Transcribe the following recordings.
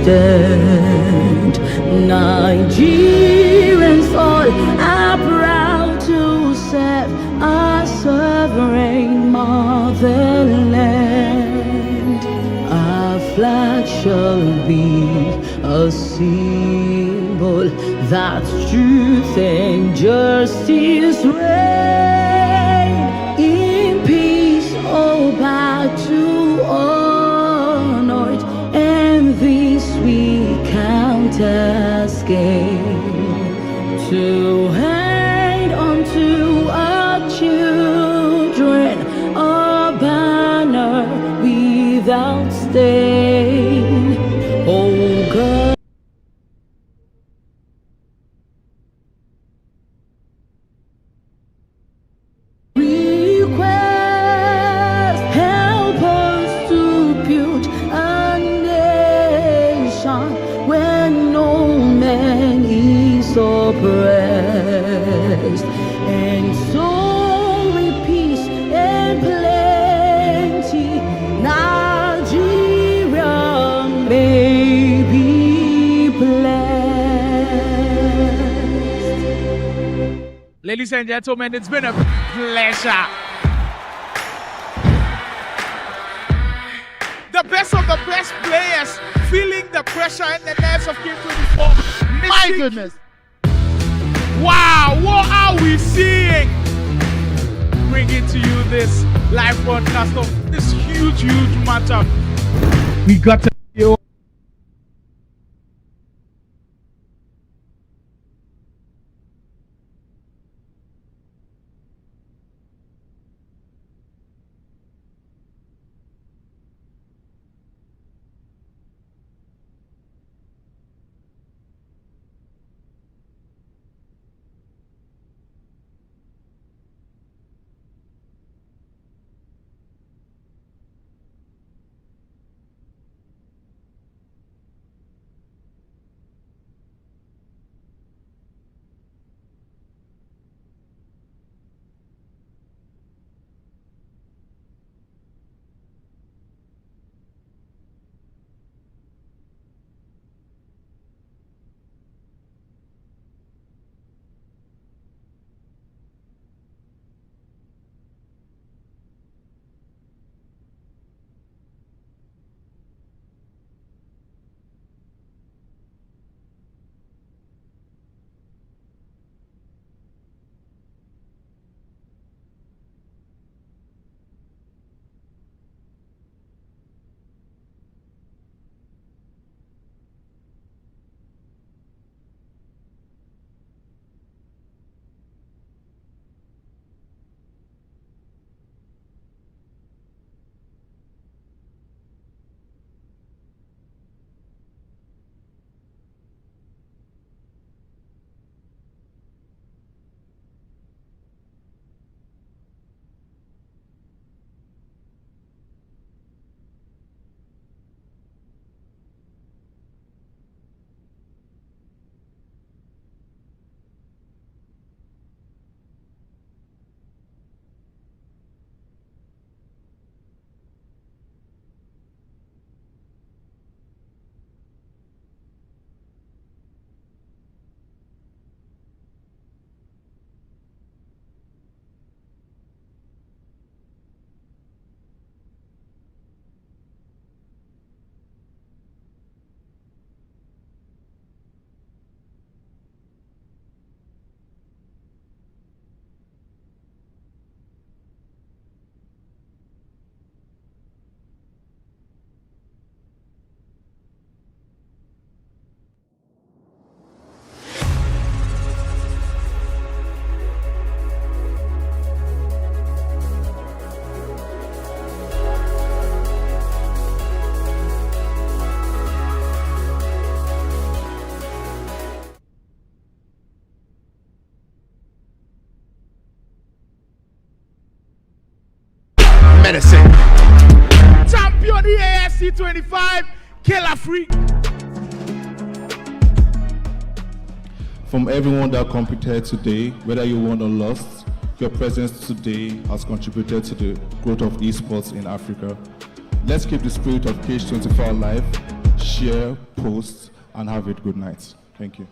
stand. Nigerians all are proud to serve our sovereign motherland. Our flag shall be a symbol that truth and justice reign. In peace, oh, back to honor it, and this we count as gain. To hand unto our children a banner without stain. Oh God. Request, help us to build a nation where no man is oppressed, and so with peace and plenty, Nigeria may be blessed. Ladies and gentlemen, it's been a pleasure. The best of the best players feeling the pressure and the nerves of King 24. My goodness. Wow, what are we seeing? Bringing to you this live broadcast of this huge matchup. We got to you. Medicine. Champion the AFC 25, Killer Free. From everyone that competed today, whether you won or lost, your presence today has contributed to the growth of esports in Africa. Let's keep the spirit of Cage 24 alive. share, post, and have a good night. Thank you.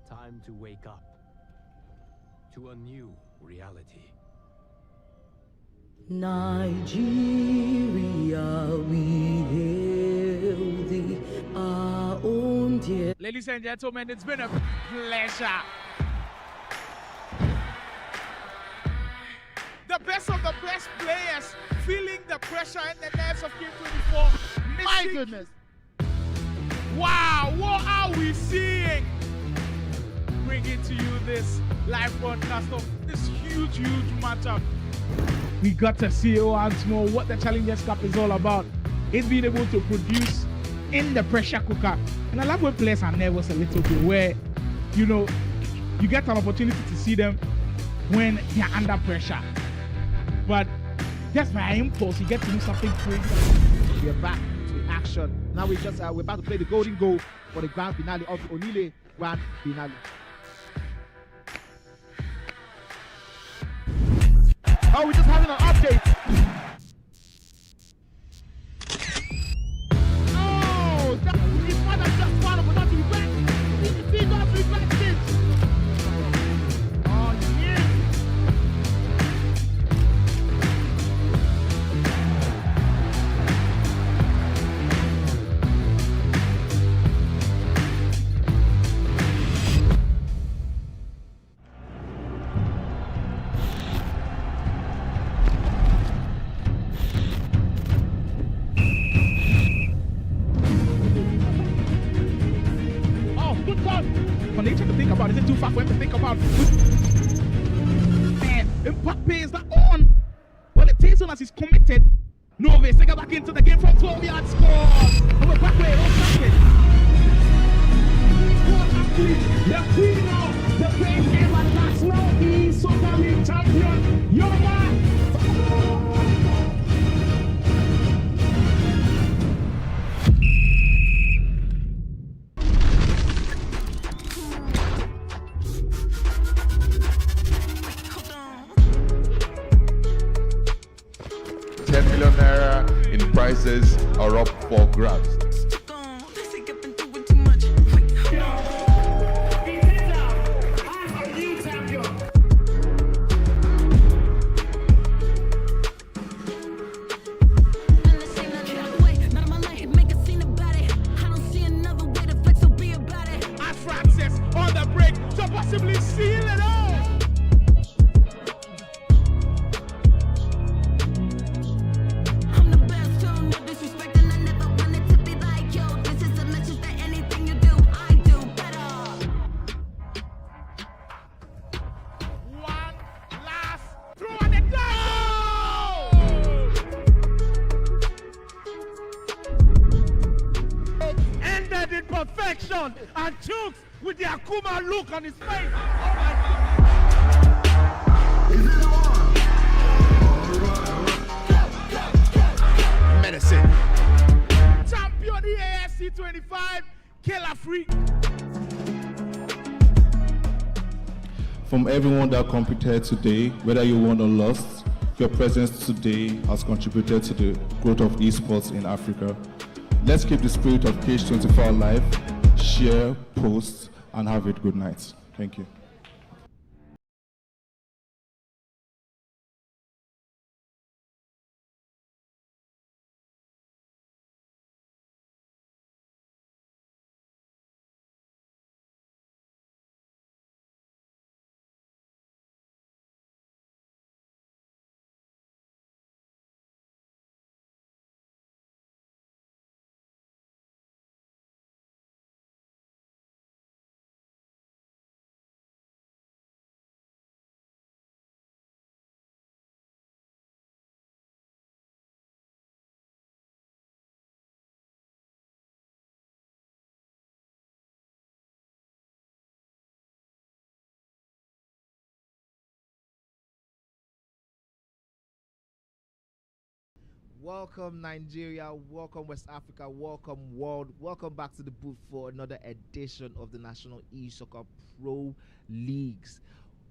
Time to wake up to a new reality. Nigeria, we hail thee, our own dear. Ladies and gentlemen, it's been a pleasure. The best of the best players feeling the pressure and the nerves of Game 24. My goodness. Wow, what are we seeing? Bringing to you this live broadcast of this huge matchup. We got to see once more what the Challengers Cup is all about. It's being able to produce in the pressure cooker. And I love when players are nervous a little bit, where, you know, you get an opportunity to see them when they're under pressure. But just by impulse, you get to do something crazy. We are back to action. Now we're about to play the golden goal for the grand finale of the Onile Grand Finale. Oh, we're just having an update. Oh, that is what I just found out, but not regret. See, not regret this. Oh, yeah. For nature to think about, is it too far for him to think about? Man, Mbappe is not on. Well, it takes on as he's committed. No, they take it back into the game from 12 yards score. And Mbappe, don't touch it. What athlete, the queen of the best ever national Esoccer League champion, your man. ₦10 million in prizes are up for grabs. And Francis on the break to possibly seal it all. Perfection, and Chooks with the Akuma look on his face. Oh my God. Medicine. Champion the AFC 25, Killer Freak. From everyone that competed today, whether you won or lost, Your presence today has contributed to the growth of esports in Africa. Let's keep the spirit of Cage24 alive, share, post, and have a good night. Thank you. Welcome Nigeria, welcome West Africa, welcome world, welcome back to the booth for another edition of the National Esoccer Pro Leagues.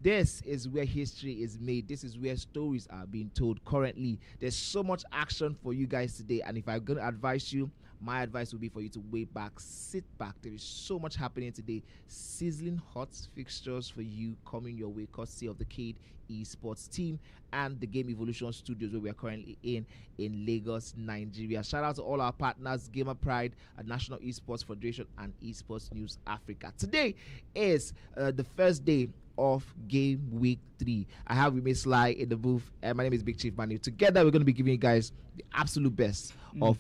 This is where history is made. This is where stories are being told. Currently, there's so much action for you guys today, and if I'm going to advise you, my advice would be for you to wait back, sit back. There is so much happening today. Sizzling hot fixtures for you coming your way, courtesy of the Cade Esports team and the Game Evolution Studios, where we are currently in Lagos, Nigeria. Shout out to all our partners, Gamer Pride, National Esports Federation, and Esports News Africa. Today is the first day of game week 3. I have with me Sly in the booth, and my name is Big Chief Manu. Together we're going to be giving you guys the absolute best of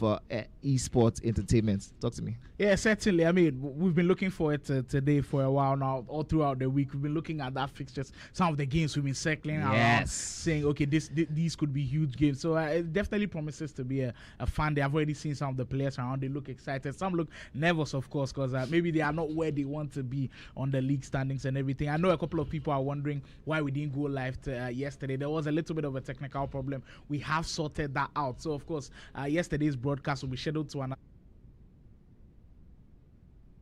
esports entertainment. Talk to me. Yeah, certainly. I mean, we've been looking for it today for a while now. All throughout the week, we've been looking at that fixtures. Some of the games we've been circling around, saying, okay, these could be huge games. So it definitely promises to be a fun day. I've already seen some of the players around. They look excited. Some look nervous, of course, because maybe they are not where they want to be on the league standings and everything. I know a couple of people are wondering why we didn't go live yesterday. There was a little bit of a technical problem. We have sorted that out. So, of course, yesterday's broadcast will be scheduled to another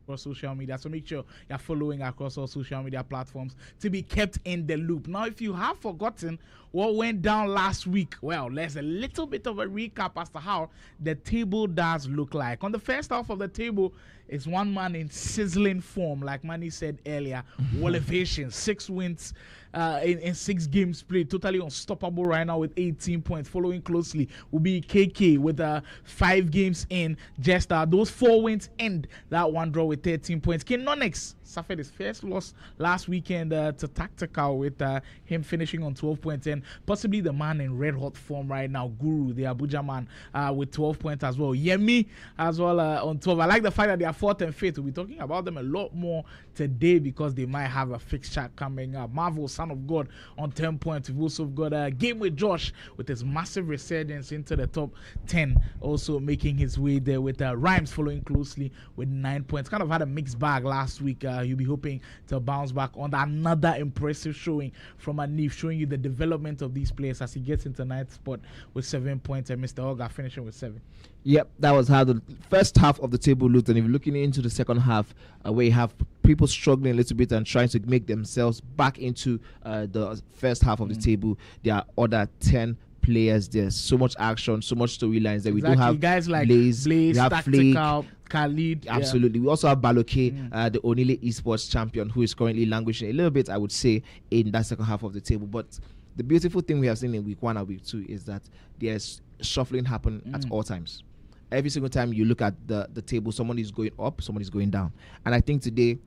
across social media, so make sure you're following across all social media platforms to be kept in the loop. Now, if you have forgotten what went down last week, well, there's a little bit of a recap as to how the table does look like. On the first half of the table is one man in sizzling form, like Manny said earlier. Elevation, 6 wins in 6 games played, totally unstoppable right now with 18 points. Following closely will be KK with 5 games in. Just those 4 wins end that one draw with 13 points. Kinonix suffered his first loss last weekend to Tactical, with him finishing on 12 points, and possibly the man in red hot form right now, Guru, the Abuja man, with 12 points as well. Yemi as well on 12. I like the fact that they are 4th and 5th. We'll be talking about them a lot more today because they might have a fixture coming up. Marvel, Son of God, on 10 points. We've also got a game with Josh with his massive resurgence into the top 10, also making his way there, with Rhymes following closely with 9 points. Kind of had a mixed bag last week. You'll be hoping to bounce back on another impressive showing from Anif, showing you the development of these players as he gets into 9th spot with 7 points, and Mr. Oga finishing with 7. Yep, that was how the first half of the table looked. And if you're looking into the second half, where you have people struggling a little bit and trying to make themselves back into the first half of the table, there are other 10 players. There's so much action, so much storylines that we don't have guys like Blaze, we have Tactical, Khalid. Absolutely. We also have Baloke, the Onile esports champion, who is currently languishing a little bit, I would say, in that second half of the table. But the beautiful thing we have seen in week 1 and week 2 is that there's shuffling happen at all times. Every single time you look at the table, someone is going up, someone is going down. And I think today,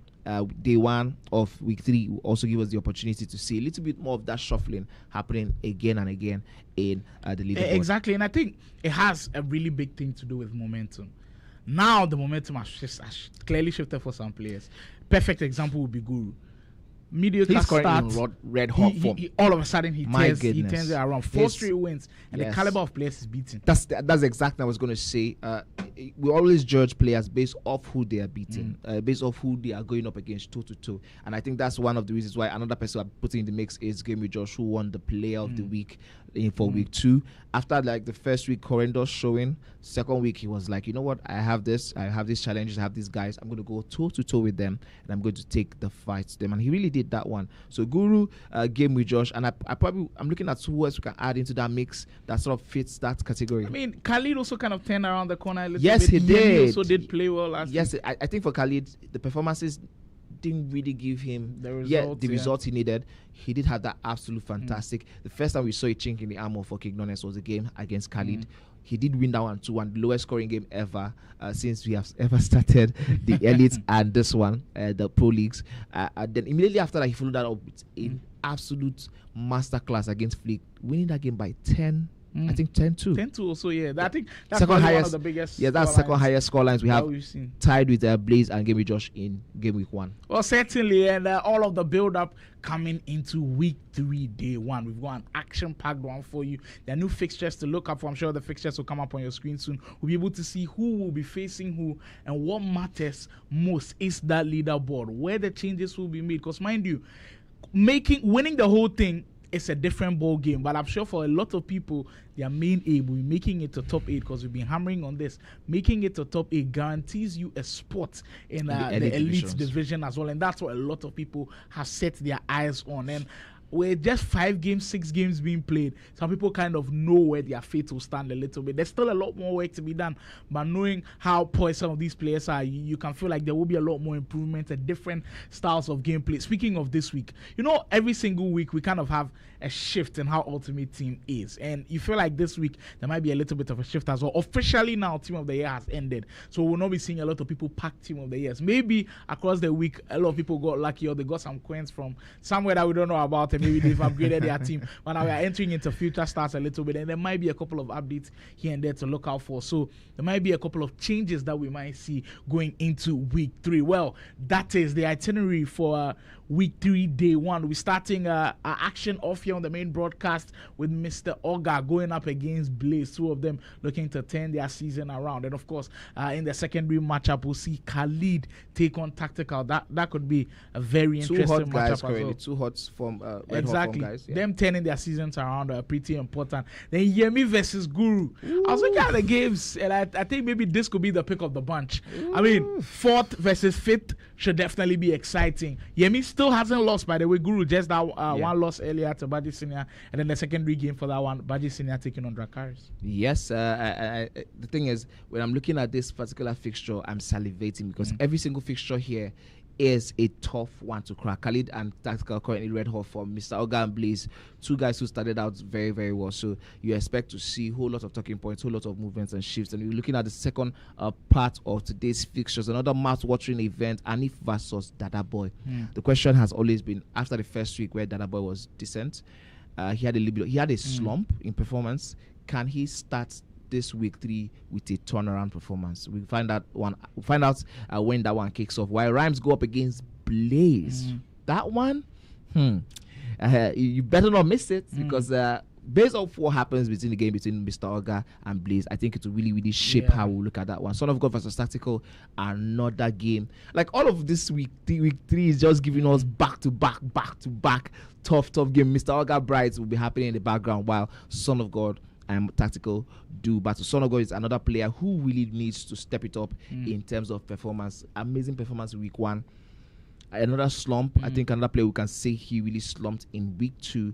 day 1 of week 3 will also give us the opportunity to see a little bit more of that shuffling happening again and again in the leaderboard. Exactly, and I think it has a really big thing to do with momentum. Now the momentum has clearly shifted for some players. Perfect example would be Guru. Mediocre start, red hot form. All of a sudden he turns it around. 4 straight wins, and the caliber of players is beaten. That's exactly what I was going to say. we always judge players based off who they are beating, based off who they are going up against toe to toe. And I think that's one of the reasons why another person I'm putting in the mix is Game with Josh, who won the Player of the Week for week 2. After like the first week horrendous showing, second week he was like, you know what, I have these challenges, I have these guys, I'm going to go toe to toe with them, and I'm going to take the fight to them. And he really did that one. So Guru, Game with Josh, and I'm looking at who else we can add into that mix that sort of fits that category. I mean, Khalid also kind of turned around the corner a little yes, bit. He did. He also did play well last week. I think for Khalid, the performances didn't really give him the results he needed. He did have that absolute fantastic. The first time we saw a chink in the armor for Kignones was the game against Khalid. He did win that one too, and the lowest scoring game ever since we have ever started the Elite and this one, the Pro Leagues. And then immediately after that, he followed that up with an absolute masterclass against Fleet, winning that game by 10. I think 10-2. 10-2 also, yeah. I think that's second highest, one of the biggest. Yeah, that's second highest scorelines we have, seen. Tied with Blaze and Game with Josh in game week 1. Well, certainly, and all of the build-up coming into week 3, day 1. We've got an action-packed one for you. There are new fixtures to look up for. I'm sure the fixtures will come up on your screen soon. We'll be able to see who will be facing who, and what matters most is that leaderboard, where the changes will be made. Because mind you, winning the whole thing, it's a different ball game, but I'm sure for a lot of people, their main aim will be making it to top 8, because we've been hammering on this. Making it to top 8 guarantees you a spot in the elite division as well, and that's what a lot of people have set their eyes on. And with just 5 games, 6 games being played, some people kind of know where their fate will stand a little bit. There's still a lot more work to be done, but knowing how poor some of these players are, you can feel like there will be a lot more improvement and different styles of gameplay. Speaking of this week, every single week we kind of have a shift in how Ultimate Team is, and you feel like this week there might be a little bit of a shift as well. Officially now, Team of the Year has ended, so we'll not be seeing a lot of people pack Team of the Years. Maybe across the week a lot of people got lucky, or they got some coins from somewhere that we don't know about, and maybe they've upgraded their team. But now we are entering into future stars a little bit, and there might be a couple of updates here and there to look out for. So there might be a couple of changes that we might see going into week 3. Well, that is the itinerary for week 3, day 1. We're starting our action off here on the main broadcast with Mr. Oga going up against Blaze, 2 of them looking to turn their season around. And of course, in the secondary matchup, we'll see Khalid take on Tactical. That could be a very interesting matchup as well. 2 hot from exactly. Hot guys. Yeah. Them turning their seasons around are pretty important. Then Yemi versus Guru. I was looking at the games, and I think maybe this could be the pick of the bunch. I mean, 4th versus 5th should definitely be exciting. Yemi still hasn't lost, by the way. Guru just that one loss earlier to Baji Senior, and then the secondary game for that one, Baji Senior taking on Dracarys. Yes, the thing is, when I'm looking at this particular fixture, I'm salivating, because every single fixture here is a tough one to crack. Khalid and Tactical currently red hot for Mr. Oga and Blaze, 2 guys who started out very, very well. So you expect to see a whole lot of talking points, whole lot of movements and shifts. And you're looking at the second part of today's fixtures, another mouth-watering event, Anif versus Dada Boy. The question has always been, after the first week where Dada Boy was decent, he had a slump in performance. Can he start this week 3 with a turnaround performance? We find out when that one kicks off. While Rhymes go up against Blaze, that one, you better not miss it, because based off what happens between the game between Mr. Oga and Blaze, I think it will really, really shape how we look at that one. Son of God versus Tactical, another game. Like all of this week 3 is just giving us back to back tough game. Mr. Oga Brides will be happening in the background while Son of God and Tactical do battle. Son of God is another player who really needs to step it up in terms of performance. Amazing performance in week 1. Another slump. I think another player we can say he really slumped in week 2,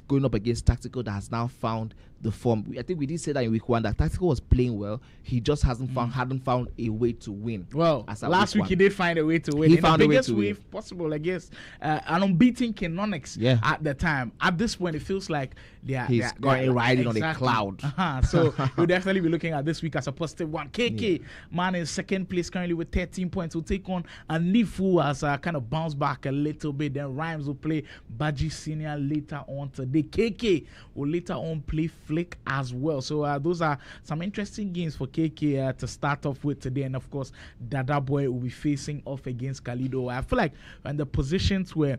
going up against Tactical that has now found the form. I think we did say that in week 1 that Tactical was playing well. He just hadn't found a way to win. Well, last week he did find a way to win. He found the a way biggest to win. wave possible against an unbeaten Canonics at the time. At this point, it feels like he's riding on a cloud. So we'll definitely be looking at this week as a positive one. KK, man, in second place currently with 13 points. Will take on Anifu as kind of bounce back a little bit. Then Rhymes will play Baji Senior later on today. KK will later on play Flick as well. So those are some interesting games for KK to start off with today. And of course, Dada Boy will be facing off against Khalido. I feel like in the positions where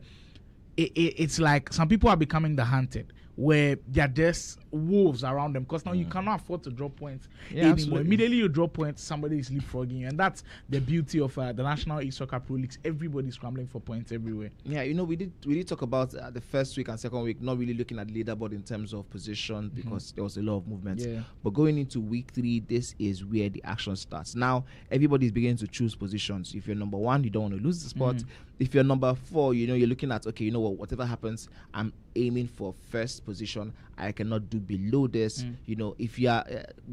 it's like some people are becoming the hunted, where they're just wolves around them, because now you cannot afford to drop points Yeah, anymore. absolutely. Immediately you drop points, somebody is leapfrogging you, and that's the beauty of the National Esoccer Pro Leagues. Everybody's scrambling for points everywhere. Yeah, we did talk about the first week and second week, not really looking at the leaderboard in terms of position because there was a lot of movement. Yeah. But going into week 3, this is where the action starts. Now everybody's beginning to choose positions. If you're number 1, you don't want to lose the spot. If you're number 4, you're looking at, okay, whatever happens, I'm aiming for first position. I cannot do below this. If you are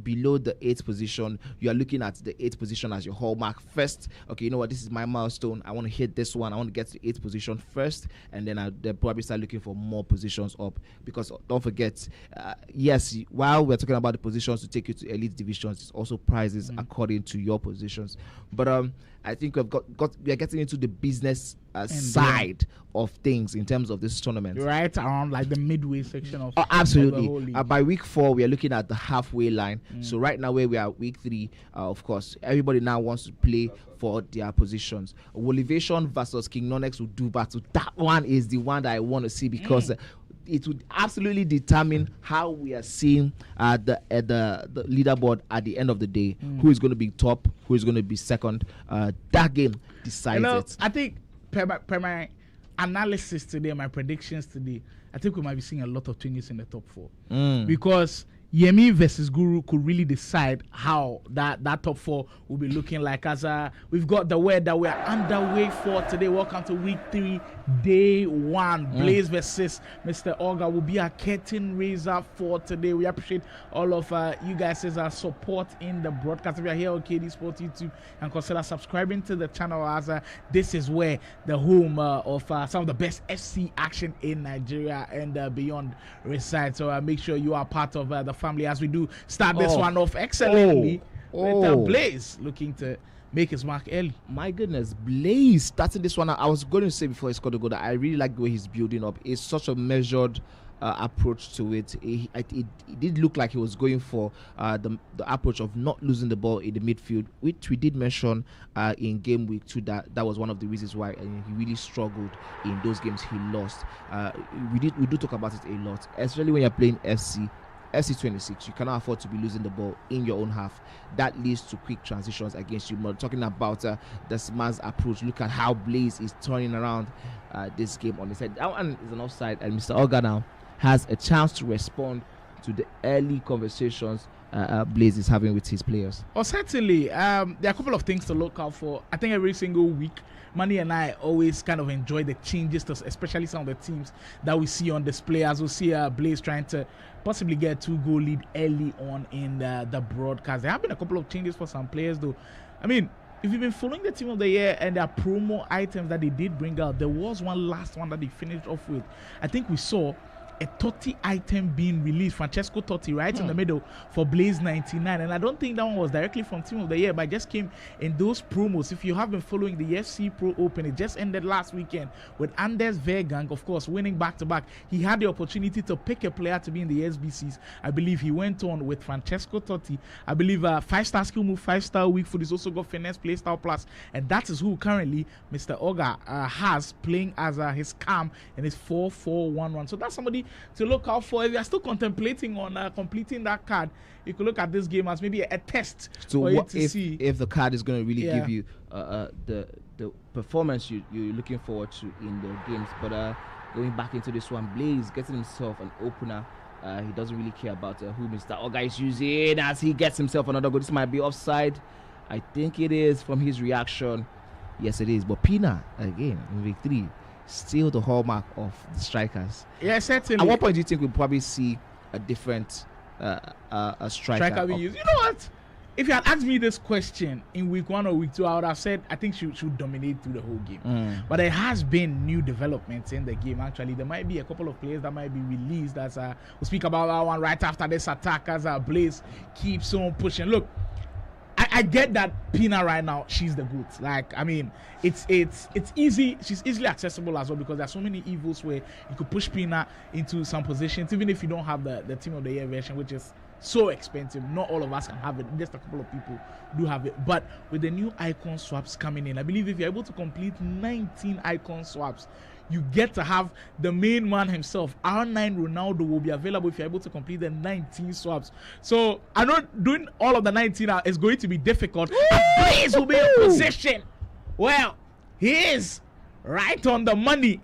below the 8th position, you are looking at the 8th position as your hallmark first. Okay, this is my milestone. I want to hit this one. I want to get to the 8th position first, and then they'll probably start looking for more positions up. Because don't forget, yes, while we're talking about the positions to take you to elite divisions, it's also prizes according to your positions. But I think we are getting into the business side of things in terms of this tournament. Right around like the midway section of absolutely. of the whole league. By week 4, we are looking at the halfway line. So right now, where we are, week 3, of course, everybody now wants to play for their positions. Wolivation versus King Nonex will do battle. That one is the one that I want to see because it would absolutely determine how we are seeing the leaderboard at the end of the day. Who is going to be top? Who is going to be second? That game decides it. I think per my analysis today, my predictions today, I think we might be seeing a lot of changes in the top 4 because Yemi versus Guru could really decide how that top 4 will be looking like. As we've got the word that we are underway for today. Welcome to week 3, day 1. Blaze versus Mr. Olga will be our curtain raiser for today. We appreciate all of you guys' support in the broadcast. If you are here on KD Sports YouTube, and consider subscribing to the channel, as this is where the home of some of the best FC action in Nigeria and beyond resides. So make sure you are part of the family as we do start this one off excellently with Blaze looking to make his mark early. My goodness, Blaze starting this one out. I was going to say before he scored the goal that I really like the way he's building up. It's such a measured approach to it. It did look like he was going for the approach of not losing the ball in the midfield, which we did mention in game week 2 that was one of the reasons why he really struggled in those games he lost. We do talk about it a lot, especially when you're playing FC 26. You cannot afford to be losing the ball in your own half. That leads to quick transitions against you. We're talking about the Smaz approach. Look at how Blaze is turning around this game on his head. That one is an offside, and Mr. Olga now has a chance to respond to the early conversations Blaze is having with his players. Oh, certainly. There are a couple of things to look out for. I think every single week, Manny and I always kind of enjoy the changes to especially some of the teams that we see on display, as we see Blaze trying to possibly get a 2-goal lead early on in the broadcast. There have been a couple of changes for some players, though. I mean, if you've been following the team of the year and their promo items that they did bring out, there was one last one that they finished off with. I think we saw a Totti item being released, Francesco Totti, right in the middle for Blaze 99. And I don't think that one was directly from Team of the Year, but it just came in those promos. If you have been following the FC Pro Open, it just ended last weekend with Anders Vergang, of course, winning back-to-back. He had the opportunity to pick a player to be in the SBCs. I believe he went on with Francesco Totti. I believe 5-star skill move, 5-star weak foot. He's also got finesse, playstyle plus, and that is who currently Mr. Olga has playing as his cam in his 4-4-1-1. So that's somebody to look out for. If you are still contemplating on completing that card, you could look at this game as maybe a test for you to see if the card is going to really give you the performance you're looking forward to in the games. But going back into this one, Blaze getting himself an opener. He doesn't really care about who Mr. Olga is using as he gets himself another goal. This might be offside. I think it is from his reaction. Yes, it is. But Pina, again, in week 3, still the hallmark of the strikers. Yeah, certainly. At what point do you think we'll probably see a different a striker being used? You know what? If you had asked me this question in week 1 or week 2, I would have said I think she should dominate through the whole game. But there has been new developments in the game. Actually, there might be a couple of players that might be released. As we'll speak about that one right after this attack, as Blaze keeps on pushing. Look, I get that Pina right now, she's the goat. Like, I mean, it's easy. She's easily accessible as well because there's so many evils where you could push Pina into some positions, even if you don't have the Team of the Year version, which is so expensive. Not all of us can have it. Just a couple of people do have it. But with the new icon swaps coming in, I believe if you're able to complete 19 icon swaps, you get to have the main man himself. R9 Ronaldo will be available if you're able to complete the 19 swaps. So I know doing all of the 19 is going to be difficult. Blaze will be in a position. Well, he is right on the money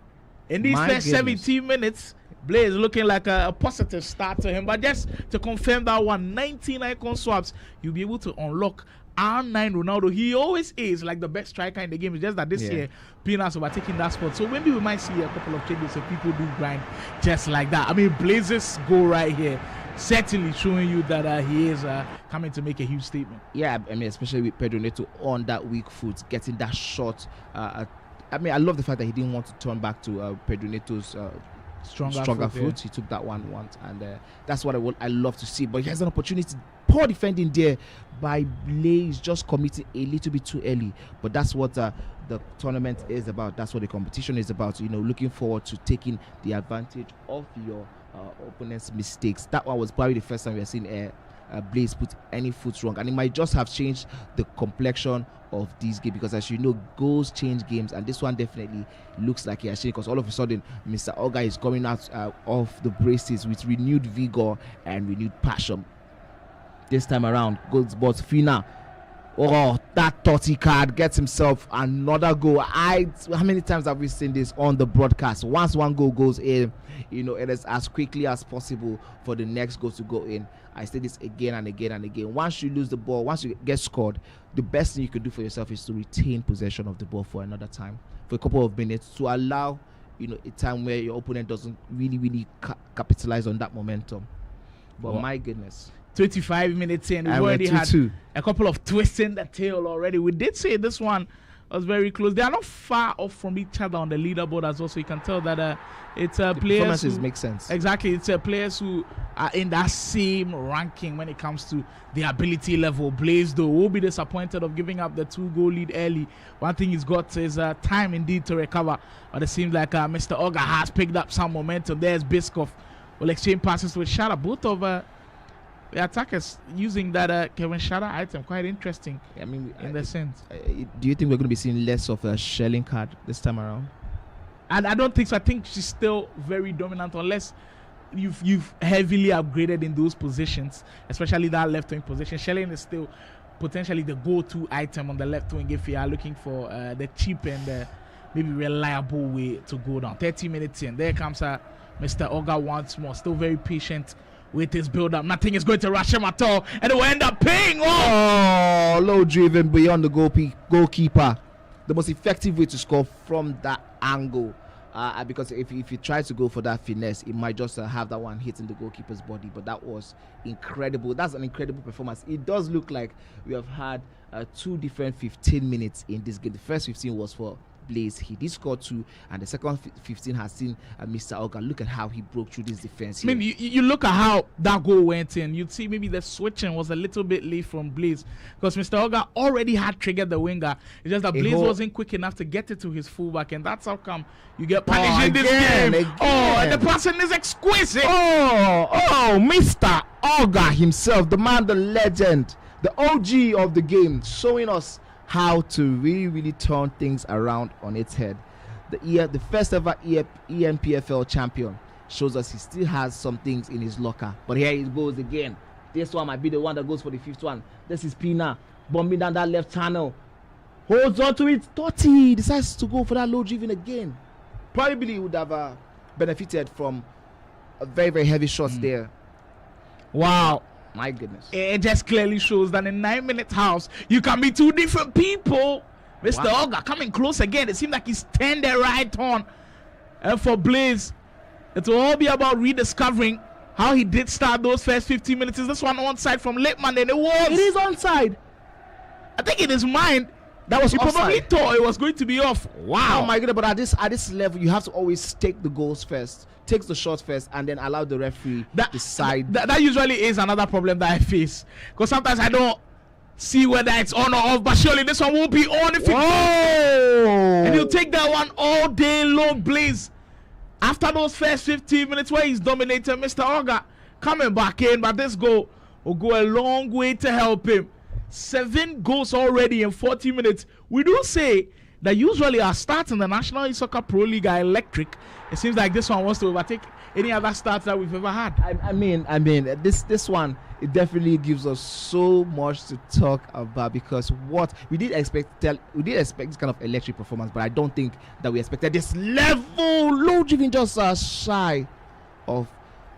in these first 17 minutes. Blaze looking like a positive start to him. But just to confirm that one, 19 icon swaps, you'll be able to unlock R9 Ronaldo. He always is like the best striker in the game. It's just that this year, Pina's overtaking that spot. So maybe we might see a couple of changes if people do grind just like that. I mean, Blaze's goal right here certainly showing you that he is coming to make a huge statement. Yeah, I mean, especially with Pedro Neto on that weak foot, getting that shot. I mean, I love the fact that he didn't want to turn back to Pedro Neto's stronger foot. Yeah. He took that one once, and that's what I love to see. But he has an opportunity. Poor defending there by Blaze, just committing a little bit too early. But that's what the tournament is about. That's what the competition is about. You know, looking forward to taking the advantage of your opponent's mistakes. That one was probably the first time we have seen Blaze put any foot wrong, and it might just have changed the complexion of this game, because as you know, goals change games, and this one definitely looks like he has changed, because all of a sudden Mr. Oga is coming out of the braces with renewed vigor and renewed passion. This time around, goals but Fina. Oh, that 30 card gets himself another goal. How many times have we seen this on the broadcast? Once one goal goes in, you know, it is as quickly as possible for the next goal to go in. I say this again and again and again. Once you lose the ball, once you get scored, the best thing you can do for yourself is to retain possession of the ball for another time, for a couple of minutes, to allow, you know, a time where your opponent doesn't really capitalize on that momentum. But my goodness, 25 minutes in, we've already had a couple of twists in the tail already. We did say this one was very close. They are not far off from each other on the leaderboard as well, so you can tell that it's players performances make sense. Exactly, it's players who are in that same ranking when it comes to the ability level. Blaze, though, will be disappointed of giving up the 2-goal lead early. One thing he's got is time indeed to recover, but it seems like Mr. Oga has picked up some momentum. There's Biscoff, will exchange passes with Shara. Both of the attackers using that Kevin Shara item. Quite interesting. I mean, in the sense. Do you think we're going to be seeing less of a Shelling card this time around? And I don't think so. I think she's still very dominant, unless you've heavily upgraded in those positions, especially that left wing position. Shelling is still potentially the go-to item on the left wing if you are looking for the cheap and maybe reliable way to go down. 30 minutes in, there comes Mr. Oga once more, still very patient with his build-up. Nothing is going to rush him at all, and it will end up paying off. Oh, low driven beyond the goalkeeper. The most effective way to score from that angle, because if you try to go for that finesse, it might just have that one hitting the goalkeeper's body. But that was incredible. That's an incredible performance. It does look like we have had 2 different 15 minutes in this game. The first 15 was for Blaze. He did score 2, and the second 15 has seen Mr. Oga. Look at how he broke through this defense here. I mean, you look at how that goal went in. You'd see maybe the switching was a little bit late from Blaze, because Mr. Oga already had triggered the winger. It's just that Blaze wasn't quick enough to get it to his fullback, and that's how come you get punished in this game. Again. Oh, and the passing is exquisite. Oh, Mr. Oga himself, the man, the legend, the OG of the game, showing us how to really turn things around on its head. The first ever ENPFL champion shows us he still has some things in his locker. But here he goes again. This one might be the one that goes for the 5th one. This is Pina bombing down that left channel. Holds on to it. 30 decides to go for that low driven again. Probably would have benefited from a very heavy shots there. Wow. My goodness. It just clearly shows that in 9-minute house, you can be 2 different people. Mr. Oga coming close again. It seems like he's turned it right on. And for Blaze, it will all be about rediscovering how he did start those first 15 minutes. Is this one onside from Lippmann? And it was. It is onside. I think in his mind, that was he probably thought it was going to be off. Wow. Oh my goodness. But at this level, you have to always take the goals first. Takes the shot first, and then allow the referee decide. That usually is another problem that I face, because sometimes I don't see whether it's on or off, but surely this one will be on if it goes. And he'll take that one all day long. Blaze, after those first 15 minutes where he's dominated, Mr. Oga coming back in, but this goal will go a long way to help him. 7 goals already in 40 minutes. We do say that usually are starts in the National Esoccer Pro League are electric. It seems like this one wants to overtake any other starts that we've ever had. I mean, this one, it definitely gives us so much to talk about, because what we did expect this kind of electric performance, but I don't think that we expected this level. Lodge even just shy of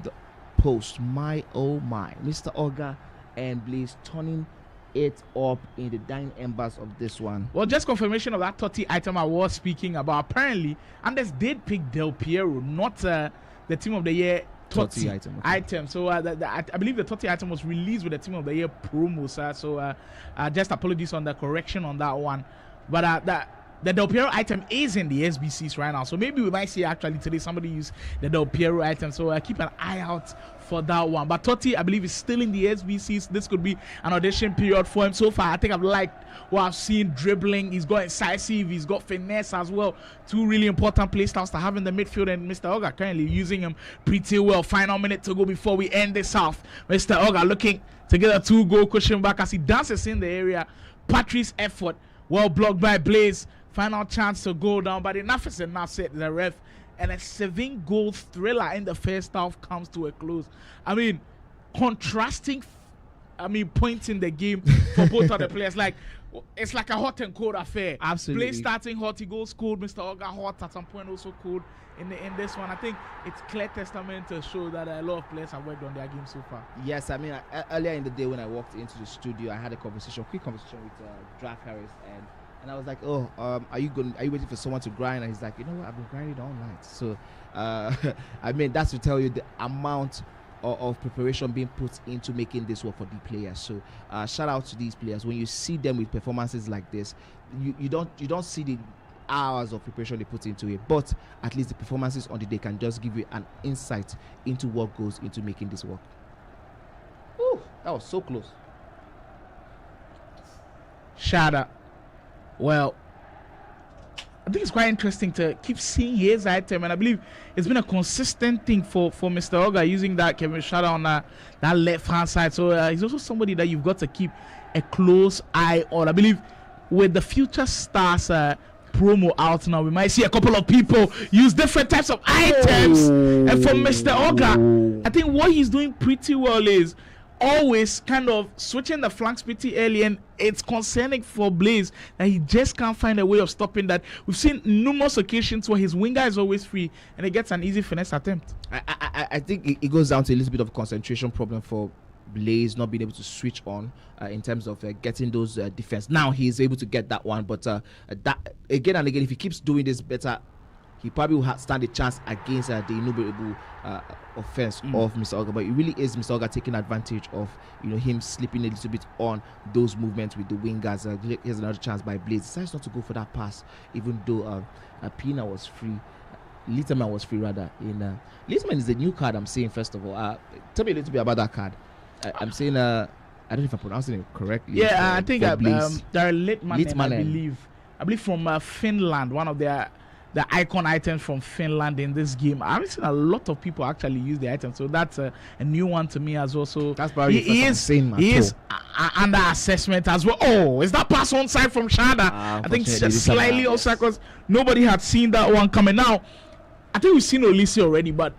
the post. My oh my, Mr. Oga and Blaze turning it up in the dying embers of this one. Well, just confirmation of that 30 item I was speaking about. Apparently, Anders did pick Del Piero, not the team of the year 30 item. So I believe the 30 item was released with the team of the year promo, sir. So just apologies on the correction on that one. But the Del Piero item is in the SBCs right now. So maybe we might see actually today somebody use the Del Piero item. So keep an eye out for that one. But Totti, I believe, is still in the SBCs. This could be an audition period for him. So far, I think I've liked what I've seen. Dribbling, he's got incisive, he's got finesse as well. Two really important play styles to have in the midfield, and Mr. Oga currently using him pretty well. Final minute to go before we end this off. Mr. Oga looking to get a 2-goal cushion back as he dances in the area. Patrice's effort, well blocked by Blaze. Final chance to go down, but enough is enough, said the ref. And a 7-goal thriller in the first half comes to a close. I mean, contrasting, points in the game for both of the players. Like, it's like a hot and cold affair. Absolutely. Play starting hot, he goes cold. Mr. Oga hot at some point, also cold in this one. I think it's clear testament to show that a lot of players have worked on their game so far. Yes, I mean, earlier in the day when I walked into the studio, I had a quick conversation with Drac Harris, and I was like, oh, are you waiting for someone to grind? And he's like, you know what, I've been grinding all night. So, I mean, that's to tell you the amount of preparation being put into making this work for the players. So, shout out to these players. When you see them with performances like this, you don't see the hours of preparation they put into it, but at least the performances on the day can just give you an insight into what goes into making this work. Ooh, that was so close. Shout out. Well, I think it's quite interesting to keep seeing his item, and I believe it's been a consistent thing for Mr. Oga using that Kevin Shadow on that left hand side. So he's also somebody that you've got to keep a close eye on. I believe with the Future Stars promo out now, we might see a couple of people use different types of items. And for Mr. Oga, I think what he's doing pretty well is always kind of switching the flanks pretty early, and it's concerning for Blaze that he just can't find a way of stopping that. We've seen numerous occasions where his winger is always free and he gets an easy finesse attempt. I think it goes down to a little bit of a concentration problem for Blaze not being able to switch on in terms of getting those defense. Now he's able to get that one, but that again and again, if he keeps doing this better, he probably will stand a chance against the innumerable offense of Mr. Oga. But it really is Mr. Oga taking advantage of him slipping a little bit on those movements with the wingers. Here's another chance by Blaze. Decides not to go for that pass, even though Pina was free. Litterman was free rather. Litterman is the new card I'm seeing. First of all, tell me a little bit about that card. I'm saying I don't know if I'm pronouncing it correctly. Yeah, I think there are Litmanen, I believe from Finland, one of the icon items from Finland in this game. I've seen a lot of people actually use the item, so that's a new one to me as well. So that's probably he is under assessment as well. Oh, is that pass onside from Shada? I think slightly offside because nobody had seen that one coming. Now, I think we've seen Olise already, but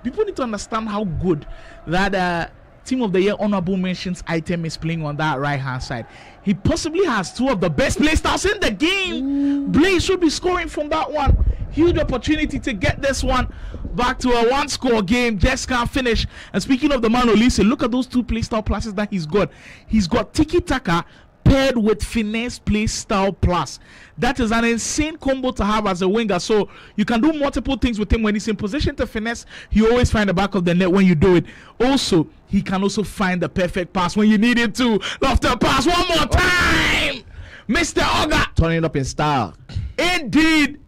people need to understand how good that Team of the Year honorable mentions item is playing on that right hand side. He possibly has two of the best play styles in the game. Blaze should be scoring from that one. Huge opportunity to get this one back to a one-score game. Just can't finish. And speaking of the man Olise, look at those two play style pluses that he's got. He's got tiki-taka paired with finesse play style plus. That is an insane combo to have as a winger. So you can do multiple things with him. When he's in position to finesse, you always find the back of the net when you do it. Also, he can also find the perfect pass when you need it to. Lofted pass one more time. Mr. Oga turning up in style. Indeed.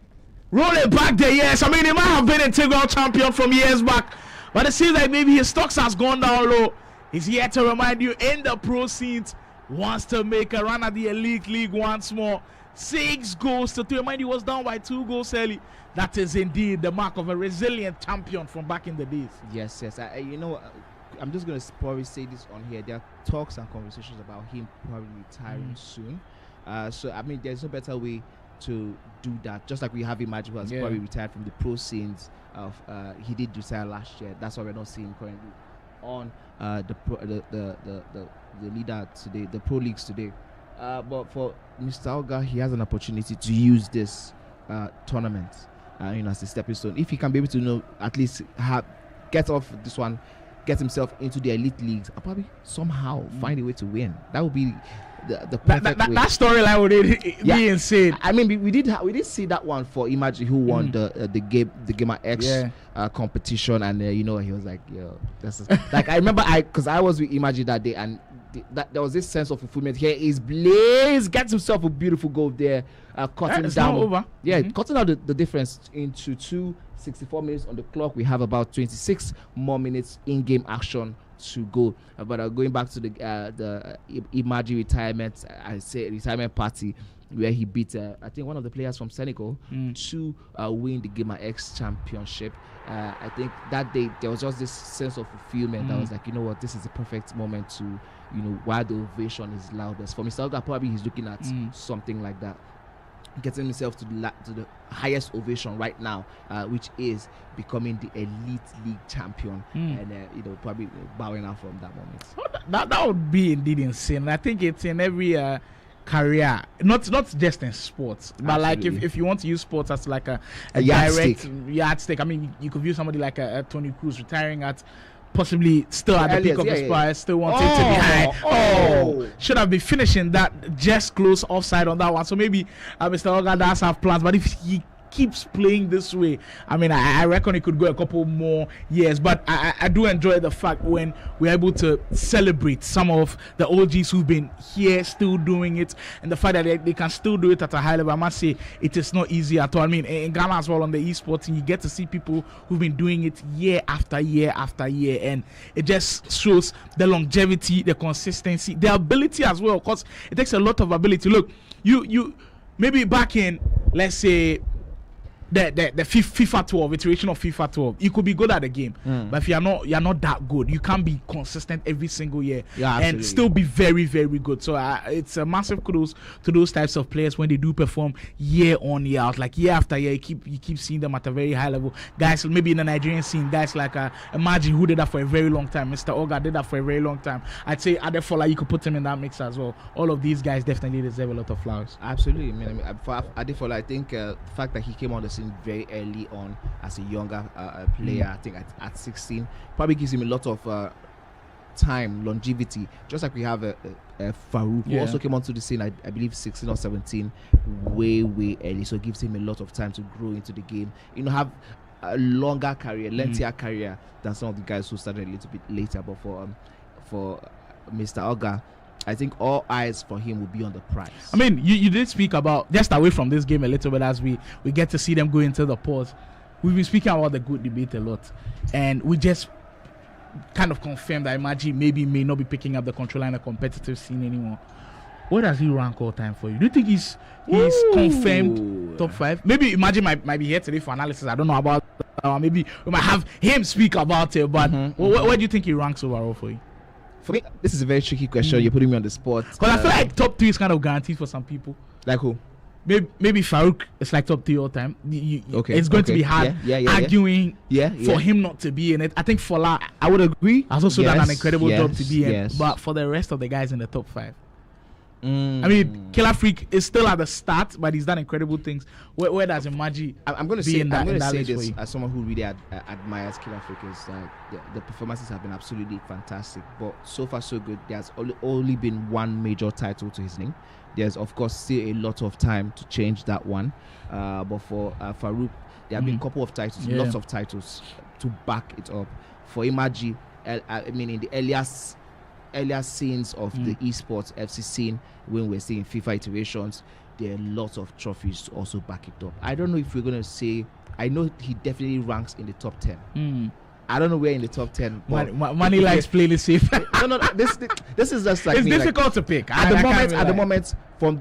Rolling back the years. I mean, he might have been integral champion from years back, but it seems like maybe his stocks has gone down low. He's here to remind you in the pro scenes, wants to make a run at the Elite League once more. 6 goals to 3. Remind you, was down by 2 goals early. That is indeed the mark of a resilient champion from back in the days. Yes. I'm just going to probably say this on here. There are talks and conversations about him probably retiring soon. So, I mean, there's no better way to do that. Just like we have Imagine, who has probably retired from the pro scenes. He did retire last year. That's why we're not seeing him currently on the leader today, the pro leagues today. But for Mr. Oga, he has an opportunity to use this tournament, as a stepping stone. If he can be able to, at least get off this one, get himself into the elite leagues, and probably somehow find a way to win. That would be the perfect way. That storyline would be insane. I mean, we did see that one for Imagine, who won the Gamer X competition, and he was like, yo, this is like, I remember because I was with Imagine that day, and there was this sense of fulfillment. Here is Blaze, gets himself a beautiful goal there, cutting down cutting out the difference into 64 minutes on the clock. We have about 26 more minutes in-game action to go. But going back to the Imagine retirement, retirement party, where he beat I think one of the players from Senegal to win the Gamer X championship. I think that day there was just this sense of fulfillment. I was like, you know what, this is the perfect moment to, while the ovation is loudest. For Mr. Oga, probably he's looking at something like that, getting himself to the highest ovation right now, which is becoming the elite league champion, and probably bowing out from that moment. That would be indeed insane. I think it's in every career, not just in sports, but like if you want to use sports as like a direct yardstick. I mean, you could view somebody like a Tony Cruz retiring at possibly still at the peak of his price, still wanting to be high. Should have been finishing that just close offside on that one. So maybe Mr. Oga does have plans, but if he keeps playing this way, I mean, I reckon it could go a couple more years. But I do enjoy the fact when we're able to celebrate some of the OGs who've been here still doing it, and the fact that they can still do it at a high level. I must say, it is not easy at all. I mean, in Ghana as well, on the esports, and you get to see people who've been doing it year after year after year, and it just shows the longevity, the consistency, the ability as well, because it takes a lot of ability. Look, you maybe back in, let's say, the FIFA 12 iteration of FIFA 12, you could be good at the game, but if you're not that good, you can't be consistent every single year and still be very, very good. So it's a massive kudos to those types of players when they do perform year on year out, like year after year. You keep seeing them at a very high level. Guys, maybe in the Nigerian scene, guys like Imagine, who did that for a very long time. Mr. Oga did that for a very long time. I'd say Adefola, you could put him in that mix as well. All of these guys definitely deserve a lot of flowers. Absolutely. I mean, for Adefola, I think the fact that he came on the scene very early on as a younger player, I think at 16, probably gives him a lot of time, longevity, just like we have Farouk, who also came onto the scene, I believe 16 or 17, way early, so it gives him a lot of time to grow into the game, have a longer career, lengthier career than some of the guys who started a little bit later. But for Mr. Oga, I think all eyes for him will be on the prize. I mean, you did speak about, just away from this game a little bit, as we get to see them go into the pause. We've been speaking about the good debate a lot, and we just kind of confirmed that Imagine may not be picking up the controller in the competitive scene anymore. Where does he rank all time for you? Do you think he's confirmed top 5? Maybe Imagine might be here today for analysis. I don't know about maybe we might have him speak about it, but where do you think he ranks overall for you? For me, this is a very tricky question. You're putting me on the spot. Because I feel like top 3 is kind of guaranteed for some people. Like who? Maybe Farouk is like top 3 all time. It's going to be hard arguing for him not to be in it. I think Fola, I would agree, has also done an incredible job to be in. But for the rest of the guys in the top 5, I mean, Killer Freak is still at the start, but he's done incredible things. Where does Imagine I'm going to say this as someone who really admires Killer Freak, is the performances have been absolutely fantastic, but so far so good. There's only been one major title to his name. There's of course still a lot of time to change that one, but for Farouk, there have been a couple of titles, lots of titles to back it up. For Imagine, I mean, in the earlier scenes of the esports FC scene, when we're seeing FIFA iterations, there are lots of trophies to also back it up. I don't know if we're going to say, I know he definitely ranks in the top 10. I don't know where in the top 10. Money likes playing it safe. No. This is just like it's difficult to pick at the moment. From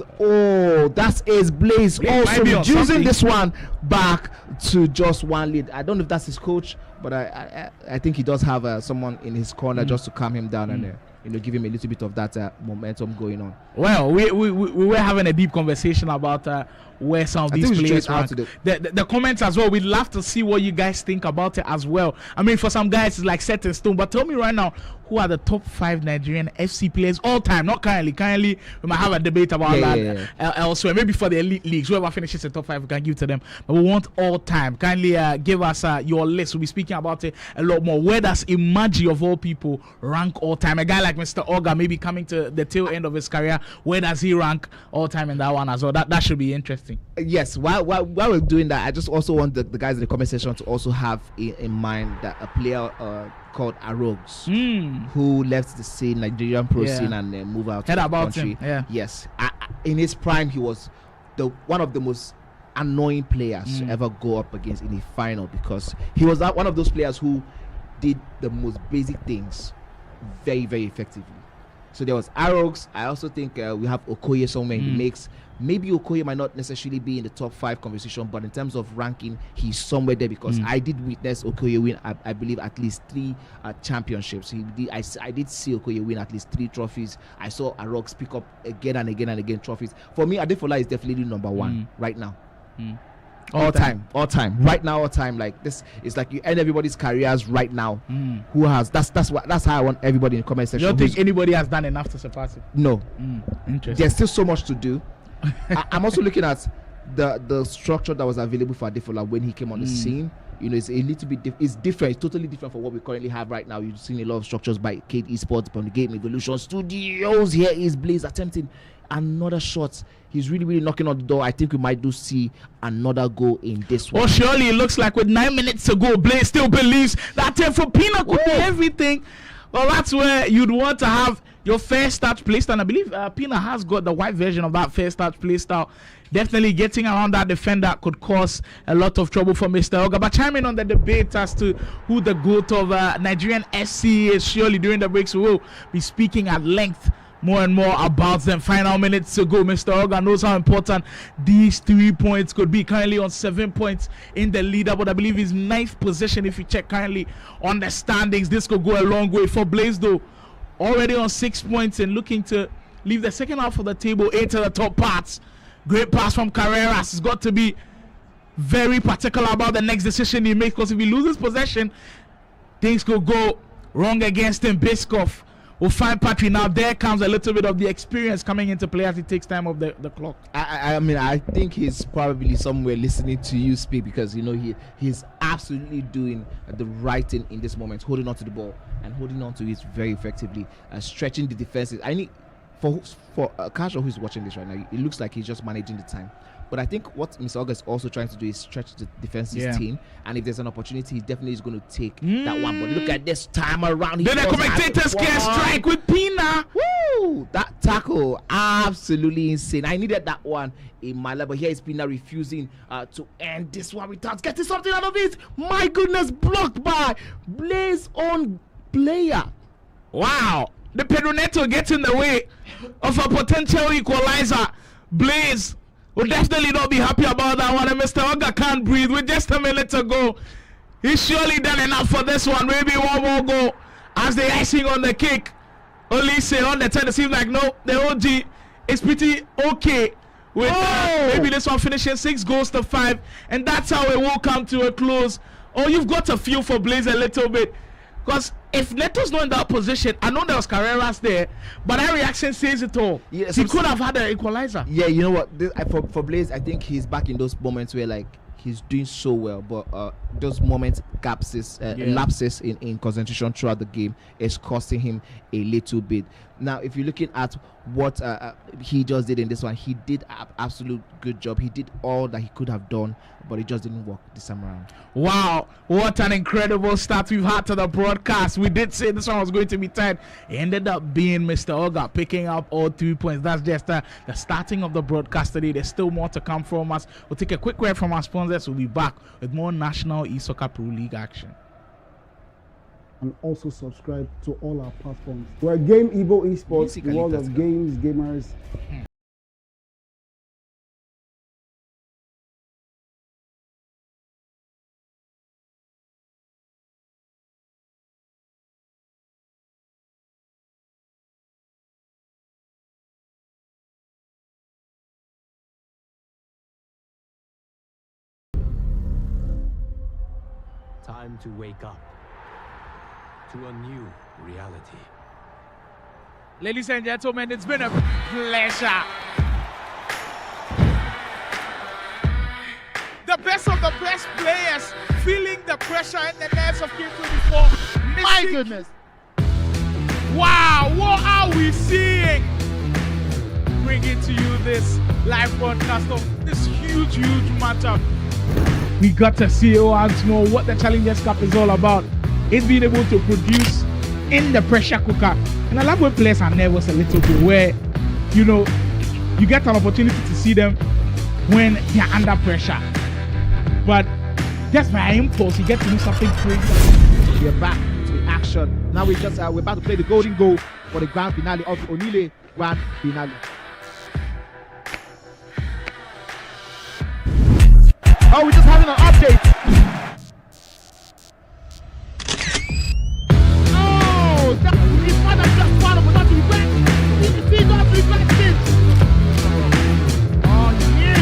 that's Ace Blaze also reducing this one back to just one lead. I don't know if that's his coach, but I think he does have someone in his corner just to calm him down. And give him a little bit of that momentum going on. Well, we were having a deep conversation about where some of these players rank. The comments as well. We'd love to see what you guys think about it as well. I mean, for some guys, it's like set in stone. But tell me right now, who are the top 5 Nigerian FC players all time? Not currently. Currently, we might have a debate about that elsewhere. Maybe for the elite leagues, whoever finishes the top 5, we can give to them. But we want all time. Kindly give us your list. We'll be speaking about it a lot more. Where does Imaji of all people rank all time? A guy like Mr. Oga, maybe coming to the tail end of his career, where does he rank all time in that one as well? That should be interesting. Yes, while we're doing that, I just also want the guys in the comment section to also have in mind that a player called Arogs, who left the scene, Nigerian pro scene, and moved out to the country. Yes, in his prime, he was one of the most annoying players to ever go up against in a final, because he was one of those players who did the most basic things very, very effectively. So there was Arogs. I also think we have Okoye somewhere in the mix. Maybe Okoye might not necessarily be in the top 5 conversation, but in terms of ranking, he's somewhere there, because I did witness Okoye win, I believe, at least 3 championships. I did see Okoye win at least 3 trophies. I saw Arogs pick up again and again and again trophies. For me, Adefola is definitely number 1 right now. All time, right now, all time. Like this, it's like you end everybody's careers right now. Who has that's how I want everybody in the comment section. You don't think anybody has done enough to surpass it? No. Interesting. There's still so much to do. I'm also looking at the structure that was available for Adefola when he came on the scene. It's a little bit it's different. It's totally different from what we currently have right now. You've seen a lot of structures by Kate Esports, from the Game Evolution Studios. Here is Blaze attempting another shot. He's really, really knocking on the door. I think we might see another goal in this one. Well, surely it looks like with 9 minutes to go, Blaze still believes that for Pina could be everything. Well, that's where you'd want to have your fair start play style. I believe Pina has got the white version of that fair start play style. Definitely getting around that defender could cause a lot of trouble for Mr. Oga. But chiming on the debate as to who the GOAT of Nigerian SC is, surely during the breaks we will be speaking at length more and more about them. Final minutes to go. Mr. Oga knows how important these 3 points could be. Currently on 7 points in the leaderboard. I believe he's 9th position if you check currently on the standings. This could go a long way for Blaze, though. Already on 6 points and looking to leave the second half of the table into the top parts. Great pass from Carreras. He's got to be very particular about the next decision he makes, because if he loses possession, things could go wrong against him. Biscoff will find Patrick. Now there comes a little bit of the experience coming into play as he takes time off the clock. I mean, I think he's probably somewhere listening to you speak, because he's absolutely doing the right thing in this moment, holding on to the ball and holding on to it very effectively, stretching the defenses. I need for a casual who's watching this right now, it looks like he's just managing the time. But I think what Mr. August is also trying to do is stretch the defensive team, and if there's an opportunity, he definitely is going to take that one. But look at this time around. Then the commentators can strike with Pina. Woo! That tackle, absolutely insane. I needed that one in my life, but here is Pina refusing to end this one without getting something out of it. My goodness, blocked by Blaze on player. Wow. The Pedro Neto gets in the way of a potential equalizer. Blaze will definitely not be happy about that one. And Mr. Oga can't breathe with just a minute to go. He's surely done enough for this one. Maybe one more goal as the icing on the cake. Only say on the 10, it seems like no, the OG is pretty okay with maybe this one finishing 6 goals to 5. And that's how it will come to a close. Oh, you've got to feel for Blaze a little bit. Because if Neto's not in that position, I know there was Carreras there, but that reaction says it all. Yeah, he could have had an equalizer. Yeah, you know what? For Blaze, I think he's back in those moments where like he's doing so well, but those moments lapses in concentration throughout the game is costing him a little bit. Now, if you're looking at what he just did in this one, he did an absolute good job. He did all that he could have done, but it just didn't work this time around. Wow, what an incredible start we've had to the broadcast. We did say this one was going to be tight. It ended up being Mr. Oga picking up all 3 points. That's just the starting of the broadcast today. There's still more to come from us. We'll take a quick break from our sponsors. We'll be back with more National Esoccer Pro League action. And also subscribe to all our platforms. We're Game Evo Esports, the world of games, gamers. Time to wake up to a new reality. Ladies and gentlemen, it's been a pleasure. The best of the best players feeling the pressure and the nerves of King 24. My goodness. Wow, what are we seeing? Bringing to you this live broadcast of this huge matchup. We got to see once more what the Challengers Cup is all about. It's being able to produce in the pressure cooker. And I love when players are nervous a little bit, where, you know, you get an opportunity to see them when they're under pressure. But just by impulse, you get to do something crazy. We're back to action. Now we're about to play the golden goal for the grand finale of the Onile Grand Finale. Oh, we're just having an update. Oh, that is what I just found out without regret. We see not regret this. Oh, yes.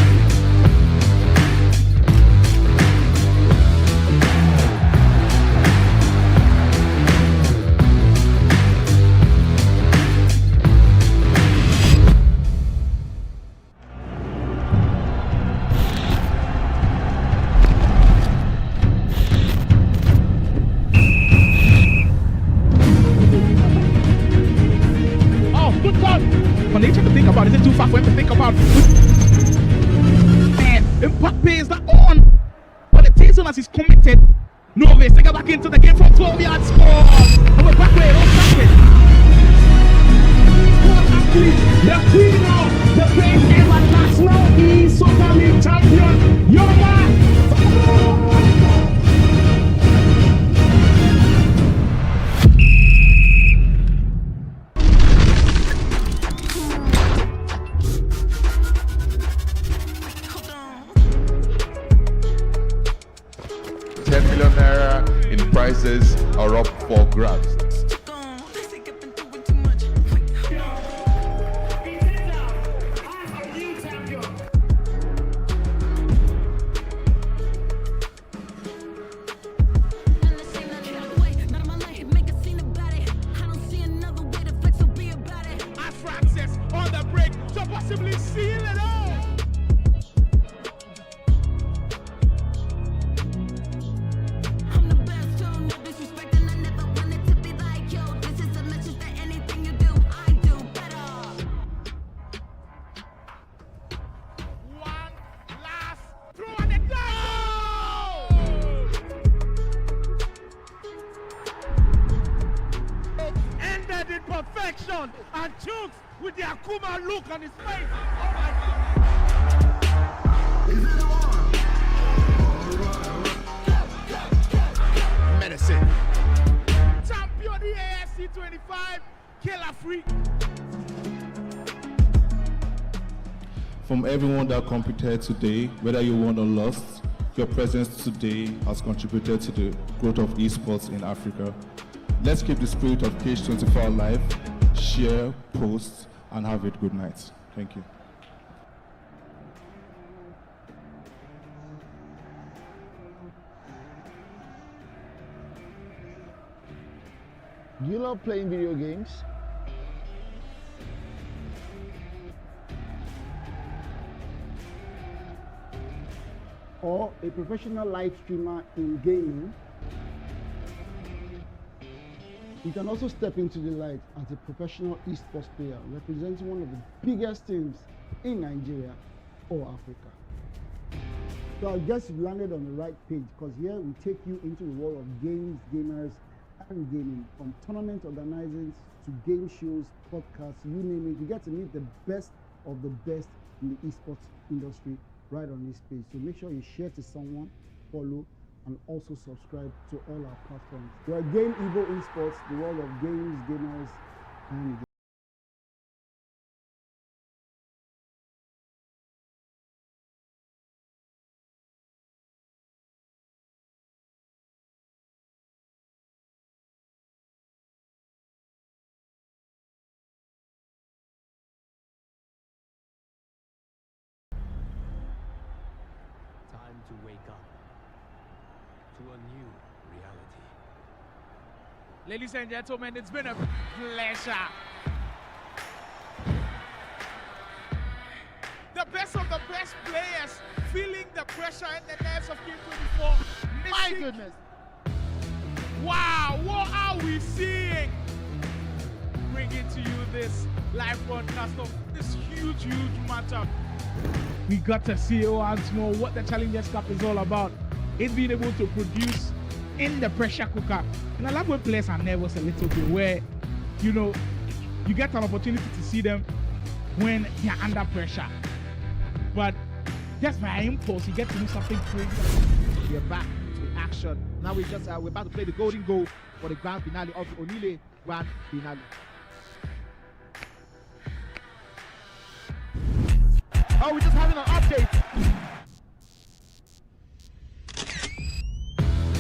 When they try to think about it, is it too far for him to think about? Man, Mbappe is not on. But the Tyson as he's committed. Novis, they get back into the game from 12 yards score. And we're back with the queen of the best ever national Esoccer League champion, your man. ₦10 million in prizes are up for grabs. Francis on the break to possibly seal it all. I'm the best, so no disrespect, and I never wanted to be like yo. This is a message that anything you do, I do better. One last throw and it goes! Ended in perfection, and Chooks with the Akuma look on his face. Oh my God. Medicine. Champion the AFC 25, Killer Freak. From everyone that competed today, whether you won or lost, your presence today has contributed to the growth of esports in Africa. Let's keep the spirit of Cage24 alive, share, post, and have a good night. Thank you. Do you love playing video games? Or a professional live streamer in gaming? You can also step into the light as a professional esports player representing one of the biggest teams in Nigeria or Africa. So I guess you've landed on the right page, because here we take you into the world of games, gamers, and gaming. From tournament organizers to game shows, podcasts, you name it. You get to meet the best of the best in the esports industry right on this page. So make sure you share to someone, follow, and also subscribe to all our platforms. We are Game Evo Esports, the world of games, gamers, and Time to wake up to a new reality. Ladies and gentlemen, it's been a pleasure. The best of the best players feeling the pressure and the nerves of Game 24. My goodness. Wow, what are we seeing? Bringing to you this live broadcast of this huge matchup. We got to see once more what the Challengers Cup is all about. It's being able to produce in the pressure cooker. And I love when players are nervous a little bit, where, you know, you get an opportunity to see them when they're under pressure. But just by impulse, you get to do something crazy. We're back to action. Now we're about to play the golden goal for the grand finale of the Onile Grand Finale. Oh, we're just having an update.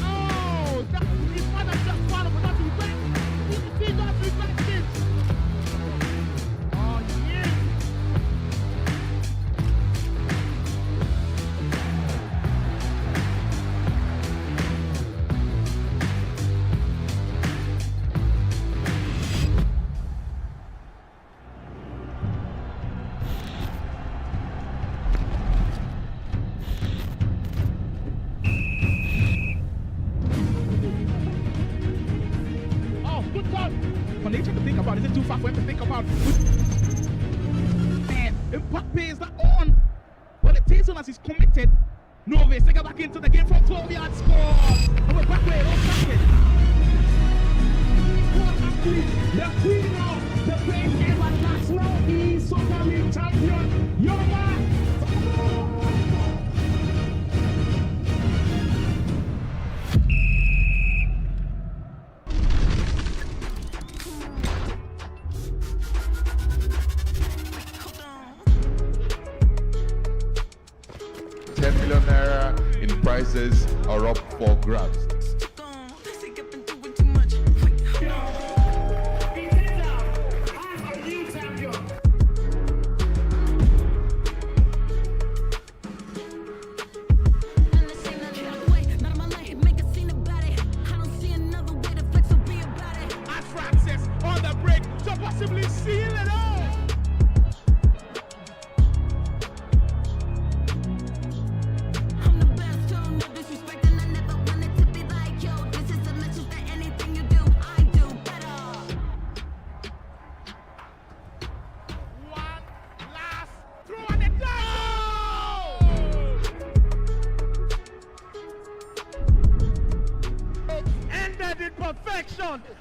Oh, that is not just one of the Oh, yes. Is it too far for him to think about? Man, Mbappe is not on. Well, it takes on as he's committed. Novis, take it back into the game from 12 yards, scores. And we're back where it the queen of the great game at National E-Soccer League champion, Yoruba. ₦10 million in prizes are up for grabs.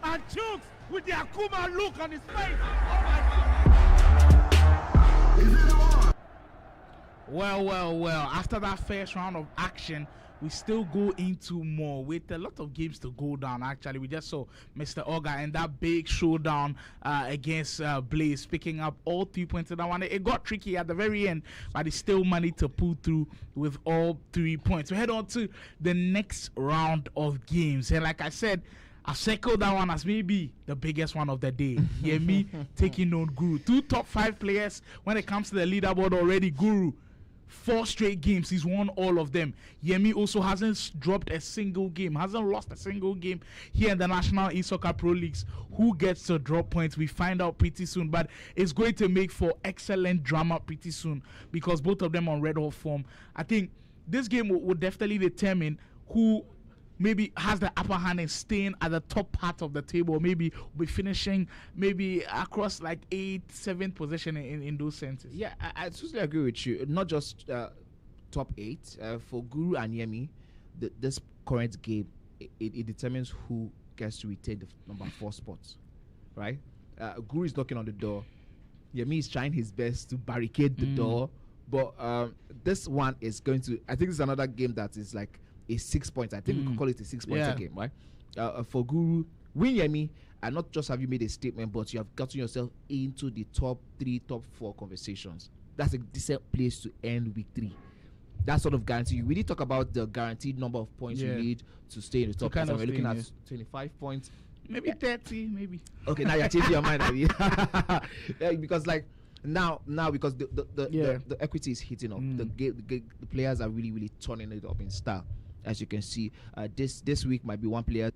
And Chooks with the Akuma look on his face. Well. After that first round of action, we still go into more with a lot of games to go down. Actually, we just saw Mr. Oga and that big showdown against Blaze, picking up all 3 points in that one. It got tricky at the very end, but he still managed to pull through with all 3 points. We head on to the next round of games, and like I said, I circled that one as maybe the biggest one of the day. Yemi taking on Guru. 2 top 5 players when it comes to the leaderboard already. Guru, 4 straight games, he's won all of them. Yemi also hasn't dropped a single game, hasn't lost a single game here in the National E-Soccer Pro Leagues. Who gets to drop points? We find out pretty soon, but it's going to make for excellent drama pretty soon because both of them on red hot form. I think this game will definitely determine who maybe has the upper hand and staying at the top part of the table, maybe be finishing maybe across like 8th, 7th position in those senses. Yeah, I totally agree with you. Not just top 8 for Guru and Yemi. This current game, it determines who gets to retain the number 4 spots, right? Guru is knocking on the door. Yemi is trying his best to barricade the door, but this one is going to. I think it's another game that is like a 6 points. I think we could call it a 6 points game, right? For Guru, win Yemi, and not just have you made a statement, but you have gotten yourself into the top 3, top 4 conversations. That's a decent place to end week 3. That sort of guarantee. You really talk about the guaranteed number of points you need to stay in the top. We're looking at 25 points, maybe 30, maybe. Okay, now you're changing your mind, because like now because the equity is hitting up. The players are really turning it up in style. as you can see. This week might be one player.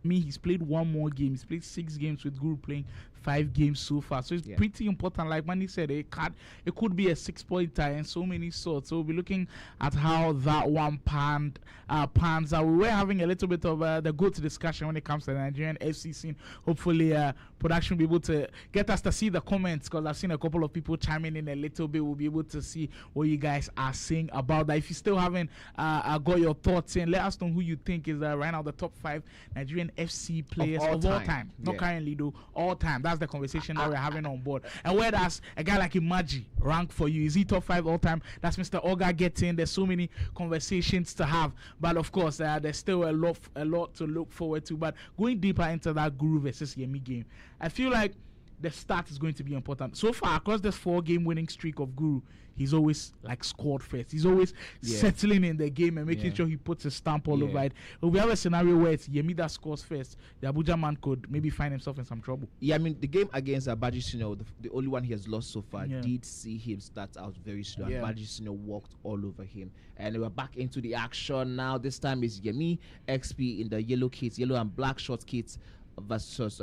He's played one more game. He's played 6 games with Guru, playing 5 games so far. So it's pretty important. Like Manny said, it could be a 6-point tie and so many sorts. So we'll be looking at how that one pans out. We were having a little bit of the GOAT discussion when it comes to the Nigerian FC scene. Hopefully, production will be able to get us to see the comments, because I've seen a couple of people chiming in a little bit. We'll be able to see what you guys are saying about that. If you still haven't got your thoughts in, let us know who you think is right now the top 5 Nigerian FC players of all time. Not currently, though, all time. That's the conversation that we're having on board. And where does a guy like Imaji rank for you? Is he top 5 all time? That's Mr. Oga getting. There's so many conversations to have, but of course there's still a lot to look forward to. But going deeper into that Guru versus Yemi game, I feel like the start is going to be important. So far, across this 4-game winning streak of Guru, he's always like scored first. He's always settling in the game and making sure he puts a stamp all over it. If we have a scenario where it's Yemi that scores first, the Abuja man could maybe find himself in some trouble. Yeah, I mean, the game against Baji Sino, the only one he has lost so far, did see him start out very slow, and Baji Sino walked all over him. And we're back into the action now. This time is Yemi XP in the yellow and black short kits versus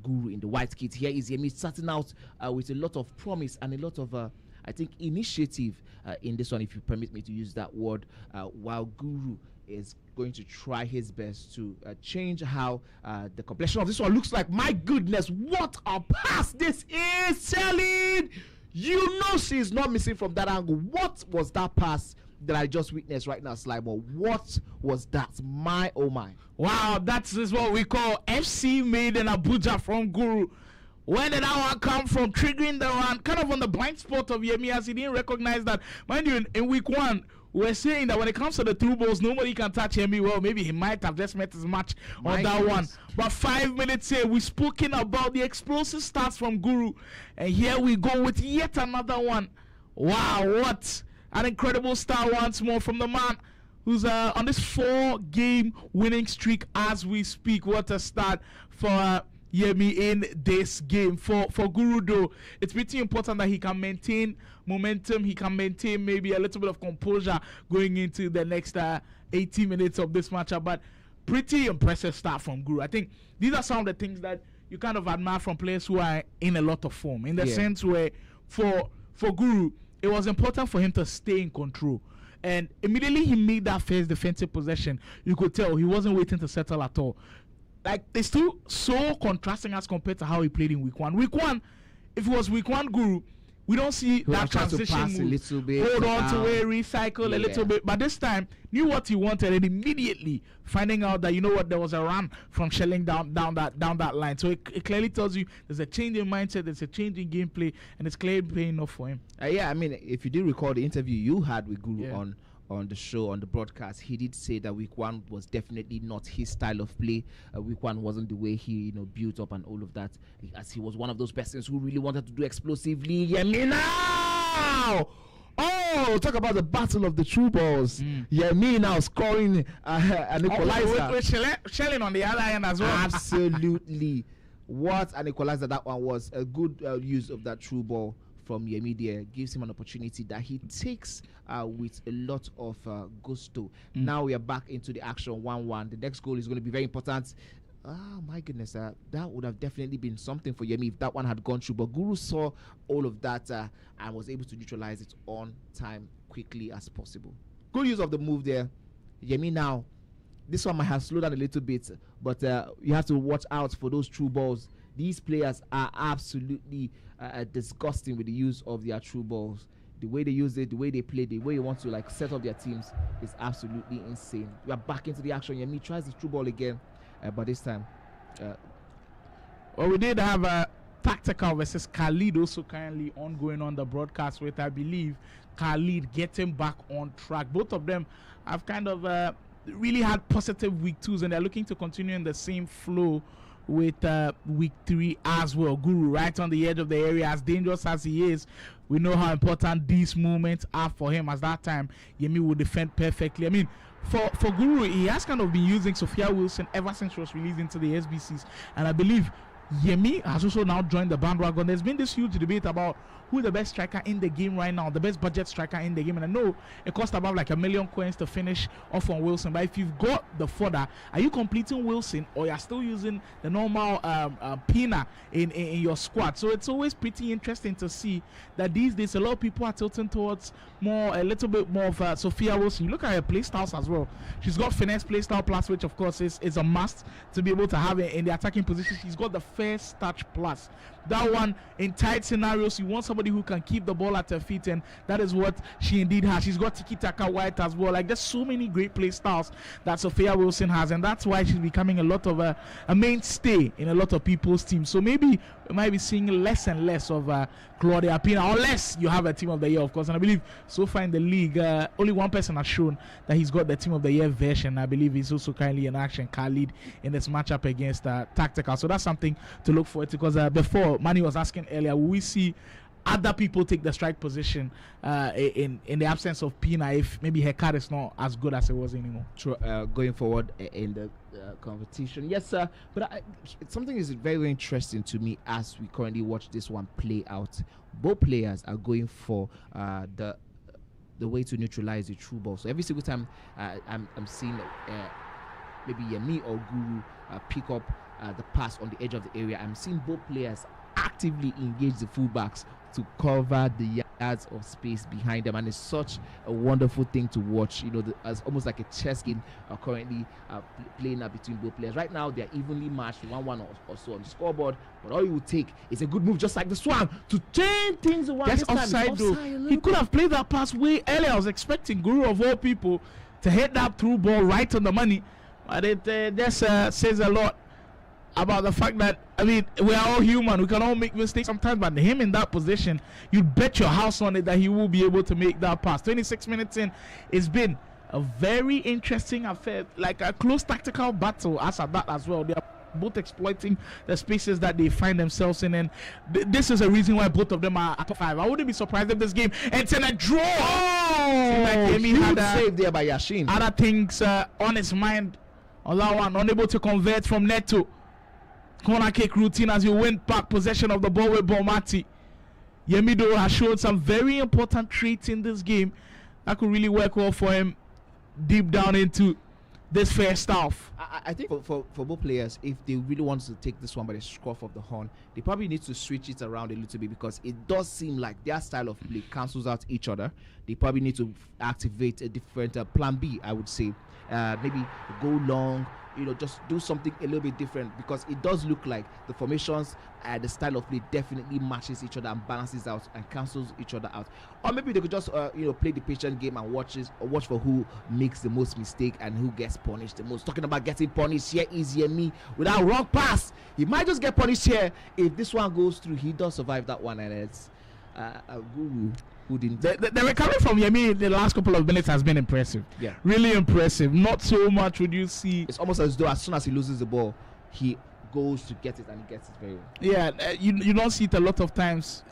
Guru in the white kit. Here is Yemi starting out with a lot of promise and a lot of I think initiative in this one, if you permit me to use that word, while Guru is going to try his best to change how the complexion of this one looks like. My goodness, what a pass this is, Celine! You know she's not missing from that angle. What was that pass that I just witnessed right now, Slimer? What was that? My oh my. Wow, that is what we call FC made in Abuja from Guru. Where did that one come from? Triggering the run, kind of on the blind spot of Yemi, as he didn't recognize that. Mind you, in week 1, we're saying that when it comes to the through balls, nobody can touch Yemi. Well, maybe he might have just met his match on that one. But 5 minutes here, we've spoken about the explosive starts from Guru. And here we go with yet another one. Wow, what an incredible start once more from the man who's on this 4-game winning streak as we speak. What a start for Yemi in this game. For Guru, though, it's pretty important that he can maintain momentum. He can maintain maybe a little bit of composure going into the next 80 minutes of this matchup. But pretty impressive start from Guru. I think these are some of the things that you kind of admire from players who are in a lot of form, in the sense where for Guru, it was important for him to stay in control. And immediately he made that first defensive possession, you could tell he wasn't waiting to settle at all. Like, they're still so contrasting as compared to how he played in week 1. Week 1, if it was week 1 Guru, we don't see that transition move. A little bit, hold on to it, recycle a little bit. But this time, knew what he wanted, and immediately finding out that, you know what, there was a run from shelling down that line. So it clearly tells you there's a change in mindset, there's a change in gameplay, and it's clearly paying off for him. I mean, if you do recall the interview you had with Guru on the show, on the broadcast, he did say that week 1 was definitely not his style of play. Week 1 wasn't the way he built up and all of that, as he was one of those persons who really wanted to do explosively. Yemi now! Oh, talk about the battle of the true balls. Yemi now scoring an equalizer. With shelling on the other end as well. Absolutely. What an equalizer that one was. A good use of that true ball from Yemi there gives him an opportunity that he takes with a lot of gusto. Now we are back into the action, 1-1. The next goal is going to be very important. Oh my goodness, that would have definitely been something for Yemi if that one had gone through. But Guru saw all of that and was able to neutralize it on time, quickly as possible. Good use of the move there. Yemi now, this one might have slowed down a little bit, but you have to watch out for those true balls. These players are absolutely disgusting with the use of their true balls. The way they use it, the way they play, the way you want to set up their teams is absolutely insane. We are back into the action. Yemi tries the true ball again, but this time, well, we did have a tactical versus Khalid also currently ongoing on the broadcast with, I believe, Khalid getting back on track. Both of them have kind of really had positive week 2s, and they're looking to continue in the same flow with week 3 as well. Guru right on the edge of the area, as dangerous as he is. We know how important these moments are for him, as that time Yemi will defend perfectly. I mean, for Guru, he has kind of been using Sophia Wilson ever since she was released into the SBCs, and I believe Yemi has also now joined the bandwagon. There's been this huge debate about who the best striker in the game right now, the best budget striker in the game, and I know it costs about like $1 million coins to finish off on Wilson, but if you've got the fodder, are you completing Wilson or you're still using the normal Pina in your squad? So it's always pretty interesting to see that these days a lot of people are tilting towards a little bit more of Sophia Wilson. You look at her play styles as well. She's got finesse play style plus, which of course is a must to be able to have it in the attacking position. She's got the first touch plus. That one, in tight scenarios, you want somebody who can keep the ball at her feet, and that is what she indeed has. She's got tiki-taka white as well. Like, there's so many great play styles that Sophia Wilson has, and that's why she's becoming a lot of a mainstay in a lot of people's teams. So maybe we might be seeing less and less of Claudia Pina, unless you have a team of the year, of course. And I believe so far in the league, only one person has shown that he's got the team of the year version. I believe he's also currently in action, Khalid, in this matchup against Tactical. So that's something to look forward to, because before Manny was asking earlier, will we see other people take the strike position in the absence of Pina if maybe her card is not as good as it was anymore? Going forward in the competition, yes, sir. But something is very, very interesting to me as we currently watch this one play out. Both players are going for the way to neutralize the true ball. So every single time I'm seeing maybe Yemi or Guru pick up the pass on the edge of the area, I'm seeing both players actively engage the fullbacks to cover the yards of space behind them, and it's such a wonderful thing to watch. You know, as almost like a chess game currently playing out between both players. Right now, they're evenly matched, 1-1 or so on the scoreboard. But all you would take is a good move, just like the Swan, to turn things around. That's offside, though. He could have played that pass way earlier. I was expecting Guru of all people to hit that through ball right on the money, but it just says a lot about the fact that, I mean, we are all human, we can all make mistakes sometimes, but him in that position, you bet your house on it that he will be able to make that pass. 26 minutes in, it's been a very interesting affair, like a close tactical battle as at that as well. They are both exploiting the spaces that they find themselves in, and this is a reason why both of them are at top 5. I wouldn't be surprised if this game ends in a draw. Huge save there by Yashin. Other things on his mind on that one, unable to convert from Neto. Corner kick routine as you win back possession of the ball with Bomati. Yemido has showed some very important traits in this game that could really work well for him deep down into this first half. I think for both players, if they really want to take this one by the scruff of the horn, they probably need to switch it around a little bit, because it does seem like their style of play cancels out each other. They probably need to activate a different plan B, I would say. Maybe go long, you know, just do something a little bit different, because it does look like the formations and the style of play definitely matches each other and balances out and cancels each other out. Or maybe they could just play the patient game and watch for who makes the most mistake and who gets punished the most. Talking about getting punished, here is Yemi with that wrong pass. He might just get punished here. If this one goes through, he does survive that one, and it's a Guru who didn't. The recovery from Yemi in the last couple of minutes has been impressive. Yeah, really impressive. Not so much would you see. It's almost as though as soon as he loses the ball, he goes to get it, and he gets it very well. Yeah, you don't see it a lot of times.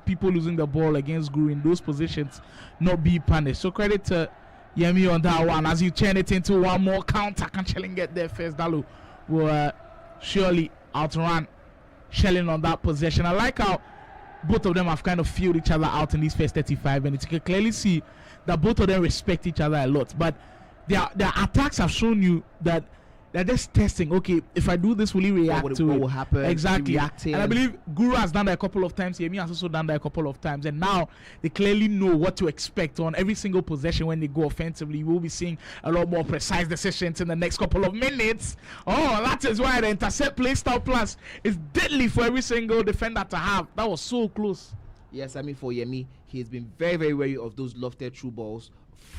People losing the ball against Guru in those positions not be punished. So credit to Yemi on that one. As you turn it into one more counter, can Shelling get there first? Dalu will surely outrun Shelling on that possession. I like how both of them have kind of filled each other out in these first 35 minutes. You can clearly see that both of them respect each other a lot, but their attacks have shown you that they're just testing. Okay, if I do this, will he react to it? What will happen? Exactly. And I believe Guru has done that a couple of times. Yemi has also done that a couple of times. And now they clearly know what to expect on every single possession when they go offensively. We'll be seeing a lot more precise decisions in the next couple of minutes. Oh, that is why the intercept play style plus is deadly for every single defender to have. That was so close. Yes, I mean, for Yemi, he's been very, very wary of those lofted through balls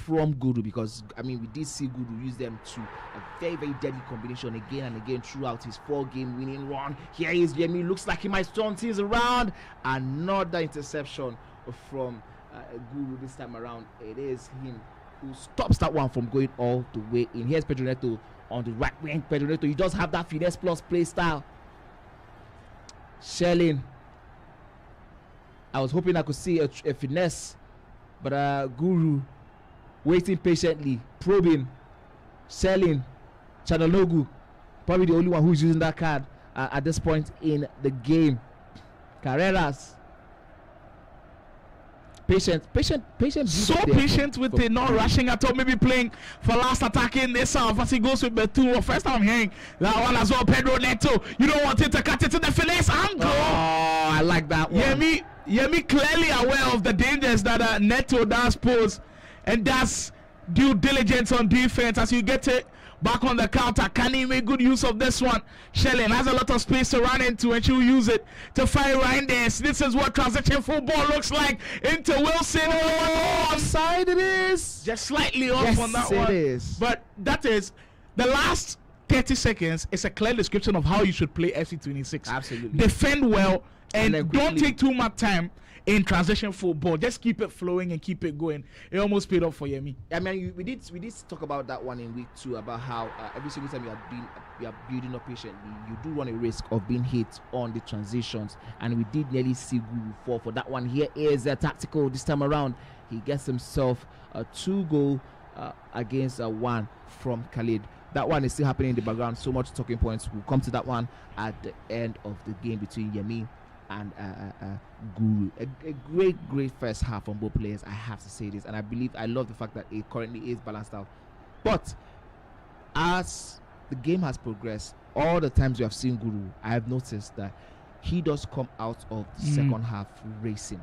from Guru, because I mean we did see Guru use them to a very, very deadly combination again and again throughout his 4-game winning run. Here is Yemi, looks like he might turn things around. Another interception from Guru this time around. It is him who stops that one from going all the way in. Here's Pedro Neto on the right wing. Pedro Neto, he does have that finesse plus play style. Shelling. I was hoping I could see a finesse, but Guru waiting patiently, probing, selling. Chanalogu, probably the only one who's using that card at this point in the game. Carreras. Patient. So patient with it, not rushing at all. Maybe playing for last attacking this off as he goes with Betu. First time I'm hearing that one as well. Pedro Neto. You don't want it to cut it to the finesse angle. Oh, I like that one. Yemi clearly aware of the dangers that Neto does pose and does due diligence on defense as you get it back on the counter. Can he make good use of this one? Shelling has a lot of space to run into and she'll use it to fire right there. This is what transition football looks like into Wilson. Oh, offside it is. Just slightly off on that one. It is. But that is the last 30 seconds is a clear description of how you should play FC26. Absolutely. Defend well and don't take too much time in transition football. Just keep it flowing and keep it going. It almost paid off for Yemi. I mean, we did talk about that one in week 2 about how every single time you are building up patiently, you do run a risk of being hit on the transitions, and we did nearly see Guru fall for that one. Here is a tactical this time around. He gets himself a 2-goal against a 1 from Khalid. That one is still happening in the background. So much talking points. We'll come to that one at the end of the game between Yemi and Guru. A great first half from both players, I have to say this, and I love the fact that it currently is balanced out. But as the game has progressed, all the times we have seen Guru, I have noticed that he does come out of the second half racing.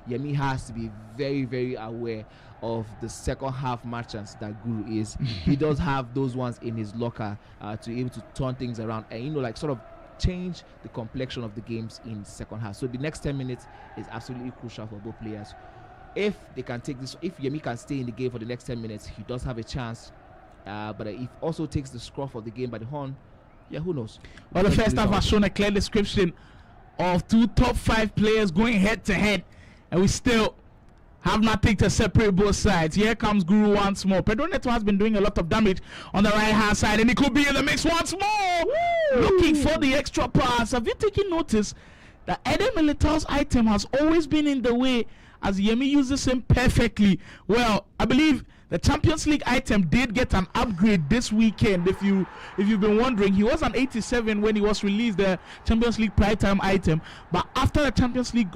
Yemi has to be very, very aware of the second half merchants that Guru is. He does have those ones in his locker to be able to turn things around and like sort of change the complexion of the games in the second half. So the next 10 minutes is absolutely crucial for both players. If they can take this, if Yemi can stay in the game for the next 10 minutes, he does have a chance. But if also takes the scruff of the game by the horn, who knows? Well, the first half has shown a clear description of 2 top 5 players going head to head, and we still have nothing to separate both sides. Here comes Guru once more. Pedro Neto has been doing a lot of damage on the right hand side, and he could be in the mix once more. Woo! Looking for the extra pass. Have you taken notice that Eden Militao's item has always been in the way as Yemi uses him perfectly? Well, I believe the Champions League item did get an upgrade this weekend. If you've been wondering, he was an 87 when he was released, the Champions League Pride Time item. But after the Champions League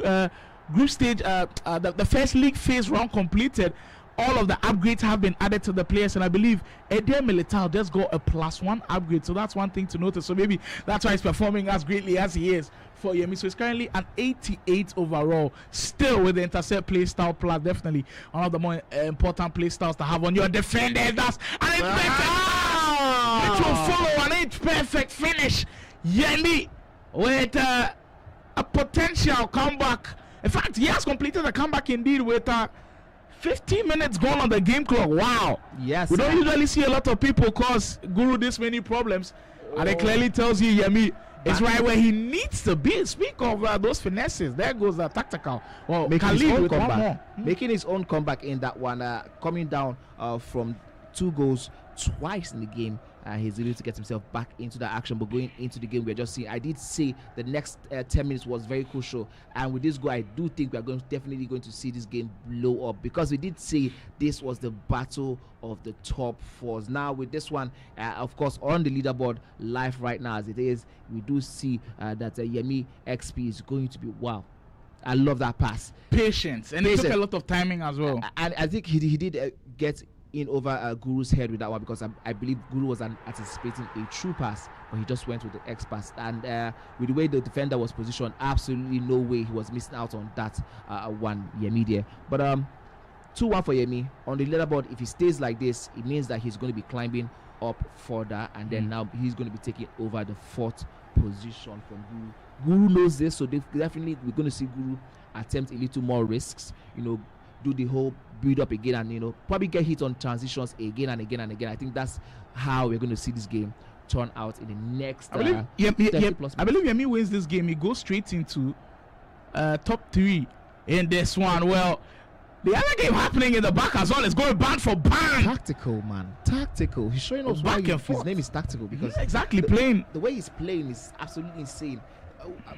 group stage, the first league phase round completed, all of the upgrades have been added to the players, and I believe Eden Militao just got a +1 upgrade. So that's one thing to notice. So maybe that's why he's performing as greatly as he is for Yemi. So it's currently an 88 overall, still with the intercept play style plus. Definitely one of the more important play styles to have on your defenders. That's an it will follow an perfect finish. Yemi with a potential comeback. In fact, he has completed a comeback indeed with 15 minutes gone on the game clock. Wow. Yes. We don't usually see a lot of people cause Guru this many problems. And it clearly tells you Yemi is right where he needs to be. Speak of those finesses. There goes the tactical. Well, making his own comeback. Making his own comeback in that one. Coming down from 2 goals twice in the game. He's able to get himself back into that action, but going into the game, we're just seeing. I did say the next 10 minutes was very crucial, and with this goal, I do think we're definitely going to see this game blow up, because we did say this was the battle of the top 4s. Now with this one, of course, on the leaderboard live right now as it is, we do see that Yemi XP is going to be wow. I love that pass. Patience, and it took a lot of timing as well. And I think he did get in over Guru's head with that one, because I believe Guru was anticipating a true pass, but he just went with the X pass. And with the way the defender was positioned, absolutely no way he was missing out on that one Yemi there. But 2-1 for Yemi on the leaderboard. If he stays like this, it means that he's going to be climbing up further, and then now he's going to be taking over the 4th position from Guru. Guru knows this, so definitely we're going to see Guru attempt a little more risks, do the whole build up again, and probably get hit on transitions again and again and again. I think that's how we're going to see this game turn out in the next I believe Yemi wins this game. He goes straight into top 3 in this one. Well, the other game happening in the back as well is going band for band. Tactical, man. Tactical. He's showing us why his name is Tactical, because exactly playing the way he's playing is absolutely insane.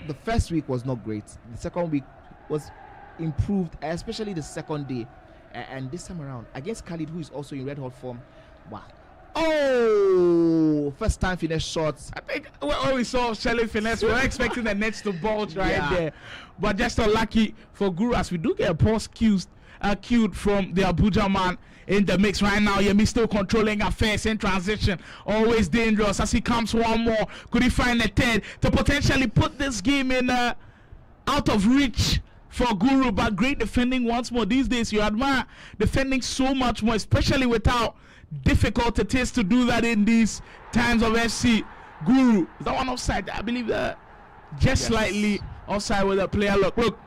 the first week was not great. The second week was improved, especially the second day. And this time around, against Khalid, who is also in red hot form, wow. Oh, first time finesse shots. I think when we saw Shelley finesse, we were expecting the nets to bulge right there. But just unlucky for Guru, as we do get a pause cued from the Abuja man in the mix right now. Yemi still controlling affairs in transition. Always dangerous as he comes one more. Could he find a third to potentially put this game in out of reach for Guru? But great defending once more. These days you admire defending so much more, especially without difficult it is to do that in these times of FC. Guru, is that one offside? I believe that just slightly offside with a player. Look,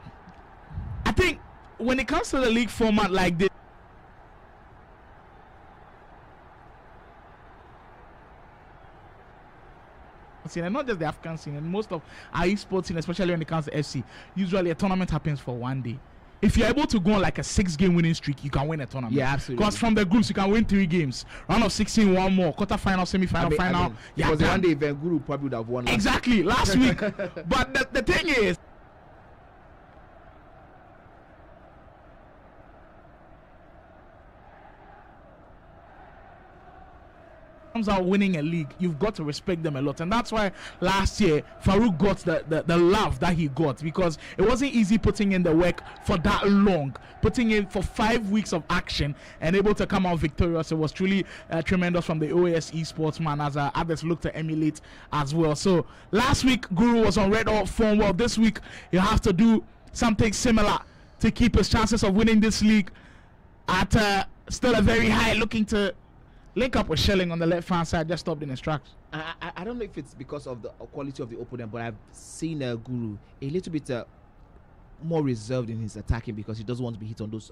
I think when it comes to the league format like this, and not just the African scene, and most of our esports scene, especially when it comes to FC, usually a tournament happens for one day. If you're able to go on like a 6-game winning streak, you can win a tournament. Yeah, absolutely. Because from the groups, you can win 3 games. Round of 16, one more. Quarter-final, semi-final, final. Because the one day event, Guru probably would have won. Exactly, last week. But the thing is, out winning a league, you've got to respect them a lot, and that's why last year Farouk got the love that he got, because it wasn't easy putting in the work for that long, putting in for 5 weeks of action and able to come out victorious. It was truly tremendous from the OAS esports man, as others look to emulate as well. So last week Guru was on red hot form. Well, this week you have to do something similar to keep his chances of winning this league at still a very high, looking to link up with Shelling on the left hand side. Just stopped in his tracks. I don't know if it's because of the quality of the opponent, but I've seen Guru a little bit more reserved in his attacking, because he doesn't want to be hit on those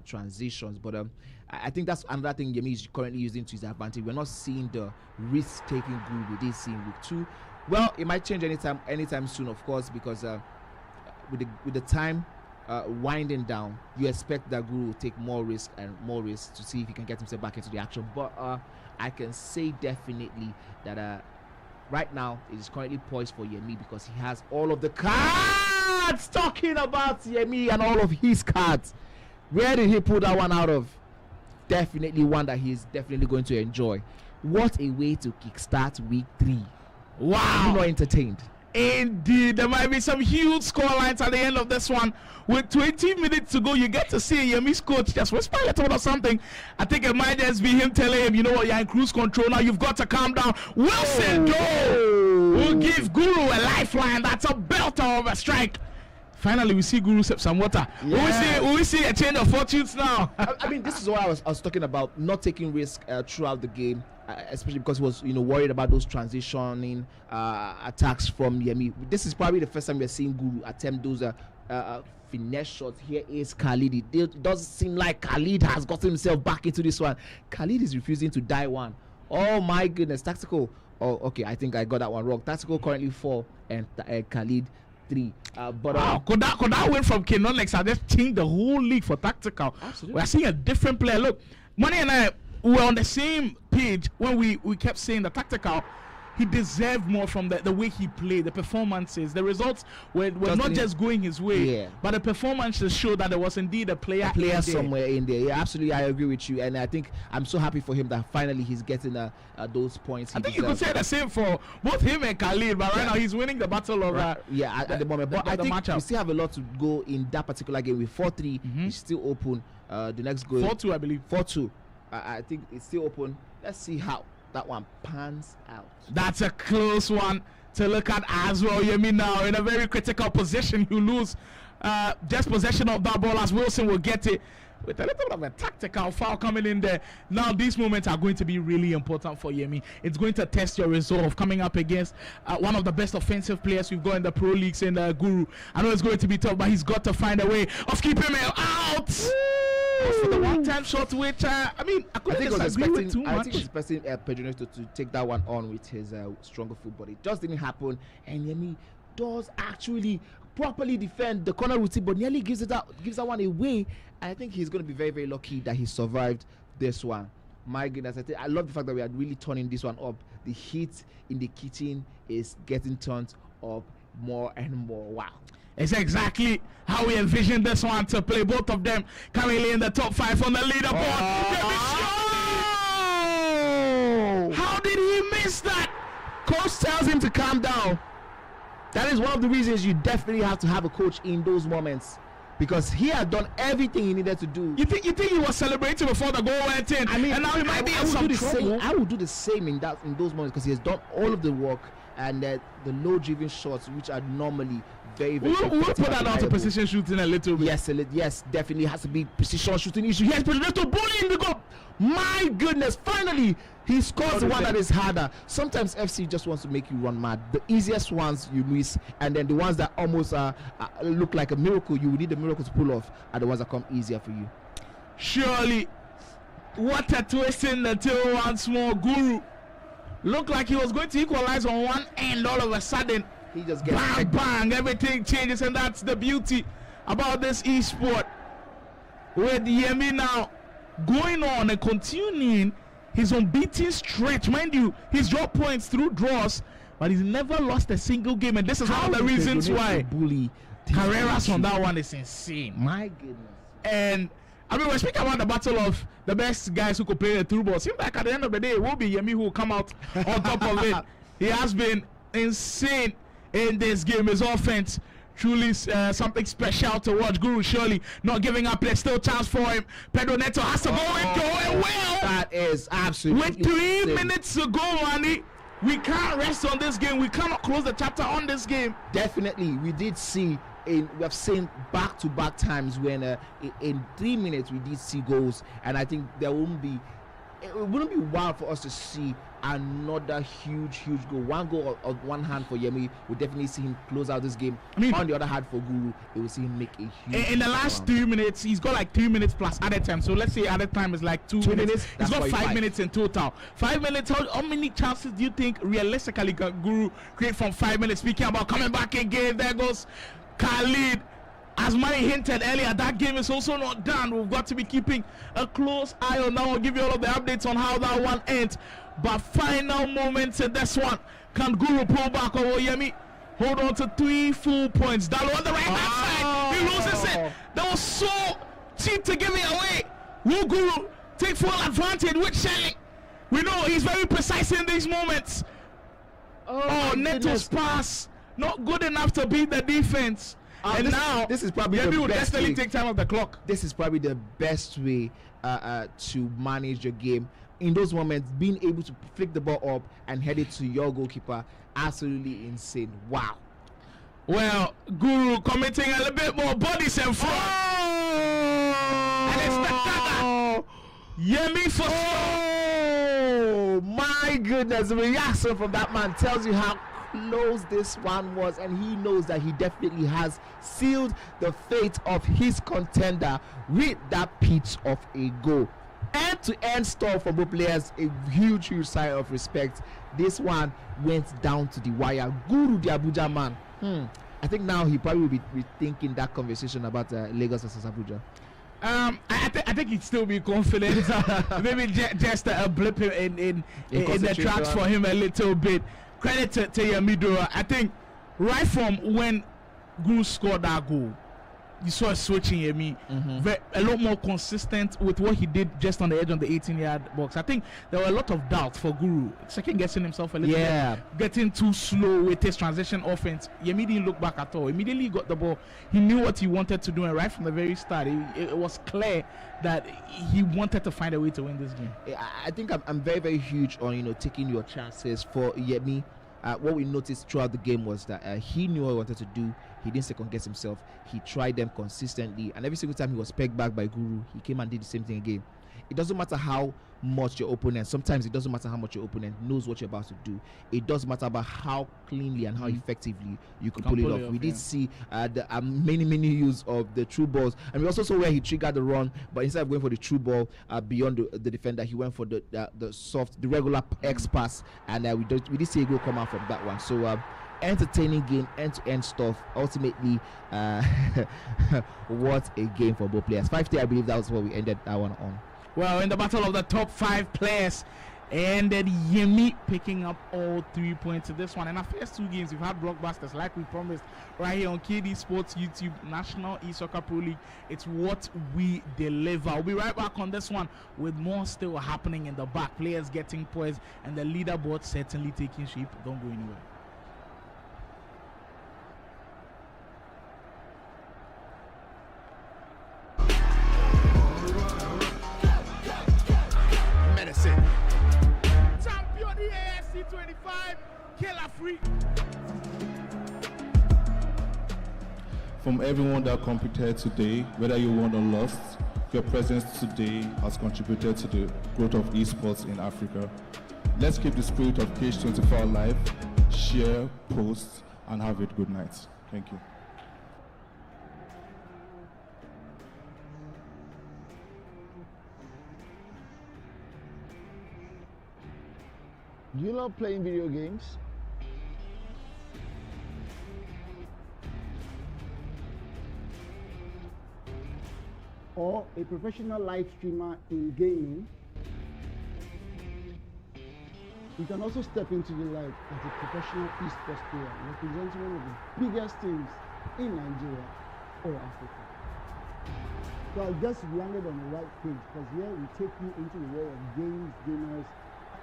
transitions. But I think that's another thing Yemi is currently using to his advantage. We're not seeing the risk-taking Guru we did see in week 2. Well, it might change anytime soon, of course, because with the time winding down, you expect that Guru will take more risk to see if he can get himself back into the action. But I can say definitely that right now it is currently poised for Yemi, because he has all of the cards. Talking about Yemi and all of his cards, where did he pull that one out of? Definitely one that he's definitely going to enjoy. What a way to kickstart week 3. Wow, you not entertained. Indeed, there might be some huge score lines at the end of this one. With 20 minutes to go, you get to see Yemi's coach just whisper a little or something. I think it might just be him telling him, you know what, you're in cruise control now, you've got to calm down. Wilson will give Guru a lifeline. That's a belter of a strike. Finally, we see Guru sip some water. Yeah. Will we see a change of fortunes now? I mean, this is what I was talking about, not taking risk throughout the game, especially because he was worried about those transitioning attacks from Yemi. This is probably the first time we're seeing Guru attempt those finesse shots. Here is Khalid. It does seem like Khalid has gotten himself back into this one. Khalid is refusing to die one. Oh my goodness. Tactical. Oh, okay, I think I got that one wrong. Tactical currently 4 and Khalid 3. Wow, could that win from Kenonex and just change the whole league for Tactical? Absolutely. We're seeing a different player. Look, Money and I were on the same page when we kept saying the Tactical, he deserved more from the way he played, the performances. The results were not just going his way, but the performances showed that there was indeed a player somewhere in there. Yeah, absolutely, I agree with you. And I think I'm so happy for him that finally he's getting those points. I think you could say the same for both him and Khalid, but right now he's winning the battle of at the moment. But I think matchup. we still have a lot to go in that particular game. With 4-3, it's still open. The next goal 4-2, I believe. 4-2. I think it's still open. Let's see how that one pans out. That's a close one to look at as well. Yemi now in a very critical position. You lose just possession of that ball, as Wilson will get it with a little bit of a tactical foul coming in there. Now these moments are going to be really important for Yemi. It's going to test your resolve coming up against one of the best offensive players we've got in the pro leagues in Guru. I know it's going to be tough, but he's got to find a way of keeping him out. For the one-time shot, which I think was expecting Pedro Neto to take that one on with his stronger foot, but it just didn't happen. And Yemi does actually properly defend the corner routine, but nearly gives that one away. I think he's going to be very, very lucky that he survived this one. My goodness, I love the fact that we are really turning this one up. The heat in the kitchen is getting turned up more and more. Wow. It's exactly how we envisioned this one to play. Both of them currently in the top 5 on the leaderboard. Oh! How did he miss that? Coach tells him to calm down. That is one of the reasons you definitely have to have a coach in those moments, because he had done everything he needed to do. You think he was celebrating before the goal went in? I mean, and now he might be in would some do the trouble. same. I would do the same in those moments, because he has done all of the work, and the low-driven shots, which are normally very, very. We'll put effective that and down to reliable. precision shooting a little bit. Yes, definitely has to be precision shooting issue. Yes, but to bully in the goal. My goodness, finally he scores the one that is harder. Sometimes FC just wants to make you run mad. The easiest ones you miss, and then the ones that almost look like a miracle, you will need a miracle to pull off, are the ones that come easier for you. Surely, what a twist in the tail once more. Guru looked like he was going to equalize on one end. All of a sudden, He just gets bang, bang, everything changes, and that's the beauty about this esport. With Yemi now going on and continuing his unbeaten stretch. Mind you, he's dropped points through draws, but he's never lost a single game, and this is one of the reasons why bully Carreras on that one is insane. My goodness. And I mean, we're speaking about the battle of the best guys who could play the through ball. Seems like at the end of the day, it will be Yemi who will come out on top of it. He has been insane in this game. His offense truly something special to watch. Guru surely not giving up. There's still chance for him. Pedro Neto has to go and well. That is absolutely With 3 insane. minutes to go, Manny, we can't rest on this game. We cannot close the chapter on this game. Definitely, we did see. We have seen back-to-back times when in 3 minutes we did see goals, and I think it wouldn't be wild for us to see another huge goal. One goal on one hand for Yemi, we'll definitely see him close out this game. I mean, on the other hand for Guru, we will see him make a huge. In the last 3 minutes, he's got like 3 minutes plus added time. So let's say added time is like 2 minutes. He's That's got 5 45. minutes in total. 5 minutes. How many chances do you think realistically can Guru create from 5 minutes? Speaking about coming back again, there goes Khalid. As Mari hinted earlier, that game is also not done. We've got to be keeping a close eye on that. I'll give you all of the updates on how that one ends. But final moments in this one. Can Guru pull back over Yemi? Hold on to 3 full points. Dalo on the right hand side. He loses it. That was so cheap to give it away. Will Guru take full advantage with Shelly? We know he's very precise in these moments. Oh, Neto's pass. Not good enough to beat the defense. And this is probably Yemi the will best definitely way. take time off the clock. This is probably the best way to manage your game in those moments. Being able to flick the ball up and head it to your goalkeeper, absolutely insane. Wow. Well, Guru committing a little bit more bodies and front. And it's the dagger. Yemi for Oh my goodness, the reaction from that man tells you how close this one was, and he knows that he definitely has sealed the fate of his contender with that pitch of a goal. End-to-end stuff for both players, a huge sign of respect. This one went down to the wire. Guru, the Abuja man. I think now he probably will be rethinking that conversation about Lagos versus Abuja. I think he'd still be confident. Maybe just a blip in the tracks for him a little bit. Credit to Yamidura. I think right from when Guru scored that goal, you saw a switch in Yemi. A lot more consistent with what he did just on the edge of the 18-yard box. I think there were a lot of doubts for Guru. Second guessing himself a little bit. Getting too slow with his transition offense. Yemi didn't look back at all. Immediately he got the ball. He knew what he wanted to do, and right from the very start, it was clear that he wanted to find a way to win this game. I think I'm very, very huge on taking your chances for Yemi. What we noticed throughout the game was that he knew what he wanted to do. He didn't second guess himself. He tried them consistently, and every single time he was pegged back by Guru, he came and did the same thing again. It doesn't matter how much your opponent, sometimes it doesn't matter how much your opponent knows what you're about to do. It does matter about how cleanly and how effectively you can pull it off. We did see the many use of the true balls, and we also saw where he triggered the run, but instead of going for the true ball beyond the defender, he went for the regular X pass, and we did see a goal come out from that one. So entertaining game, end-to-end stuff. Ultimately, what a game for both players. 5-3, I believe that was what we ended that one on. Well, in the battle of the top 5 players ended Yemi picking up all 3 points in this one. In our first 2 games, we've had blockbusters like we promised right here on KD Sports YouTube, National Esoccer Pro League. It's what we deliver. We'll be right back on this one with more still happening in the back. Players getting poised and the leaderboard certainly taking shape. Don't go anywhere. Medicine. Champion EASC 25, Killer Free. From everyone that competed today, whether you won or lost, your presence today has contributed to the growth of esports in Africa. Let's keep the spirit of Cage 24 alive, share, post, and have a good night. Thank you. Do you love playing video games? Or a professional live streamer in gaming? You can also step into the light as a professional esports player, representing one of the biggest teams in Nigeria or Africa. So I guess you landed on the right page, because here we take you into the world of games, gamers,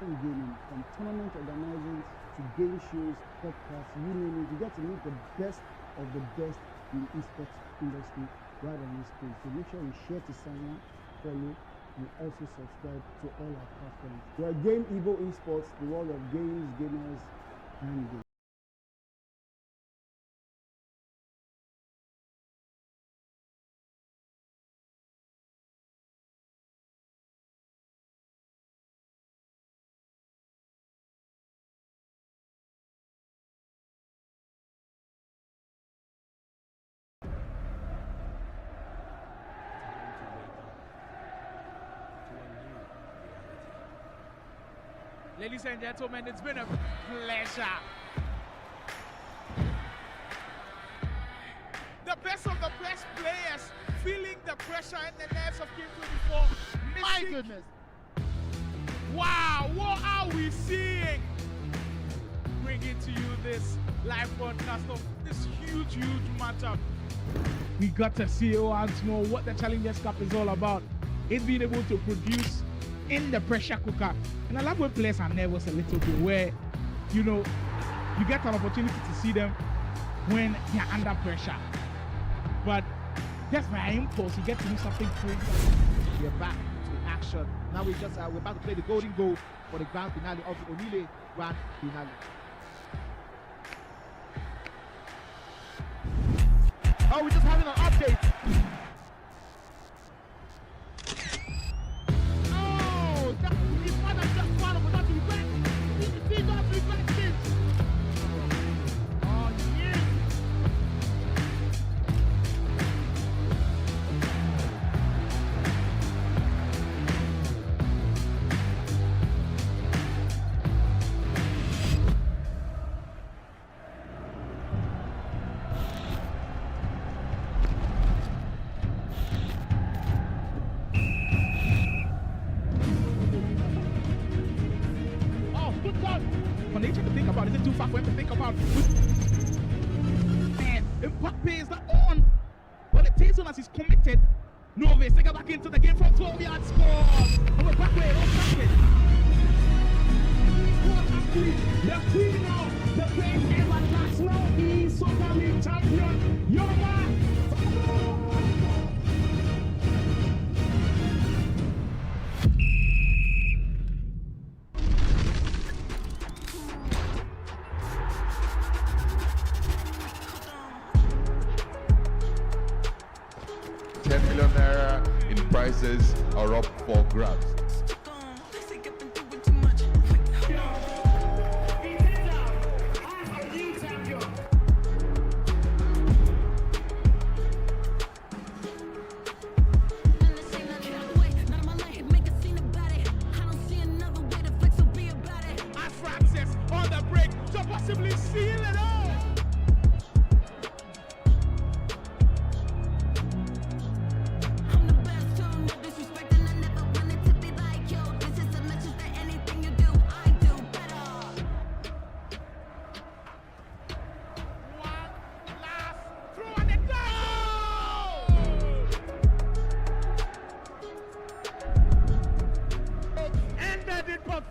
and gaming, from tournament organizing to game shows, podcasts, you name it. You get to meet the best of the best in the esports industry right on this page. So make sure you share to someone, follow, and also subscribe to all our platforms. We are Game Evo Esports, the world of games, gamers, and games. Ladies and gentlemen, it's been a pleasure. The best of the best players feeling the pressure and the nerves of King 24. My goodness. Wow, what are we seeing? Bringing to you this live broadcast of this huge matchup. We got to see once more what the Challengers Cup is all about. It's being able to produce in the pressure cooker. And I love when players are nervous a little bit, where, you know, you get an opportunity to see them when they're under pressure. But just by impulse, you get to do something crazy. We're back to action. Now we're about to play the golden goal for the grand finale of the Onile Grand Finale. Oh, we're just having an update. Oh, that is more than just one of us. We don't regret this. Oh, yes. Is it too far for him to think about? Man, Mbappe is not on. But it takes on as he's committed. Novis, they get back into the game from 12 yards, score. And we're back there, the queen of the best ever national Esoccer League champion, Yoruba. ₦10 million in prizes are up for grabs. On the break to possibly seal it all. I'm the best, so no disrespect, and I never wanted to be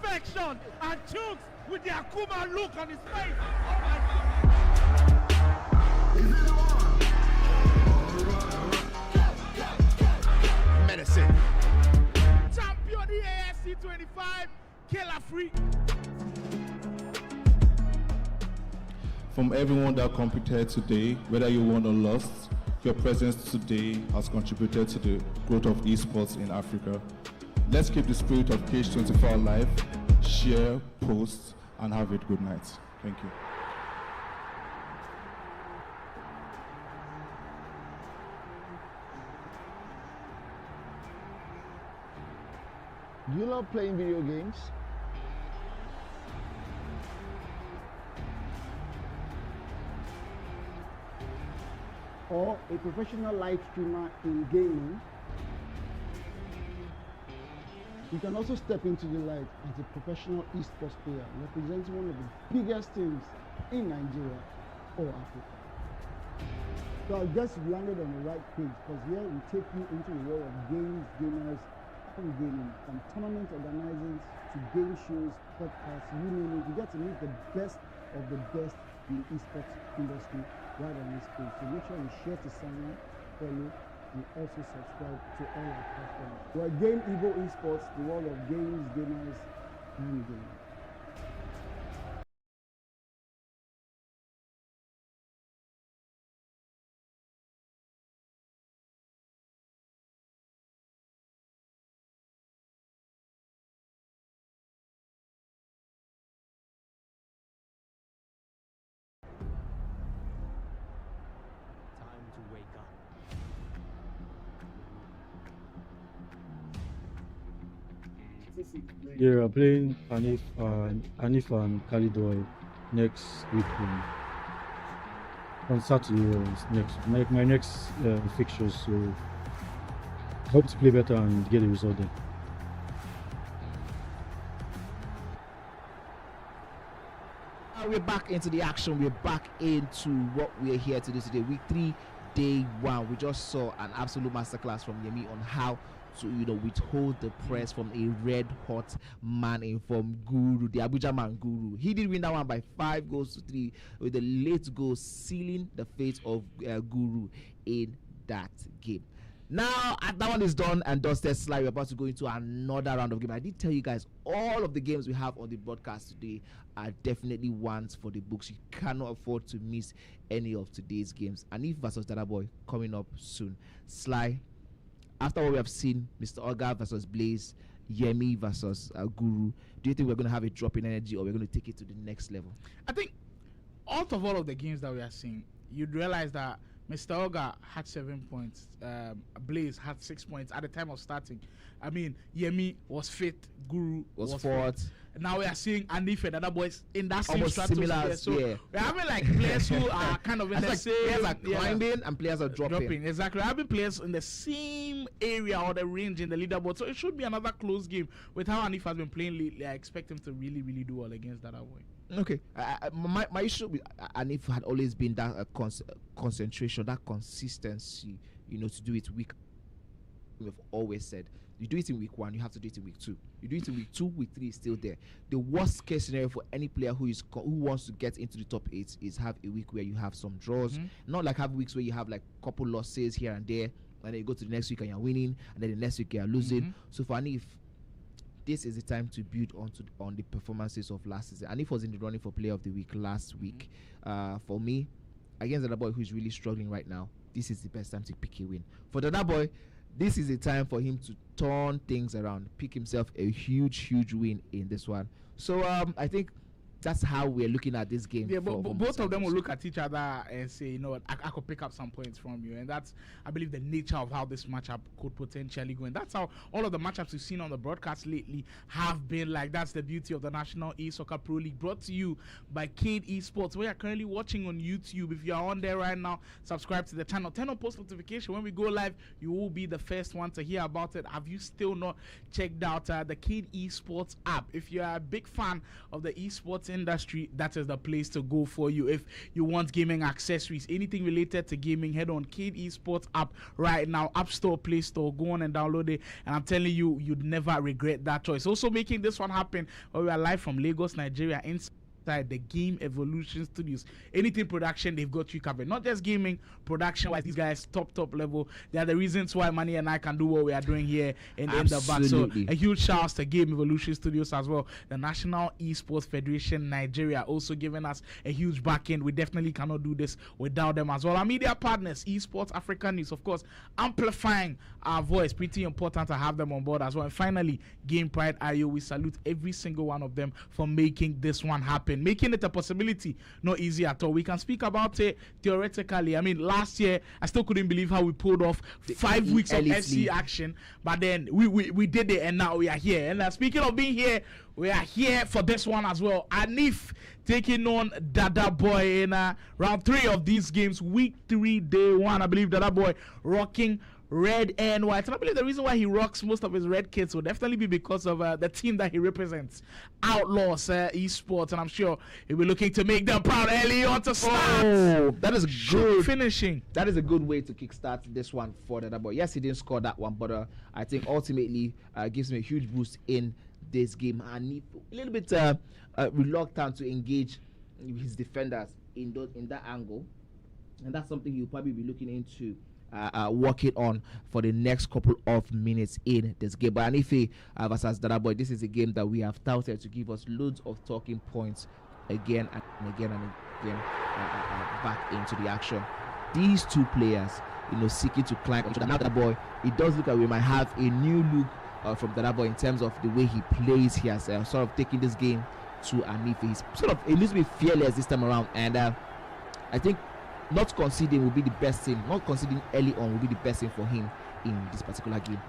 perfection, and Chooks with the Akuma look on his face. Oh my God. Medicine. Champion of the AFC 25, Killer Freak. From everyone that competed today, whether you won or lost, your presence today has contributed to the growth of esports in Africa. Let's keep the spirit of Cage24 alive, share, post, and have a good night. Thank you. Do you love playing video games? Or a professional live streamer in gaming? You can also step into the light as a professional esports player representing one of the biggest teams in Nigeria or Africa. So I guess you landed on the right page, because here we take you into the world of games, gamers, and gaming, from tournament organizers to game shows, podcasts, you name it. You get to meet the best of the best in the esports industry right on this page. So make sure you share to someone, follow, and also subscribe to all our platforms. We're Game Evo Esports, the world of games, gamers, and gaming. Time to wake up. Yeah, I'm playing Anif and Kalidoy next week on Saturday. My next fixtures, so hope to play better and get a result there. We're back into the action. We're back into what we're here to do today. Week 3, day 1. We just saw an absolute masterclass from Yemi on how to, withhold the press from a red hot man in form, Guru, the Abuja man Guru. He did win that one by 5 goals to 3, with the late goal sealing the fate of Guru in that game. Now, that one is done and dusted. Sly, we're about to go into another round of game. I did tell you guys all of the games we have on the broadcast today are definitely ones for the books. You cannot afford to miss any of today's games. Anif versus Dada Boy coming up soon. Sly, after what we have seen, Mr. Oga versus Blaze, Yemi versus Guru, do you think we're going to have a drop in energy, or we're going to take it to the next level? I think out of all of the games that we are seeing, you'd realize that Mr. Oga had 7 points. Blaze had 6 points at the time of starting. I mean, Yemi was fifth, Guru was fourth. Now we are seeing Anif and other boys in that same stratosphere. So we're having like players who are kind of in the same. Players are climbing and players are dropping. Exactly. We're having players in the same area or the range in the leaderboard. So it should be another close game. With how Anif has been playing lately, I expect him to really, really do well against that boy. Okay. My issue with Anif had always been that concentration, that consistency, to do it week. We've always said, you do it in week 1, you have to do it in week 2. You do it in week 2, week 3 is still there. The worst case scenario for any player who wants to get into the top 8 is have a week where you have some draws. Not like have weeks where you have like couple losses here and there, and then you go to the next week and you're winning, and then the next week you're losing. So for Anif, this is the time to build on the performances of last season. Anif was in the running for player of the week last week. For me, against the boy who is really struggling right now, this is the best time to pick a win. For the other boy, this is a time for him to turn things around, pick himself a huge win in this one. So I think that's how we're looking at this game. Yeah, but both of them will look at each other and say, you know what, I could pick up some points from you. And that's, I believe, the nature of how this matchup could potentially go. And that's how all of the matchups we've seen on the broadcast lately have been like. That's the beauty of the National Esoccer Pro League, brought to you by Cade Esports. We are currently watching on YouTube. If you are on there right now, subscribe to the channel. Turn on post notification. When we go live, you will be the first one to hear about it. Have you still not checked out the Cade Esports app? If you are a big fan of the esports industry, that is the place to go for you. If you want gaming accessories, anything related to gaming, head on Kid Esports app right now, App Store, Play Store, go on and download it, and I'm telling you, you'd never regret that choice. Also making this one happen, we are live from Lagos, Nigeria, inside the Game Evolution Studios. Anything production, they've got you covered. Not just gaming, production wise, these guys top level. They are the reasons why Manny and I can do what we are doing here in the back. So a huge shout out to Game Evolution Studios as well. The National Esports Federation Nigeria also giving us a huge backing. We definitely cannot do this without them as well. Our media partners, Esports Africa News, of course, amplifying our voice. Pretty important to have them on board as well. And finally, Game Pride IO, we salute every single one of them for making this one happen, making it a possibility. Not easy at all. We can speak about it theoretically. I mean, last year I still couldn't believe how we pulled off 5 weeks of FC action, but then we did it, and now we are here. And speaking of being here, we are here for this one as well. Anif taking on Dada Boy in round 3 of these games, week 3, day 1. I believe Dada Boy rocking red and white, and I believe the reason why he rocks most of his red kits will definitely be because of the team that he represents, Outlaws Esports, and I'm sure he'll be looking to make them proud early on to start. Oh, that is good finishing. That is a good way to kickstart this one for Dada Boy. Yes, he didn't score that one, but I think ultimately gives him a huge boost in this game, and he a little bit reluctant to engage his defenders in that angle, and that's something he'll probably be looking into working on for the next couple of minutes in this game. But Anife versus Dada Boy, this is a game that we have touted to give us loads of talking points again and again and again back into the action. These two players, seeking to climb onto Dada Boy. It does look like we might have a new look from Dada Boy in terms of the way he plays. He has sort of taken this game to Anife. He's sort of a little bit fearless this time around, and I think not conceding will be the best thing. Not conceding early on will be the best thing for him in this particular game.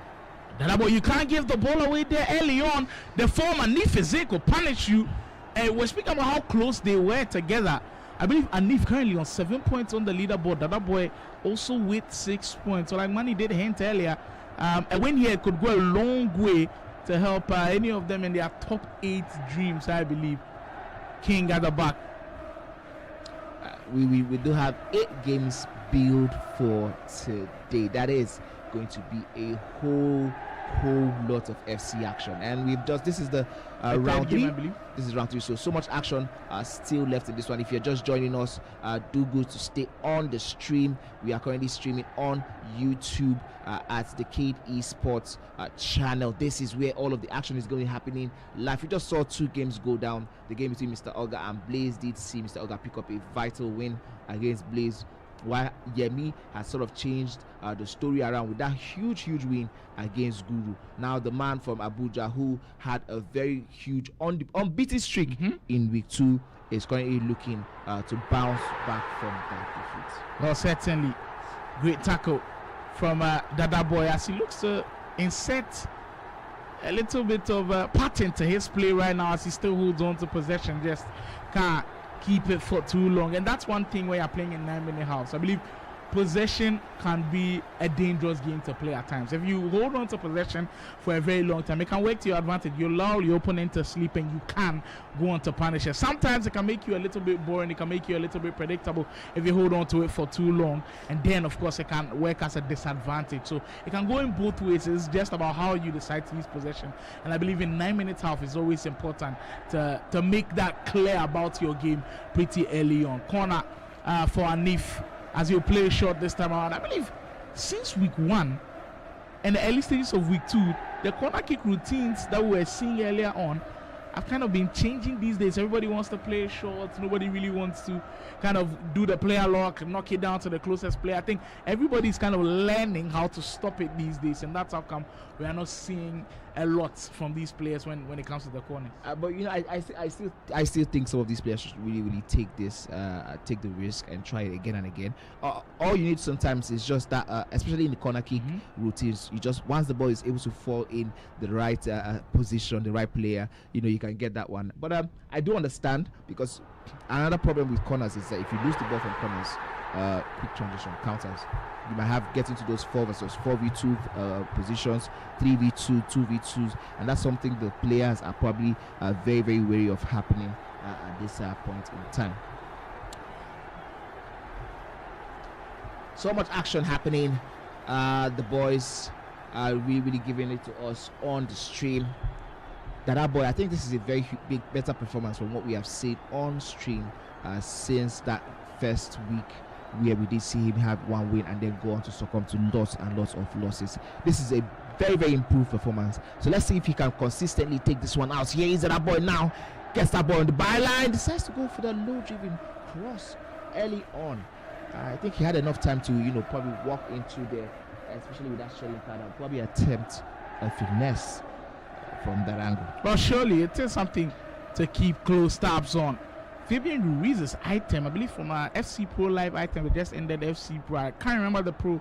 Dada Boy, you can't give the ball away there early on. The former Anif will punish you. And we're speaking about how close they were together. I believe Anif currently on 7 points on the leaderboard. Dada Boy also with 6 points. So like Manny did hint earlier, a win here could go a long way to help any of them in their top 8 dreams, I believe. King at the back. We do have 8 games built for today. That is going to be a whole lot of FC action, and this is the round 3. This is round 3, so much action still left in this one. If you're just joining us, do good to stay on the stream. We are currently streaming on YouTube at the Kid Esports channel. This is where all of the action is going to be happening live. We just saw 2 games go down. The game between Mr. Olga and Blaze did see Mr. Olga pick up a vital win against Blaze, while Yemi has sort of changed the story around with that huge win against Guru. Now the man from Abuja, who had a very huge unbeaten streak in week 2, is currently looking to bounce back from that defeat. Well, certainly great tackle from Dada Boy as he looks to insert a little bit of pattern to his play right now as he still holds on to possession, just can't keep it for too long. And that's one thing when you're playing in 9-minute house. I believe possession can be a dangerous game to play at times. If you hold on to possession for a very long time, it can work to your advantage. You allow your opponent to sleep and you can go on to punish it. Sometimes it can make you a little bit boring, it can make you a little bit predictable if you hold on to it for too long, and then of course it can work as a disadvantage. So it can go in both ways. It's just about how you decide to use possession, and I believe in 9-minute half it's always important to make that clear about your game pretty early on. Corner for Anif as you play short this time around. I believe since week 1 and the early stages of week 2, the corner kick routines that we were seeing earlier on have kind of been changing these days. Everybody wants to play short. Nobody really wants to kind of do the player lock, knock it down to the closest player. I think everybody's kind of learning how to stop it these days, and that's how come we are not seeing a lot from these players when it comes to the corners. But I still think some of these players should really take the risk and try it again and again. All you need sometimes is just that, especially in the corner kick routines. You just, once the ball is able to fall in the right position, the right player, you can get that one. But I do understand, because another problem with corners is that if you lose the ball from corners, quick transition counters, you might have get into those 4 versus 4v2 positions, 3v2, 2v2s, and that's something the players are probably very wary of happening at this point in time. So much action happening. The boys are really giving it to us on the stream. That boy, I think this is a very big, better performance from what we have seen on stream since that first week, where we did see him have one win and then go on to succumb to lots and lots of losses. This is a very improved performance. So let's see if he can consistently take this one out. Here is that boy now. Gets that ball on the byline. Decides to go for the low-driven cross early on. I think he had enough time to, probably walk into there, especially with that Shelling card, and probably attempt a finesse from that angle. Well, surely it is something to keep close tabs on. Fabian Ruiz's item, I believe from our FC Pro Live item, we just ended FC Pro. I can't remember the pro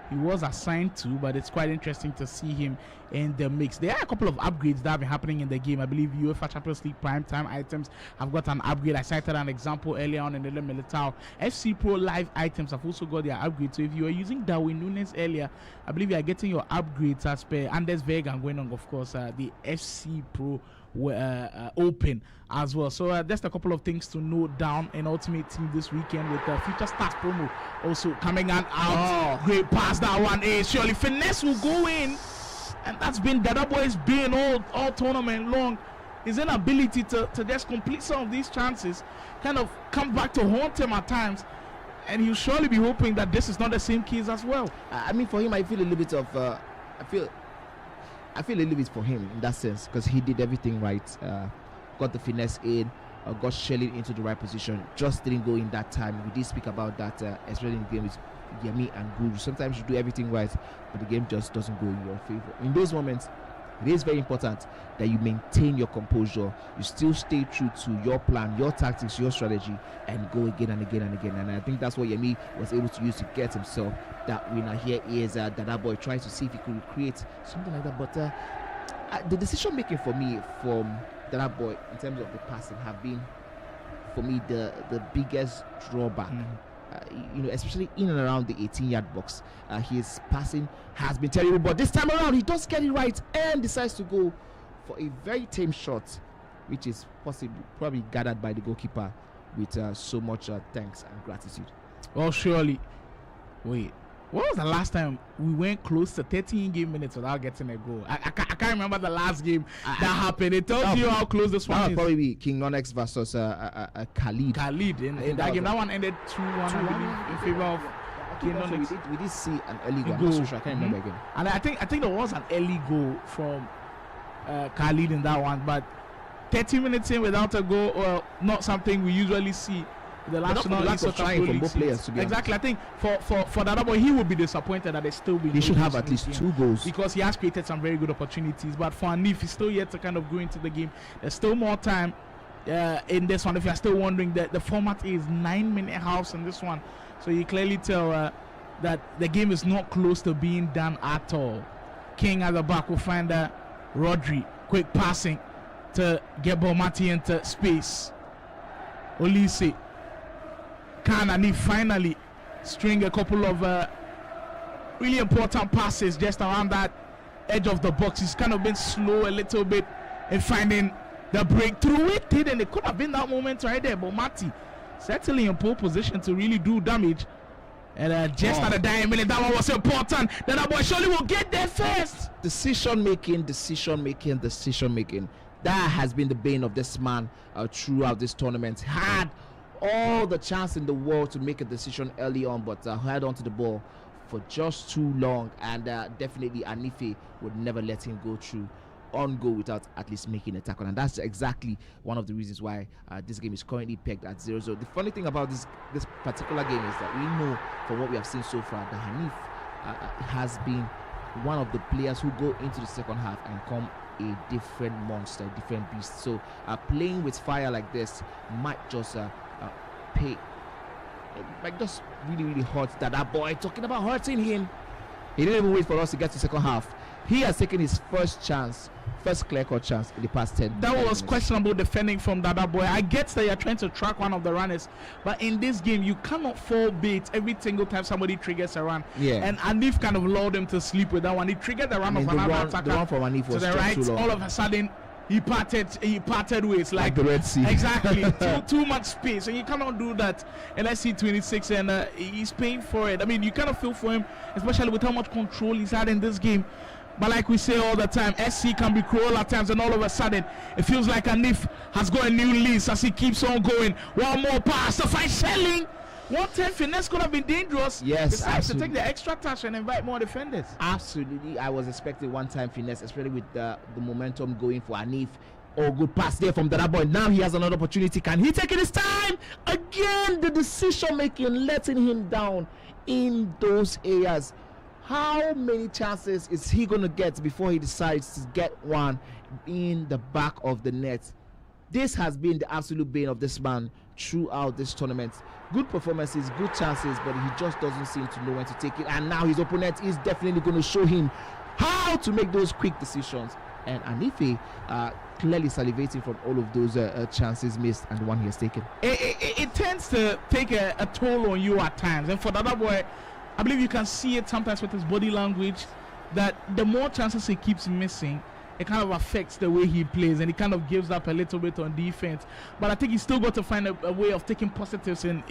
he was assigned to, but it's quite interesting to see him in the mix. There are a couple of upgrades that have been happening in the game. I believe UEFA Champions League prime time items have got an upgrade. I cited an example earlier on in the Militao. FC Pro Live items have also got their upgrade. So if you were using Darwin Nunes earlier, I believe you are getting your upgrades as per Anders Vega and going on, of course, the FC Pro open as well. So just a couple of things to note down in Ultimate Team this weekend, with the Future Stars promo also coming out. Great pass, that one is surely finesse will go in, and that's been Dada Boy's been all tournament long. His inability to just complete some of these chances kind of comes back to haunt him at times, and he'll surely be hoping that this is not the same case as well. I mean, for him, I feel a little bit of I feel a little bit for him in that sense, because he did everything right. Got the finesse in, got Shelling into the right position, just didn't go in that time. We did speak about that, especially in the game with Yemi and Guru. Sometimes you do everything right, but the game just doesn't go in your favor. In those moments, it is very important that you maintain your composure. You still stay true to your plan, your tactics, your strategy, and go again and again and again. And I think that's what Yemi was able to use to get himself that winner. Here is that boy trying to see if he could create something like that. But the decision making for me from that boy in terms of the passing have been, for me, the biggest drawback. Especially in and around the 18-yard box, his passing has been terrible. But this time around, he does get it right and decides to go for a very tame shot, which is probably gathered by the goalkeeper with so much thanks and gratitude. Well, surely. Wait, when was the last time we went close to 13 game minutes without getting a goal? I can't remember the last game that happened. It tells you how close this one is. Probably be King Nonex versus Khalid. Khalid in that game. That one ended 2-1, I believe, in favor of King Nonex. We did see an early goal. I'm not so sure. I can't remember again. And I think there was an early goal from Khalid in that one, but 30 minutes in without a goal, well, not something we usually see. The national Esoccer from both players, to be exactly. I think for the other boy, he would be disappointed that they still be. He should have at least 2 goals because he has created some very good opportunities. But for Anif, he's still yet to kind of go into the game. There's still more time in this one. If you're still wondering, that the format is 9-minute halves in this one, so you clearly tell that the game is not close to being done at all. King at the back will find Rodri, quick passing to get Bomati into space. Olise. Can and he finally string a couple of really important passes just around that edge of the box. He's kind of been slow a little bit in finding the breakthrough. It did, and it could have been that moment right there. But Mati certainly in pole position to really do damage. And just at the dying minute, that one was important. Then that boy surely will get there first. Decision making. That has been the bane of this man throughout this tournament. Had all the chance in the world to make a decision early on, but held on to the ball for just too long, and definitely Anife would never let him go through on goal without at least making a tackle, and that's exactly one of the reasons why this game is currently pegged at 0-0. The funny thing about this particular game is that we know from what we have seen so far that Hanif has been one of the players who go into the second half and come a different monster, a different beast. So playing with fire like this might just pay, like, just really hurt that boy. Talking about hurting him, he didn't even wait for us to get to second half. He has taken his first clear-cut chance in the past 10 That was minutes. questionable defending from Dada boy. I get that you're trying to track one of the runners, but in this game you cannot fall bait every single time somebody triggers a run. And Anif kind of lulled him to sleep with that one. He triggered the run of another attacker the run from Anif was to the right. too long. All of a sudden he parted ways Like the Red Sea. Exactly. too much space, and you cannot do that. And I see 26, and he's paying for it. I mean, you kind of feel for him, especially with how much control he's had in this game. But like we say all the time, SC can be cruel at times, and all of a sudden it feels like Anif has got a new lease as he keeps on going. One more pass to find Shelling. 110 finesse could have been dangerous. Yes, Besides to absolutely. take the extra touch and invite more defenders. Absolutely, I was expecting one-time finesse, especially with the momentum going for Anif. Oh, good pass there from that boy. Now he has another opportunity. Can he take it this time? Again, the decision making letting him down in those areas. How many chances is he going to get before he decides to get one in the back of the net? This has been the absolute bane of this man throughout this tournament. Good performances, good chances, but he just doesn't seem to know when to take it. And now his opponent is definitely going to show him how to make those quick decisions. And Anife clearly salivating from all of those chances missed and the one he has taken. It tends to take a toll on you at times. And for the other boy, I believe you can see it sometimes with his body language, that the more chances he keeps missing, it kind of affects the way he plays, and he kind of gives up a little bit on defense. But I think he's still got to find a way of taking positives in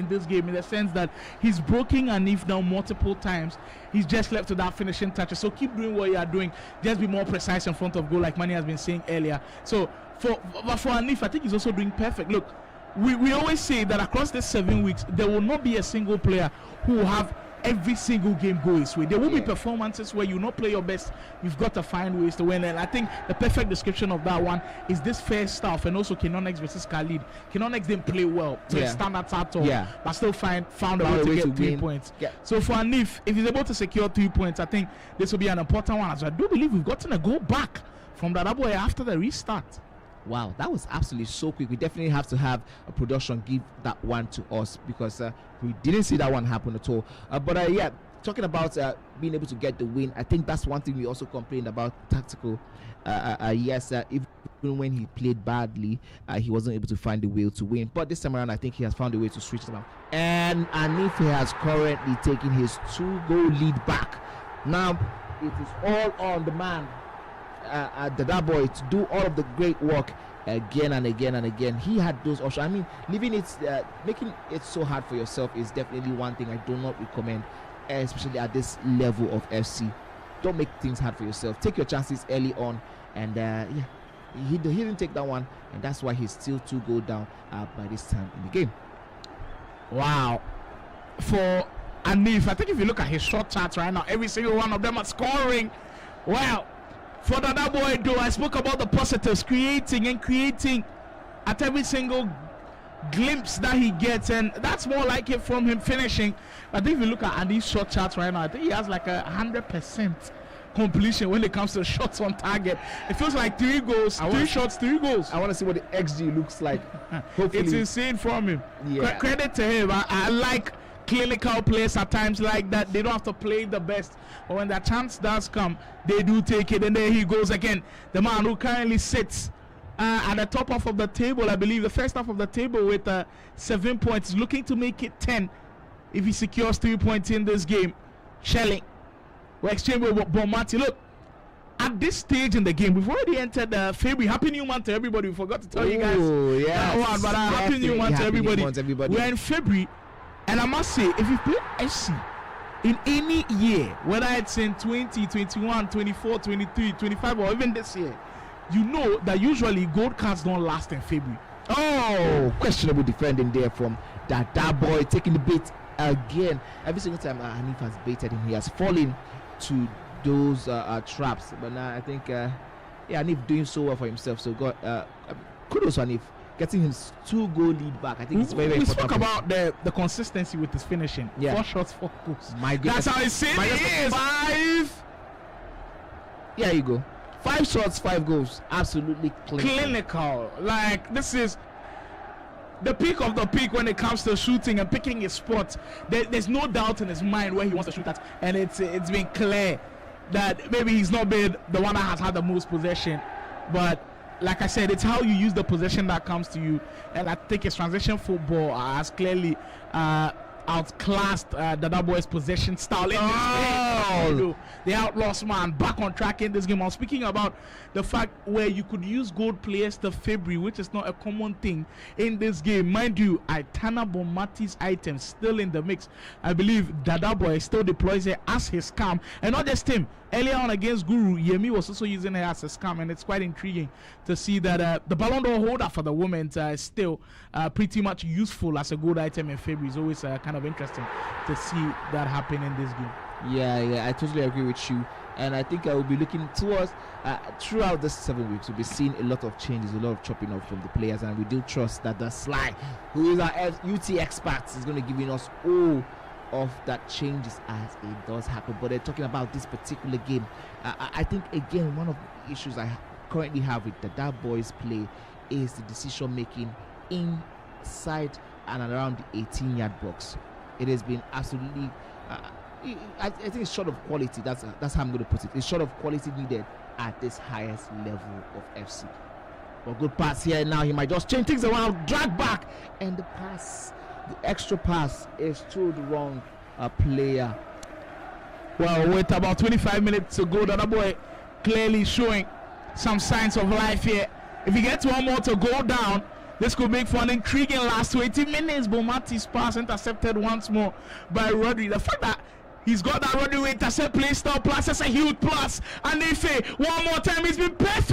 this game, in the sense that he's broken Anif down multiple times. He's just left with that finishing touches. So keep doing what you are doing. Just be more precise in front of goal, like Manny has been saying earlier. So for Anif, I think he's also doing perfect. Look, we always say that across these 7 weeks, there will not be a single player who will have every single game go his way. There will be performances where you not play your best. You've got to find ways to win, and I think the perfect description of that one is this first half, and also Kenon X versus Khalid. Kenon X didn't play well to his standards at all, but still found a way to get 3 points. So for Anif, if he's able to secure 3 points, I think this will be an important one. So I do believe we've gotten a goal back from that boy after the restart. Wow, that was absolutely so quick. We definitely have to have a production give that one to us, because we didn't see that one happen at all. But yeah, talking about being able to get the win, I think that's one thing we also complained about tactical. Yes, even when he played badly, he wasn't able to find a way to win. But this time around, I think he has found a way to switch them out. And Anif has currently taken his 2-goal lead back. Now it is all on the man, that boy, to do all of the great work again and again and again. He had those options. I mean, leaving it, making it so hard for yourself is definitely one thing I do not recommend, especially at this level of FC. Don't make things hard for yourself. Take your chances early on, and yeah, he didn't take that one, and that's why he's still 2 goal down by this time in the game. Wow. For Anif, I think if you look at his shot charts right now, every single one of them are scoring. Well, for the other boy, though, I spoke about the positives, creating at every single glimpse that he gets, and that's more like it from him finishing. I think if you look at Andy's shot charts right now, I think he has like 100% completion when it comes to shots on target. It feels like 3 goals, 3 shots, 3 goals. I want to see what the XG looks like. Hopefully. It's insane from him. Yeah. Credit to him. I like clinical players at times like that. They don't have to play the best, but when that chance does come, they do take it. And there he goes again, the man who currently sits at the top half of the table, I believe the first half of the table, with 7 points, looking to make it 10 if he secures 3 points in this game. Shelling will exchange with Bomati. Look, at this stage in the game, we've already entered February. Happy New Month to everybody. We forgot to tell you guys that one, but happy New Month to everybody. We're in February. And I must say, if you play FC in any year, whether it's in 20, 21, 24, 23, 25, or even this year, you know that usually gold cards don't last in February. Oh, questionable defending there from that boy, taking the bait again. Every single time Hanif has baited him, he has fallen to those traps. But now I think, yeah, Hanif doing so well for himself. So kudos to Hanif, getting his 2-goal lead back. I think it's very, very important. We spoke about the consistency with his finishing. Yeah. 4 shots, 4 goals. My goodness. That's how it is. 5. There you go. 5 shots, 5 goals. Absolutely clinical. Like, this is the peak of the peak when it comes to shooting and picking his spot. There's no doubt in his mind where he wants to shoot at, and it's been clear that maybe he's not been the one that has had the most possession, but like I said, it's how you use the possession that comes to you. And I think his transition football has clearly outclassed Dada Boy's possession style in this game. The Outlaws, man, back on track in this game. I'm speaking about the fact where you could use gold players to February, which is not a common thing in this game. Mind you, Aitana Bomati's items still in the mix. I believe Dada Boy still deploys her as his scam, and not just him. Earlier on against Guru, Yemi was also using her as a scam, and it's quite intriguing to see that the Ballon d'Or holder for the women is still pretty much useful as a gold item in February. It's always kind of interesting to see that happen in this game. Yeah, I totally agree with you. And I think I will be looking towards throughout this 7 weeks. We'll be seeing a lot of changes, a lot of chopping off from the players, and we do trust that the Sly, who is our UT expert, is going to give us all of that changes as it does happen. But they're talking about this particular game. I think again one of the issues I currently have with the Dada Boys play is the decision making inside and around the 18-yard box. It has been absolutely I think it's short of quality. That's how I'm going to put it. It's short of quality needed at this highest level of FC. But good pass here now. He might just change things around, drag back, and the pass, the extra pass, is to the wrong player. Well, with about 25 minutes to go, Dada Boy clearly showing some signs of life here. If he gets one more to go down, this could make for an intriguing last 20 minutes. Bomati's pass intercepted once more by Rodri. The fact that he's got that Rodri with intercept play style plus, that's a huge plus. And if one more time, he's been perfect.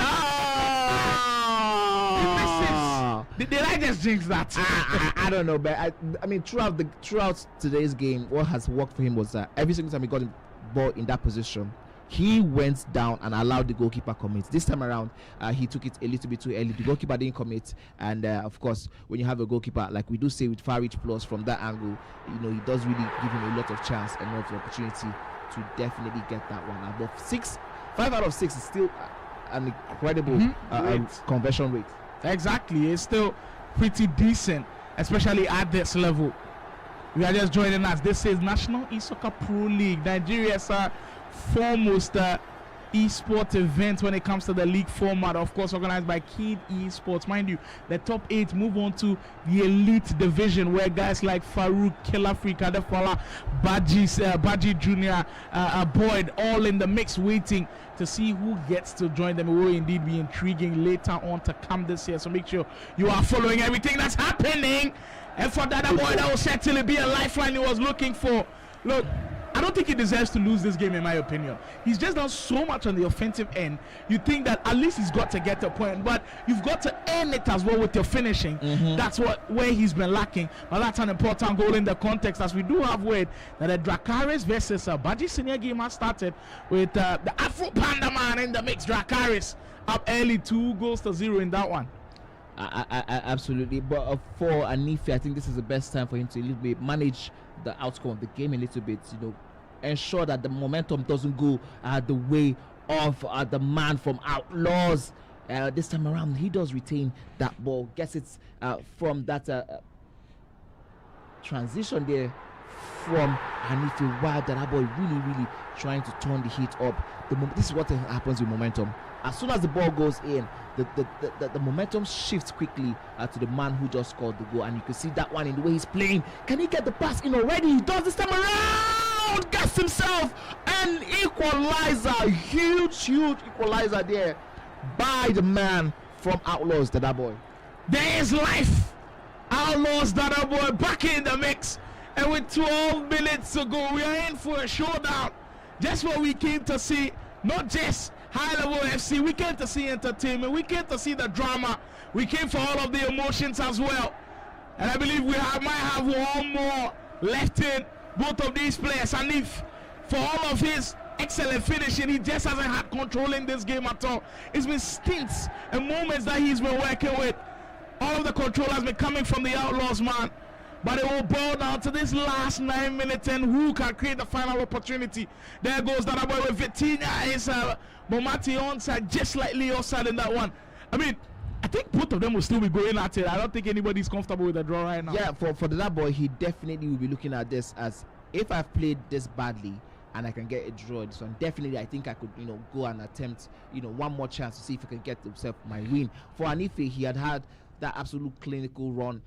Did I just jinx that? I don't know, but I mean throughout today's game, what has worked for him was that every single time he got the ball in that position, he went down and allowed the goalkeeper commit. This time around, he took it a little bit too early. The goalkeeper didn't commit, and of course, when you have a goalkeeper, like we do say with Far Reach Plus, from that angle, you know, he does really give him a lot of chance and a lot of opportunity to definitely get that one. But 5 out of 6 is still an incredible conversion rate. Exactly, it's still pretty decent, especially at this level. We are just joining us. This is National Esoccer Pro League, Nigeria's foremost esports event when it comes to the league format, of course organized by Kid Esports. Mind you, the top 8 move on to the elite division, where guys like Farouk, Kelafri, Kadefala, Baji Jr., Boyd, all in the mix, waiting to see who gets to join them. It will indeed be intriguing later on to come this year, so make sure you are following everything that's happening. And for Dada Boy, that will certainly be a lifeline he was looking for. Look, I don't think he deserves to lose this game, in my opinion. He's just done so much on the offensive end. You think that at least he's got to get a point, but you've got to earn it as well with your finishing. That's where he's been lacking. But that's an important goal in the context, as we do have word that the Dracarys versus Baji Senior game has started with the Afro Panda man in the mix. Dracarys up early, 2-0 in that one. Absolutely, but for Anife, I think this is the best time for him to a little bit manage the outcome of the game a little bit, you know, ensure that the momentum doesn't go the way of the man from Outlaws. This time around, he does retain that ball, gets it from that transition there from Anife. Wow, that boy really trying to turn the heat up. This is what happens with momentum. As soon as the ball goes in, the momentum shifts quickly to the man who just scored the goal, and you can see that one in the way he's playing. Can he get the pass in already? He does this time around, gets himself an equalizer. Huge equalizer there by the man from Outlaws, Dada Boy. There is life. Outlaws, Dada Boy back in the mix, and with 12 minutes to go, we are in for a showdown. Just what we came to see, not just high-level FC. We came to see entertainment. We came to see the drama. We came for all of the emotions as well. And I believe we might have one more left in both of these players. And if for all of his excellent finishing, he just hasn't had control in this game at all. It's been stints and moments that he's been working with. All of the control has been coming from the Outlaws, man. But it will boil down to this last 9 minutes and who can create the final opportunity. There goes Dada Boy with Vitinha. It's Bomati onside, just slightly offside in that one. I mean, I think both of them will still be going at it. I don't think anybody's comfortable with the draw right now. Yeah, for Dada Boy, he definitely will be looking at this as, if I've played this badly and I can get a draw this one, definitely I think I could, you know, go and attempt, you know, one more chance to see if I can get himself my win. For Anife, he had that absolute clinical run.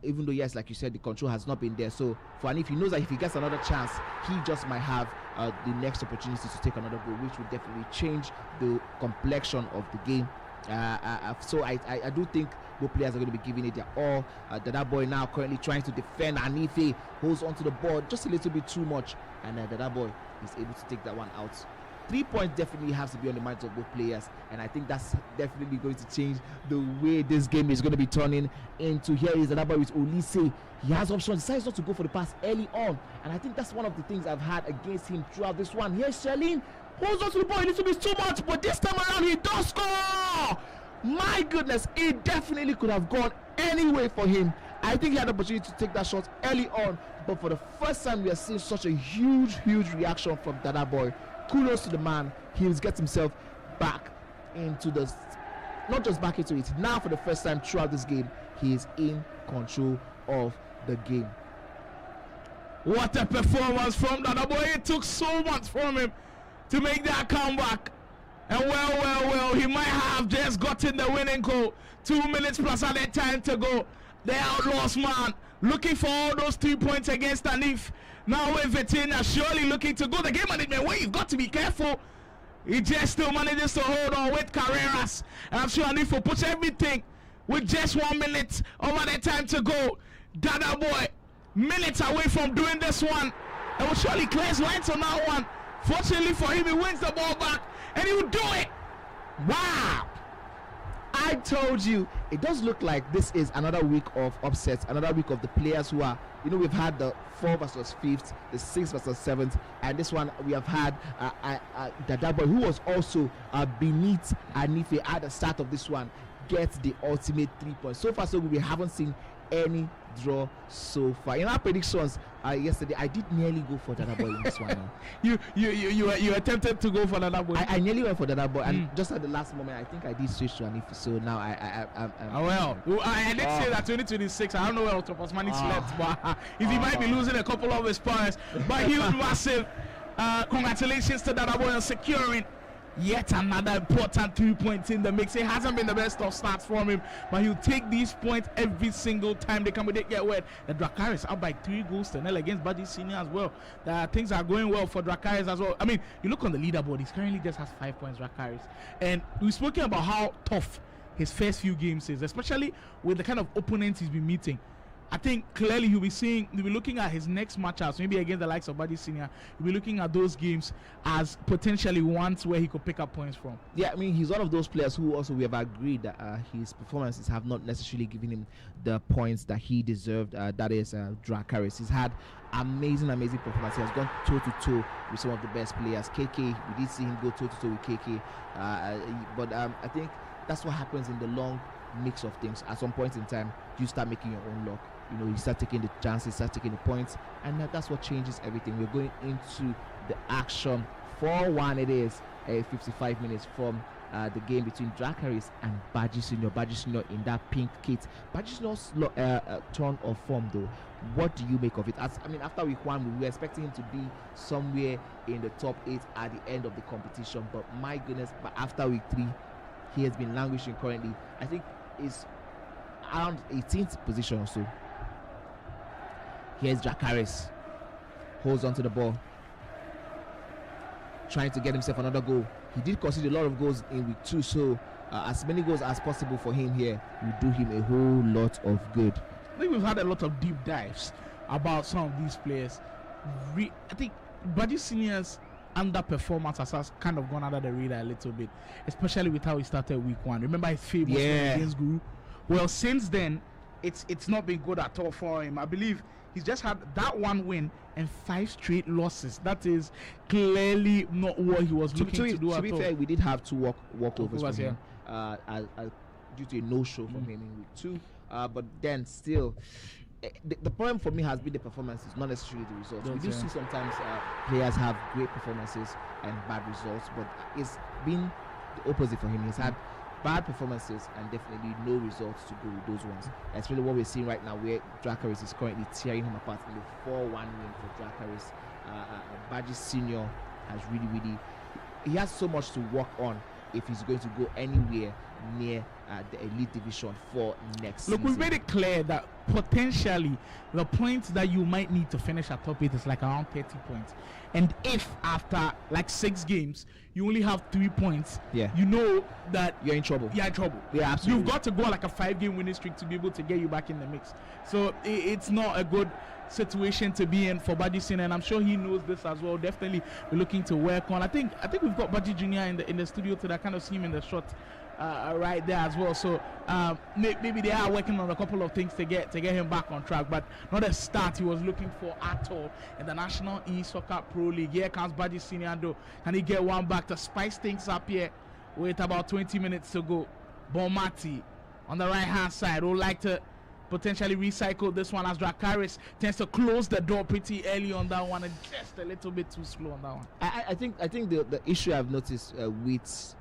Even though, yes, like you said, the control has not been there. So for Anif, he knows that if he gets another chance, he just might have the next opportunity to take another goal, which would definitely change the complexion of the game. So I do think both players are going to be giving it their all. Dada Boy now currently trying to defend. Anife holds onto the ball just a little bit too much, and Dada Boy is able to take that one out. 3 points definitely has to be on the minds of both players, and I think that's definitely going to change the way this game is going to be turning into. Here is Dada Boy with Olise. He has options, decides not to go for the pass early on, and I think that's one of the things I've had against him throughout this one. Here's Sherlin, holds on to the ball a little bit too much, but this time around he does score. My goodness, it definitely could have gone any way for him. I think he had the opportunity to take that shot early on, but for the first time we are seeing such a huge reaction from Dada Boy. Kudos to the man. He's get himself back into the, not just back into it, now for the first time throughout this game, he is in control of the game. What a performance from Dada Boy. It took so much from him to make that comeback. And well, he might have just gotten the winning goal. 2 minutes plus added time to go. The Outlaws, man, looking for all those 3 points against Anif. Now with Vitinha surely looking to go. The game management, where you've got to be careful. He just still manages to hold on with Carreras. And I'm sure Anif will put everything with just 1 minute over the time to go. Dada Boy, minutes away from doing this one. And will surely clear his lines on that one. Fortunately for him, he wins the ball back. And he will do it. Wow. I told you, it does look like this is another week of upsets, another week of the players who are, we've had the 4 versus 5th, the 6 versus 7th, and this one we have had Dada Boy, who was also beneath Anife at the start of this one, gets the ultimate 3 points. So far, so we haven't seen any draw so far. In our predictions yesterday, I did nearly go for Dada Boy in this one. You attempted to go for Dada Boy. I nearly went for Dada Boy, and just at the last moment, I think I did switch to Anife. So now I did say that 2026. I don't know where Otopos slept, but if he might be losing a couple of his players, but huge, massive congratulations to Dada Boy on securing yet another important 3 points in the mix. It hasn't been the best of starts from him, but he'll take these points every single time they come. They get wet. The Dracarys up by 3 goals to nil against Baji Senior as well. Things are going well for Dracarys as well. I mean, you look on the leaderboard, he currently just has 5 points, Dracarys. And we've spoken about how tough his first few games is, especially with the kind of opponents he's been meeting. I think clearly he'll be looking at his next matchups, maybe against the likes of Baji Senior. He'll be looking at those games as potentially ones where he could pick up points from. Yeah, I mean, he's one of those players who also we have agreed that his performances have not necessarily given him the points that he deserved. That is Dracarys. He's had amazing performance. He has gone toe-to-toe with some of the best players. KK, we did see him go toe-to-toe with KK. But I think that's what happens in the long mix of things. At some point in time, you start making your own luck. You start taking the chances, start taking the points, and that's what changes everything. We're going into the action. 4-1 it is, 55 minutes from the game between Dracarys and Baji Senior. Baji Senior in that pink kit. Baji Senior's turn of form though, what do you make of it? After week 1, we were expecting him to be somewhere in the top 8 at the end of the competition, but my goodness, but after week 3, he has been languishing currently. I think is around 18th position or so. Here's Dracarys, holds onto the ball, trying to get himself another goal. He did concede a lot of goals in week 2, so as many goals as possible for him here will do him a whole lot of good. I think we've had a lot of deep dives about some of these players. I think Baji Senior's underperformance has kind of gone under the radar a little bit, especially with how he started week 1. Remember his famous win against Guru? Well, since then, it's not been good at all for him. I believe he's just had that 1 win and 5 straight losses. That is clearly not what he was looking to do at all. To be fair, we did have 2 walkovers from him due to a no-show from him in week 2. But then still, the problem for me has been the performances, not necessarily the results. We do see sometimes players have great performances and bad results, but it's been the opposite for him. He's had bad performances and definitely no results to go with those ones. That's really what we're seeing right now, where Dracarys is currently tearing him apart in the 4-1 win for Dracarys. Baji Senior has really, he has so much to work on if he's going to go anywhere near the elite division for next Look, season. we've made it clear that potentially the points that you might need to finish at top 8 is like around 30 points. And if after like 6 games you only have 3 points, Yeah. you know that You're in trouble. you're in trouble. Yeah, absolutely. You've got to go on like a 5-game winning streak to be able to get you back in the mix. So it's not a good situation to be in for Baji Senior, and I'm sure he knows this as well. Definitely we're looking to work on. I think we've got Baji Junior in the studio today. I kind of see him in the shot right there as well. So maybe they are working on a couple of things to get him back on track, but not a start he was looking for at all in the National Esoccer Pro League. Here comes Baji Senior, though. Can he get one back to spice things up here with about 20 minutes to go? Bomati on the right hand side would like to potentially recycle this one as Dracarys tends to close the door pretty early on that one and just a little bit too slow on that one. I think the issue I've noticed with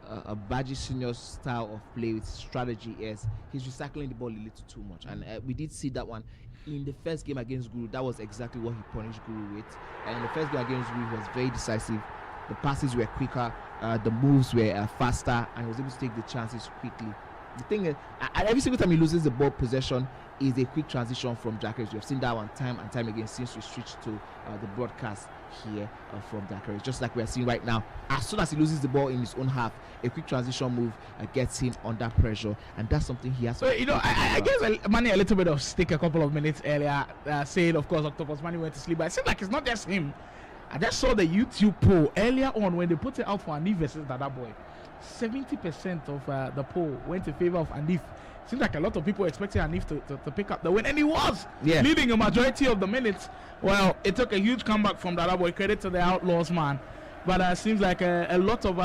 a Baji Senior's style of play with strategy is he's recycling the ball a little too much, and we did see that one in the first game against Guru. That was exactly what he punished Guru with, and in the first game against Guru he was very decisive. The passes were quicker, the moves were faster, and he was able to take the chances quickly. The thing is, every single time he loses the ball possession is a quick transition from Dracarys. We have seen that one time and time again since we switched to the broadcast here from Dracarys. Just like we are seeing right now, as soon as he loses the ball in his own half, a quick transition move gets him under pressure, and that's something he has to. So, I guess Manny a little bit of stick a couple of minutes earlier, saying, of course, Octopus Manny went to sleep, but it seems like it's not just him. I just saw the YouTube poll earlier on when they put it out for Anif versus Dada Boy. 70% of the poll went in favor of Anif. Seems like a lot of people expected Anif to pick up the win, and he was leading a majority of the minutes. Well, it took a huge comeback from Dada Boy. Credit to the Outlaws, man. But seems like a lot of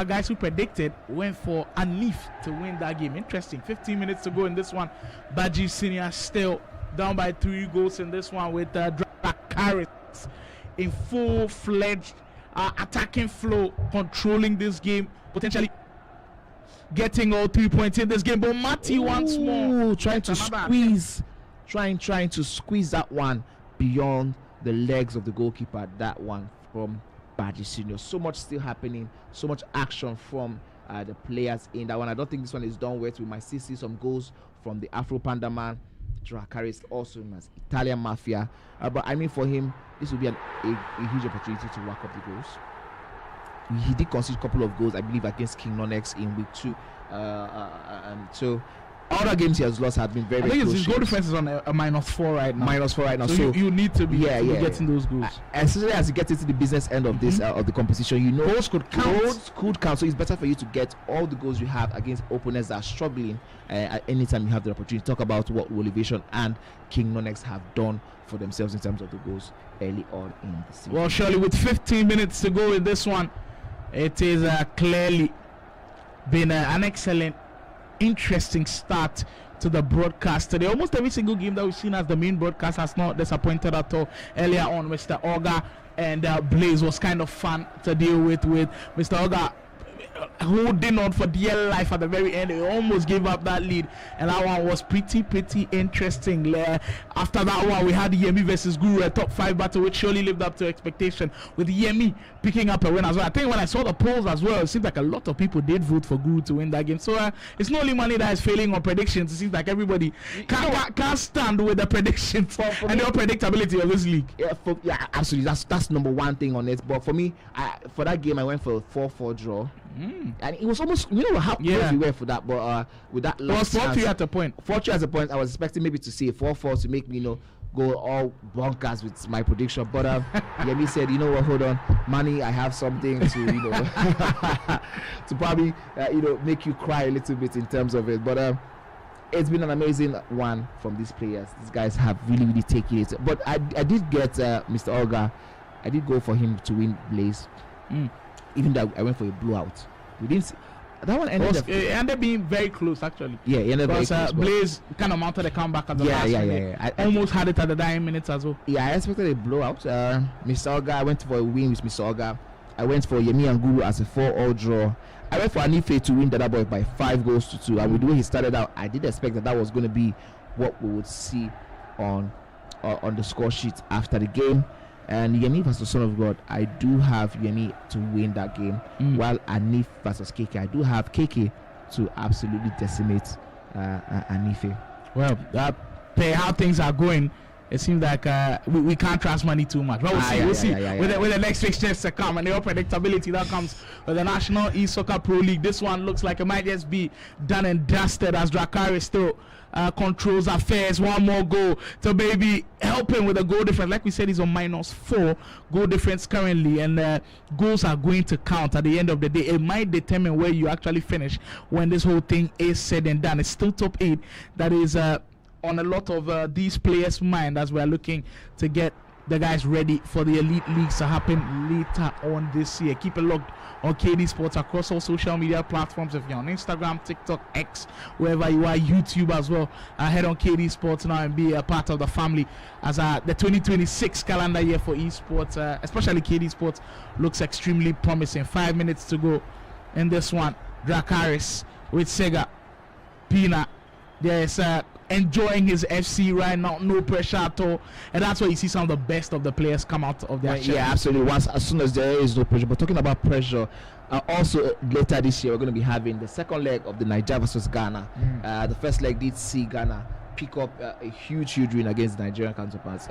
guys who predicted went for Anif to win that game. Interesting. 15 minutes to go in this one. Baji Senior still down by 3 goals in this one with Dracarys in full-fledged attacking flow, controlling this game, potentially getting all 3 points in this game. But Matty once more trying to squeeze that one beyond the legs of the goalkeeper. That one from Baji Senior. So much still happening, so much action from the players in that one. I don't think this one is done with. We might still see some goals from the Afro Panda man. Dracarys also known as Italian Mafia, but I mean for him this will be a huge opportunity to work up the goals. He did concede a couple of goals, I believe, against King Nonex in week 2. So all the games he has lost have been very, very close. His goal difference is on a -4 right now. -4 right now. So you need to be getting those goals. Especially as you get into the business end of this of the competition, you know goals could count. Goals could count. So it's better for you to get all the goals you have against opponents that are struggling at any time you have the opportunity. Talk about what Wolivation and King Nonex have done for themselves in terms of the goals early on in the season. Well, surely with 15 minutes to go in this one, it is clearly been an excellent, interesting start to the broadcast today. Almost every single game that we've seen as the main broadcast has not disappointed at all. Earlier on, Mr. Oga and Blaze was kind of fun to deal with Mr. Oga holding on for dear life at the very end. He almost gave up that lead, and that one was pretty interesting. After that one, we had Yemi versus Guru, a top 5 battle which surely lived up to expectation, with Yemi picking up a win as well. I think when I saw the polls as well, it seems like a lot of people did vote for Guru to win that game. So it's not only Money that is failing on predictions. It seems like everybody can't stand with the predictions and the unpredictability of this league. Yeah, absolutely. That's number one thing on it. But for me, for that game, I went for a 4-4 draw. And it was almost, how close we were for that, but with that last chance, 4-3 at a point. 4-3 at a point. I was expecting maybe to see a 4-4 to make me, go all bonkers with my prediction. But Yemi said, you know what, hold on, Manny, I have something to, to probably, make you cry a little bit in terms of it. But it's been an amazing one from these players. These guys have really taken it. But I did get Mr. Olga. I did go for him to win Blaze. Even though I went for a blowout. We didn't see, that one ended it ended up being very close, actually. Yeah, it ended up very close. Blaze kind of mounted a comeback at the last minute. I almost had it at the dying minutes as well. Yeah, I expected a blowout. Mr. Olga, I went for a win with Mr. Olga. I went for Yemi and Guru as a 4-all draw. I went for Anife to win Dada Boy by 5 goals to 2. And with the way he started out, I did expect that was going to be what we would see on the score sheet after the game. And Yemi versus Son of God, I do have Yemi to win that game. While Anif versus KK, I do have KK to absolutely decimate Anife. Well, per how things are going, it seems like we can't trust money too much. But we'll see. With the next fixtures to come and the unpredictability that comes with the National E-Soccer Pro League, this one looks like it might just be done and dusted as Drakari still controls affairs. One more goal to maybe help him with a goal difference. Like we said, he's on -4 goal difference currently, and goals are going to count at the end of the day. It might determine where you actually finish when this whole thing is said and done. It's still top 8 that is on a lot of these players' mind as we're looking to get the guys ready for the elite leagues to happen later on this year. Keep it locked on KD Sports across all social media platforms. If you're on Instagram, TikTok, X, wherever you are, YouTube as well, head on KD Sports now and be a part of the family as the 2026 calendar year for esports, especially KD Sports, looks extremely promising. 5 minutes to go in this one. Drakaris with Sega Pina. There's enjoying his FC right now, no pressure at all, and that's where you see some of the best of the players come out of their shell. Yeah, absolutely. As soon as there is no pressure. But talking about pressure, also later this year we're going to be having the second leg of the Nigeria versus Ghana. The first leg did see Ghana pick up a huge win against the Nigerian counterparts.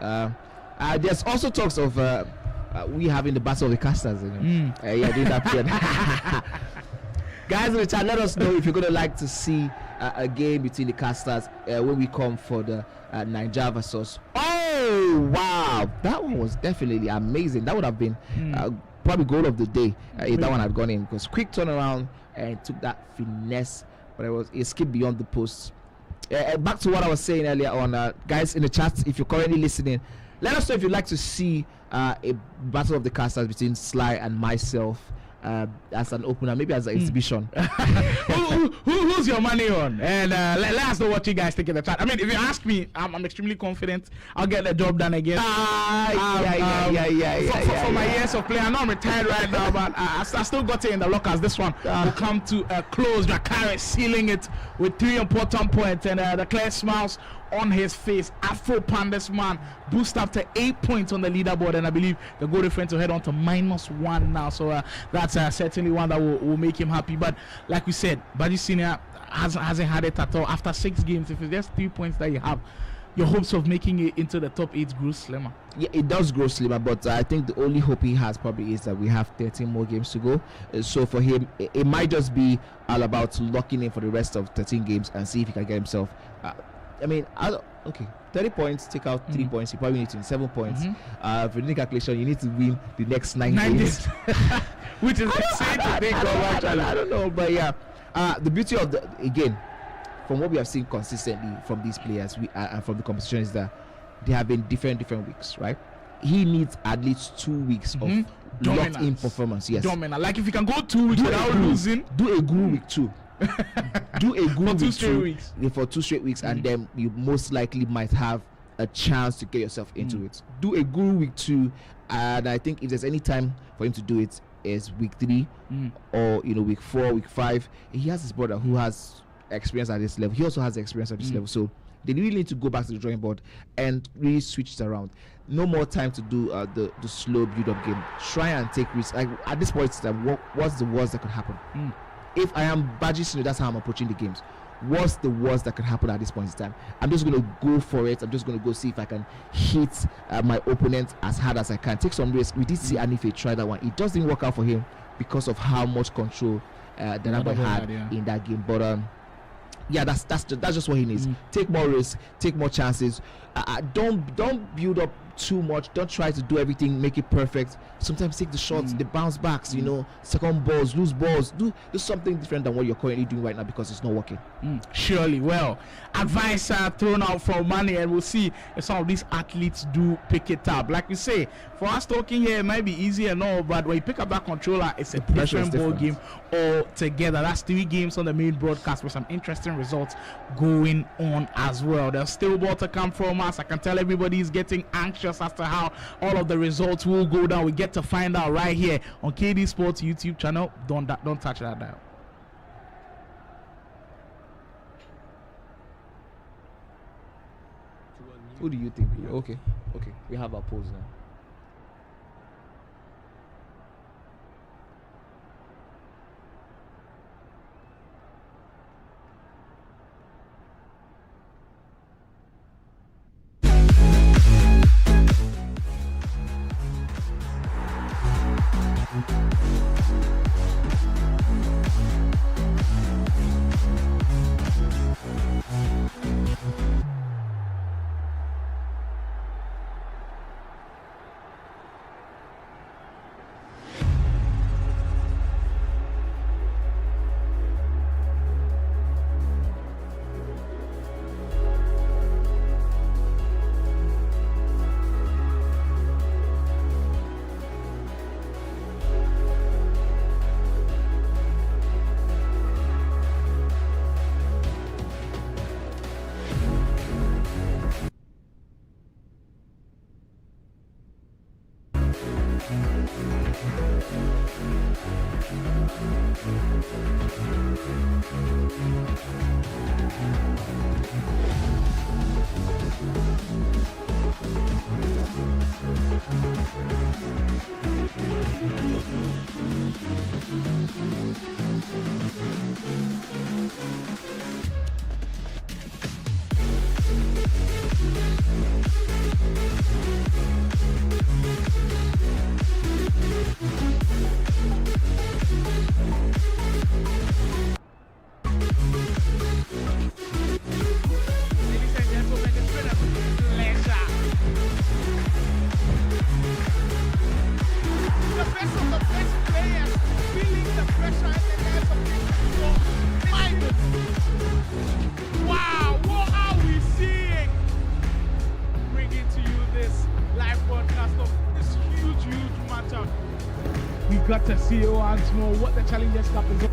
There's also talks of we having the battle of the casters. Doing that period. Guys in the chat, let us know if you're going to like to see a game between the casters when we come for the Nigeria versus. Oh wow, that one was definitely amazing. That would have been probably goal of the day if that one had gone in, because quick turnaround and took that finesse, but it skipped beyond the post. Back to what I was saying earlier on, guys in the chat, if you're currently listening, let us know if you'd like to see a battle of the casters between Sly and myself. As an opener, maybe as an exhibition. Who's your money on? And let us know what you guys think in the chat. I mean, if you ask me, I'm extremely confident I'll get the job done again. For my years of play, I know I'm retired right now, but I still got it in the lockers. This one will come to a close. Drakari sealing it with 3 important points, and the clear smiles on his face. Afro Pandas man boost up to 8 points on the leaderboard, and I believe the goal difference will head on to -1 now. So that's certainly one that will make him happy. But like we said, Baji Senior hasn't had it at all. After 6 games, if it's just 3 points that you have, your hopes of making it into the top 8 grow slimmer. Yeah, it does grow slimmer, but I think the only hope he has probably is that we have 13 more games to go. So for him, it might just be all about locking in for the rest of 13 games and see if he can get himself. 30 points, take out 3 points. You probably need 27 points. For the calculation, you need to win the next 9 games. Which is insane to think of. I don't know, but yeah. The beauty of again, from what we have seen consistently from these players and from the competition, is that they have been different weeks, right? He needs at least 2 weeks of locked-in performance. Yes, dominant. Like if you can go 2 weeks without losing, do a good week too. Do a good for 2 straight weeks. For 2 straight weeks, and then you most likely might have a chance to get yourself into it. Do a good week 2, and I think if there's any time for him to do it, is week 3 or week 4, week 5. He has his brother who has experience at this level. He also has experience at this level, so they really need to go back to the drawing board and really switch it around. No more time to do the slow build-up game. Try and take risks. Like at this point, what's the worst that could happen? If I am Baji Sino, that's how I'm approaching the games. What's the worst that could happen at this point in time? I'm just going to go for it. I'm just going to go see if I can hit my opponent as hard as I can. Take some risk. We did see Anife try that one. It doesn't work out for him because of how much control Danabo had in that game. But yeah, that's just what he needs. Take more risks, take more chances. Don't build up too much. Don't try to do everything, make it perfect. Sometimes take the shots, the bounce backs, second balls, loose balls. Do something different than what you're currently doing right now because it's not working. Surely. Well, advice thrown out from Manny, and we'll see if some of these athletes do pick it up. Like we say, for us talking here, it might be easy and all, but when you pick up that controller, it's a different ball game altogether. That's 3 games on the main broadcast with some interesting results going on as well. There's still more to come from us. I can tell everybody is getting anxious as to how all of the results will go down. We get to find out right here on KD Sports YouTube channel. Don't touch that dial. Who do you think? Okay. We have our pose now. Ladies and gentlemen, it's been a pleasure. The best of the best players feeling the pressure and the nerves of this people. My goodness. Wow, what are we seeing? Bringing to you this live broadcast of this huge matchup. We got to see once more what the Challengers Cup is.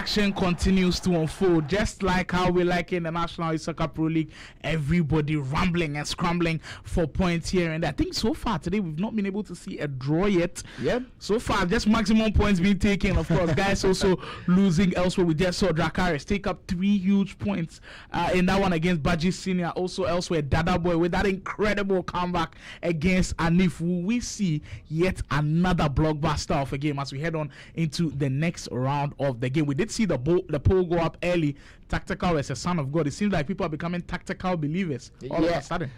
action continues to unfold, just like how we like in the National Esoccer Pro League. Everybody rambling and scrambling for points here, and I think so far today we've not been able to see a draw yet. Yep. So far, just maximum points being taken. Of course, guys also losing elsewhere. We just saw Dracarys take up 3 huge points in that one against Baji Senior. Also elsewhere, Dada Boy with that incredible comeback against Anif. Will we see yet another blockbuster of a game as we head on into the next round of the game? We did see the poll go up early. Tactical as a son of God. It seems like people are becoming tactical believers all of a sudden.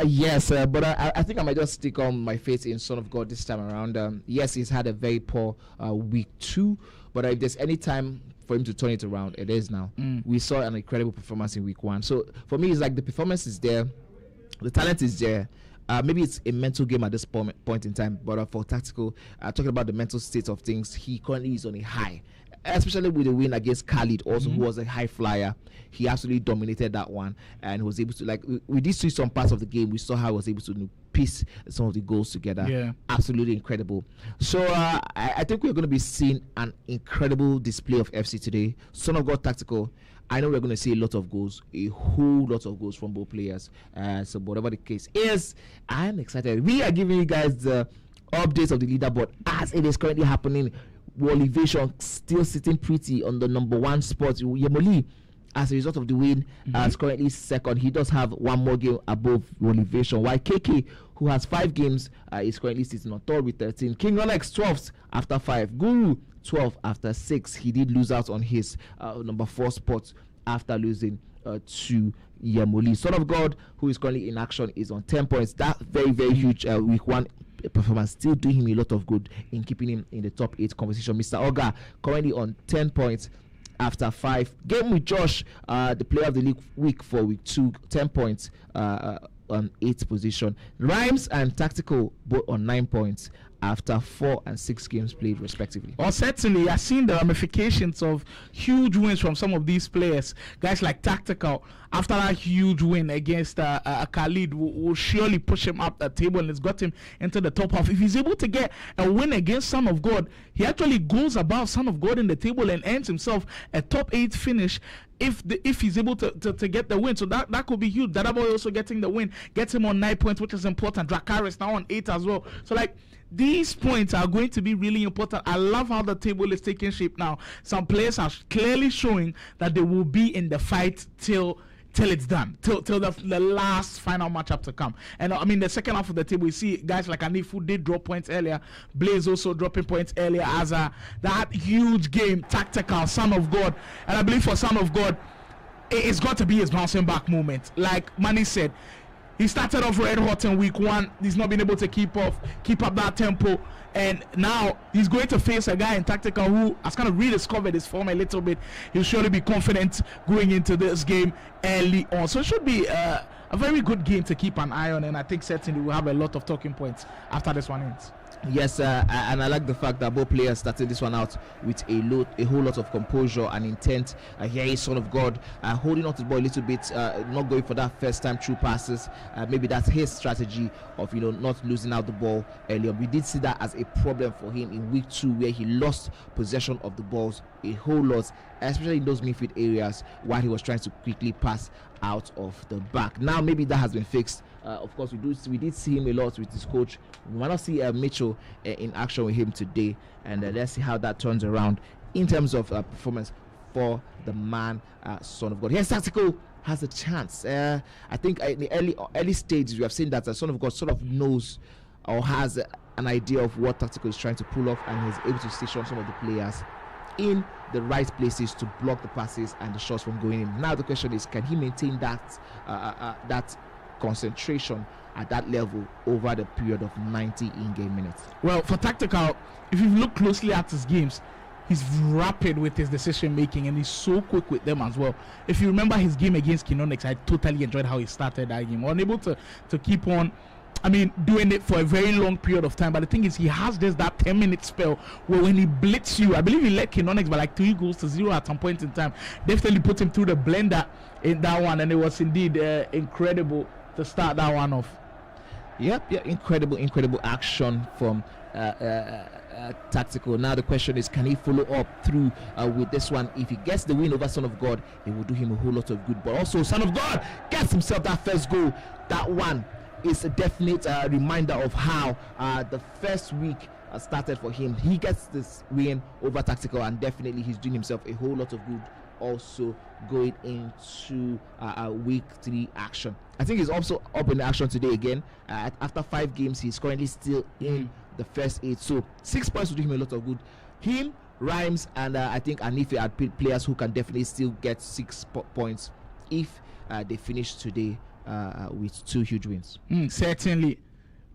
Yes, but I think I might just stick on my faith in Son of God this time around. Yes, he's had a very poor week 2, but if there's any time for him to turn it around, it is now. We saw an incredible performance in week 1. So for me, it's like the performance is there, the talent is there. Maybe it's a mental game at this point in time, but for tactical, talking about the mental state of things, he currently is on a high, especially with the win against Khalid, also who was a high flyer. He absolutely dominated that one and was able to, like, we did see some parts of the game. We saw how he was able to piece some of the goals together. Yeah, absolutely incredible. So I think we're going to be seeing an incredible display of FC today. Son of God tactical. I know we're going to see a lot of goals, a whole lot of goals from both players. So whatever the case is, I'm excited. We are giving you guys the updates of the leaderboard as it is currently happening. Wolivation still sitting pretty on the number 1 spot. Yemoli, as a result of the win, is currently second. He does have 1 more game above Wolivation, while KK, who has 5 games, is currently sitting on third with 13. King Onyx 12th after 5. Guru 12 after 6. He did lose out on his number 4 spot after losing to Yemoli. Son of God, who is currently in action, is on 10 points. That very, very huge week 1 performance still doing him a lot of good in keeping him in the top 8 conversation. Mr. Oga currently on 10 points after 5. Game with Josh, the player of the league week for week 2, 10 points on 8th position. Rhymes and Tactical both on 9 points after 4 and 6 games played respectively. Well, certainly I've seen the ramifications of huge wins from some of these players. Guys like Tactical, after that huge win against Khalid, will surely push him up the table, and it's got him into the top half. If he's able to get a win against Son of God, he actually goes above Son of God in the table and earns himself a top 8 finish if he's able to get the win. So that could be huge. Dada Boy also getting the win gets him on 9 points, which is important. Dracarys now on 8 as well. So like, these points are going to be really important. I love how the table is taking shape now. Some players are clearly showing that they will be in the fight till it's done, till the last final matchup to come. And I mean, the second half of the table, we see guys like Anif who did drop points earlier, Blaze also dropping points earlier, as that huge game, Tactical, Son of God. And I believe for Son of God, it's got to be his bouncing back moment. Like Manny said, he started off red hot in week 1. He's not been able to keep up that tempo, and now he's going to face a guy in Tactical who has kind of rediscovered his form a little bit. He'll surely be confident going into this game early on. So it should be a very good game to keep an eye on, and I think certainly we'll have a lot of talking points after this one ends. Yes, and I like the fact that both players started this one out with a whole lot of composure and intent. Here is Son of God holding on to the ball a little bit, not going for that first time through passes. Maybe that's his strategy of not losing out the ball earlier. We did see that as a problem for him in week 2, where he lost possession of the balls a whole lot, especially in those midfield areas, while he was trying to quickly pass out of the back. Now maybe that has been fixed. Of course, we did see him a lot with his coach. We might not see Mitchell in action with him today, and let's see how that turns around in terms of performance for the man, Son of God. Here's Tactical has a chance. I think in the early stages, we have seen that Son of God sort of knows or has an idea of what Tactical is trying to pull off, and he's able to station some of the players in the right places to block the passes and the shots from going in. Now the question is, can he maintain that concentration at that level over the period of 90 in-game minutes? Well, for Tactical, if you look closely at his games, he's rapid with his decision making, and he's so quick with them as well. If you remember his game against Kinonix, I totally enjoyed how he started that game. Unable to keep on, doing it for a very long period of time. But the thing is, he has just that 10-minute spell where when he blitz you, I believe he led Kinonix by like 3 goals to 0 at some point in time. Definitely put him through the blender in that one, and it was indeed incredible to start that one off. Yep, incredible action from Tactical. Now the question is, can he follow up through with this one? If he gets the win over Son of God, it will do him a whole lot of good. But also, Son of God gets himself that first goal. That one is a definite reminder of how the first week started for him. He gets this win over Tactical, and definitely he's doing himself a whole lot of good. Also going into week 3 action. I think he's also up in action today again. After 5 games, he's currently still in the first 8. So 6 points will do him a lot of good. Him, Rhymes, and I think Anife are players who can definitely still get 6 points if they finish today with 2 huge wins. Certainly.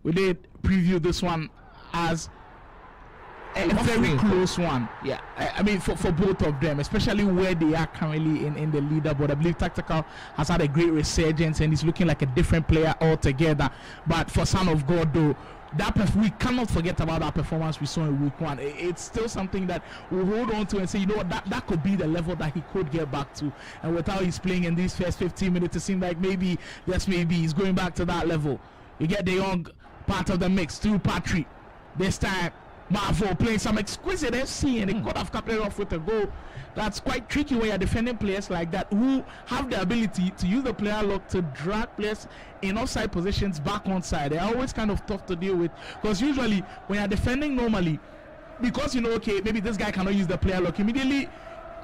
We did preview this one as a very close one. Yeah, I mean for both of them, especially where they are currently in the leaderboard. I believe Tactical has had a great resurgence and he's looking like a different player altogether. But for Son of God, though, we cannot forget about that performance we saw in week 1. It's still something that we'll hold on to and say, you know what, that could be the level that he could get back to. And with how he's playing in these first 15 minutes, it seems like maybe he's going back to that level. You get the young part of the mix through Patrick. This time Marvel playing some exquisite FC, and they could have capped it off with a goal. That's quite tricky when you're defending players like that who have the ability to use the player lock to drag players in offside positions back on side. They're always kind of tough to deal with, because usually when you're defending normally, because you know, okay, maybe this guy cannot use the player lock, immediately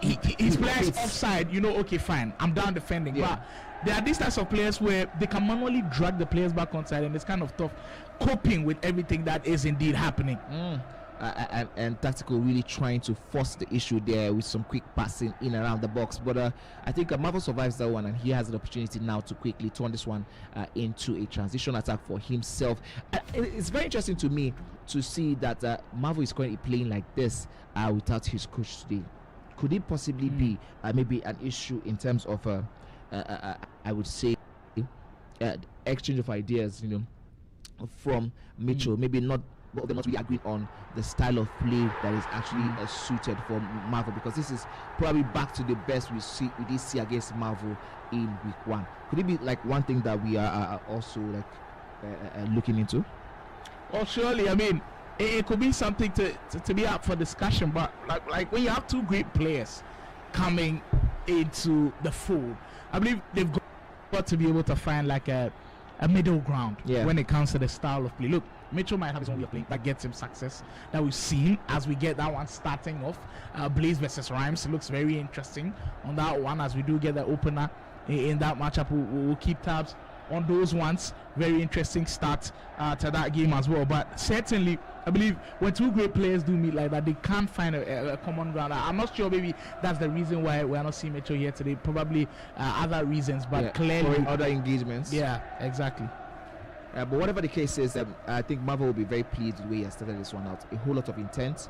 his players offside, you know, okay, fine, I'm done defending. Yeah. But there are these types of players where they can manually drag the players back on side, and it's kind of tough coping with everything that is indeed happening. And Tactical really trying to force the issue there with some quick passing in around the box. But I think Marvel survives that one, and he has an opportunity now to quickly turn this one into a transition attack for himself. It's very interesting to me to see that Marvel is currently playing like this without his coach today. Could it possibly be maybe an issue in terms of I would say exchange of ideas, you know, from Mitchell? Maybe not. Well, they're not really agreed on the style of play that is actually suited for Marvel, because this is probably back to the best we did see against Marvel in week 1. Could it be like one thing that we are also like looking into? Well, surely, I mean, it could be something to be up for discussion, but like when you have 2 great players coming into the fold, I believe they've got to be able to find like a middle ground when it comes to the style of play. Look, Mitchell might have his own way of playing that gets him success that we've seen as we get that one starting off. Blaze versus Rhymes looks very interesting on that one, as we do get the opener in that matchup. We'll keep tabs on those ones. Very interesting start to that game as well. But certainly, I believe when 2 great players do meet like that, they can't find a common ground. I'm not sure, maybe that's the reason why we're not seeing Mitchell here today. Probably other reasons, but clearly other engagements. Yeah, exactly. But whatever the case is, I think Marvel will be very pleased with the way he has started this one out. A whole lot of intent.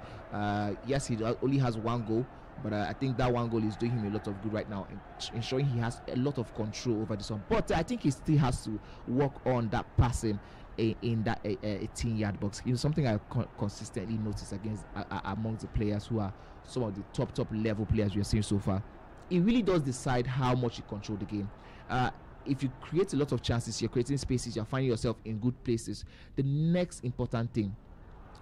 Yes, he only has 1 goal, but I think that 1 goal is doing him a lot of good right now, ensuring he has a lot of control over this one. But I think he still has to work on that passing in that 18-yard box. You know, something I consistently notice against amongst the players who are some of the top level players we are seeing so far. It really does decide how much you control the game. If you create a lot of chances, you're creating spaces, you're finding yourself in good places. The next important thing,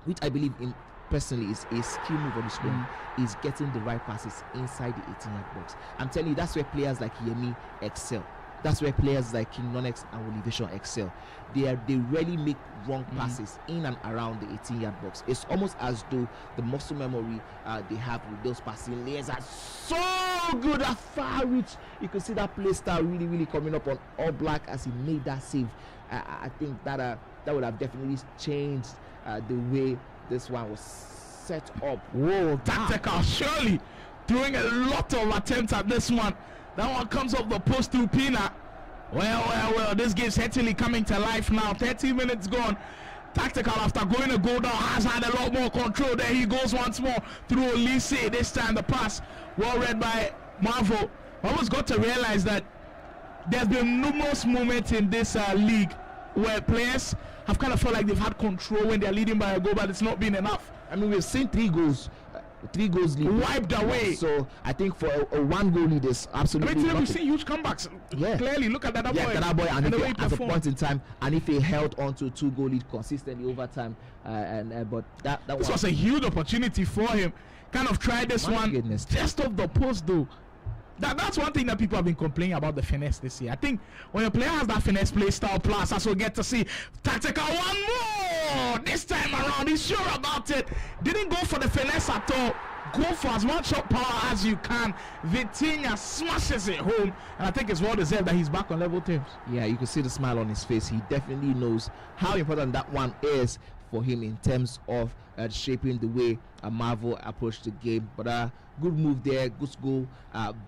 which I believe in personally, is a skill move on the screen, is getting the right passes inside the 18-yard box. I'm telling you, that's where players like Yemi excel. That's where players like King Nonex and Olivation excel. They rarely make wrong passes in and around the 18-yard box. It's almost as though the muscle memory they have with those passing layers are so good at far reach. You can see that play style really coming up on All Black as he made that save. I think that would have definitely changed the way this one was set up. Whoa, Tactical surely throwing a lot of attempts at this one. That one comes off the post through Pina. Well, this game's certainly coming to life now. 30 minutes gone. Tactical, after going a goal down, has had a lot more control. There he goes once more through Olise. This time the pass well read by Marvel. Marvel's got to realize that there's been numerous moments in this league where players have kind of felt like they've had control when they're leading by a goal, but it's not been enough. I mean, we've seen 3 goals 3 goals lead Wiped away. So I think for a 1 goal lead is I absolutely mean, today we've nothing. seen huge comebacks. Yeah. Clearly, look at that boy. Yeah, that boy, and the if way he, he at a performed. point in time, and if he held on to a 2 goal lead consistently over time, but that This one, was a huge opportunity for him. Kind of tried this My one goodness. just off the post, though. That's one thing that people have been complaining about the finesse this year. I think when a player has that finesse play style plus, as we'll get to see, tactical one more this time around. He's sure about it. Didn't go for the finesse at all. Go for as much shot power as you can. Vitinha smashes it home, and I think it's well deserved that he's back on level terms. yeah, you can see the smile on his face. He definitely knows how important that one is for him in terms of shaping the way Marvel approached the game. But good move there, good goal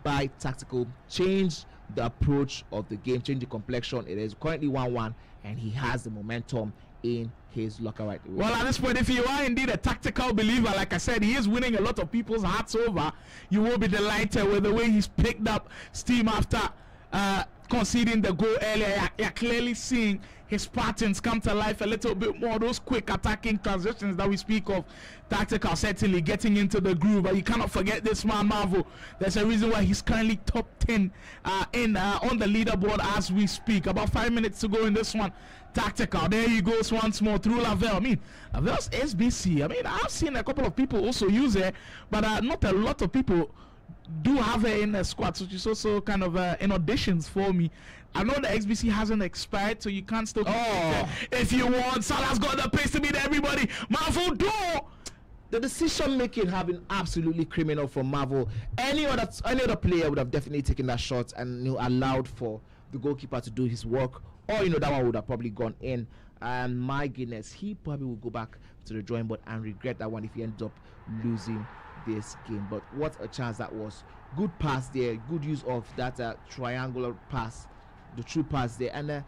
by Tactical. Change the approach of the game, change the complexion. It is currently 1-1, and he has the momentum in his locker right away. Well, at this point, if you are indeed a tactical believer, like I said, he is winning a lot of people's hearts over. You will be delighted with the way he's picked up steam after conceding the goal earlier. You're clearly seeing his patterns come to life a little bit more. Those quick attacking transitions that we speak of, Tactical certainly getting into the groove. But you cannot forget this man, Marvel. There's a reason why he's currently top 10 on the leaderboard as we speak. About 5 minutes to go in this one. Tactical, there he goes once more through Lavelle. I mean, Lavelle's SBC. I mean, I've seen a couple of people also use it, but not a lot of people do have it in the squad, which is also kind of in auditions for me. I know the XBC hasn't expired, so you can't still if you want. Salah's got the pace to beat everybody. Marvel do. The decision making have been absolutely criminal from Marvel. Any other player would have definitely taken that shot and allowed for the goalkeeper to do his work, or that one would have probably gone in. And my goodness, he probably will go back to the drawing board and regret that one if he ends up losing this game. But what a chance that was. Good pass there, good use of that triangular pass, the true pass there. And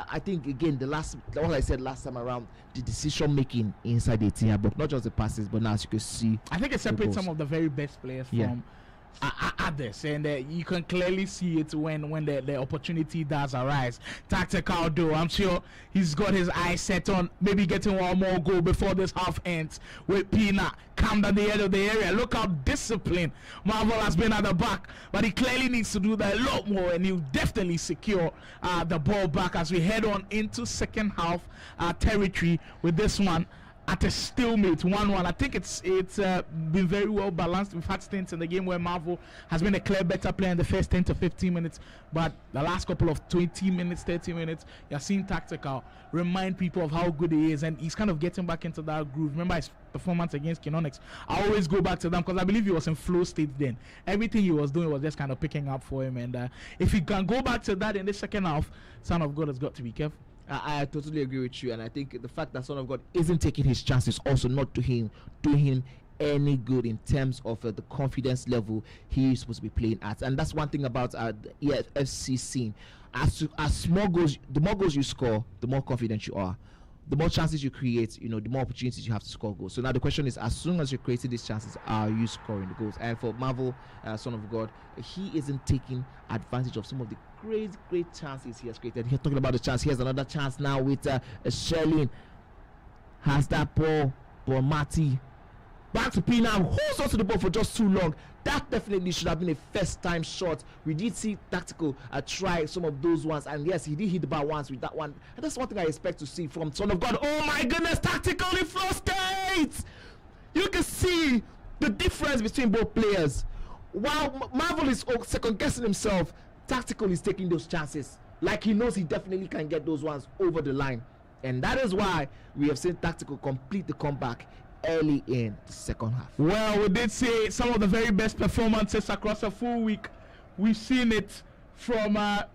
I think again, what I said last time around, the decision making inside the team, but not just the passes, but now as you can see, I think it separates some of the very best players from others, and you can clearly see it when the opportunity does arise. Tactical though, I'm sure he's got his eyes set on maybe getting one more goal before this half ends with Pina. Come down the edge of the area. Look how disciplined Marvel has been at the back, but he clearly needs to do that a lot more, and he'll definitely secure the ball back as we head on into second half territory with this one at a stalemate 1-1. I think it's been very well balanced. We've had stints in the game where Marvel has been a clear better player in the first 10 to 15 minutes, but the last couple of 20 minutes, 30 minutes, you're seeing Tactical remind people of how good he is, and he's kind of getting back into that groove. Remember his performance against Kinonix? I always go back to them because I believe he was in flow state then. Everything he was doing was just kind of picking up for him, and if he can go back to that in the second half, Son of God has got to be careful. I totally agree with you, and I think the fact that Son of God isn't taking his chances also not doing him any good in terms of the confidence level he is supposed to be playing at. And that's one thing about the EFC scene. As more goals, the more goals you score, the more confident you are. The more chances you create, the more opportunities you have to score goals. So now the question is, as soon as you're creating these chances, are you scoring the goals? And for Marvel, Son of God, he isn't taking advantage of some of the great chances he has created. He's talking about the chance. Here's another chance now with Sherlin. Has that ball, Mati. Back to Pina, holds on to the ball for just too long. That definitely should have been a first time shot. We did see Tactical try some of those ones, and yes, he did hit the bar once with that one. And that's one thing I expect to see from Son of God. Oh my goodness, Tactical in flow state! You can see the difference between both players. While Marvel is second guessing himself, Tactical is taking those chances. Like he knows he definitely can get those ones over the line. And that is why we have seen Tactical complete the comeback early in the second half. Well, we did see some of the very best performances across a full week. We've seen it from a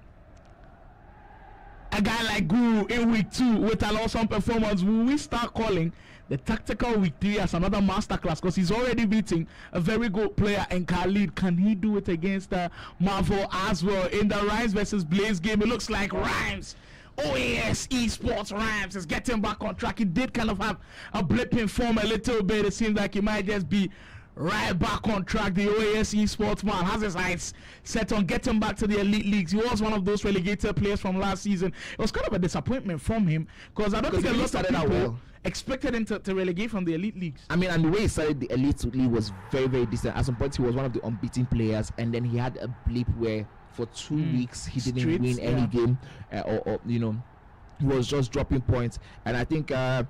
guy like Guru in week 2 with an awesome performance. Will we start calling the Tactical week 3 as another masterclass? Because he's already beating a very good player in Khalid. Can he do it against Marvel as well? In the Rhymes versus Blaze game, it looks like Rhymes, OAS Esports Rhymes, is getting back on track. He did kind of have a blip in form a little bit. It seems like he might just be right back on track. The OAS Esports man has his eyes set on getting back to the elite leagues. He was one of those relegated players from last season. It was kind of a disappointment from him because I don't think a lot of people expected him to relegate from the elite leagues. I mean, and the way he started the elite league was very, very decent. At some point, he was one of the unbeaten players, and then he had a blip where for 2 weeks he didn't win any game, or you know, he was just dropping points. And I think I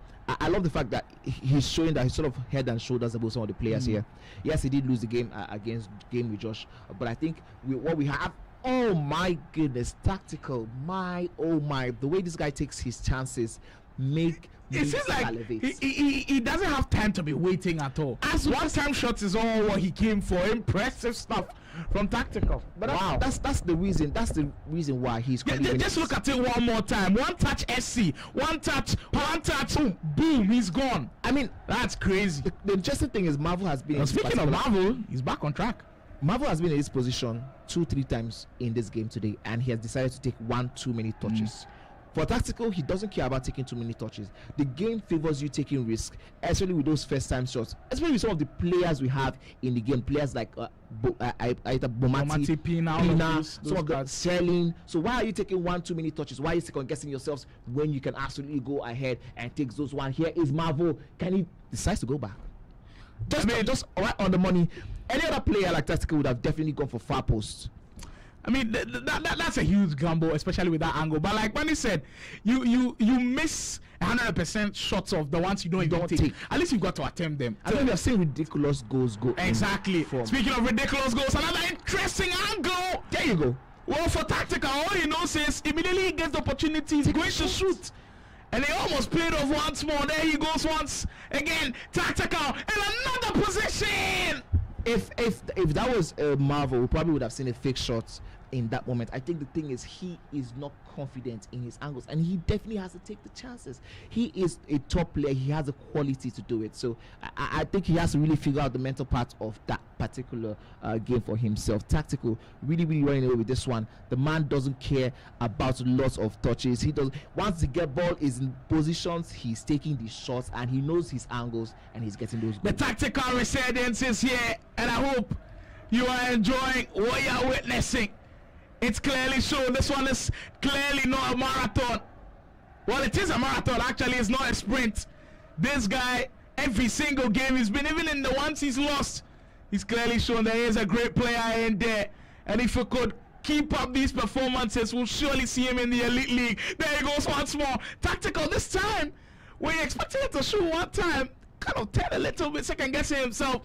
love the fact that he's showing that he's sort of head and shoulders above some of the players here. Yes, he did lose the game against Game with Josh, but I think what we have. Oh my goodness, tactical! Oh my! The way this guy takes his chances it seems like he doesn't have time to be waiting at all. As one-time shots is all what he came for. Impressive stuff from tactical. But that's the reason. That's the reason why he's. Just look at it one more time. One touch, SC. One touch. Boom, he's gone. I mean, that's crazy. The interesting thing is Marvel has been. Speaking of Marvel, he's back on track. Marvel has been in this position 2-3 times in this game today, and he has decided to take one too many touches. For tactical, he doesn't care about taking too many touches. The game favors you taking risk, especially with those first-time shots. Especially with some of the players we have in the game, players like Bomati, Pina, some of the selling. So why are you taking one too many touches? Why are you second guessing yourselves when you can absolutely go ahead and take those one? Here is Marvel. Can he decide to go back? Just right on the money. Any other player like tactical would have definitely gone for far post. I mean, that's a huge gamble, especially with that angle. But like Manny said, you miss 100% shots of the ones you don't take. At least you've got to attempt them. I mean, we are seeing ridiculous goals go. Exactly. Speaking of ridiculous goals, another interesting angle. There you go. Well, for tactical, all he knows is immediately he gets the opportunity, he's going to shoot. And they almost played off once more. There he goes once again. Tactical in another position. If that was Marvel, we probably would have seen a fake shot in that moment. I think the thing is he is not confident in his angles, and he definitely has to take the chances. He is a top player. He has the quality to do it. So I think he has to really figure out the mental part of that particular game for himself. Tactical, really running away with this one. The man doesn't care about lots of touches. He does. Once the ball is in positions, he's taking the shots, and he knows his angles, and he's getting those goals. The tactical resurgence is here, and I hope you are enjoying what you're witnessing. It's clearly shown this one is clearly not a marathon. Well, it is a marathon. Actually, it's not a sprint. This guy, every single game he's been, even in the ones he's lost, he's clearly shown that he is a great player in there. And if he could keep up these performances, we'll surely see him in the elite league. There he goes once more. Tactical this time. We're expecting him to shoot one time. Kind of turn a little bit, second guessing himself.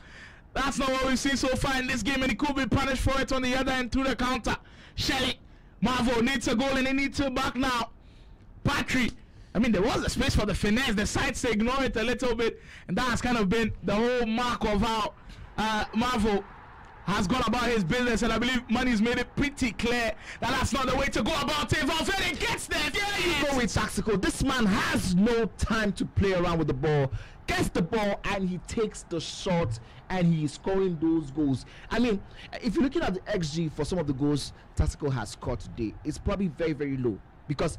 That's not what we've seen so far in this game, and he could be punished for it on the other end through the counter. Shelly, Marvel needs a goal, and he needs to back now. Patrick, I mean, there was a space for the finesse. The sides to ignore it a little bit, and that has kind of been the whole mark of how Marvel has gone about his business, and I believe Money's made it pretty clear that that's not the way to go about it. Valverde gets there. There you go with tactical. This man has no time to play around with the ball. Gets the ball and he takes the shot and he's scoring those goals. I mean, if you're looking at the XG for some of the goals Tactical has scored today, it's probably very low because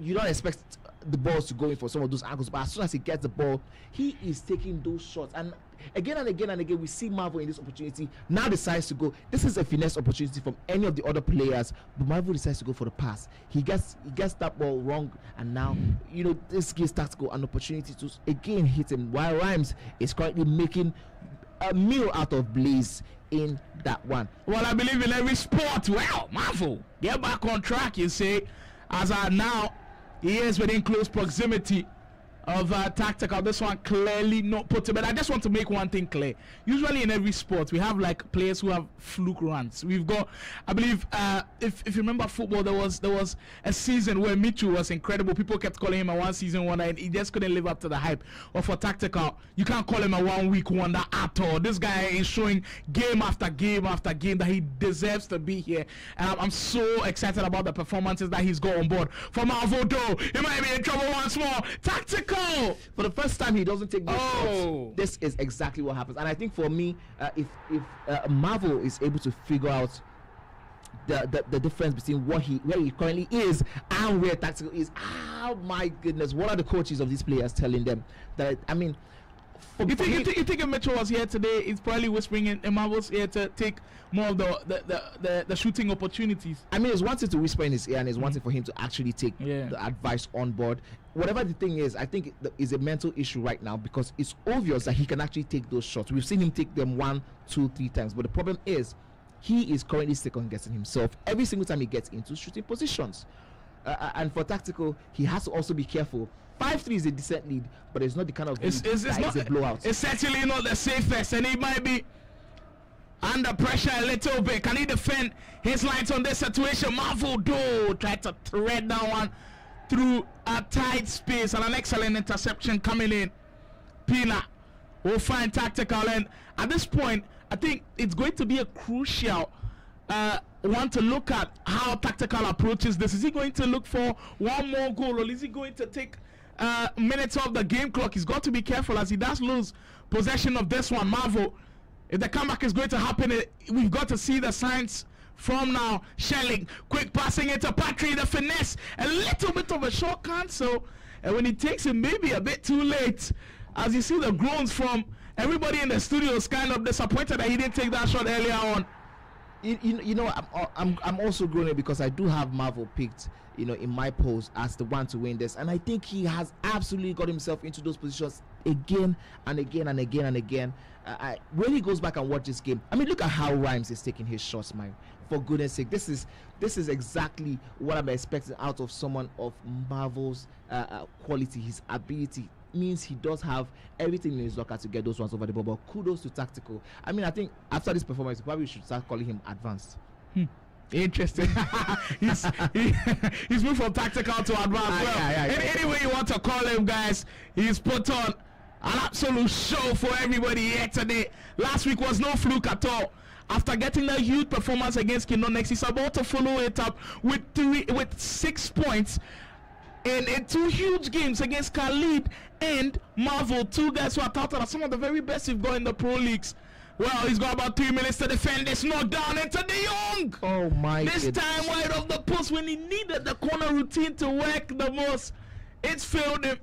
you don't expect the balls to go in for some of those angles, but as soon as he gets the ball, he is taking those shots. And again and again, we see Marvel in this opportunity. Now decides to go. This is a finesse opportunity from any of the other players, but Marvel decides to go for the pass. He gets that ball wrong, and now this gives Tactical an opportunity to again hit him. While Rhymes is currently making a meal out of Blaze in that one. Well, I believe in every sport. Well, Marvel, get back on track, you say, as now he is within close proximity of Tactical. This one clearly not put to bed. I just want to make one thing clear. Usually in every sport we have like players who have fluke runs. We've got, I believe, if you remember football, there was a season where Mitchell was incredible. People kept calling him a one season wonder, and he just couldn't live up to the hype. Or for Tactical, you can't call him a 1 week wonder at all. This guy is showing game after game after game that he deserves to be here, and I'm so excited about the performances that he's got on board. For Marvel, though, he might be in trouble once more. Tactical. For the first time, he doesn't take those shots. This is exactly what happens. And I think for me, if Marvel is able to figure out the difference between where he currently is and where Tactical is, oh my goodness, what are the coaches of these players telling them? That, I mean, You think if Mitchell was here today, he's probably whispering in Marvel's ear to take more of the shooting opportunities. I mean, it's one thing to whisper in his ear, and it's one thing for him to actually take the advice on board. Whatever the thing is, I think is a mental issue right now, because it's obvious that he can actually take those shots. We've seen him take them 1, 2, 3 times, but the problem is he is currently second guessing himself every single time he gets into shooting positions. And for tactical, he has to also be careful. 5-3 is a decent lead, but it's not the kind of lead that is a blowout. It's certainly not the safest, and he might be under pressure a little bit. Can he defend his lines on this situation? Marvel do tried to thread that one through a tight space, and an excellent interception coming in. Pina will find tactical, and at this point, I think it's going to be a crucial one to look at how tactical approaches this. Is he going to look for one more goal, or is he going to take minutes off the game clock? He's got to be careful, as he does lose possession of this one. Marvel, if the comeback is going to happen, we've got to see the signs from now. Shelling, quick passing into Patrick, the finesse, a little bit of a short cancel, and when he takes it, maybe a bit too late. As you see the groans from everybody in the studio is kind of disappointed that he didn't take that shot earlier on. You know, I'm also groaning because I do have Marvel picked, in my polls as the one to win this, and I think he has absolutely got himself into those positions again and again and again and again. When he goes back and watch this game, I mean, look at how Rhymes is taking his shots, man. For goodness sake, this is exactly what I'm expecting out of someone of Marvel's quality. His ability means he does have everything in his locker to get those ones over the ball. But kudos to tactical. I mean, I think after this performance, probably we should start calling him advanced. Interesting. he's moved from tactical to advanced. Any way you want to call him, guys, he's put on an absolute show for everybody here today. Last week was no fluke at all. After getting a huge performance against Kingdom Next, he's about to follow it up with 6 points in 2 huge games against Khalid and Marvel, 2 guys who are touted as some of the very best you've got in the pro leagues. Well, he's got about 3 minutes to defend this. Knocked down into De Jong. Oh my! This time wide of the post when he needed the corner routine to work the most. It's failed him.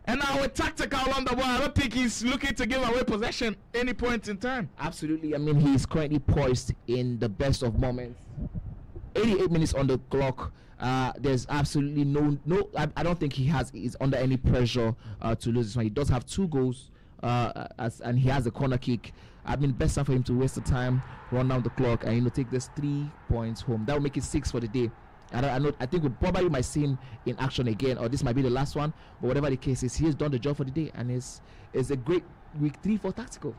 And now with tactical on the ball, I don't think he's looking to give away possession any point in time. Absolutely. I mean, he's currently poised in the best of moments. 88 minutes on the clock. There's absolutely no. I don't think he's under any pressure to lose this one. He does have 2 goals, and he has a corner kick. I mean, best time for him to waste the time, run down the clock, and take this 3 points home. That will make it 6 for the day. And I think we probably might see him in action again, or this might be the last one. But whatever the case is, he has done the job for the day, and it's a great week 3 for tactical.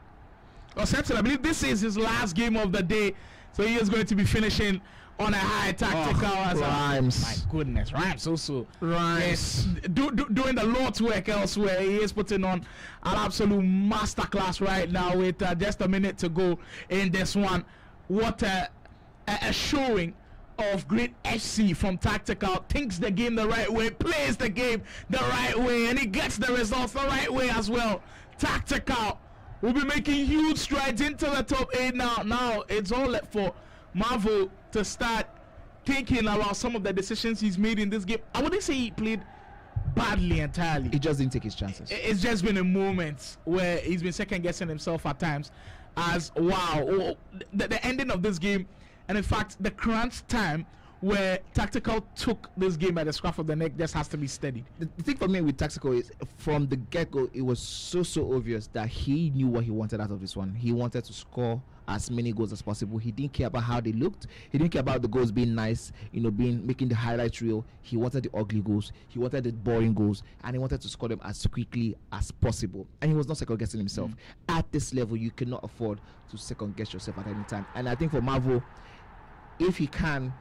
Well, Samson, I believe this is his last game of the day, so he is going to be finishing on a high tactical. Rhymes. My goodness, Rhymes also. Rhymes. Yes, doing the Lord's work elsewhere. He is putting on an absolute masterclass right now with just a minute to go in this one. What a showing of great FC from tactical. Thinks the game the right way, plays the game the right way, and he gets the results the right way as well. Tactical will be making huge strides into the top 8 now. Now it's all left for Marvel to start thinking about some of the decisions he's made in this game. I wouldn't say he played badly entirely. He just didn't take his chances. It's just been a moment where he's been second guessing himself at times. As the ending of this game, and in fact the crunch time where tactical took this game by the scruff of the neck, just has to be steadied. The thing for me with tactical is from the get-go, it was so obvious that he knew what he wanted out of this one. He wanted to score as many goals as possible. He didn't care about how they looked. He didn't care about the goals being nice, making the highlight reel. He wanted the ugly goals. He wanted the boring goals, and he wanted to score them as quickly as possible. And he was not second guessing himself. At this level, you cannot afford to second guess yourself at any time. And I think for Marvel, if he can,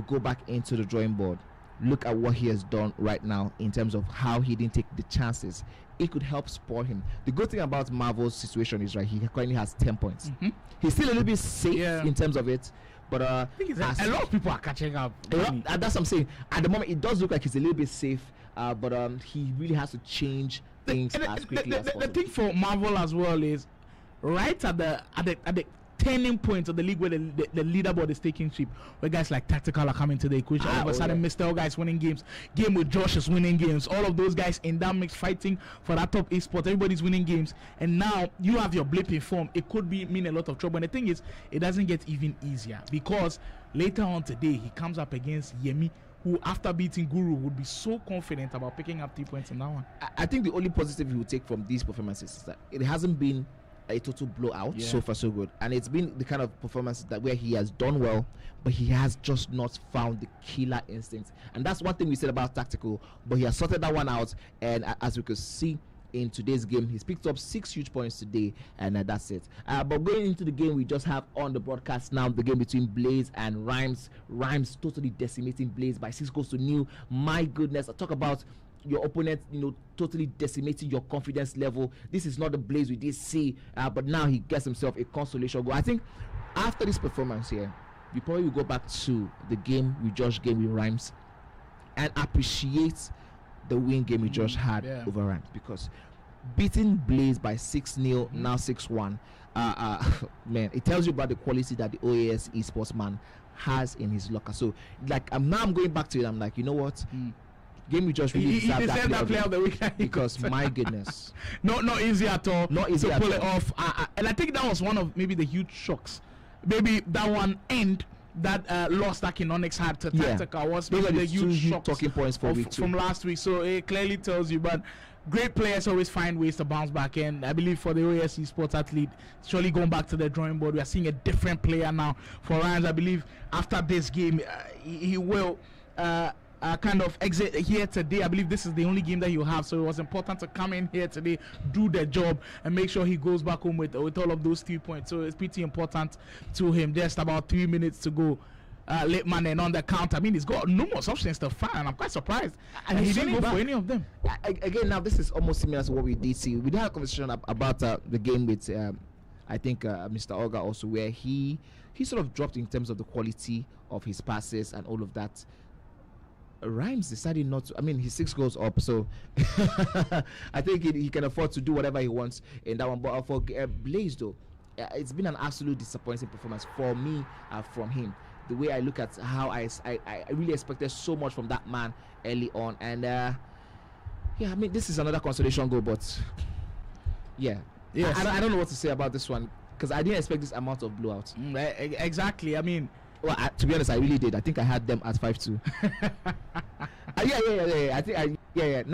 go back into the drawing board, look at what he has done right now in terms of how he didn't take the chances, it could help spoil him. The good thing about Marvel's situation is, he currently has 10 points. He's still a little bit safe in terms of it, but I think a lot of people are catching up. That's what I'm saying. At the moment, it does look like he's a little bit safe, but he really has to change things as quickly as possible. The thing for Marvel as well is, right at the turning point of the league where the leaderboard is taking shape, where guys like Tactical are coming to the equation. All of a sudden, Mr. Guy is winning games. Game with Josh is winning games. All of those guys in that mix fighting for that top esports. Everybody's winning games. And now you have your blip in form. It could mean a lot of trouble. And the thing is, it doesn't get even easier because later on today, he comes up against Yemi, who after beating Guru would be so confident about picking up 3 points in that one. I think the only positive you will take from these performances is that it hasn't been a total blowout. So far so good, and it's been the kind of performance that where he has done well, but he has just not found the killer instinct. And that's one thing we said about Tactical, but he has sorted that one out, and as we could see in today's game, he's picked up 6 huge points today, and that's it. But going into the game we just have on the broadcast now, the game between Blaze and Rhymes. Rhymes totally decimating Blaze by 6 goals to 0. My goodness, I talk about your opponent, totally decimating your confidence level. This is not the Blaze we did see, but now he gets himself a consolation goal. I think after this performance here, you probably will go back to the game we just game with Rhymes and appreciate the win game we just had over Rhymes, because beating Blaze by 6-0, now 6-1, man, it tells you about the quality that the OAS esports man has in his locker. So I'm going back to it. I'm like, you know what? Game we just really deserved that player of the week because my goodness, not easy at all. Not easy to at pull all. it off. And I think that was one of maybe the huge shocks. Maybe that one end that loss that Kinonix had to Tactical was maybe the huge shocks talking points from last week. So it clearly tells you, but great players always find ways to bounce back. And I believe for the OAS sports athlete, surely going back to the drawing board, we are seeing a different player now. For Rhymes, I believe after this game, he will kind of exit here today. I believe this is the only game that he'll have, so it was important to come in here today, do the job, and make sure he goes back home with all of those 3 points. So it's pretty important to him. Just about 3 minutes to go. Late man and on the count. I mean, he's got numerous options to fire, and I'm quite surprised. And he didn't go for any of them. Again, now this is almost similar to what we did see. We did have a conversation about the game with I think Mr. Olga also, where he sort of dropped in terms of the quality of his passes and all of that. Rhymes decided not to. I mean, he's 6 goals up, so I think he can afford to do whatever he wants in that one. But for Blaze, though, it's been an absolute disappointing performance for me from him. The way I look at how I really expected so much from that man early on, and I mean, this is another consolation goal, but I don't know what to say about this one, because I didn't expect this amount of blowout. Exactly. I mean, well, to be honest, I really did. I think I had them at 5-2. Yeah. I think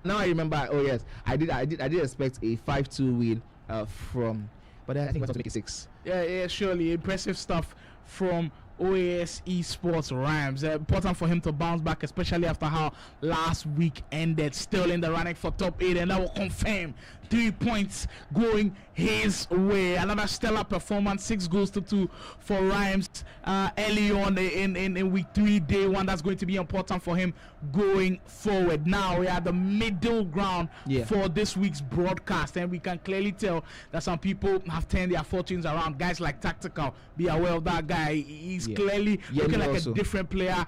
Now I remember. Oh yes, I did expect a 5-2 win from, but I think we have to make it 6. Yeah, surely impressive stuff from OAS esports Rhymes. Important for him to bounce back, especially after how last week ended. Still in the running for top 8, and that will confirm 3 points going his way. Another stellar performance, 6 goals to 2 for Rhymes early on in week 3, day 1. That's going to be important for him going forward. Now we are the middle ground for this week's broadcast, and we can clearly tell that some people have turned their fortunes around. Guys like Tactical, be aware of that guy. He's clearly looking like a different player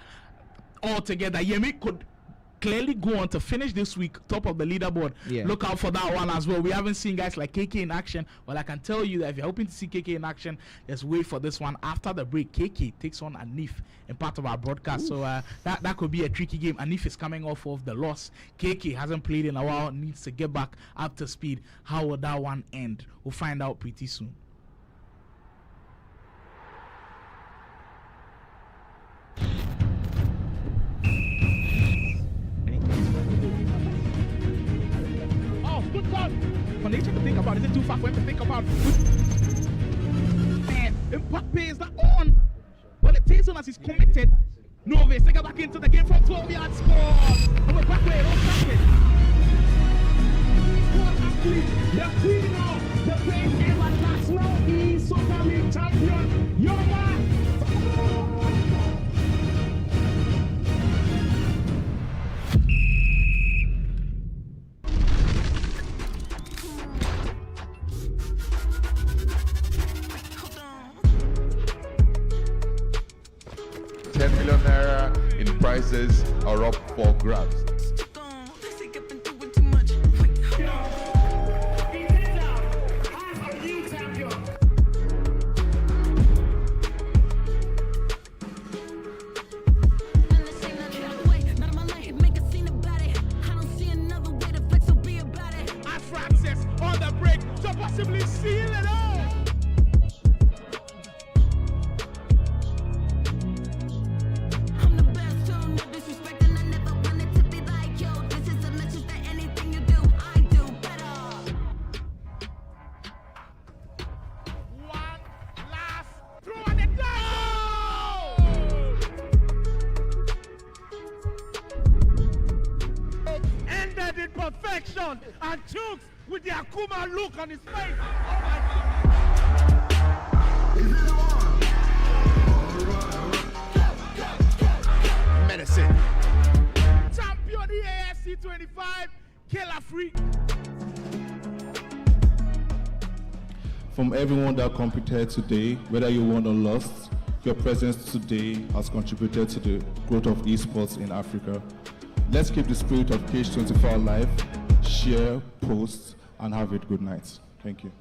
altogether. Yemi could clearly go on to finish this week top of the leaderboard. Look out for that one as well. We haven't seen guys like KK in action. Well, I can tell you that if you're hoping to see KK in action, just wait for this one. After the break, KK takes on Anif in part of our broadcast. So that could be a tricky game. Anif is coming off of the loss. KK hasn't played in a while, needs to get back up to speed. How will that one end? We'll find out pretty soon. Good God! For nature to think about, is it too far for him to think about? Man, Mbappe is not on. Well, it takes on as he's committed. Novis, take it back into the game from 12 yards. Score! And Mbappe, don't stop it. The queen of the great international Esoccer League champion, your man. ₦10 million in prizes are up for grabs. seal it all. I'm the best, so no disrespect, and I never wanted to be like yo. This is a message that anything you do, I do better. One last throw at the goal! Ended in perfection, and Chooks with the Akuma look on his face. Oh my God. Medicine. Champion of the AFC 25, Killer Free. From everyone that competed today, whether you won or lost, your presence today has contributed to the growth of esports in Africa. Let's keep the spirit of Cage 24 alive, share, post, and have a good night. Thank you.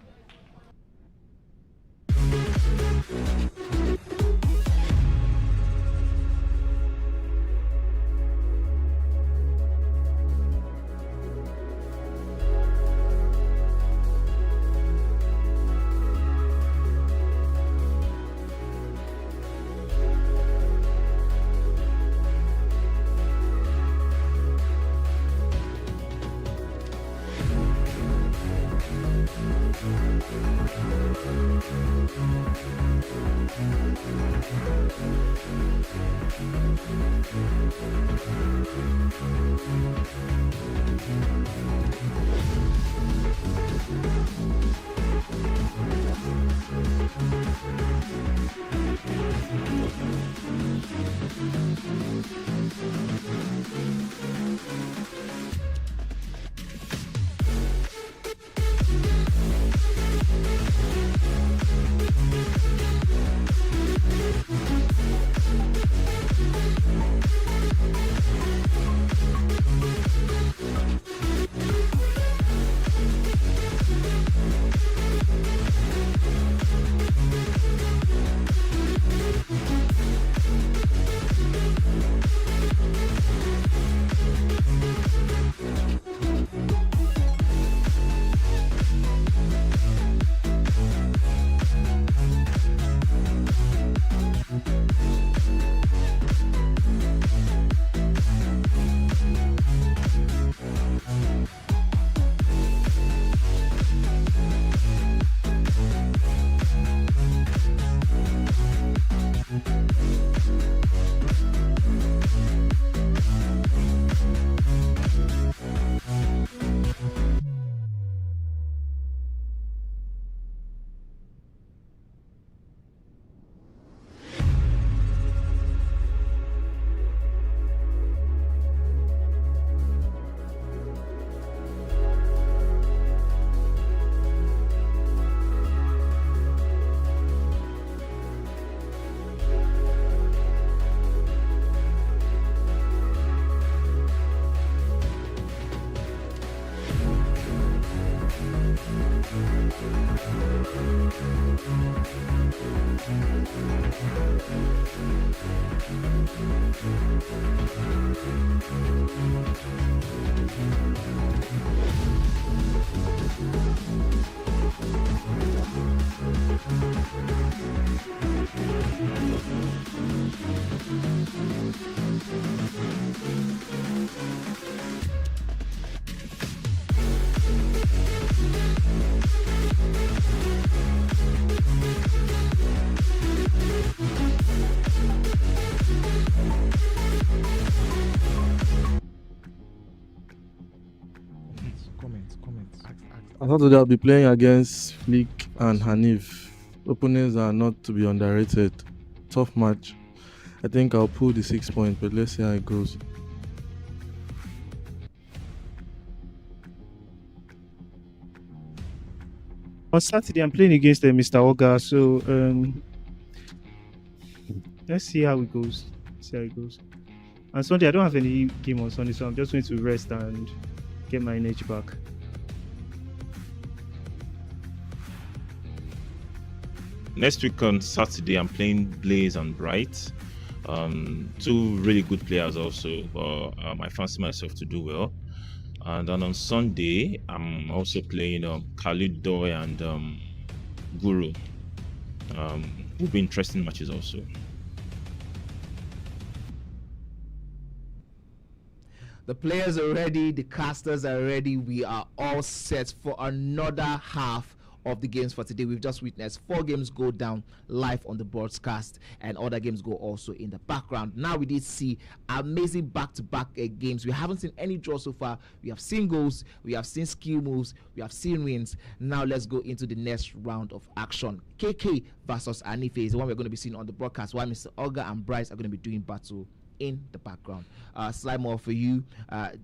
I thought that I'll be playing against Flick and Hanif. Opponents are not to be underrated. Tough match. I think I'll pull the 6 points, but let's see how it goes. On Saturday, I'm playing against Mr. Oga, so let's see how it goes. And Sunday, I don't have any game on Sunday, so I'm just going to rest and get my energy back. Next week on Saturday, I'm playing Blaze and Bright. Two really good players also, but I fancy myself to do well. And then on Sunday, I'm also playing Khalid Doy and Guru. Will be interesting matches also. The players are ready, the casters are ready. We are all set for another half of the games for today. We've just witnessed 4 games go down live on the broadcast, and other games go also in the background. Now we did see amazing back-to-back games. We haven't seen any draw so far. We have seen goals, we have seen skill moves, we have seen wins. Now let's go into the next round of action. KK versus Anife is the one we're going to be seeing on the broadcast, while Mr. Olga and Bryce are going to be doing battle in the background. Slight more for you.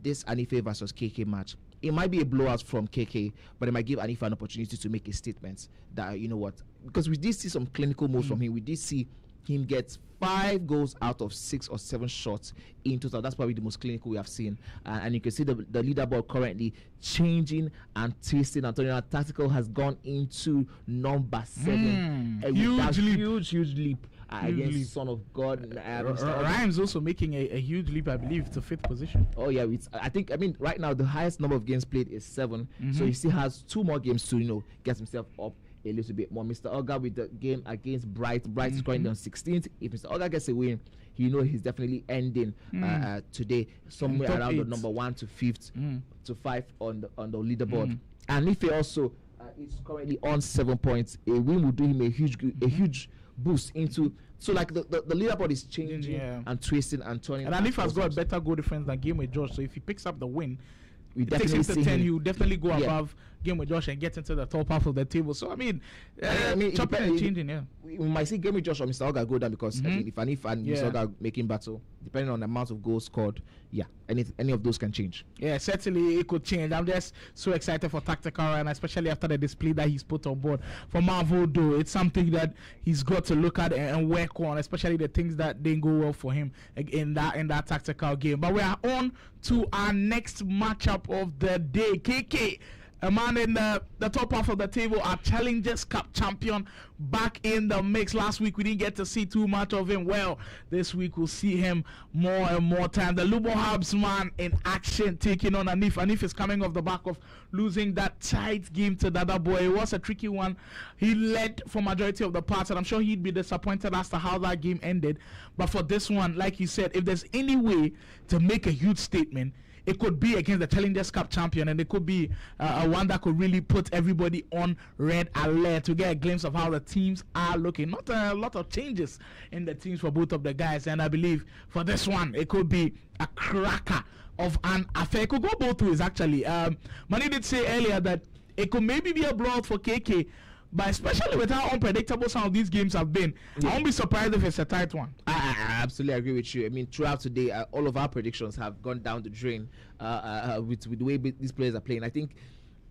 This Anife versus KK match, it might be a blowout from KK, but it might give Anifa an opportunity to make a statement that, you know what, because we did see some clinical moves from him. We did see him get 5 goals out of 6 or 7 shots in total. That's probably the most clinical we have seen. And you can see the leaderboard currently changing and twisting. Antonio Tactical has gone into number 7. Huge leap. Against Son of God. Rhymes also making a huge leap, I believe, to 5th position. Oh yeah, I mean right now the highest number of games played is 7, so he still has 2 more games to get himself up a little bit more. Mr. Olga with the game against Bright is currently on 16th. If Mr. Olga gets a win, he's definitely ending today somewhere around the number 1 to 5th to 5 on the leaderboard. And if he also is currently on 7 points, a win will do him a huge boost into. So like the leaderboard is changing and twisting and turning. And Alif has got a better goal difference than Game with Josh. So if he picks up the win, it takes him to 10. He will definitely go above Game with Josh and get into the top half of the table. So I mean chopping and changing. We might see Game with Josh or Mr. Olga go down because I mean, if Mr. Olga making battle, depending on the amount of goals scored, any of those can change. Yeah, certainly it could change. I'm just so excited for Tactical, and especially after the display that he's put on board for Marvel. Though it's something that he's got to look at and work on, especially the things that didn't go well for him in that Tactical game. But we are on to our next matchup of the day. KK, a man in the top half of the table, our Challengers Cup champion, back in the mix. Last week we didn't get to see too much of him. Well, this week we'll see him more and more time. The Lubo Hubs man in action, taking on Anif. Anif is coming off the back of losing that tight game to Dada Boy. It was a tricky one. He led for majority of the parts, and I'm sure he'd be disappointed as to how that game ended. But for this one, like you said, if there's any way to make a huge statement, it could be against the Challengers Cup champion, and it could be one that could really put everybody on red alert to get a glimpse of how the teams are looking. Not a lot of changes in the teams for both of the guys, and I believe for this one, it could be a cracker of an affair. It could go both ways, actually. Mani did say earlier that it could maybe be a blowout for KK, but especially with how unpredictable some of these games have been, I won't be surprised if it's a tight one. I absolutely agree with you. I mean, throughout today, all of our predictions have gone down the drain with the way these players are playing. I think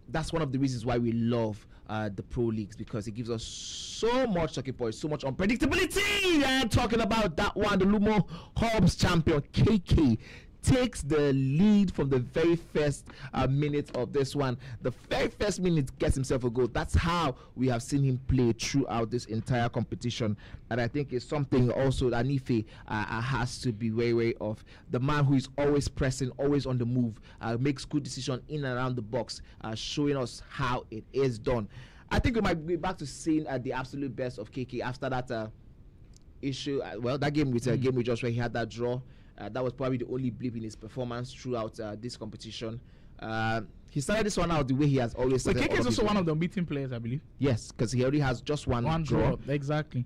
that's one of the reasons why we love the pro leagues, because it gives us so much talking points, so much unpredictability. And talking about that one, the Lumo Hubs champion KK takes the lead from the very first minute of this one. The very first minute gets himself a goal. That's how we have seen him play throughout this entire competition, and I think it's something also that Anife has to be wary of. The man who is always pressing, always on the move, makes good decisions in and around the box, showing us how it is done. I think we might be back to seeing the absolute best of KK after that issue. That game with Game with Josh, where he had that draw. That was probably the only blip in his performance throughout this competition. He started this one out the way he has always started. KK is also one of the unbeaten players, I believe. Yes, because he already has just one draw. Exactly.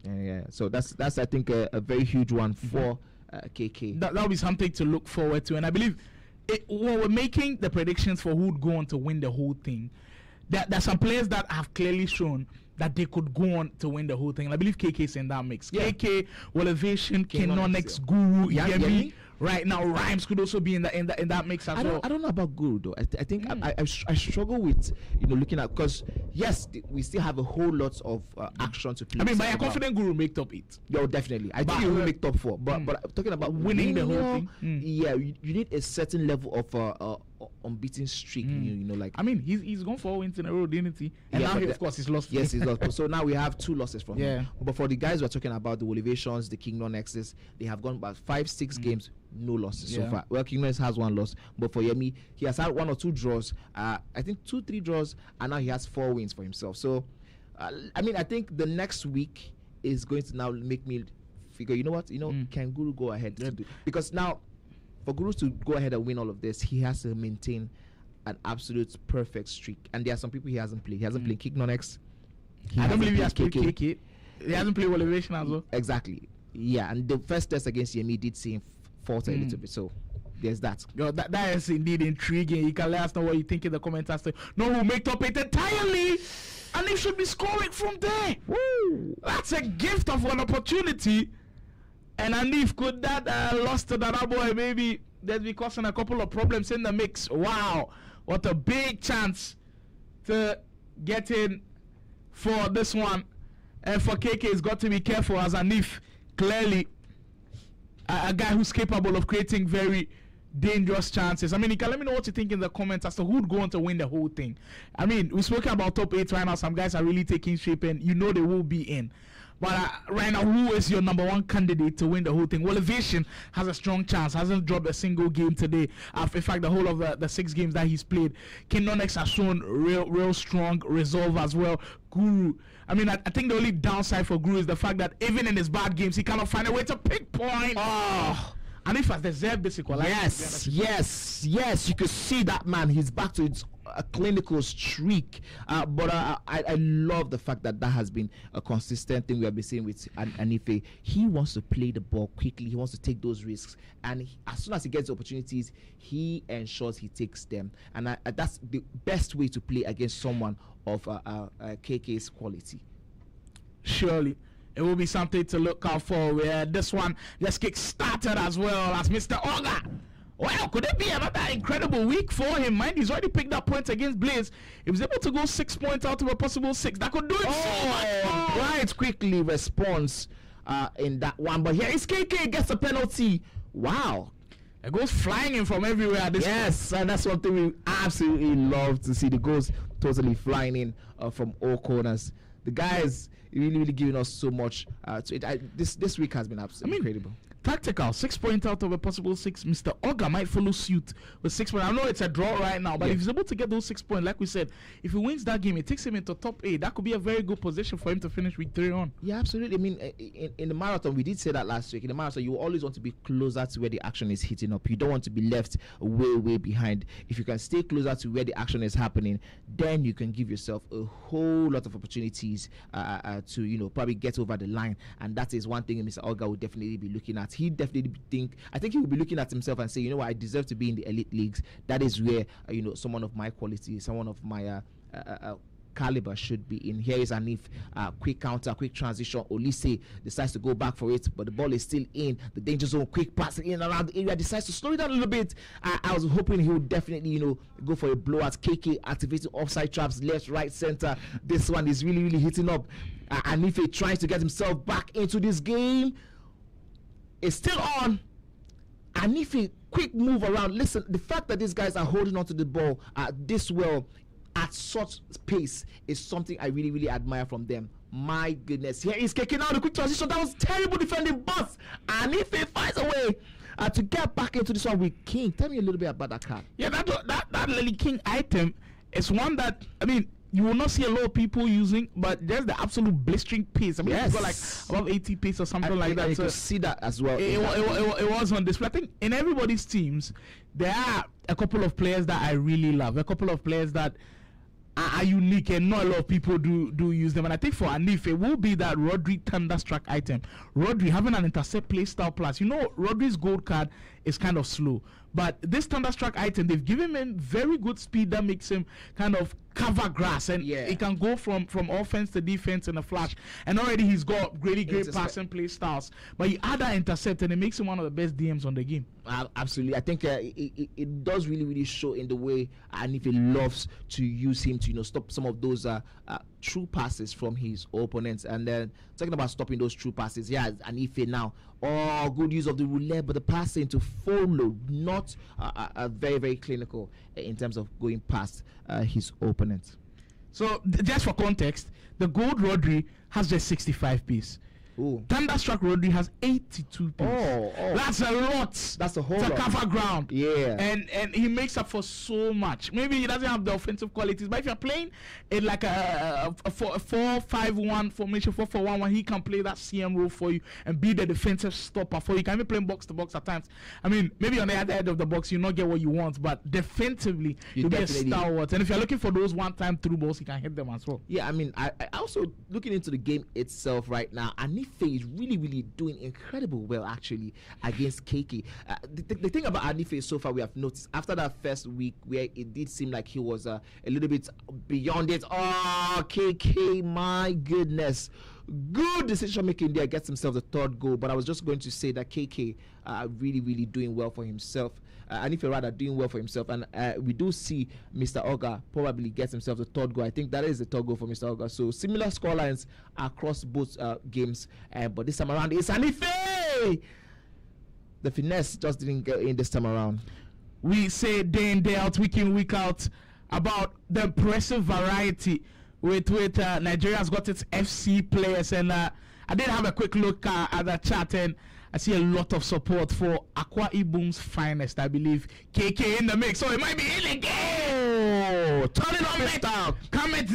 Yeah. So that's I think a very huge one for KK. That'll be something to look forward to, and I believe when we're making the predictions for who'd go on to win the whole thing, there's some players that have clearly shown that they could go on to win the whole thing. And I believe KK is in that mix. KK, Elevation, Kenonix, Guru, Yemi. Right now, Rhymes could also be in that mix as well. I don't know about Guru though. I think I struggle with looking at, because yes, we still have a whole lot of action to play. I mean, but I'm confident Guru will make top 8. Yeah, definitely. I think he will make top 4. But I'm talking about winning the whole thing. Yeah, you need a certain level of unbeaten streak. You know, like I mean, he's gone 4 wins in a row, didn't he? And Yeah, now, but he, the- of course, he's lost. yes, he's lost. So now we have 2 losses from Yeah. him. But for the guys we're talking about, the Olivations, the Kingdom Nexus, they have gone about 5-6 games, no losses so Yeah. far. Well, Kingdom Nexus has 1 loss, but for Yemi, he has had 1 or 2 draws. I think 2-3 draws, and now he has 4 wins for himself. So, I mean, I think the next week is going to now make me figure. You know what? Can Guru go ahead? To do, because now, for Guru to go ahead and win all of this, he has to maintain an absolute perfect streak. And there are some people he hasn't played. He hasn't played Kingdom X. I don't believe he has played KK. He hasn't played Elevation as well. Exactly. Yeah, and the first test against Yemi did see him falter a little bit. So there's that. Yo, that is indeed intriguing. You can let us know what you think in the comments as to no who make up it entirely, and he should be scoring from there. Woo! That's a gift of an opportunity. And Anif, could that loss to that boy maybe that's be causing a couple of problems in the mix? Wow, what a big chance to get in for this one. And for KK, he's got to be careful, as Anif clearly a guy who's capable of creating very dangerous chances. I mean, you can let me know what you think in the comments as to who'd go on to win the whole thing. I mean, we're speaking about top 8 right now. Some guys are really taking shape, and you know they will be in. But right now, who is your number 1 candidate to win the whole thing? Well, Elevation has a strong chance. Hasn't dropped a single game today. In fact, the whole of the 6 games that he's played. Kingdom X has shown real strong resolve as well. Guru. I mean, I think the only downside for Guru is the fact that even in his bad games, he cannot find a way to pick point. Oh. And if has deserved this equalizer. Yes, you could see that, man. He's back to a clinical streak. But I love the fact that has been a consistent thing we have been seeing with Anife. He wants to play the ball quickly. He wants to take those risks. And as soon as he gets opportunities, he ensures he takes them. And that's the best way to play against someone of KK's quality. Surely. It will be something to look out for. Where this one just kick started as well as Mr. Oga. Well, could it be another incredible week for him? Mind, he's already picked up points against Blaze. He was able to go 6 points out of a possible 6. That could do it. Right, quickly response in that one. But here is KK, gets a penalty. Wow. It goes flying in from everywhere at this point. And that's one thing we absolutely love to see. The goals totally flying in from all corners. The guys really giving us so much to it. This week has been absolutely incredible. Tactical, 6 points out of a possible 6. Mr. Oga might follow suit with 6 points. I know it's a draw right now, but if he's able to get those 6 points, like we said, if he wins that game, it takes him into top 8. That could be a very good position for him to finish week 3 on. Yeah, absolutely. I mean, in the marathon, we did say that last week. In the marathon, you always want to be closer to where the action is hitting up. You don't want to be left way behind. If you can stay closer to where the action is happening, then you can give yourself a whole lot of opportunities to probably get over the line. And that is one thing Mr. Olga would definitely be looking at. He definitely I think he will be looking at himself and say, you know what, I deserve to be in the elite leagues. That is where someone of my quality, someone of my caliber should be in. Here is Anif, quick counter, quick transition. Olise decides to go back for it, but the ball is still in the danger zone. Quick pass in and around the area, decides to slow it down a little bit. I was hoping he would definitely go for a blowout. KK activating offside traps, left, right, center. This one is really hitting up. Anif trying to get himself back into this game. It's still on. Anif, quick move around. Listen, the fact that these guys are holding onto the ball this well at such pace is something I really admire from them. My goodness. Here is kicking out the quick transition. That was terrible defending, but Anif finds a way to get back into this one with King. Tell me a little bit about that card. Yeah, that Lily King item is one that, I mean, you will not see a lot of people using, but there's the absolute blistering pace. I mean, it's got like above 80 pace or something like that. You can see that as well. It was on display. I think in everybody's teams, there are a couple of players that I really love. A couple of players that are unique and not a lot of people do use them. And I think for Anif, it will be that Rodri Thunderstruck item. Rodri having an intercept play style plus. Rodri's gold card is kind of slow. But this Thunderstruck item, they've given him very good speed that makes him kind of cover grass. And he can go from offense to defense in a flash. And already he's got great passing play styles. But you add that intercept and it makes him one of the best DMs on the game. Absolutely. I think it does really show in the way Anif loves to use him to stop some of those true passes from his opponents. And then talking about stopping those true passes, yeah, Anife now. Oh, good use of the roulette, but the passing to follow, not very, very clinical in terms of going past his opponent. So just for context, the gold Rodri has just 65 piece. Thunderstruck Rodri has 82 piece. That's a lot. That's a whole to lot. cover ground. Yeah. And he makes up for so much. Maybe he doesn't have the offensive qualities, but if you're playing in like a 4-5-1 formation, 4-4-1, he can play that CM role for you and be the defensive stopper for you. Can even play box to box at times. I mean, maybe on the other end of the box you not get what you want, but defensively you'll be a stalwart. And if you're looking for those one-time through balls, you can hit them as well. Yeah, I mean, I also looking into the game itself right now, Anife is really doing incredible well actually against KK. The thing about Anife so far, we have noticed after that first week where it did seem like he was a little bit beyond it. Oh, KK, my goodness. Good decision making there, gets himself the third goal. But I was just going to say that KK really doing well for himself. Anife rather doing well for himself, and we do see Mr. Oga probably gets himself the third goal. I think that is the third goal for Mr. Oga. So similar scorelines across both games, but this time around it's Anife. The finesse just didn't get in this time around. We say day in, day out, week in, week out about the impressive variety with Nigeria has got its FC players, and I did have a quick look at the chat, and I see a lot of support for Akwa Ibom's finest. I believe KK in the mix, so it might be in the game. Turn it on, Mr. Come at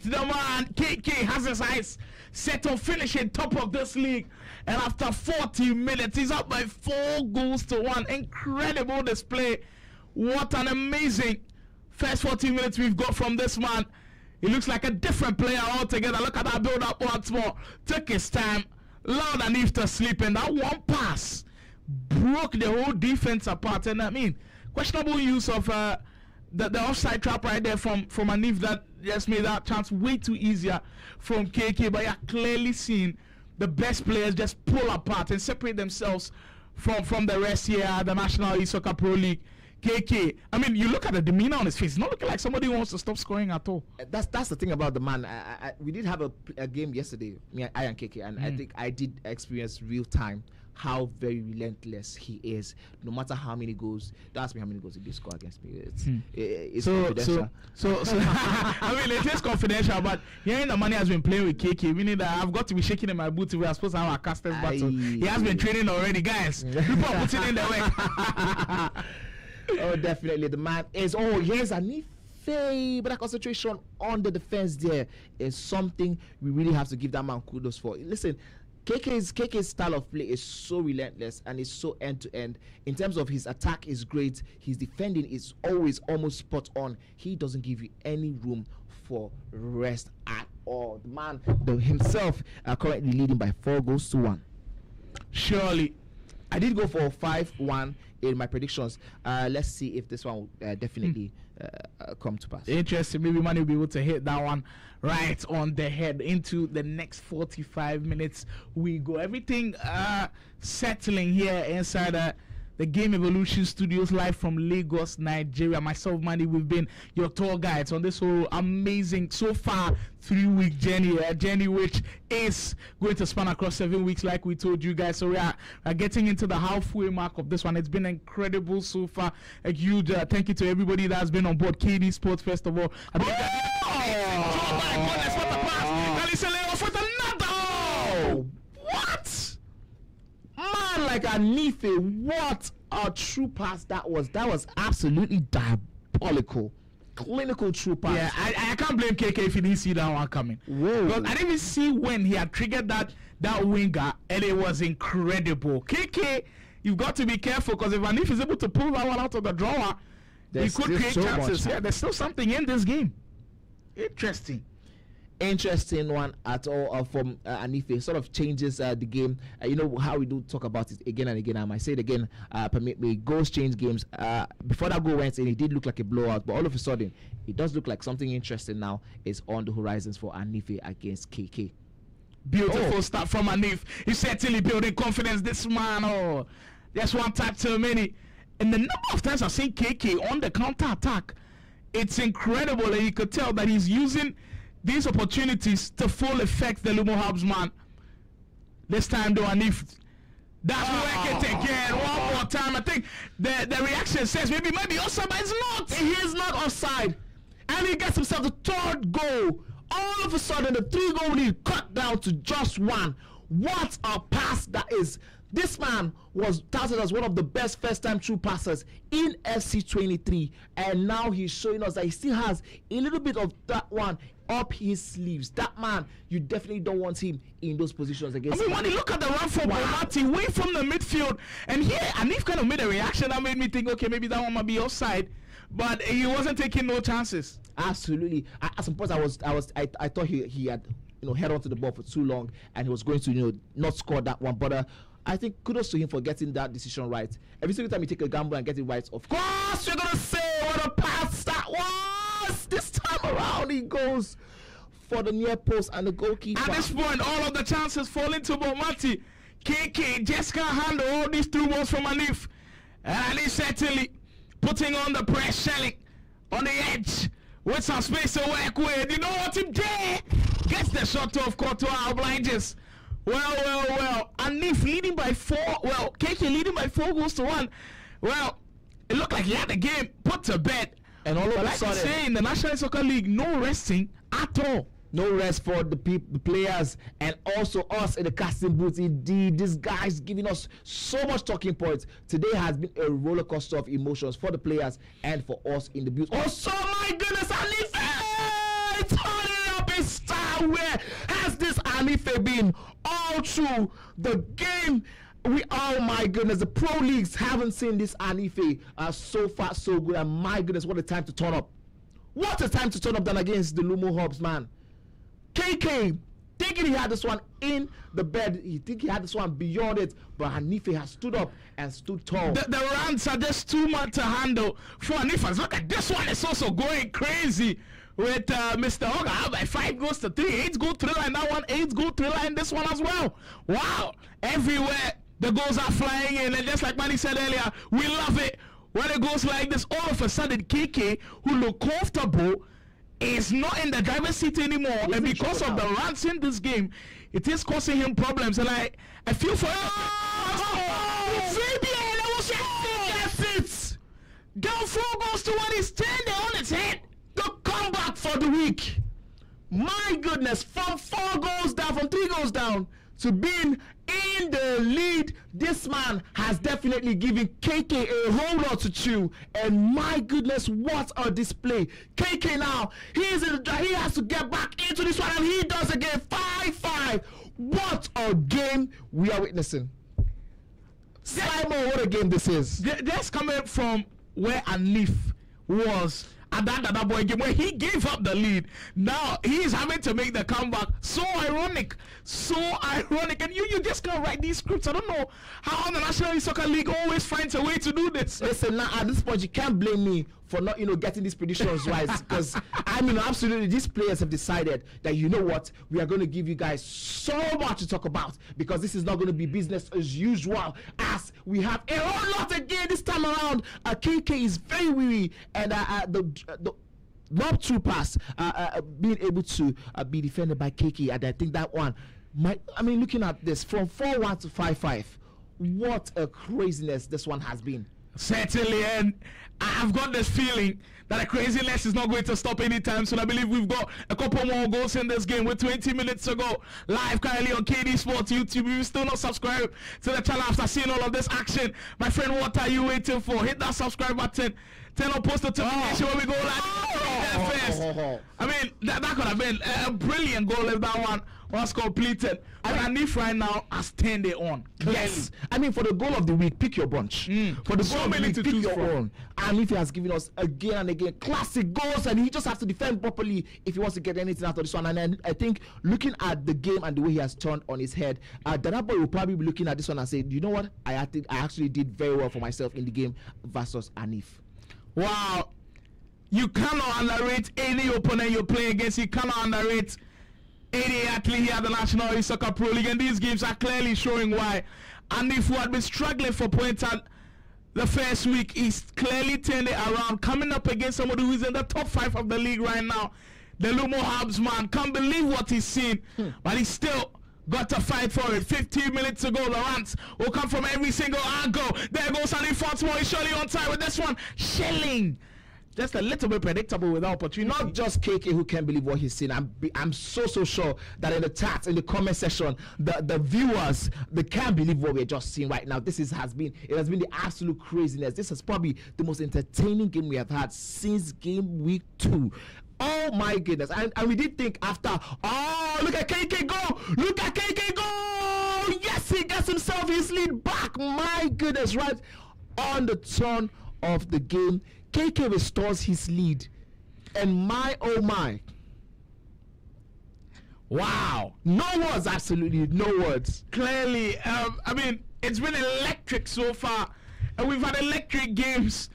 the man. KK has his eyes set on finishing top of this league, and after 40 minutes, he's up by 4-1. Incredible display. What an amazing first 40 minutes we've got from this man. He looks like a different player altogether. Look at that build up once more. Took his time. Allowed Anif to sleep, and that one pass broke the whole defense apart. And I mean, questionable use of the offside trap right there from Anif that just made that chance way too easier from KK. But you're clearly seeing the best players just pull apart and separate themselves from the rest here at the National Esoccer Pro League. KK, I mean, you look at the demeanor on his face. It's not looking like somebody who wants to stop scoring at all. That's the thing about the man. We did have a game yesterday, I and KK, and I think I did experience real time how very relentless he is. No matter how many goals, don't ask me how many goals he did score against me. It's confidential. So I mean, it is confidential, but hearing the money has been playing with KK, meaning that I've got to be shaking in my boots if we are supposed to have a casters battle. He has been training already, guys. People are putting in the work. Oh, definitely. The man is. Oh, here's Anife. But that concentration on the defense there is something we really have to give that man kudos for. Listen, KK's style of play is so relentless and is so end to end. In terms of his attack is great. His defending is always almost spot on. He doesn't give you any room for rest at all. The man himself currently leading by 4-1. Surely. I did go for 5-1 in my predictions. Let's see if this one will definitely come to pass. Interesting. Maybe Manny will be able to hit that one right on the head. Into the next 45 minutes we go. Everything settling here inside the Game Evolution Studios, live from Lagos, Nigeria. Myself, Manny, we've been your tour guides on this whole amazing, so far, 3-week journey. A journey which is going to span across 7 weeks, like we told you guys. So we are getting into the halfway mark of this one. It's been incredible so far. A huge thank you to everybody that has been on board KD Sports, first of all. Oh my goodness, what a pass! Galisa with another! What? Man, like Anife, what a true pass that was. That was absolutely diabolical. Clinical true pass. Yeah, I can't blame KK if he didn't see that one coming. Whoa. Because I didn't even see when he had triggered that winger, and it was incredible. KK, you've got to be careful, because if Anif is able to pull that one out of the drawer, he could create chances. Yeah, there's still something in this game. Interesting one at all from Anife. Sort of changes the game. You know how we do talk about it again and again. I might say it again. Permit me. Goals change games. Before that goal went in, it did look like a blowout, but all of a sudden, it does look like something interesting now is on the horizons for Anife against KK. Beautiful start from Anif. He's certainly building confidence. This man, just one tap too many. And the number of times I've seen KK on the counter attack, it's incredible. And you could tell that he's using these opportunities to full effect the Lumo Hubs, man. This time though, and if that's work it again one more time, I think the reaction says maybe offside, but it's not. He is not offside. And he gets himself the third goal. All of a sudden, the 3-goal lead cut down to just 1. What a pass that is. This man was touted as one of the best first-time true passers in FC23. And now he's showing us that he still has a little bit of that one up his sleeves. That man, you definitely don't want him in those positions against. I mean, when you look at the run for Bonatti away from the midfield, and here, Anif kind of made a reaction that made me think, okay, maybe that one might be offside. But he wasn't taking no chances. Absolutely. At some point, I thought he had held on to the ball for too long, and he was going to not score that one. But I think kudos to him for getting that decision right. Every single time you take a gamble and get it right, of course you're gonna say what a pass that was. This time around, he goes for the near post and the goalkeeper. At this point, all of the chances fall into Bomati. KK just can't handle all these through balls from Anif, and he's certainly putting on the press, shelling on the edge with some space to work with. You know what him there? Gets the shot off Courtois, obliges. Well. Anif leading by 4. Well, KK leading by 4 goals to 1. Well, it looked like he had the game put to bed. And all of a sudden, say in the National Soccer League, no resting at all. No rest for the players and also us in the casting booth. Indeed, this guy's giving us so much talking points. Today has been a roller coaster of emotions for the players and for us in the booth. Oh, so my goodness, Anife! Turning up his style. Where has this Anife been all through the game? Oh my goodness, the pro leagues haven't seen this Anife so far so good. And my goodness, what a time to turn up. What a time to turn up than against the Lumo Hubs, man. KK thinking he had this one in the bed. He think he had this one beyond it, but Hanife has stood up and stood tall. The runs are just too much to handle for Hanife. Look at this one, is also going crazy with Mr. Hoga by 5 goals to 3. 8 goal 3 line, that one 8 goal 3 line, this one as well. Wow, everywhere the goals are flying in, and just like Manny said earlier, we love it when it goes like this. All of a sudden, KK, who look comfortable, is not in the driver's seat anymore, and because of the runs in this game, it is causing him problems. And I feel for it. Down 4 goals to 1, he's turned it on its head. The comeback for the week. My goodness, from 4 goals down, from 3 goals down to being in the lead, this man has definitely given KK a whole lot to chew. And my goodness, what a display. KK now, he has to get back into this one, and he does again. 5-5. What a game we are witnessing. Simon, what a game this is. That's coming from where Anif was at that boy game where he gave up the lead. Now he's having to make the comeback. So ironic. And you just can't write these scripts. I don't know how the National Soccer League always finds a way to do this. Listen, now at this point you can't blame me for not getting these predictions right, because absolutely these players have decided that, you know what, we are going to give you guys so much to talk about, because this is not going to be business as usual, as we have a whole lot again this time around. KK is very weary, and the lob through pass being able to be defended by KK, and I think that one looking at this from 4-1 to 5-5, what a craziness this one has been. Certainly, and I've got this feeling that the craziness is not going to stop anytime soon. I believe we've got a couple more goals in this game with 20 minutes to go. Live currently on KD Sports YouTube. If you still not subscribed to the channel after seeing all of this action, my friend, what are you waiting for? Hit that subscribe button. Turn on post notification when we go live. That could have been a brilliant goal if that one was completed. And Anif right now has turned it on. Yes. For the goal of the week, pick your bunch. For the goal of the week, pick your own. Anif has given us again and again classic goals, and he just has to defend properly if he wants to get anything out of this one. And then I think looking at the game and the way he has turned on his head, Danaboy will probably be looking at this one and say, you know what, I think I actually did very well for myself in the game versus Anif. Wow. You cannot underrate any opponent you're playing against. You cannot underrate any athlete here at the National Soccer Pro League. And these games are clearly showing why. And if we had been struggling for points at the first week, he's clearly turned it around. Coming up against somebody who's in the top 5 of the league right now. the Lumo Habs man. Can't believe what he's seen, but he's still got to fight for it. 15 minutes to go. The runs will come from every single angle. There goes Andy Foxmore. He's surely on time with this one. Shelling. Just a little bit predictable without opportunity. Not just KK who can't believe what he's seen. I'm so sure that in the chat, in the comment section, the viewers, they can't believe what we're just seeing right now. Has been the absolute craziness. This is probably the most entertaining game we have had since game week 2. Oh my goodness. And we did think after, look at KK go! Look at KK go! Yes, he gets himself his lead back. My goodness, right on the turn of the game. KK restores his lead, and my oh my, wow, no words, absolutely no words. Clearly, I mean, it's been electric so far, and we've had electric games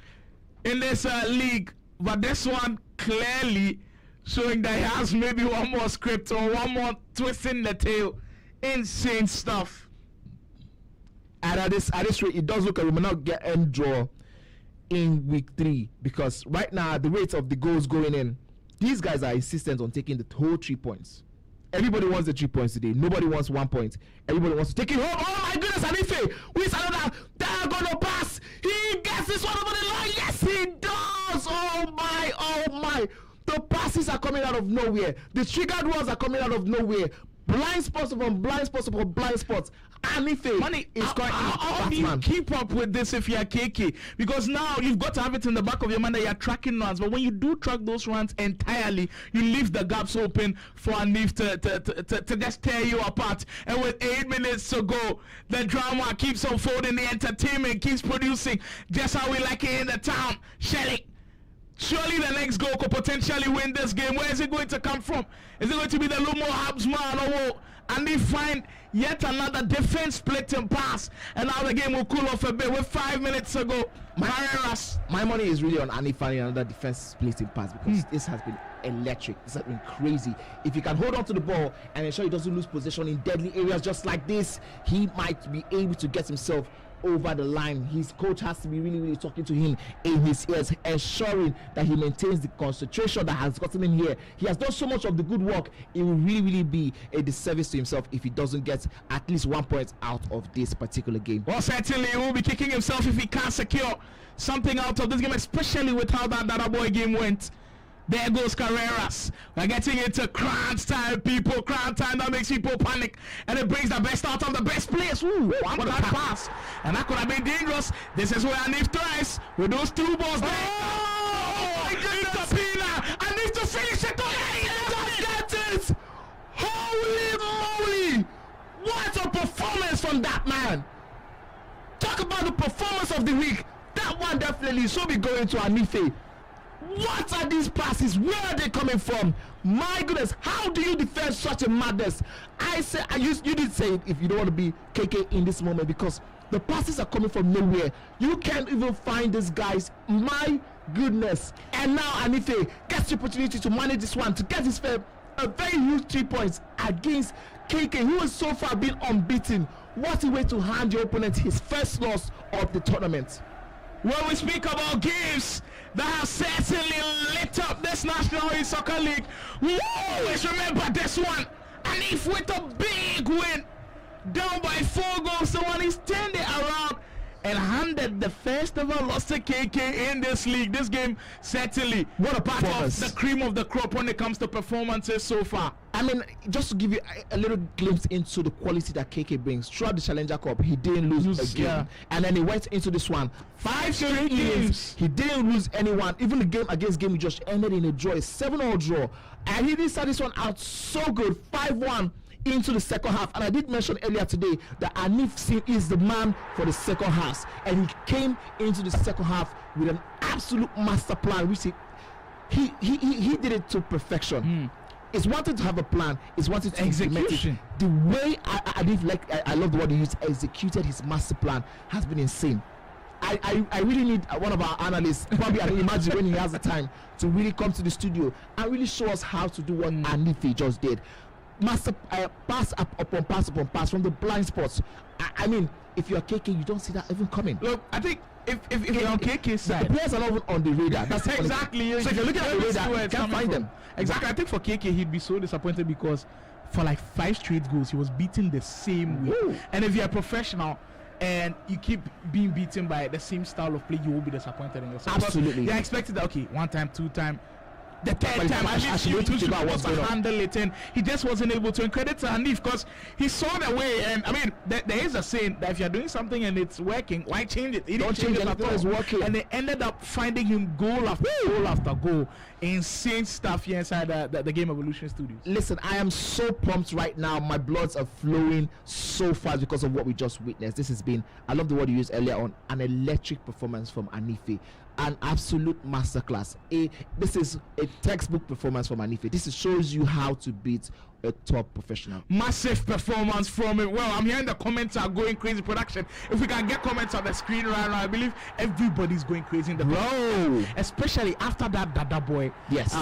in this league, but this one clearly showing that he has maybe one more script or one more twist in the tail. Insane stuff. And at this rate, it does look like we may not get end draw in week 3, because right now the rates of the goals going in, these guys are insistent on taking the whole 3 points. Everybody wants the 3 points today. Nobody wants 1 point. Everybody wants to take it home. Oh my goodness, Anife with another. They're gonna pass. He gets this one over the line. Yes, he does. Oh my. The passes are coming out of nowhere. The triggered ones are coming out of nowhere. Blind spots upon blind spots upon blind spots. Anife Money is going. How do you keep up with this if you're KK? Because now you've got to have it in the back of your mind that you're tracking runs. But when you do track those runs entirely, you leave the gaps open for Anif to just tear you apart. And with 8 minutes to go, the drama keeps unfolding, the entertainment keeps producing just how we like it in the town. Shelly, surely the next goal could potentially win this game. Where is it going to come from? Is it going to be the Lumo Habs man or what? And they find yet another defense splitting pass, and now the game will cool off a bit with 5 minutes to go. My money is really on Annie finding another defense splitting pass, because this has been electric. This has been crazy. If he can hold on to the ball and ensure he doesn't lose possession in deadly areas just like this, he might be able to get himself over the line. His coach has to be really talking to him in his ears, ensuring that he maintains the concentration that has gotten him here. He has done so much of the good work. It will really be a disservice to himself if he doesn't get at least 1 point out of this particular game. Well, certainly he will be kicking himself if he can't secure something out of this game, especially with how that Dada Boy game went. There goes Carreras. We're getting into crunch time, people. Crunch time that makes people panic, and it brings the best out of the best players. Ooh, what a pass. And that could have been dangerous. This is where Anif tries with those 2 balls there. Oh my goodness. Anif to finish it. Get it. Holy moly. What a performance from that man. Talk about the performance of the week. That one definitely should be going to Anife. What are these passes? Where are they coming from? My goodness, how do you defend such a madness? You did say it if you don't want to be KK in this moment, because the passes are coming from nowhere. You can't even find these guys. My goodness. And now Anife gets the opportunity to manage this one, to get his a very huge 3 points against KK, who has so far been unbeaten. What a way to hand your opponent his first loss of the tournament. When we speak about games that have certainly lit up this National Soccer League, we always remember this one. And if with a big win, down by 4 goals to 1, he's turned it around and handed the first ever loss to KK in this league. This game certainly what a part of the cream of the crop when it comes to performances so far. I mean, just to give you a little glimpse into the quality that KK brings. Throughout the Challenger Cup, he didn't lose a game. Yeah. And then he went into this one. 5 straight games. He didn't lose anyone. Even the game against Game just ended in a draw, a 7-all draw. And he did start this one out so good, 5-1 into the second half. And I did mention earlier today that Anif Singh is the man for the second half. And he came into the second half with an absolute master plan, which he did it to perfection. It's wanted to have a plan. It's wanted to implement it. The way I love the word he used, executed his master plan, has been insane. I really need one of our analysts, probably I can imagine when he has the time, to really come to the studio and really show us how to do what Anife just did. Master pass upon pass from the blind spots. I mean, if you're KK, you don't see that even coming. Look, I think if you're on KK's side, the players are not even on the radar. That's the exactly. So if you're looking at the radar, you can't find them. Exactly. I think for KK, he'd be so disappointed because for like 5 straight goals, he was beaten the same way. Ooh. And if you're a professional and you keep being beaten by the same style of play, you will be disappointed in yourself. Absolutely. You're expected that, okay, 1 time, 2 time. The third time, I should you think about what's going on. handle it, and he just wasn't able to. And credit to Hanif because he saw the way. And I mean, there is a saying that if you're doing something and it's working, why change it? He Don't change it. It's working. And they ended up finding him goal after goal after goal. Insane stuff here inside the Game Evolution studios. Listen, I am so pumped right now. My bloods are flowing so fast because of what we just witnessed. This has been, I love the word you used earlier on, an electric performance from Anife. An absolute masterclass. This is a textbook performance from Anife. This shows you how to beat a top professional. Massive performance from him. Well, I'm hearing the comments are going crazy. Production, if we can get comments on the screen right now, I believe everybody's going crazy in the Bro, especially after that Dada Boy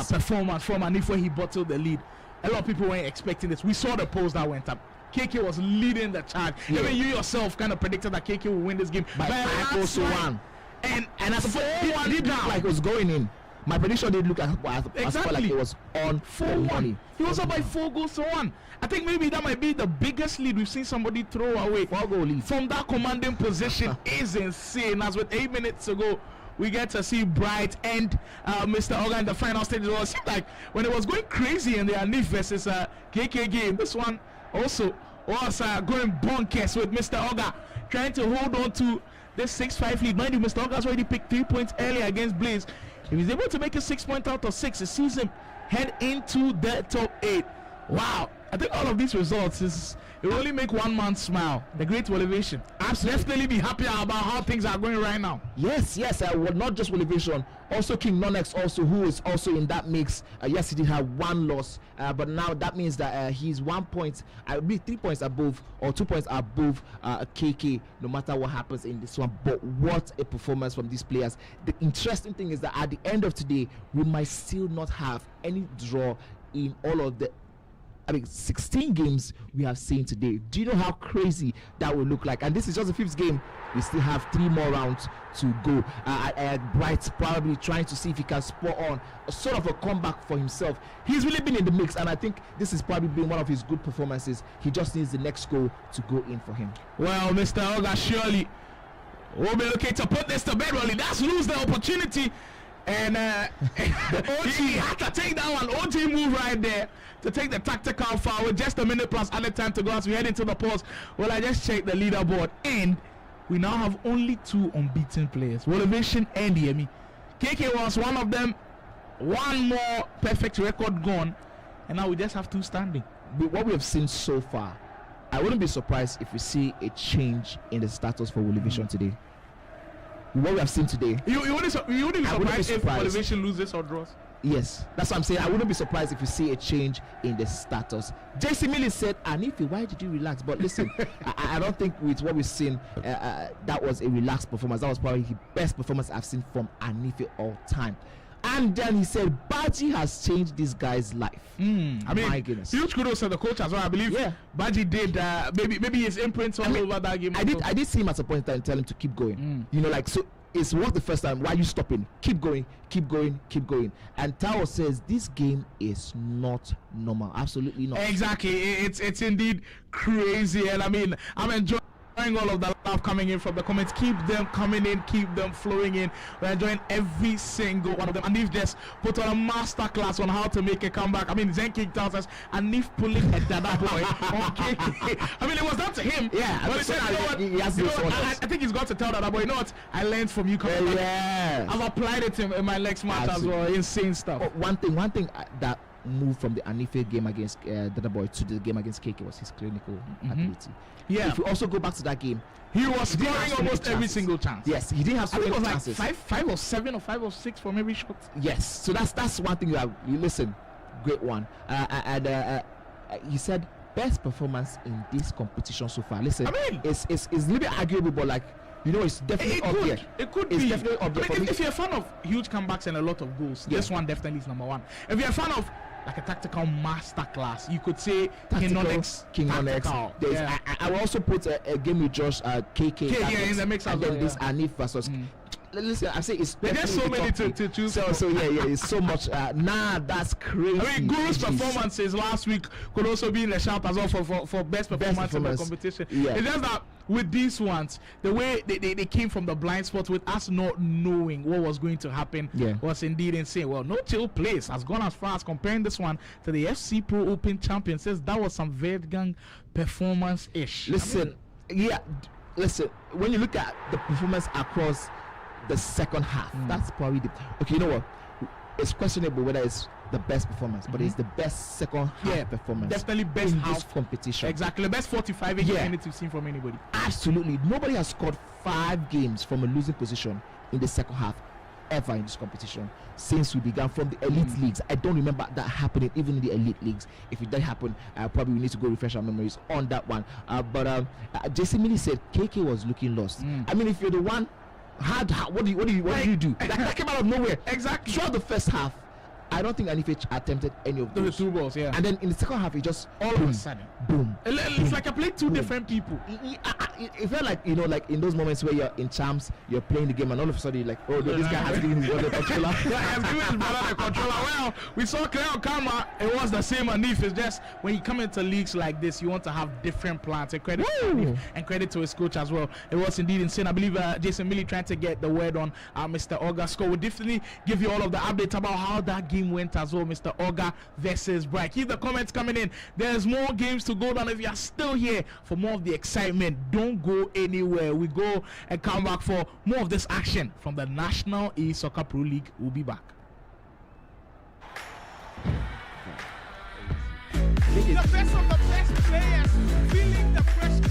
performance from Anife where he bottled the lead. A lot of people weren't expecting this. We saw the post that went up. KK was leading the charge. Yeah. Even you yourself kind of predicted that KK will win this game by 5-1. And as it did look like it was going in. My prediction did look like it was on 4-1. He was up by 4 goals to 1. I think maybe that might be the biggest lead we've seen somebody throw away. 4-goal lead from that commanding position is insane. As with 8 minutes to go, we get to see Bright and Mr. Oga in the final stage. It seemed like when it was going crazy in the Anif versus KK game, this one also was going bonkers with Mr. Oga trying to hold on to this 6-5 lead. Mind you, Mr. Oga's already picked 3 points earlier against Blaze. If he's able to make a 6 point out of 6, it sees him head into the top 8. Wow. I think all of these results it will only make one man smile. The great Elevation. Definitely be happy about how things are going right now. Yes, not just Elevation, also King Nonex also, who is also in that mix. Yes, he did have 1 loss, but now that means that he's 1 point, I believe 3 points above or 2 points above KK, no matter what happens in this one. But what a performance from these players. The interesting thing is that at the end of today, we might still not have any draw in all of the 16 games we have seen today. Do you know how crazy that will look like? And this is just the 5th game. We still have 3 more rounds to go. Bright probably trying to see if he can spot on a sort of a comeback for himself. He's really been in the mix, and I think this has probably been one of his good performances. He just needs the next goal to go in for him. Well, Mr. Oga surely will be looking to put this to bed. Well, he does lose the opportunity. And he had to take that one. OG move right there to take the tactical foul with just a minute plus other time to go as we head into the pause. Well, I just checked the leaderboard and we now have only 2 unbeaten players, Elevation and Yemi. KK was one of them. 1 more perfect record gone, and now we just have 2 standing. But what we have seen so far, I wouldn't be surprised if we see a change in the status for Elevation today. What we have seen today, you wouldn't be surprised if Elevation loses or draws. Yes, that's what I'm saying. I wouldn't be surprised if you see a change in the status. JC Millie said, Anife, why did you relax? But listen, I don't think with what we've seen, that was a relaxed performance. That was probably the best performance I've seen from Anife all time. And then he said, Baji has changed this guy's life. I mean, my goodness. Huge kudos to the coach as well. I believe Baji did maybe his imprints all over that game. I did see him at a point and tell him to keep going. You know, like, so it's what the first time. Why are you stopping? Keep going, keep going, keep going. And Tao says this game is not normal. Absolutely not. Exactly. It's indeed crazy. And I mean, I'm enjoying all of that love coming in from the comments. Keep them coming in, keep them flowing in. We're enjoying every single one of them. And if just put on a masterclass on how to make a comeback. I mean, Zenking tells us, and if pulling a Dada boy on KK. I mean, it was down to him. Yeah, but he said, I think he's got to tell Dada boy, you know what? I learned from you coming back. I've applied it in my next match as well. Insane stuff. Oh, one thing that move from the Anife game against Dada Boy to the game against KK was his clinical ability. Yeah. If you also go back to that game, he was scoring almost every single chance. Yes, he didn't have so many chances. Like 5 or 7 or 5 or 6 from every shot. Yes, so that's one thing you listen. Great one. He said best performance in this competition so far. Listen, I mean, it's a little bit arguable, but like, you know, it's definitely up there. It could be. It's definitely up there. If you're a fan of huge comebacks and a lot of goals, this one definitely is number 1. If you're a fan of like a tactical masterclass. You could say King King Onyx. I will also put a game with Josh KK. In the mix as and well. then this Anif versus. Listen, I say it's there's so many to choose. So it's so much. That's crazy. I mean, Guru's performances last week could also be in the shout as well for best performance in the competition. Yeah. It's just that with these ones, the way they came from the blind spot with us not knowing what was going to happen was indeed insane. Well, No Chill Place has gone as far as comparing this one to the FC Pro Open champion. Says that was some Verdgang performance-ish. Listen, when you look at the performance across the second half, that's probably okay, you know what, it's questionable whether it's the best performance, but it's the best second half performance, definitely best in half this competition. Exactly, the best 45 minutes we've seen from anybody. Absolutely, nobody has scored 5 games from a losing position in the second half ever in this competition since we began from the elite leagues. I don't remember that happening even in the elite leagues. If it did happen, probably we need to go refresh our memories on that one. But Jason Mini said KK was looking lost. I mean, if you're the one, what do you do? That came out of nowhere. Exactly. Throughout the first half, I don't think Anifich attempted any of those. The 2 balls, And then in the second half, it just all of a sudden, boom. It's like I played 2 different people. It felt like, you know, like in those moments where you're in champs, you're playing the game, and all of a sudden you're like, oh, this guy has given his brother the controller. Has given his brother the controller. Well, we saw clear on camera, it was the same Anif. It's just when you come into leagues like this, you want to have different plans. And credit to Anif and credit to his coach as well. It was indeed insane. I believe Jason Millie trying to get the word on Mr. Oga score. We'll definitely give you all of the updates about how that game went as well. Mr. Oga versus Bright. Keep the comments coming in. There's more games to go down. If you are still here for more of the excitement, don't go anywhere. We go and come back for more of this action from the National Esoccer Pro League. We'll be back. The best of the best players feeling the pressure.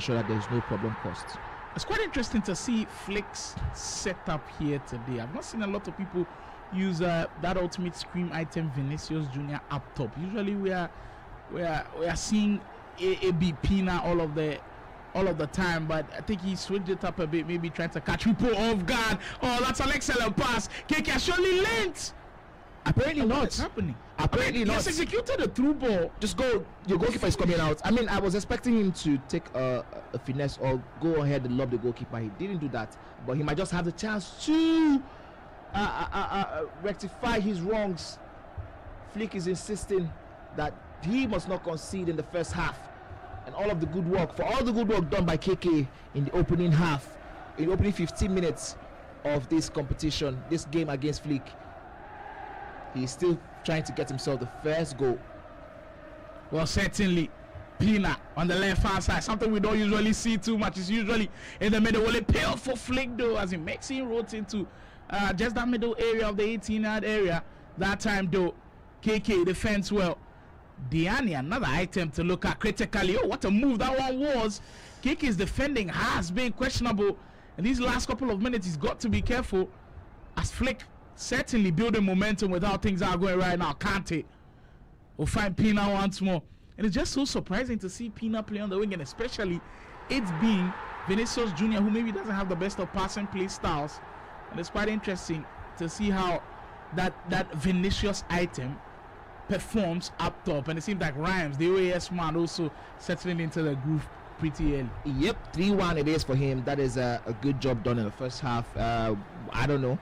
ensure that there's no problem caused. It's quite interesting to see Flick's setup here today. I've not seen a lot of people use that ultimate scream item Vinicius Jr. up top. Usually we are seeing AB Pina all of the time, but I think he switched it up a bit, maybe trying to catch people off guard. Oh, that's an excellent pass. KK surely lent. Apparently not. What's happening? Apparently not. He's executed a through ball. Just go. Your goalkeeper is coming out. I mean, I was expecting him to take a finesse or go ahead and lob the goalkeeper. He didn't do that, but he might just have the chance to rectify his wrongs. Flick is insisting that he must not concede in the first half, and all the good work done by KK in the opening half, in the opening 15 minutes of this competition, this game against Flick. He's still trying to get himself the first goal. Well, certainly, Pina on the left-hand side, something we don't usually see too much. It's usually in the middle. Will it pay off for Flick, though, as he makes inroads into just that middle area of the 18-yard area. That time, though, KK defends well. Diani, another item to look at critically. Oh, what a move that one was. KK's defending has been questionable. In these last couple of minutes, he's got to be careful, as Flick certainly building momentum with how things are going right now. Kante will find Pina once more, and it's just so surprising to see Pina play on the wing, and especially it's being Vinicius Jr., who maybe doesn't have the best of passing play styles, and it's quite interesting to see how that Vinicius item performs up top. And it seems like Rhymes, the OAS man, also settling into the groove pretty early. Yep, 3-1 it is for him. That is a good job done in the first half. I don't know.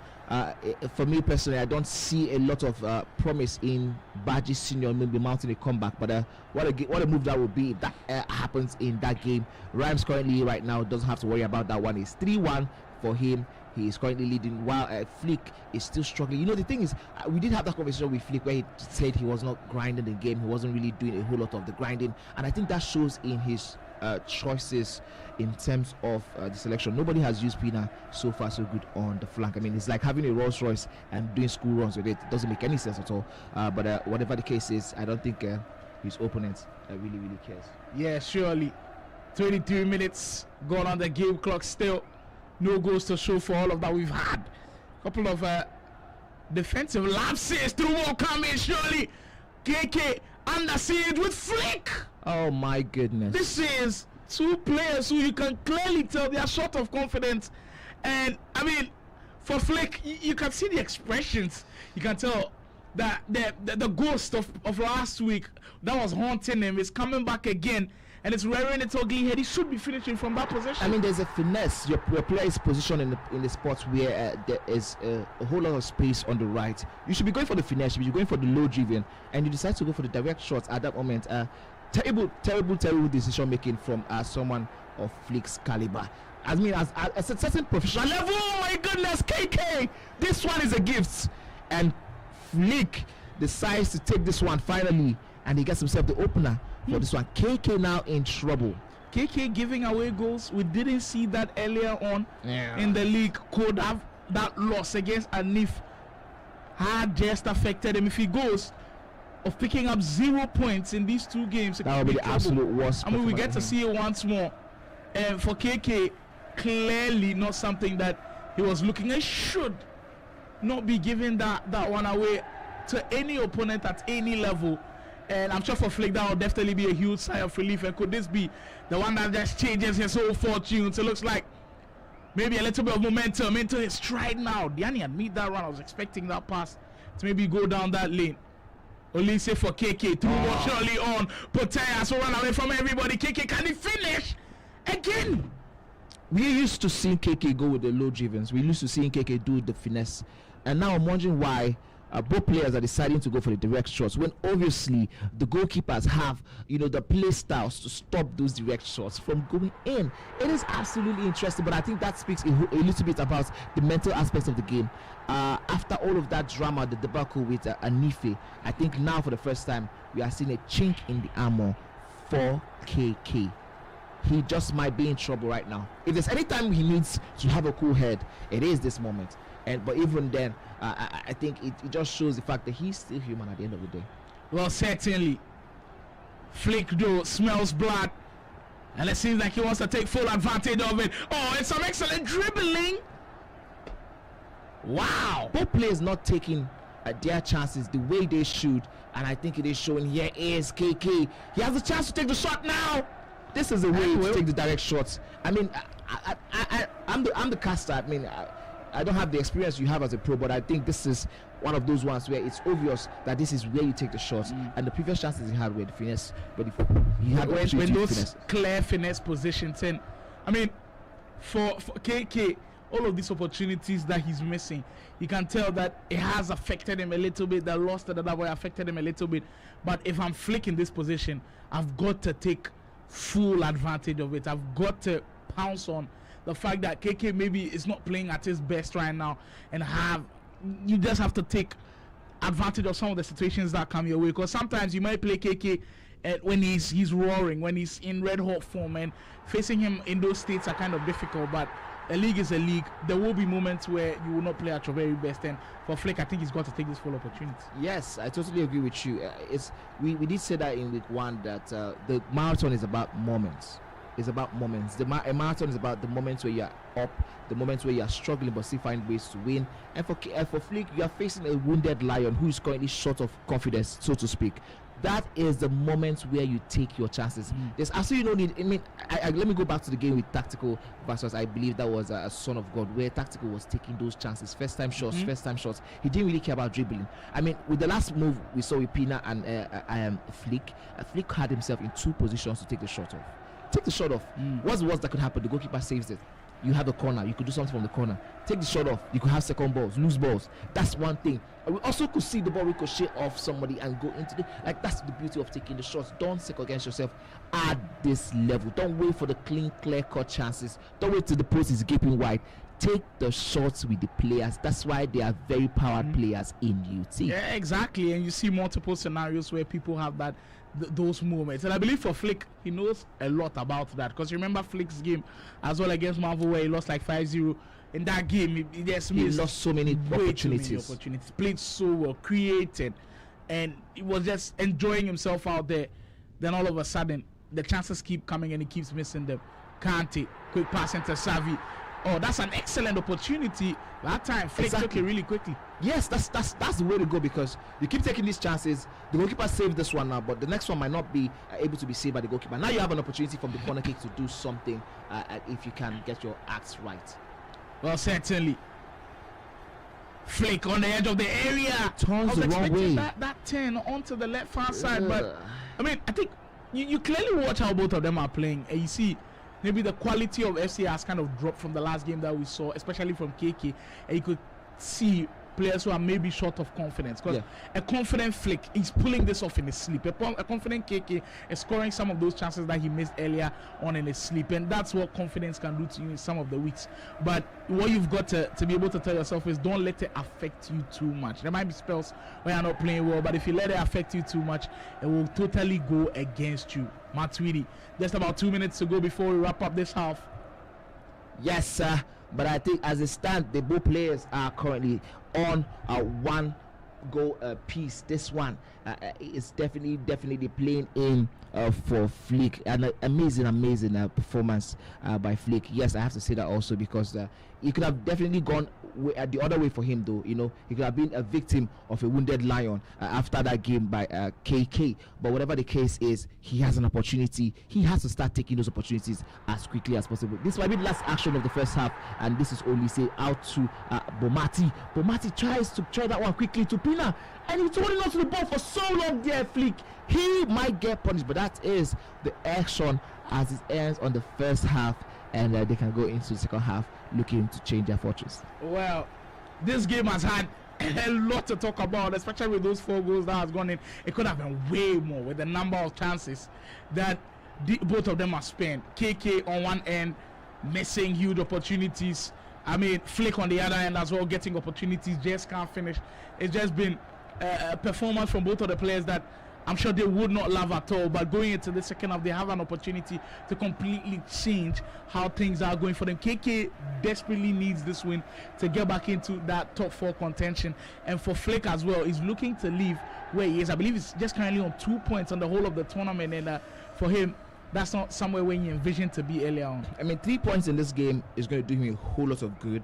For me personally, I don't see a lot of promise in Baji Senior maybe mounting a comeback, but what a move that would be if that happens in that game. Rhymes currently right now doesn't have to worry about that one. It's 3-1 for him. He is currently leading while Flick is still struggling. You know, the thing is, we did have that conversation with Flick where he said he was not grinding the game. He wasn't really doing a whole lot of the grinding, and I think that shows in his choices in terms of the selection. Nobody has used Pina so far so good on the flank. I mean, it's like having a Rolls Royce and doing school runs with it. It doesn't make any sense at all. But whatever the case is, I don't think his opponent really cares. Yeah, surely. 23 minutes gone on the game clock still. No goals to show for all of that we've had. Couple of defensive lapses. Through will come in, surely. KK under siege with Flick. Oh my goodness. This is two players who you can clearly tell they are short of confidence. And I mean, for Flick, you can see the expressions. You can tell that the ghost of last week that was haunting him is coming back again. and it's rearing its ugly head, he should be finishing from that position. I mean, there's a finesse. Your player is positioned in the spot where there is a whole lot of space on the right. You should be going for the finesse. You should be going for the low driven, and you decide to go for the direct shots at that moment. Terrible decision making from someone of Flick's caliber. I mean, as a certain professional level. Oh my goodness, KK! This one is a gift, and Flick decides to take this one finally, and he gets himself the opener for this one. KK now in trouble. KK giving away goals. We didn't see that earlier on in the league. Could have that loss against Anif had just affected him. If he goes of picking up 0 points in these 2 games, that would be the absolute worst. I mean, we get to see it once more. And for KK, clearly not something that he was looking at. Should not be giving that one away to any opponent at any level. And I'm sure for Flick that will definitely be a huge sigh of relief. And could this be the one that just changes his whole fortune? So it looks like maybe a little bit of momentum into his stride now. Diani admit that run. I was expecting that pass to maybe go down that lane. Olise for KK. Through one surely on. Potaya so run away from everybody. KK, can he finish again? We used to seeing KK go with the low drivens. We used to seeing KK do the finesse. And now I'm wondering why both players are deciding to go for the direct shots when obviously the goalkeepers have, the play styles to stop those direct shots from going in. It is absolutely interesting, but I think that speaks a little bit about the mental aspects of the game. After all of that drama, the debacle with Anife, I think now for the first time we are seeing a chink in the armor for KK. He just might be in trouble right now. If there's any time he needs to have a cool head, it is this moment. But even then, I think it just shows the fact that he's still human at the end of the day. Well, certainly. Flick though smells blood, and it seems like he wants to take full advantage of it. Oh, it's some excellent dribbling. Wow. Both players not taking their chances the way they should, and I think it is showing. Here is KK. He has a chance to take the shot now. This is the way to take the direct shots. I mean, I'm the caster. I mean, I don't have the experience you have as a pro, but I think this is one of those ones where it's obvious that this is where you take the shots. And the previous chances he had were the finesse, but he had when those clear finesse positions in. I mean, for KK, all of these opportunities that he's missing, you can tell that it has affected him a little bit. The loss to the other way affected him a little bit. But if I'm flicking this position, I've got to take full advantage of it. I've got to pounce on the fact that KK maybe is not playing at his best right now, and you just have to take advantage of some of the situations that come your way, because sometimes you might play KK when he's roaring, when he's in red hot form, and facing him in those states are kind of difficult. But a league is a league. There will be moments where you will not play at your very best, and for Flick, I think he's got to take this full opportunity. Yes, I totally agree with you. We did say that in week 1 that the marathon is about moments. It's about moments. A marathon is about the moments where you're up, the moments where you're struggling but still find ways to win. And for Flick, you are facing a wounded lion who is currently short of confidence, so to speak. That is the moments where you take your chances. There's absolutely no need. I mean, let me go back to the game with Tactical versus, I believe that was a Son of God, where Tactical was taking those chances. First time shots. He didn't really care about dribbling. I mean, with the last move we saw with Pina and Flick, Flick had himself in 2 positions to take the shot off. Take the shot off. What's the worst that could happen? The goalkeeper saves it. You have the corner. You could do something from the corner. Take the shot off. You could have second balls, loose balls. That's one thing. And we also could see the ball ricochet off somebody and go into that's the beauty of taking the shots. Don't second against yourself at this level. Don't wait for the clean, clear-cut chances. Don't wait till the post is gaping wide. Take the shots with the players. That's why they are very powered players in UT. Yeah, exactly. And you see multiple scenarios where people have those moments, and I believe for Flick, he knows a lot about that, because remember Flick's game as well against Marvel where he lost like 5-0. In that game he just lost so many opportunities. Played so well, created, and he was just enjoying himself out there. Then all of a sudden the chances keep coming and he keeps missing them. Kante, quick pass into Savi. Oh, that's an excellent opportunity. That time Flick took it really quickly. Yes, that's the way to go, because you keep taking these chances. The goalkeeper saved this one now, but the next one might not be able to be saved by the goalkeeper. Now you have an opportunity from the corner kick to do something if you can get your acts right. Well, certainly. Flick on the edge of the area. Turns the wrong way. That turn onto the left hand side, but I mean, I think you clearly watch how both of them are playing, and you see maybe the quality of FC has kind of dropped from the last game that we saw, especially from KK, and you could see players who are maybe short of confidence, because a confident Flick is pulling this off in his sleep. A confident KK is scoring some of those chances that he missed earlier on in his sleep, and that's what confidence can do to you in some of the weeks. But what you've got to be able to tell yourself is don't let it affect you too much. There might be spells where you're not playing well, but if you let it affect you too much, it will totally go against you. Matuidi, just about 2 minutes to go before we wrap up this half. Yes, sir. But I think as it stands, the both players are currently on a 1 goal piece. This one is definitely playing in for Flick. An amazing performance by Flick. Yes, I have to say that also, because he could have definitely gone the other way for him, though. You know, he could have been a victim of a wounded lion after that game by KK. But whatever the case is, he has an opportunity. He has to start taking those opportunities as quickly as possible. This might be the last action of the first half, and this is only say out to Bomati. Bomati tries to try that one quickly to Pina, and he's holding on to the ball for so long there, Flick. He might get punished, but that is the action as it ends on the first half, and they can go into the second half looking to change their fortress. Well, this game has had a lot to talk about, especially with those 4 goals that has gone in. It could have been way more with the number of chances that both of them have spent. KK on one end missing huge opportunities. I mean, Flick on the other end as well, getting opportunities, just can't finish. It's just been a performance from both of the players that I'm sure they would not love at all, but going into the second half, they have an opportunity to completely change how things are going for them. KK desperately needs this win to get back into that top 4 contention, and for Flick as well, he's looking to leave where he is. I believe he's just currently on 2 points on the whole of the tournament, and for him, that's not somewhere where he envisioned to be earlier on. I mean, 3 points in this game is going to do him a whole lot of good.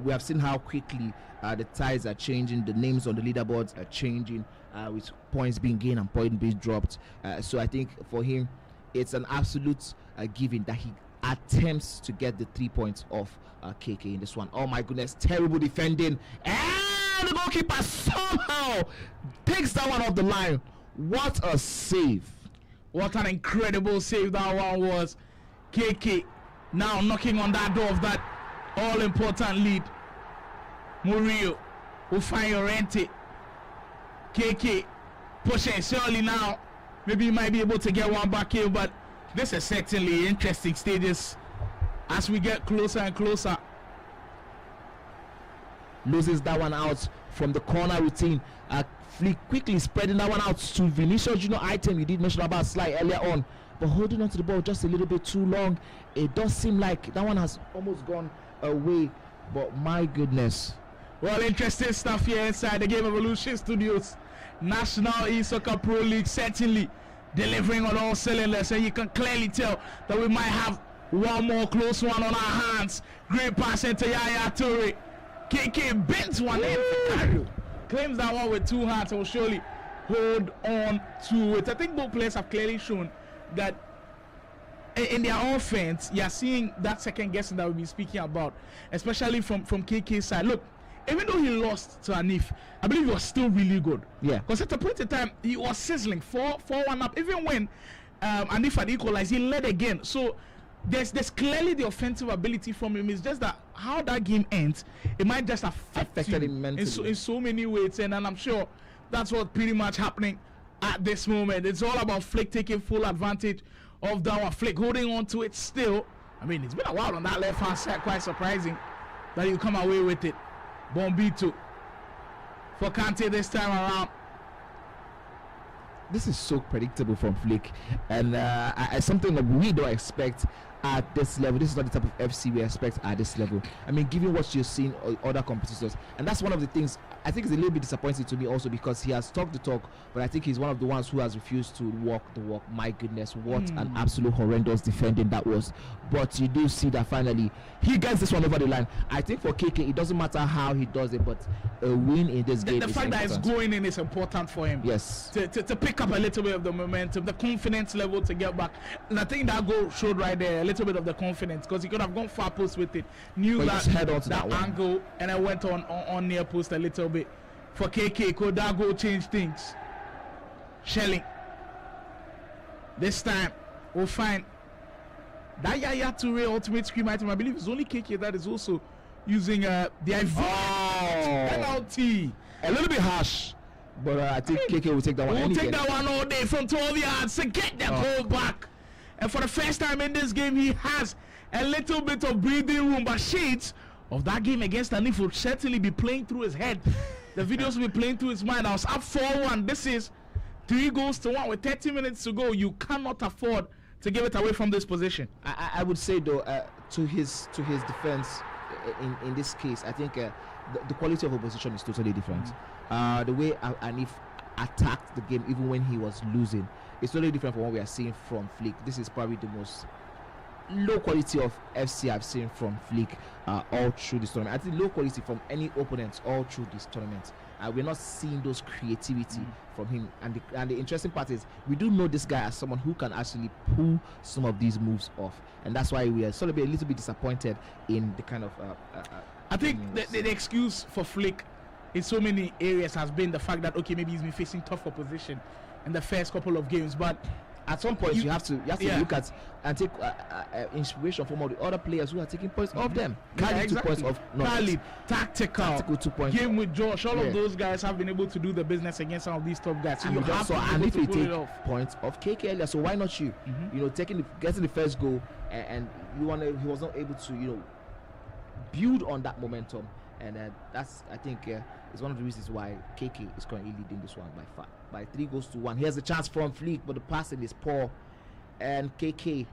We have seen how quickly the ties are changing, the names on the leaderboards are changing, with points being gained and points being dropped. So I think for him, it's an absolute given that he attempts to get the 3 points off KK in this one. Oh my goodness, terrible defending, and the goalkeeper somehow takes that one off the line. What a save! What an incredible save that one was. KK now knocking on that door of that all-important lead. Murillo will find Llorente. KK pushing surely now. Maybe he might be able to get one back here, but this is certainly interesting stages as we get closer and closer. Loses that one out from the corner routine. Flick quickly spreading that one out to Vinicius Junior. Item you did mention about slide earlier on, but holding on to the ball just a little bit too long. It does seem like that one has almost gone away, but my goodness. Well, interesting stuff here inside the Game Evolution Studios. National Esoccer Pro League certainly delivering on all cylinders, and you can clearly tell that we might have one more close one on our hands. Great pass into Yaya Toure. KK bends one in. Claims that one with 2 hands and will surely hold on to it. I think both players have clearly shown that in their offense, you're seeing that second guessing that we've been speaking about, especially from KK's side. Look, even though he lost to Anif, I believe he was still really good. Yeah. Because at a point in time, he was sizzling 4-1 up. Even when Anif had equalized, he led again. So there's clearly the offensive ability from him. It's just that how that game ends, it might just affect him in so many ways. And I'm sure that's what's pretty much happening at this moment. It's all about Flick taking full advantage of that one. Flick holding on to it still. I mean, it's been a while on that left hand side. Quite surprising that you come away with it. Bombito for Kante this time around. This is so predictable from Flick, and something that we don't expect at this level. This is not the type of FC we expect at this level. I mean, given what you're seeing other competitors, and that's one of the things I think is a little bit disappointing to me also, because he has talked the talk, but I think he's one of the ones who has refused to walk the walk. My goodness, what an absolute horrendous defending that was. But you do see that finally he gets this one over the line. I think for KK, it doesn't matter how he does it, but a win in this game the is fact important. that it's going in is important for him. Yes. To pick up a little bit of the momentum, the confidence level to get back. And I think that goal showed right there a little bit of the confidence, because he could have gone far post with it. Knew that angle, and I went on near post a little bit. For KK, could that goal change things? Shelling This time, we'll find that Yaya Toure ultimate scream item. I believe it's only KK that is also using the penalty. A little bit harsh, but I think KK will take that one. We'll take that one all day from 12 yards to get the goal back. And for the first time in this game, he has a little bit of breathing room. But shades of that game against Hanif will certainly be playing through his head. The videos will be playing through his mind. I was up 4-1. This is 3-1 with 30 minutes to go. You cannot afford to give it away from this position. I would say though, to his defense, in this case, I think the quality of opposition is totally different. The way Hanif attacked the game, even when he was losing, it's totally different from what we are seeing from Flick. This is probably the most low quality of FC I've seen from Flick all through this tournament. I think low quality from any opponents all through this tournament. We're not seeing those creativity from him. And the interesting part is we do know this guy as someone who can actually pull some of these moves off, and that's why we are sort of a little bit disappointed in the kind of. I think the excuse for Flick in so many areas has been the fact that okay, maybe he's been facing tough opposition in the first couple of games, but at some point you have to look at and take inspiration from all the other players who are taking points off them. Khalid 2 points off. Khalid, tactical 2 points. Game with Josh. All of those guys have been able to do the business against some of these top guys. So and you have to and if you take off points off KK earlier, so why not you? You know, getting the first goal, and he was not able to build on that momentum, and that's I think is one of the reasons why KK is currently leading this one by 3-1. He has a chance from Flick, but the passing is poor, and KK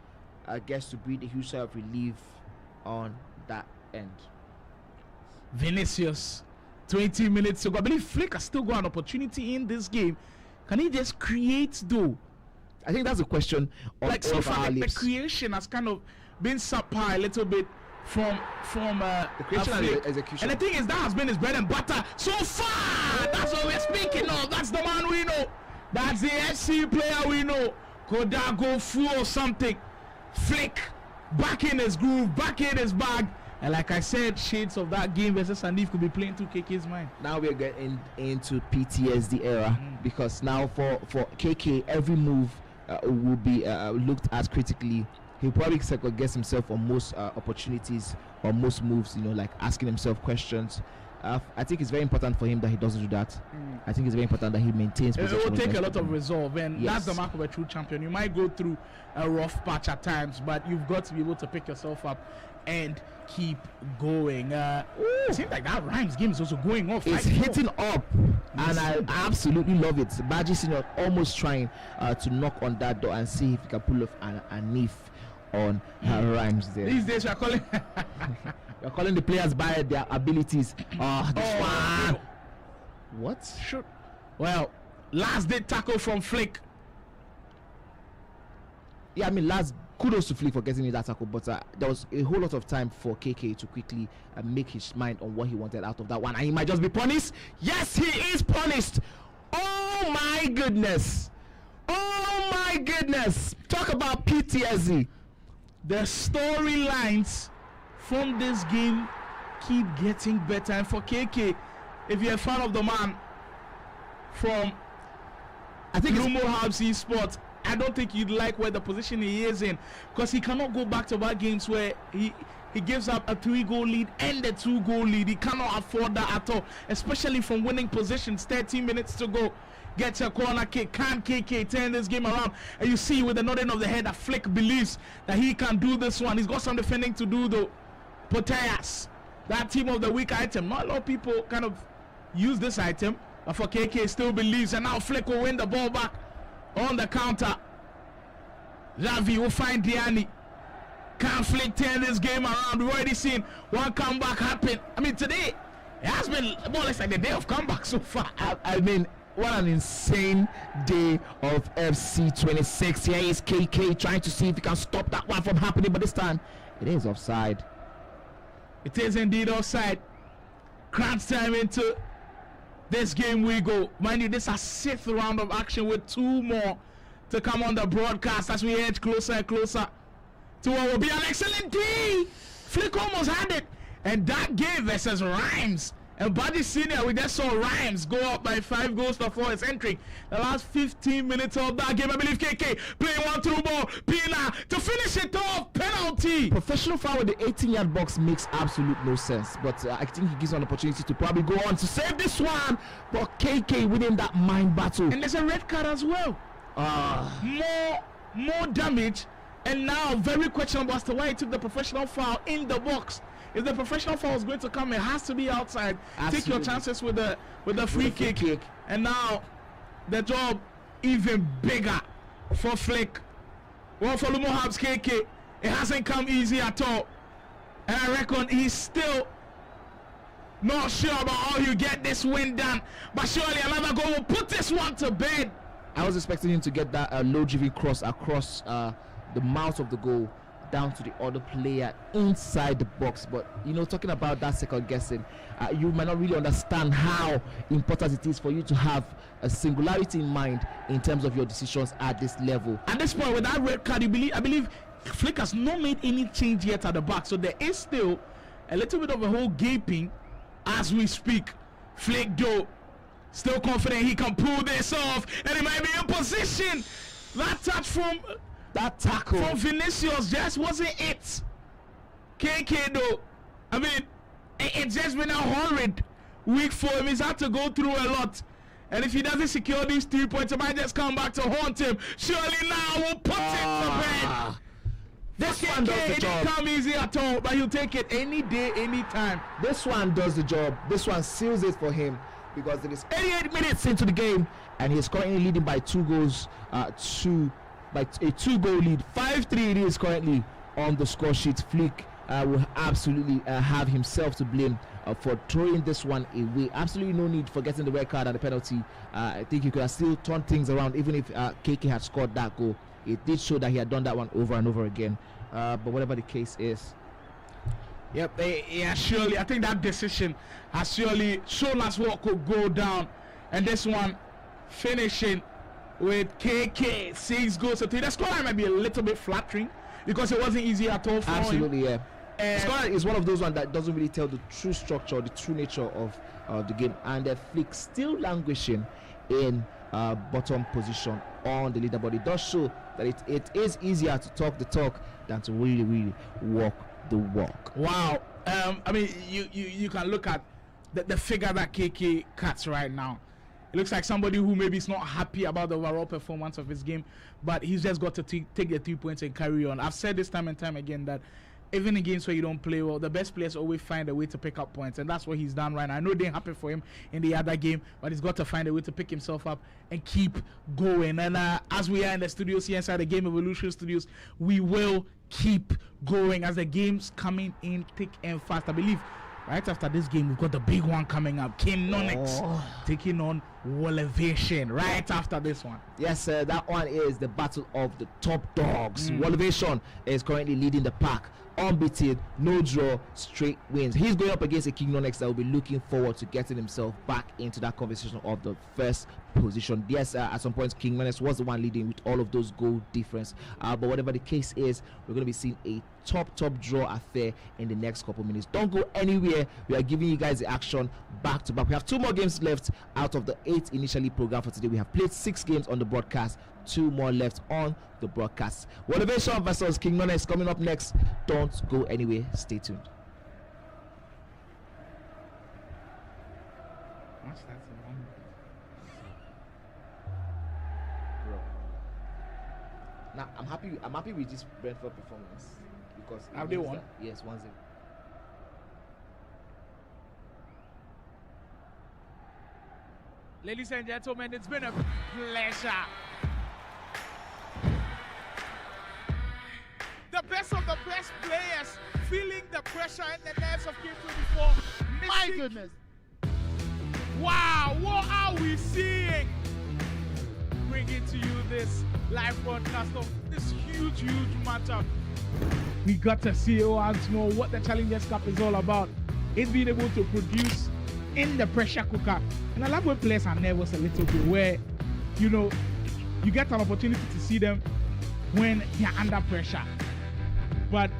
gets to breathe a huge sigh of relief on that end. Vinicius, 20 minutes to go. I believe Flick has still got an opportunity in this game. Can he just create though? I think that's a question on like so far the creation has kind of been subpar a little bit from the creation and execution. And the thing is, that has been his bread and butter so far. That's what we're speaking of. That's the man we know. That's the FC player we know. Could that go full or something? Flick back in his groove, back in his bag. And like I said, shades of that game versus Hanif could be playing through KK's mind. Now we're getting into PTSD era, because now for KK, every move will be looked at critically. He'll probably second guess himself on most opportunities or most moves, like asking himself questions. I think it's very important for him that he doesn't do that. I think it's very important that he maintains position. It will take a lot of him. resolve, and that's the mark of a true champion. You might go through a rough patch at times, but you've got to be able to pick yourself up and keep going. It seems like that Rhymes game is also going off. It's hitting up, and I absolutely love it. Baji Senior almost trying to knock on that door and see if he can pull off a Nif on her Rhymes there. These days we're calling we're calling the players by their abilities. One. What? Sure. Well, last day tackle from Flick. Yeah, I mean, kudos to Flick for getting that tackle, but there was a whole lot of time for KK to quickly make his mind on what he wanted out of that one, and he might just be punished. Yes, he is punished. Oh my goodness. Oh my goodness. Talk about PTSD. The storylines from this game keep getting better, and for KK, if you're a fan of the man from Lumo Habs Esports, I don't think you'd like where the position he is in, because he cannot go back to back games where he gives up a 3-goal lead and a 2-goal lead. He cannot afford that at all, especially from winning positions. 13 minutes to go. Gets a corner kick. Can KK turn this game around? And you see with the nodding of the head that Flick believes that he can do this one. He's got some defending to do though. Poteas, that team of the week item. Not a lot of people kind of use this item, but for KK still believes, and now Flick will win the ball back on the counter. Ravi will find Diani. Can Flick turn this game around? We've already seen one comeback happen. I mean, today it has been more or less like the day of comeback so far. I mean, what an insane day of FC 26. Here is KK trying to see if he can stop that one from happening, but this time it is offside. It is indeed offside. Crunch time into this game we go. Mind you, this is a 6th round of action with 2 more to come on the broadcast as we edge closer and closer to what will be an excellent day. Flick almost had it, and that game versus Rhymes And Buddy Senior, we just saw Rhymes go up by 5 goals to 4. It's entering the last 15 minutes of that game. I believe KK playing one through ball. Pina to finish it off. Penalty. Professional foul in the 18-yard box makes absolute no sense. But I think he gives an opportunity to probably go on to save this one. But KK winning that mind battle. And there's a red card as well. More damage. And now very questionable as to why he took the professional foul in the box. If the professional foul is going to come, it has to be outside. Absolutely. Take your chances with the free kick. And now the job even bigger for Flick. Well, for Lumohab's KK, it hasn't come easy at all. And I reckon he's still not sure about how you get this win done. But surely another goal will put this one to bed. I was expecting him to get that low-driven cross across the mouth of the goal down to the other player inside the box. But you know, talking about that second guessing, you might not really understand how important it is for you to have a singularity in mind in terms of your decisions at this level. At this point, with that red card, I believe Flick has not made any change yet at the back, so there is still a little bit of a hole gaping as we speak. Flick though still confident he can pull this off, and he might be in position. That touch from that tackle from Vinicius just wasn't it. KK though, I mean, it's just been a horrid week for him. He's had to go through a lot, and if he doesn't secure these 3 points, it might just come back to haunt him. Surely now we'll put it to bed. This KK, one does the it job. didn't come easy at all, but he'll take it any day, any time. This one does the job. This one seals it for him, because it is 88 minutes into the game and he's currently leading by 2 goals by a 2-goal lead. 5-3 it is currently on the score sheet. Flick will absolutely have himself to blame for throwing this one away. Absolutely no need for getting the red card and the penalty. I think he could have still turned things around even if KK had scored that goal. It did show that he had done that one over and over again. But whatever the case is, yep, yeah, surely. I think that decision has surely shown us what could go down. And this one finishing with KK 6 goals to 3. The scoreline might be a little bit flattering because it wasn't easy at all for him. absolutely, yeah. The scoreline is one of those ones that doesn't really tell the true structure, the true nature of the game. And Flick still languishing in bottom position on the leaderboard. It does show that it is easier to talk the talk than to really walk the walk. Wow. I mean, you can look at the figure that KK cuts right now. It looks like somebody who maybe is not happy about the overall performance of his game, but he's just got to take the 3 points and carry on. I've said this time and time again that even in games where you don't play well, the best players always find a way to pick up points, and that's what he's done right now. I know it didn't happen for him in the other game, but he's got to find a way to pick himself up and keep going. And as we are in the studios here inside the Game Evolution Studios, we will keep going as the game's coming in thick and fast. I believe right after this game, we've got the big one coming up. Kim Nonix taking on Wolevation right after this one. Yes, sir. That one is the battle of the top dogs. Wolevation is currently leading the pack. Unbeaten, no draw, straight wins. He's going up against a King Nonex that will be looking forward to getting himself back into that conversation of the first position. Yes, at some point King Nonex was the one leading with all of those goal difference. But whatever the case is, we're going to be seeing a top draw affair in the next couple minutes. Don't go anywhere. We are giving you guys the action back to back. We have 2 more games left out of the 8 initially programmed for today. We have played 6 games on the broadcast, 2 more left on the broadcast. Wolevation versus King Nonex coming up next. Don't go anywhere. Stay tuned. Now I'm happy with this Brentford performance because have they won? Yes, 1-0. Ladies and gentlemen, it's been a pleasure. The best of the best players feeling the pressure and the nerves of Q24. My goodness. Wow, what are we seeing? Bringing to you this live broadcast of this huge matchup. We got to see once more what the Challengers Cup is all about. It's being able to produce in the pressure cooker. And I love when players are nervous a little bit, where, you know, you get an opportunity to see them when they're under pressure. But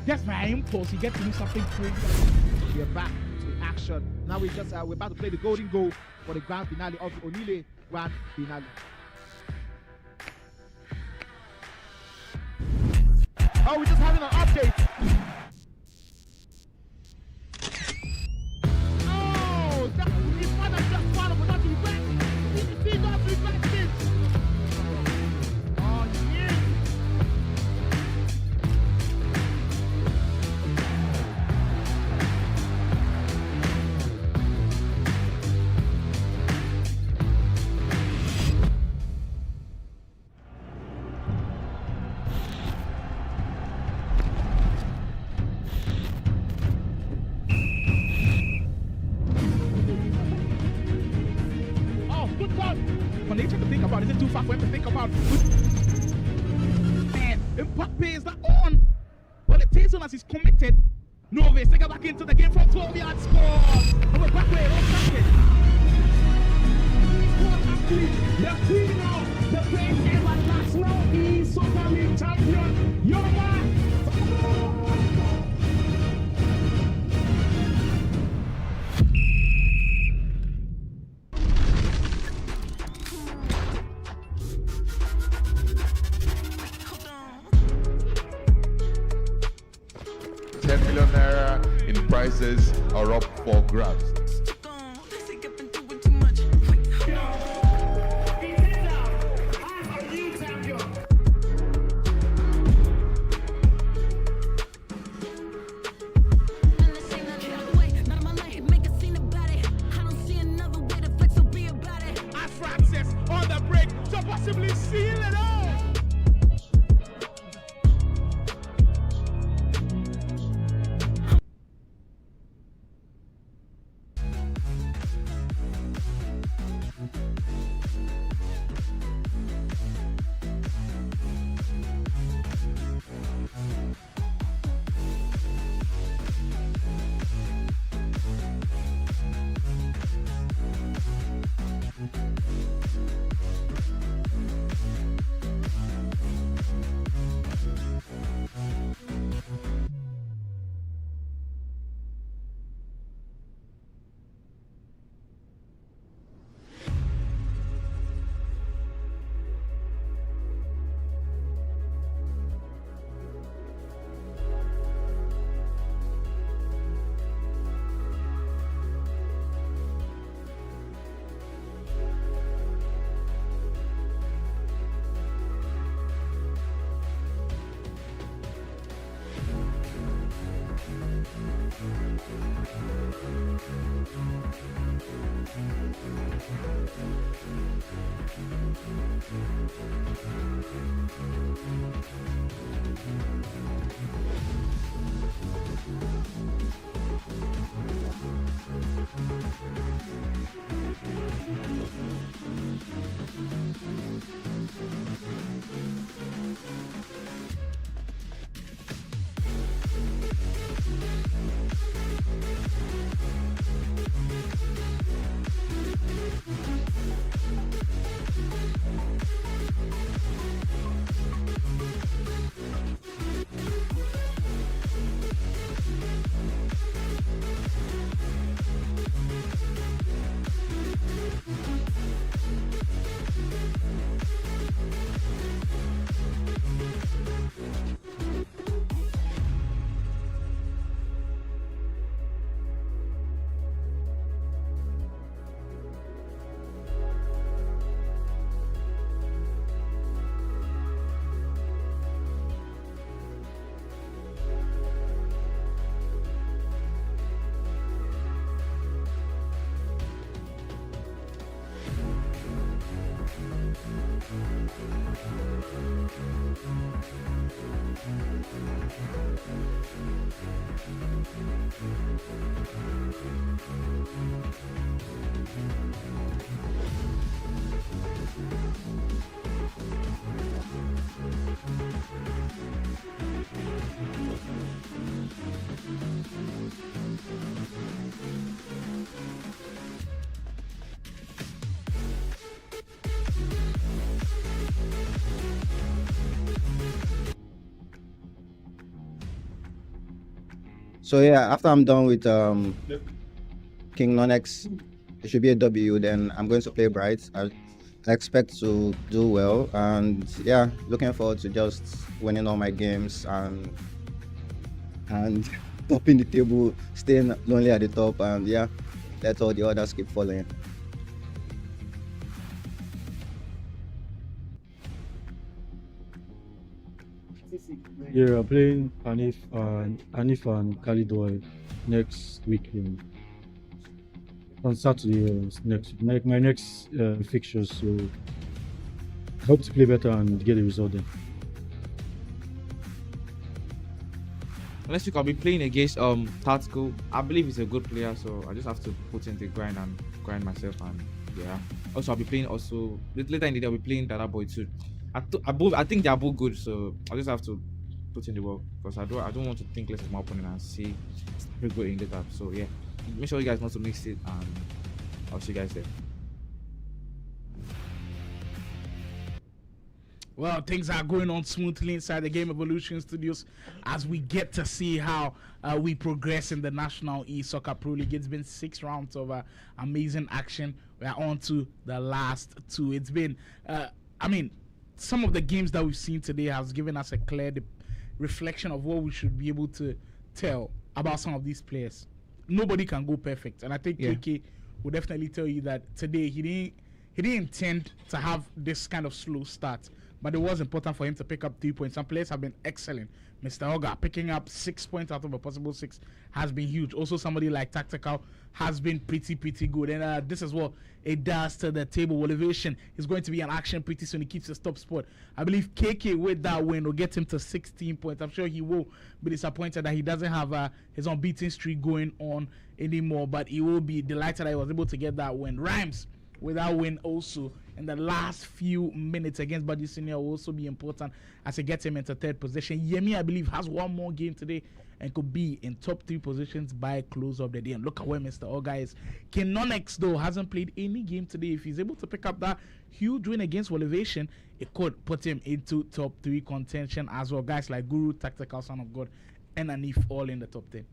just by impulse, you get to do something crazy. We're back to action Now we're about to play the golden goal for the grand finale of the Onile Grand Finale. Oh, we're just having an update. Oh, that is more than just one of not to back. See, not to back this. Oh, yeah. For nature to think about, is it too fast for him to think about? Man, Mbappe is not on. Well, it takes on as he's committed. Novis, take it back into the game from 12 yards, scores. And we're back where it the queen of the best ever national Esoccer League champion, your man. €10 million in prizes are up for grabs. On the break to possibly seal it all. So yeah, after I'm done with King Nonex, it should be a W. Then I'm going to play Bright. I expect to do well, and yeah, looking forward to just winning all my games and topping the table, staying lonely at the top, and yeah, let all the others keep following. Yeah, I'm playing Anif and Khalid next weekend on Saturday. My next fixtures, so I hope to play better and get a result then. Next week I'll be playing against Tactical. I believe he's a good player, so I just have to put in the grind and grind myself, and yeah. Also I'll be playing later in the day I'll be playing Dada Boy too. I think they are both good, so I just have to put in the work because I don't want to think less of my opponent and see very good in the tap. So yeah, make sure you guys not to mix it, and I'll see you guys there. Well, things are going on smoothly inside the Game Evolution Studios as we get to see how we progress in the National Esoccer Pro League. It's been 6 rounds of amazing action. We are on to the last 2. It's been, some of the games that we've seen today has given us a clear reflection of what we should be able to tell about some of these players. Nobody can go perfect, and I think KK will definitely tell you that today he didn't intend to have this kind of slow start, but it was important for him to pick up 3 points. Some players have been excellent. Mr. Oga picking up 6 points out of a possible 6 has been huge. Also, somebody like Tactical has been pretty good. And this is what it does to the table. Elevation is going to be an action pretty soon. He keeps his top spot. I believe KK with that win will get him to 16 points. I'm sure he will be disappointed that he doesn't have his unbeaten streak going on anymore, but he will be delighted that he was able to get that win. Rhymes with that win also in the last few minutes against Buddy Senior will also be important as it gets him into 3rd position. Yemi, I believe, has one more game today and could be in top 3 positions by close of the day. And look at where Mr. Oga is. Kenonex, though, hasn't played any game today. If he's able to pick up that huge win against Elevation, it could put him into top 3 contention as well. Guys like Guru, Tactical, Son of God, and Anif all in the top 10.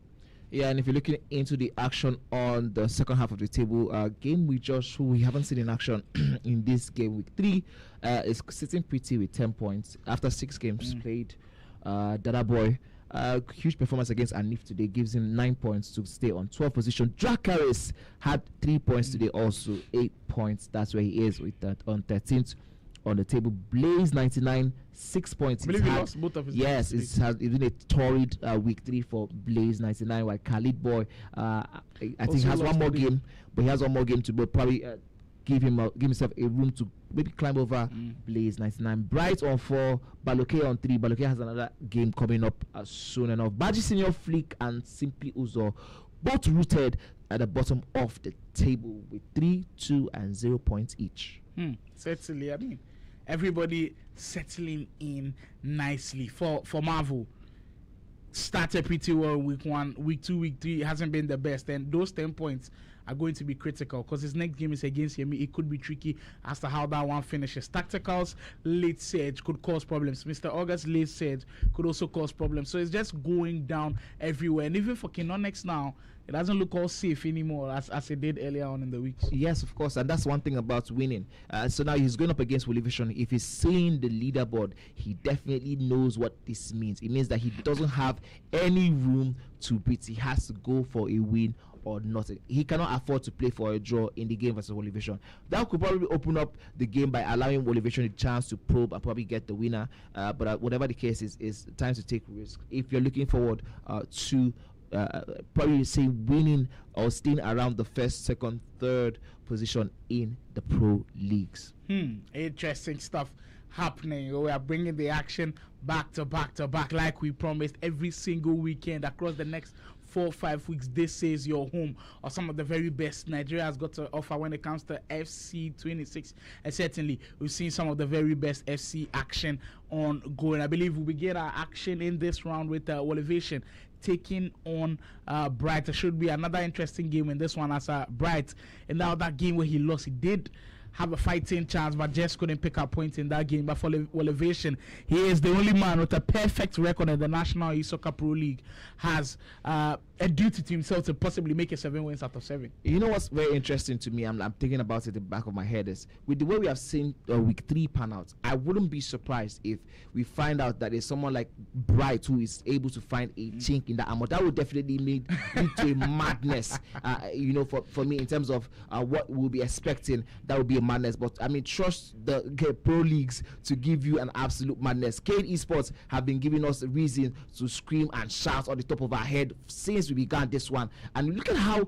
Yeah, and if you're looking into the action on the second half of the table, game with Josh, who we haven't seen in action in this game week 3, is sitting pretty with 10 points after 6 games played. Dada Boy, huge performance against Anif today, gives him 9 points to stay on 12th position. Dracaris had 3 points today, also 8 points. That's where he is with that on 13th on the table. Blaze 99, 6 points. I believe he lost both of his Yes, it's been a torrid week 3 for Blaze 99. While Khalid Boy, I think has one more game, but he has one more game to probably give himself a room to maybe climb over Blaze 99. Bright on 4, Baloke on 3. Baloke has another game coming up soon enough. Baji Senior Flick and Simply Uzo both rooted at the bottom of the table with 3, 2, and 0 points each. Certainly, I mean, everybody settling in nicely. For Marvel, started pretty well week 1, week 2, week 3 hasn't been the best, and those 10 points are going to be critical because his next game is against Yemi. It could be tricky as to how that one finishes. Tactical's late surge could cause problems. Mr. August late surge could also cause problems. So it's just going down everywhere. And even for Kenonex now, it doesn't look all safe anymore as it did earlier on in the week. Yes, of course, and that's one thing about winning. So now he's going up against Willivision. If he's seeing the leaderboard, he definitely knows what this means. It means that he doesn't have any room to beat. He has to go for a win or nothing. He cannot afford to play for a draw in the game versus Elevation. That could probably open up the game by allowing Elevation a chance to probe and probably get the winner. But whatever the case is time to take risk. If you're looking forward to probably say winning or staying around the 1st, 2nd, 3rd position in the pro leagues. Interesting stuff happening. We are bringing the action back to back like we promised every single weekend across the next 4 or 5 weeks. This is your home or some of the very best Nigeria has got to offer when it comes to FC 26, and certainly we've seen some of the very best FC action ongoing. I believe we begin our action in this round with Elevation taking on Bright. There should be another interesting game in this one as Bright, and now that game where he lost, he did have a fighting chance, but just couldn't pick up points in that game. But for Elevation, he is the only man with a perfect record in the National Esoccer Pro League, has a duty to himself to possibly make it 7 wins out of 7. You know what's very interesting to me? I'm thinking about it in the back of my head is with the way we have seen week 3 pan out, I wouldn't be surprised if we find out that there's someone like Bright who is able to find a chink in the armor. That would definitely lead to a madness, for me in terms of what we'll be expecting. That would be a madness. But I mean, trust the pro leagues to give you an absolute madness. Kane Esports have been giving us a reason to scream and shout on the top of our head since we began this one. And look at how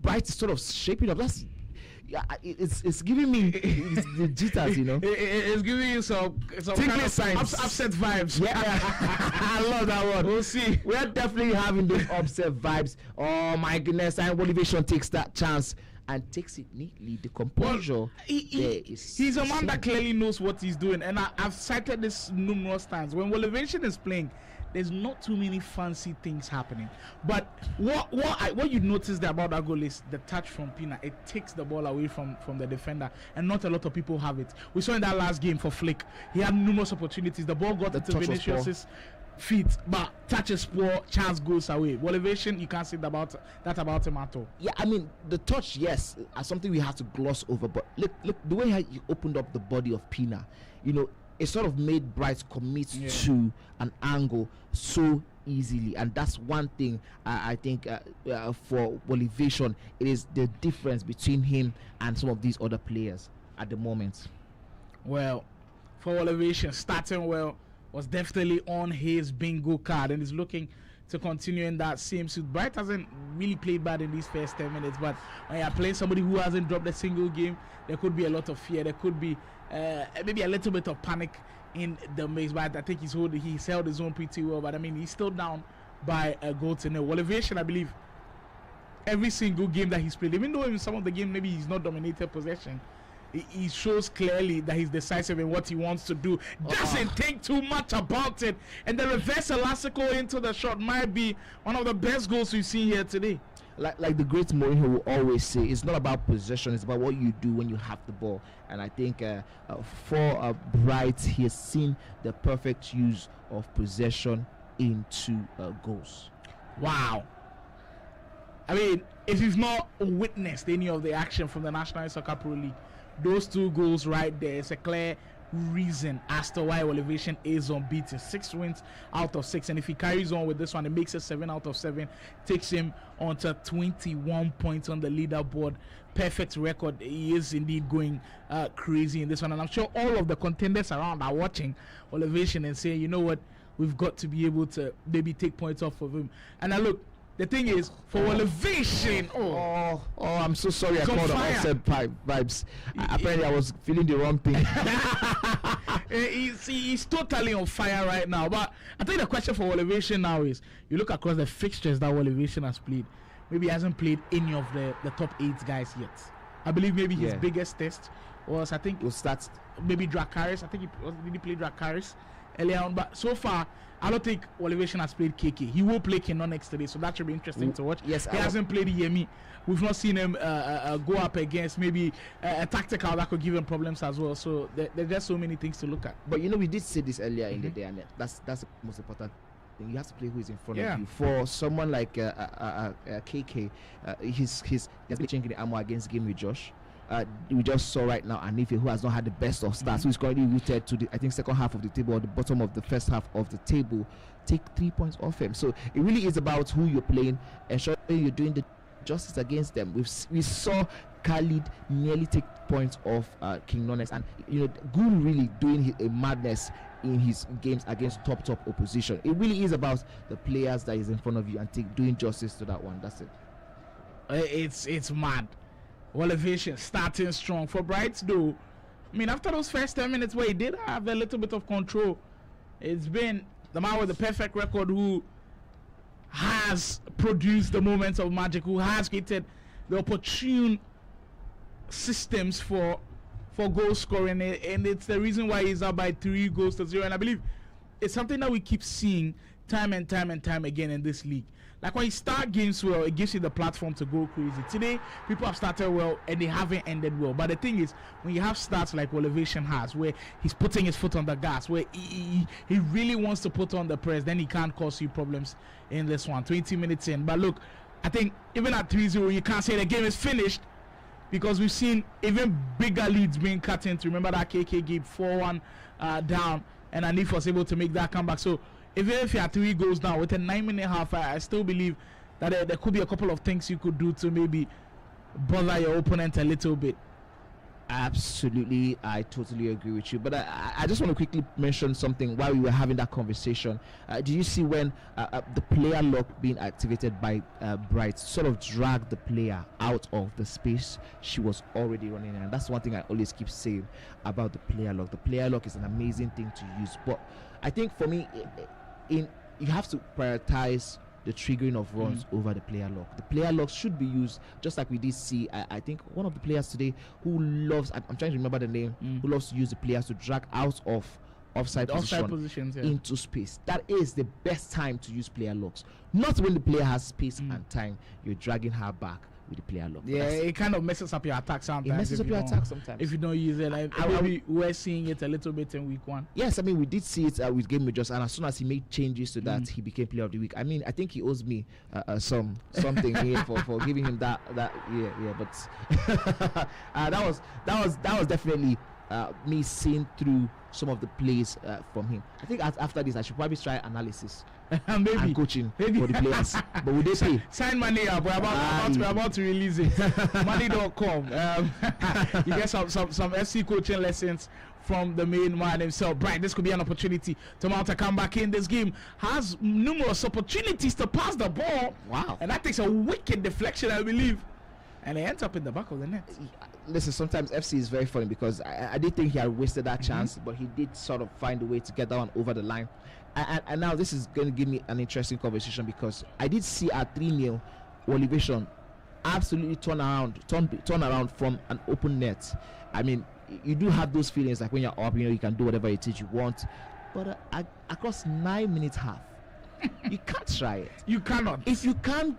Bright is sort of shaping up. It's giving me the jitters, It's giving you some kind of upset vibes. Yeah, I love that one. We'll see. We're definitely having those upset vibes. Oh my goodness! And Motivation takes that chance and takes it neatly. The composure. He's a man that clearly knows what he's doing, and I've cited this numerous times. When Elevation is playing, there's not too many fancy things happening. But what you notice about that goal is the touch from Pina. It takes the ball away from the defender, and not a lot of people have it. We saw in that last game for Flick, he had numerous opportunities. The ball got into Vinicius's feet, but touch is poor, chance goes away. Elevation, you can't say that about him at all. Yeah, I mean the touch, yes, something we have to gloss over. But look the way he opened up the body of Pina. It sort of made Bright commit to an angle so easily, and that's one thing I think for Elevation, it is the difference between him and some of these other players at the moment. Well, for Elevation, starting well was definitely on his bingo card, and is looking to continue in that same suit. Bright hasn't really played bad in these first 10 minutes, but when you're playing somebody who hasn't dropped a single game, there could be a lot of fear. There could be maybe a little bit of panic in the mix, but I think he's held his own pretty well. But I mean, he's still down by a goal to nil. Elevation, I believe, every single game that he's played, even though in some of the game maybe he's not dominated possession, he shows clearly that he's decisive in what he wants to do. Doesn't think too much about it. And the reverse elastical into the shot might be one of the best goals we've seen here today. Like the great Mourinho will always say, it's not about possession, it's about what you do when you have the ball. And I think for Bright, he has seen the perfect use of possession into goals. Wow. I mean, if you've not witnessed any of the action from the National Soccer Pro League, those 2 goals right there is a clear reason as to why Elevation is unbeaten. 6 wins out of 6, and if he carries on with this one, it makes it 7 out of 7, takes him onto 21 points on the leaderboard. Perfect record. He is indeed going crazy in this one, and I'm sure all of the contenders around are watching Elevation and saying, you know what, we've got to be able to maybe take points off of him. And now look, the thing is, for Elevation, I'm so sorry I called on offset vibes. Apparently I was feeling the wrong thing. he's totally on fire right now. But I think the question for Elevation now is, you look across the fixtures that Elevation has played, maybe he hasn't played any of the top 8 guys yet. I believe maybe his biggest test was, I think, maybe Dracarys. I think did he play Dracarys earlier on? But so far, I don't think Elevation has played KK. He will play Keno next today, so that should be interesting to watch. Yes, he hasn't played Yemi. We've not seen him go up against maybe a tactical that could give him problems as well. So there's just so many things to look at. But we did say this earlier in the day, and that's the most important thing. You have to play who is in front of you. For someone like KK, he's been changing the ammo against game with Josh. We just saw right now Anife, who has not had the best of starts, who is currently rooted to the second half of the table or the bottom of the first half of the table, take 3 points off him. So it really is about who you're playing, ensuring you're doing the justice against them. We saw Khalid nearly take points off King Nonex, and Gul really doing a madness in his games against top opposition. It really is about the players that is in front of you and doing justice to that one. That's it. It's mad. Elevation starting strong. For Bright though, I mean, after those first 10 minutes where he did have a little bit of control, it's been the man with the perfect record who has produced the moments of magic, who has created the opportune systems for goal scoring, and it's the reason why he's up by 3 goals to 0. And I believe it's something that we keep seeing time and time again in this league. Like when you start games well, it gives you the platform to go crazy. Today, people have started well and they haven't ended well. But the thing is, when you have starts like Elevation has, where he's putting his foot on the gas, where he really wants to put on the press, then he can't cause you problems in this one. 20 minutes in. But look, I think even at 3-0, you can't say the game is finished, because we've seen even bigger leads being cut into. Remember that KK gave 4-1 down, and Anif was able to make that comeback. So even if you had 3 goals down with a 9-minute half, I still believe that there could be a couple of things you could do to maybe bother your opponent a little bit. Absolutely, I totally agree with you. But I just want to quickly mention something while we were having that conversation. Do you see when the player lock being activated by Bright sort of dragged the player out of the space she was already running in? And that's one thing I always keep saying about the player lock. The player lock is an amazing thing to use, but I think for me, you have to prioritize the triggering of runs over the player lock. The player lock should be used just like we did see. I think one of the players today who loves, I'm trying to remember the name, who loves to use the players to drag out of offside positions into space. That is the best time to use player locks. Not when the player has space and time. You're dragging her back with the player lock. Yeah, it kind of messes up your attack sometimes. It messes up your attack sometimes if you don't use it. Like maybe we're seeing it a little bit in week 1. Yes, I mean we did see it with Game Majors, and as soon as he made changes to that, he became player of the week. I mean, I think he owes me something here for giving him that. Yeah. But that was definitely me seeing through some of the plays from him. I think after this, I should probably try analysis and coaching for the players. But would they pay? Sign money up. We're about to release it. Money.com. You get some FC coaching lessons from the main man himself. Bright, this could be an opportunity to mount a comeback in this game. Has numerous opportunities to pass the ball. Wow. And that takes a wicked deflection, I believe. And it ends up in the back of the net. Listen, sometimes FC is very funny, because I did think he had wasted that chance, but he did sort of find a way to get that one over the line. And now this is going to give me an interesting conversation, because I did see at 3-0 Elevation absolutely turn around from an open net. I mean, you do have those feelings like when you're up, you can do whatever it is you want, but across 9 minutes half, you can't try it. You cannot. If you can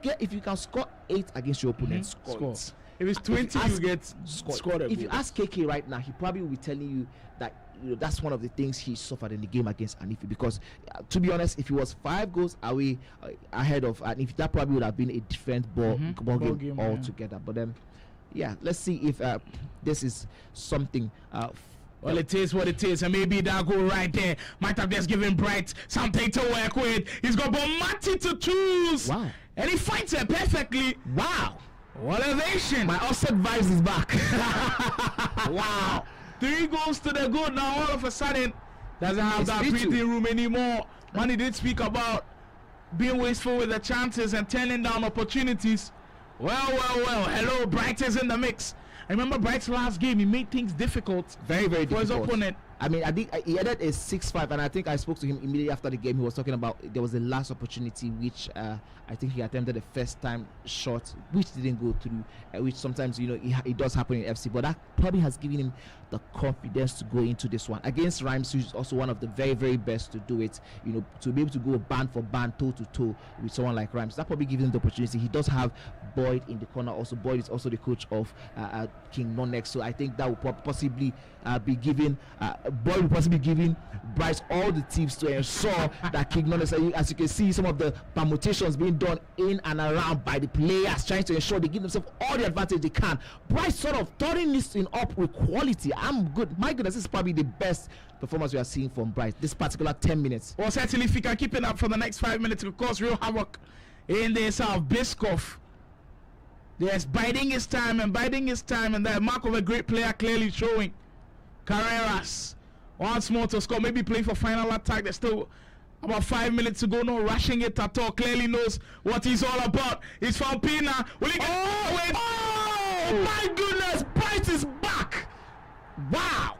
score 8 against your opponent, score. If it's 20, you get scored. If you ask KK right now, he probably will be telling you that that's one of the things he suffered in the game against Anifi, because to be honest, if he was 5 goals away ahead of Anifi, that probably would have been a different ball game altogether. But yeah, let's see if this is something. Well, it is what it is, and maybe that goal right there might have just given Bright something to work with. He's got Bomati to choose. Wow. And he fights it perfectly. Wow. Elevation. My offset vibes is back. Wow. 3 goals to the good. Now all of a sudden doesn't have that breathing room anymore. Manny did speak about being wasteful with the chances and turning down opportunities. Well. Hello, Bright is in the mix. I remember Bright's last game, he made things difficult. Very, very difficult for his opponent. I mean, I think he added a 6-5, and I think I spoke to him immediately after the game. He was talking about there was a last opportunity, which I think he attempted a first time shot, which didn't go through, which sometimes, it does happen in FC, but that probably has given him the confidence to go into this one. Against Rhymes, who's also one of the very, very best to do it, to be able to go band for band, toe to toe with someone like Rhymes. That probably gives him the opportunity. He does have Boyd in the corner. Also, Boyd is also the coach of King Nonex, so I think that will possibly be giving Boyd will possibly giving Bryce all the tips to ensure that King Nonex, as you can see, some of the permutations being done in and around by the players, trying to ensure they give themselves all the advantage they can. Bryce sort of turning this thing up with quality. I'm good. My goodness, this is probably the best performance we are seeing from Bryce this particular 10 minutes. Well, certainly, if he can keep it up for the next 5 minutes, of course, real havoc in the South. Biskov. Yes, biding his time, and the mark of a great player clearly showing. Carreras once more to score, maybe playing for final attack. There's still about 5 minutes to go, no rushing it at all. Clearly knows what he's all about. It's from Pina. Will he get my goodness, Bright is back. Wow.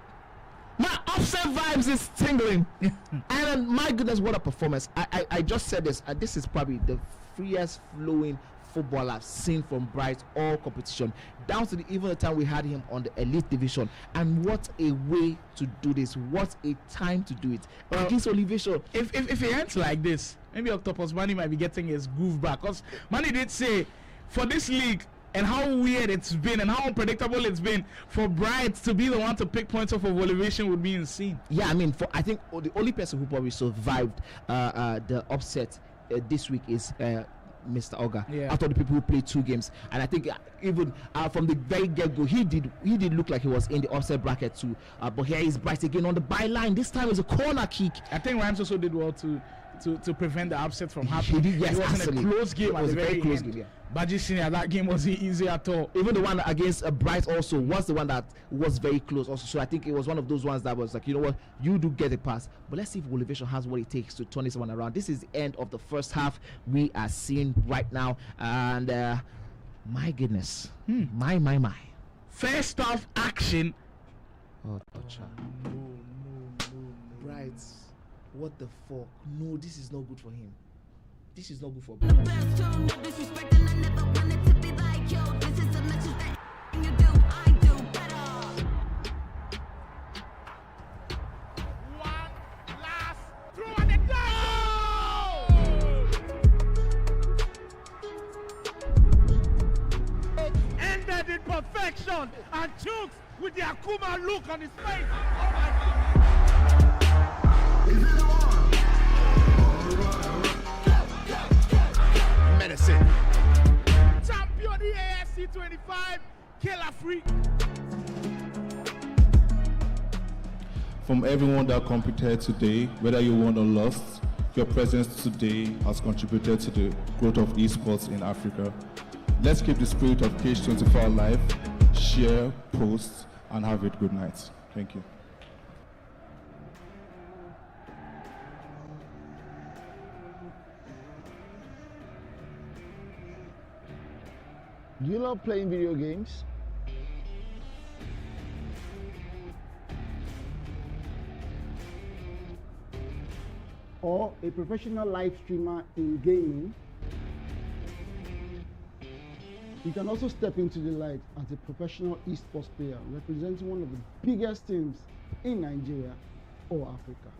My offset vibes is tingling. And my goodness, what a performance. I just said this, this is probably the freest flowing football I've seen from Bright all competition, down to even the time we had him on the elite division. And what a way to do this! What a time to do it against Olivation. If it ends like this, maybe Octopus Money might be getting his groove back. Because Money did say for this league and how weird it's been and how unpredictable it's been, for Bright to be the one to pick points off of Elevation would be insane. Yeah, I mean, I think the only person who probably survived the upset this week is Mr. Oga. Yeah. After the people who played 2 games, and I think even from the very get-go, he did look like he was in the upset bracket too. But here is Bright again on the byline. This time is a corner kick. I think Rhymes also did well to prevent the upset from happening. He did, yes, it was absolutely. in a close game. It was a very close game. Yeah. Baji Senior, that game wasn't easy at all. Even the one against Bright also was the one that was very close also. So I think it was one of those ones that was like, you know what, you do get a pass. But let's see if Elevation has what it takes to turn this one around. This is the end of the first half we are seeing right now. And my goodness. My. First half action. Oh, no. Bright. What the fuck? No, this is not good for him. This is not good for Bright. Best tune, no disrespect, and I never wanted to be like yo. This is a message that you do, I do better. One last throw and a goal! Ended in perfection, and Chooks with the Akuma look on his face. Oh my God! Medicine. Champion of the AFC 25, Killer Freak. From everyone that competed today, whether you won or lost, your presence today has contributed to the growth of esports in Africa. Let's keep the spirit of Cage24 alive, share, post, and have a good night. Thank you. Do you love playing video games? Or a professional live streamer in gaming? You can also step into the light as a professional esports player representing one of the biggest teams in Nigeria or Africa.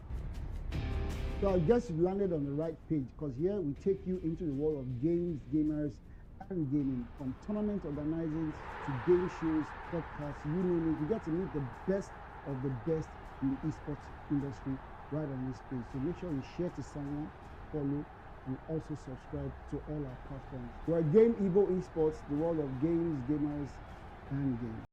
So I guess you've landed on the right page, because here we take you into the world of games, gamers, and gaming, from tournament organizing to game shows, podcasts, you name it. You get to meet the best of the best in the esports industry right on this page. So make sure you share to someone, follow, and also subscribe to all our platforms. We're Game Evo Esports, the world of games, gamers, and games.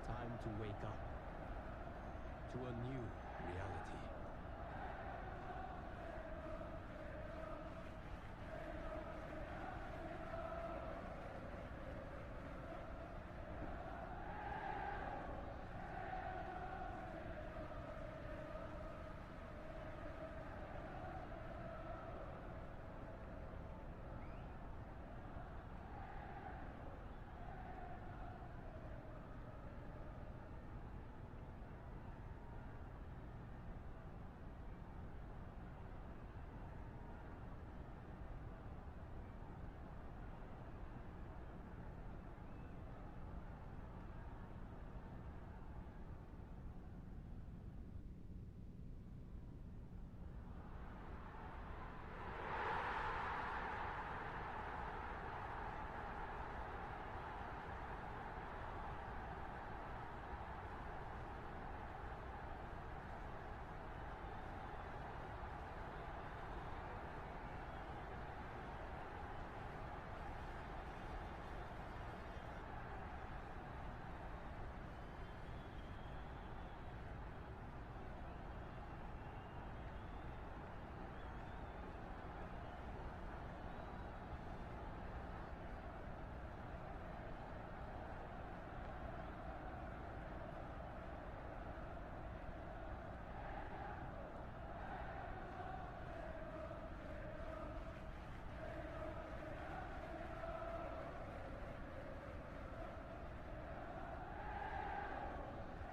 Time to wake up to a new reality.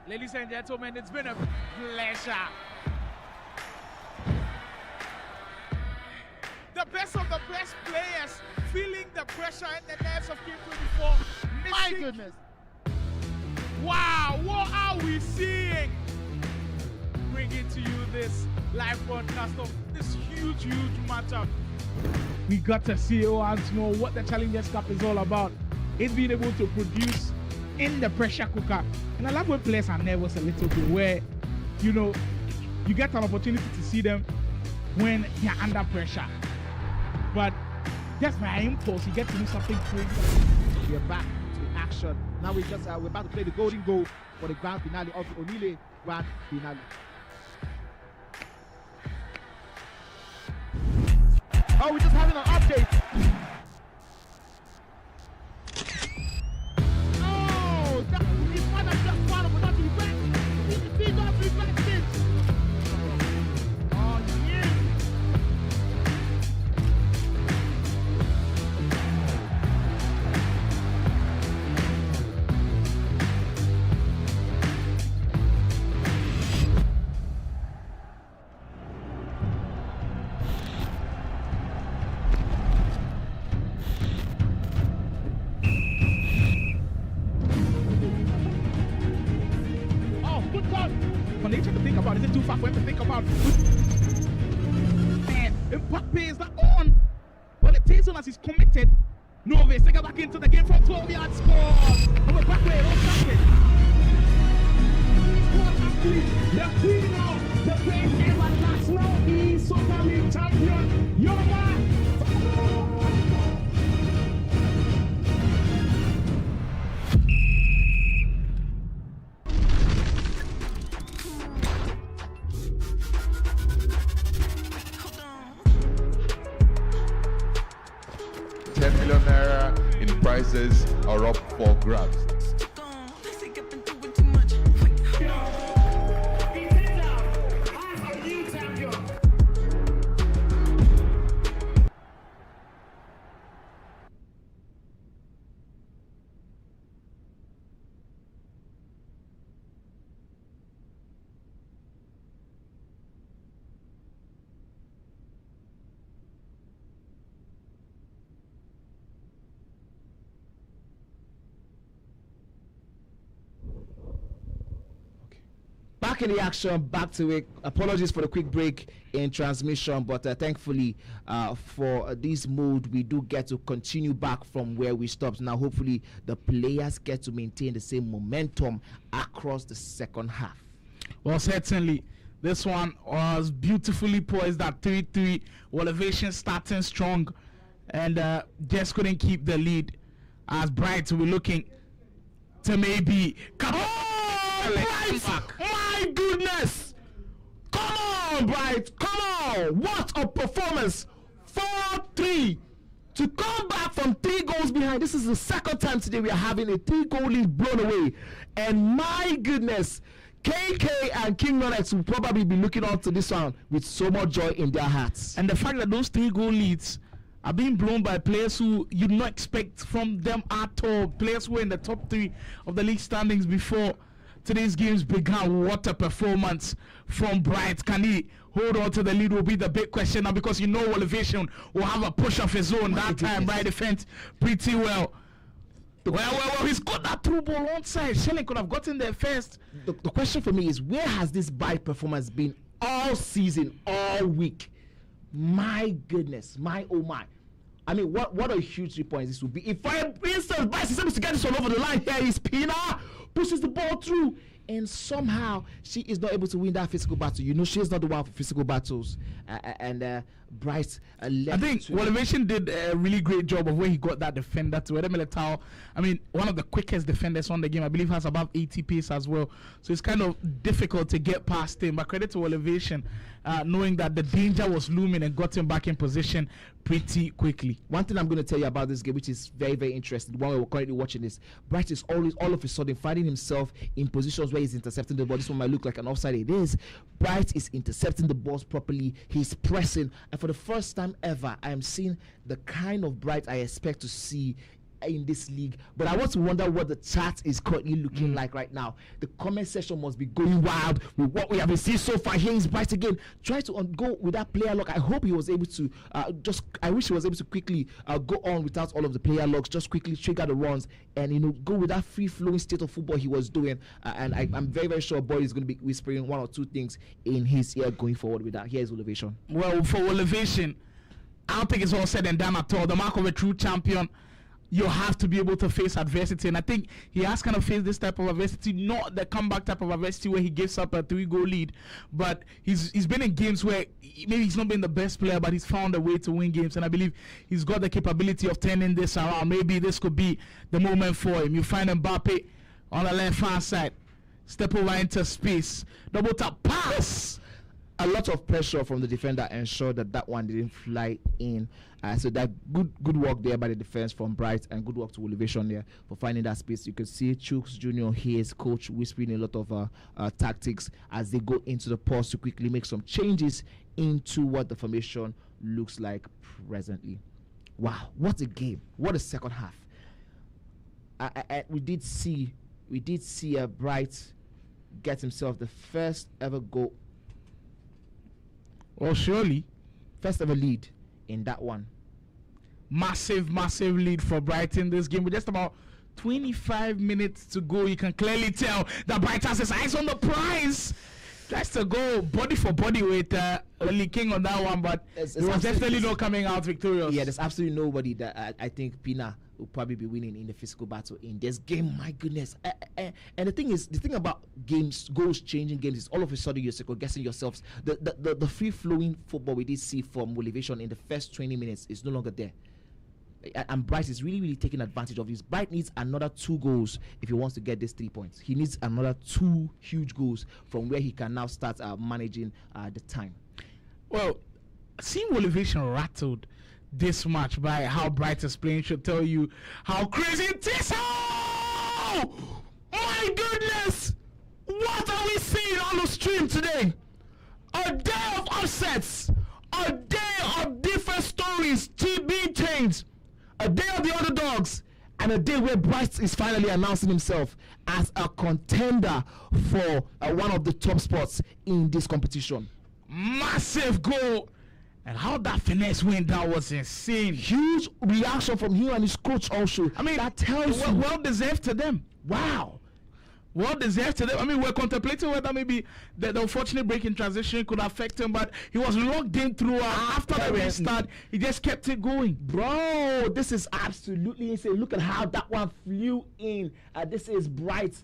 Ladies and gentlemen, it's been a pleasure. The best of the best players feeling the pressure and the nerves of Game 24. My goodness. Wow, what are we seeing? Bringing to you this live broadcast of this huge matchup. We got to see once more what the Challengers Cup is all about. It's being able to produce in the pressure cooker. And I love when players are nervous a little bit, where, you know, you get an opportunity to see them when they're under pressure. But just by impulse, you get to do something crazy. We're back to action. Now we're about to play the golden goal for the grand finale of the Onile Grand Finale. Oh, we're just having an update. Oh, that is more than just one of the not regret. We don't regret this. Oh, yeah. Is it too far for him to think about? Man, Mbappe is not on. Well, it takes on as he's committed. Novis, take it back into the game from 12 yards, scores. And we're back there, the queen of the best ever national Esoccer League champion, Yoga. 10 million naira in prizes are up for grabs. Back in the action, back to it. Apologies for the quick break in transmission, but thankfully for this mode, we do get to continue back from where we stopped. Now, hopefully, the players get to maintain the same momentum across the second half. Well, certainly. This one was beautifully poised at 3-3. Elevation starting strong and just couldn't keep the lead as Bright will be looking to maybe come on. Bright! My goodness! Come on, Bright! Come on! What a performance! 4-3 to come back from 3 goals behind. This is the second time today we are having a 3-goal lead blown away. And my goodness, KK and King Nonex will probably be looking on to this one with so much joy in their hearts. And the fact that those 3-goal leads are being blown by players who you do not expect from them at all. Players who were in the top 3 of the league standings before today's games began. What a performance from Bright. Can he hold on to the lead will be the big question now, because you know Elevation will have a push of his own. That time Bright defends pretty well. Well, he's got that through ball onside. Shelling could have gotten there first. The question for me is, where has this Bright performance been all season, all week? My goodness, my oh my. I mean, what a huge 3 points this would be. If, for instance, Bright is able to get this one over the line, here is Pina, pushes the ball through, and somehow she is not able to win that physical battle. You know, she is not the one for physical battles. Bryce left. I think Elevation did a really great job of where he got that defender to Ede Militao. I mean, one of the quickest defenders on the game. I believe has above 80 pace as well. So it's kind of difficult to get past him. But credit to Elevation, knowing that the danger was looming and got him back in position pretty quickly. One thing I'm going to tell you about this game, which is very, very interesting, the one we're currently watching, is Bright is always, all of a sudden, finding himself in positions where he's intercepting the ball. This one might look like an offside. It is. Bright is intercepting the balls properly. He's pressing. And for the first time ever, I am seeing the kind of Bright I expect to see in this league. But I want to wonder what the chat is currently looking like right now. The comment section must be going wild with what we have been seeing so far. Here is Bright again. Try to go with that player lock. I hope he was able to I wish he was able to quickly go on without all of the player locks. Just quickly trigger the runs and go with that free flowing state of football he was doing. And I'm very, very sure Boy is going to be whispering one or two things in his ear going forward with that. Here's Elevation. Well, for Elevation, I don't think it's all said and done at all. The mark of a true champion, you have to be able to face adversity, and I think he has kind of faced this type of adversity, not the comeback type of adversity where he gives up a 3-goal lead, but he's been in games where maybe he's not been the best player, but he's found a way to win games, and I believe he's got the capability of turning this around. Maybe this could be the moment for him. You find Mbappe on the left hand side, step over into space, double tap pass. A lot of pressure from the defender ensured that one didn't fly in. So that good work there by the defense from Bright, and good work to Elevation there for finding that space. You can see Chooks Jr., his coach, whispering a lot of tactics as they go into the pause to quickly make some changes into what the formation looks like presently. Wow, what a game. What a second half. We did see Bright get himself the first ever goal. Well, surely. First ever lead in that one. Massive lead for Brighton this game with just about 25 minutes to go. You can clearly tell that Brighton has his eyes on the prize. Tries to go body for body with Oli King on that one, but it was definitely not coming out victorious. Yeah, there's absolutely nobody that I think Pina will probably be winning in the physical battle in this game. My goodness. And the thing about games, goals changing games, is all of a sudden you're second guessing yourselves. The free flowing football we did see from Elevation in the first 20 minutes is no longer there. And Bright is really taking advantage of this. Bright needs another 2 goals if he wants to get this 3 points. He needs another 2 huge goals from where he can now start managing the time. Well, seeing Elevation rattled this much by how Bright is playing should tell you how crazy it is. Oh my goodness, what are we seeing on the stream today? A day of upsets, a day of different stories being changed, a day of the underdogs, and a day where Bright is finally announcing himself as a contender for one of the top spots in this competition. Massive goal. And how that finesse went down was insane. Huge reaction from him and his coach also. I mean, that tells you. Well deserved to them. Wow. Well deserved to them. I mean, we're contemplating whether maybe the unfortunate break in transition could affect him, but he was locked in through after the restart. He just kept it going. Bro, this is absolutely insane. Look at how that one flew in. This is Bright.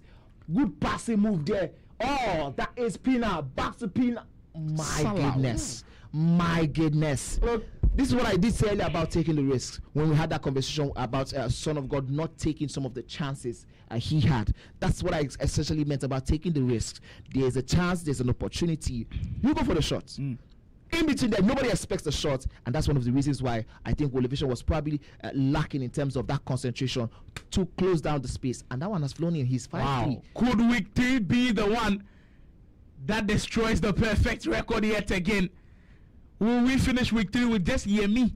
Good passing move there. Oh, that is Pina. Back to Pina. My goodness. My goodness. Look, this is what I did say earlier about taking the risks when we had that conversation about Son of God not taking some of the chances he had. That's what I essentially meant about taking the risks. There's a chance, there's an opportunity. You go for the shots. In between that, nobody expects the shot, and that's one of the reasons why I think Elevation was probably lacking in terms of that concentration to close down the space. And that one has flown in. He's 5-3. Wow. Could week 3 be the one that destroys the perfect record yet again? Will we finish week 3 with just Yemi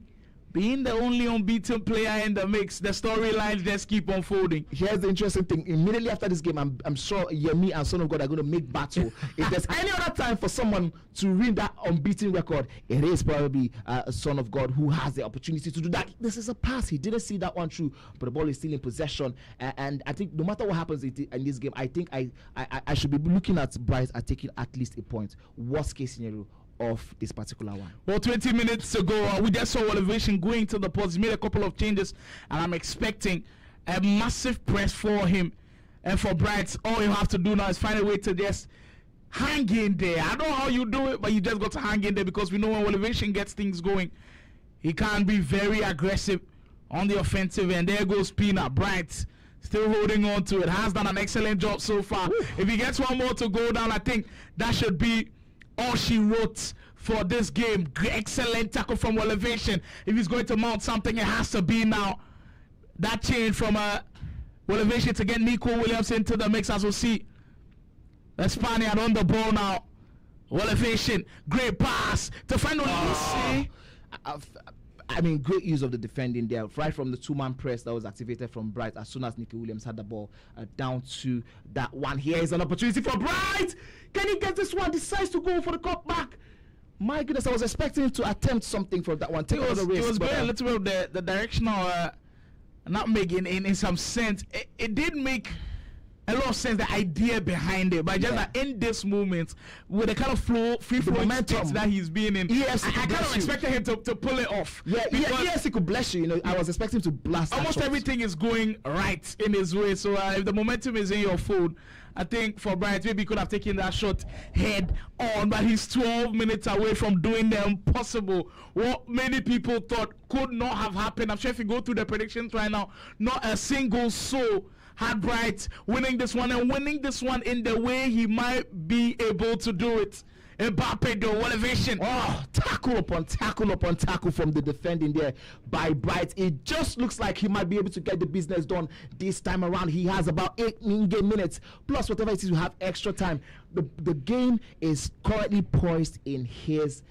being the only unbeaten player in the mix? The storylines just keep unfolding. Here's the interesting thing. Immediately after this game, I'm sure Yemi and Son of God are going to make battle. If there's any other time for someone to win that unbeaten record, it is probably Son of God who has the opportunity to do that. This is a pass. He didn't see that one through, but the ball is still in possession. And I think no matter what happens in this game, I think I should be looking at Bright at taking at least a point. Worst case scenario of this particular one. Well, 20 minutes ago, we just saw Elevation going to the post. He made a couple of changes, and I'm expecting a massive press for him. And for Bright, all you have to do now is find a way to just hang in there. I don't know how you do it, but you just got to hang in there, because we know when Elevation gets things going, he can be very aggressive on the offensive end. There goes Pina. Bright still holding on to it. Has done an excellent job so far. If he gets one more to go down, I think that should be all she wrote for this game. Excellent tackle from Elevation. If he's going to mount something, it has to be now. That change from Elevation to get Nico Williams into the mix, as we'll see. The Spaniard on the ball now. Elevation, great pass to find Olise. I mean, great use of the defending there, right from the 2-man press that was activated from Bright as soon as Nicky Williams had the ball down to that one. Here is an opportunity for Bright. Can he get this one? Decides to go for the cut back. My goodness, I was expecting him to attempt something from that one. Take It the risk. was going a little bit of the directional nutmeg in some sense. It did make a lot of sense, the idea behind it, but just that in this moment, with the kind of free flowing state that he's been in, I kind of expected him to pull it off. Yes, he could bless you. You know, I was expecting him to blast. Almost everything is going right in his way. So if the momentum is in your fold, I think for Bright, maybe he could have taken that shot head on, but he's 12 minutes away from doing the impossible. What many people thought could not have happened. I'm sure if you go through the predictions right now, not a single soul had Bright winning this one, and winning this one in the way he might be able to do it. Mbappe, the elevation. Oh, tackle upon tackle from the defending there by Bright. It just looks like he might be able to get the business done this time around. He has about 8 in-game minutes, plus whatever it is, we have extra time. The game is currently poised in his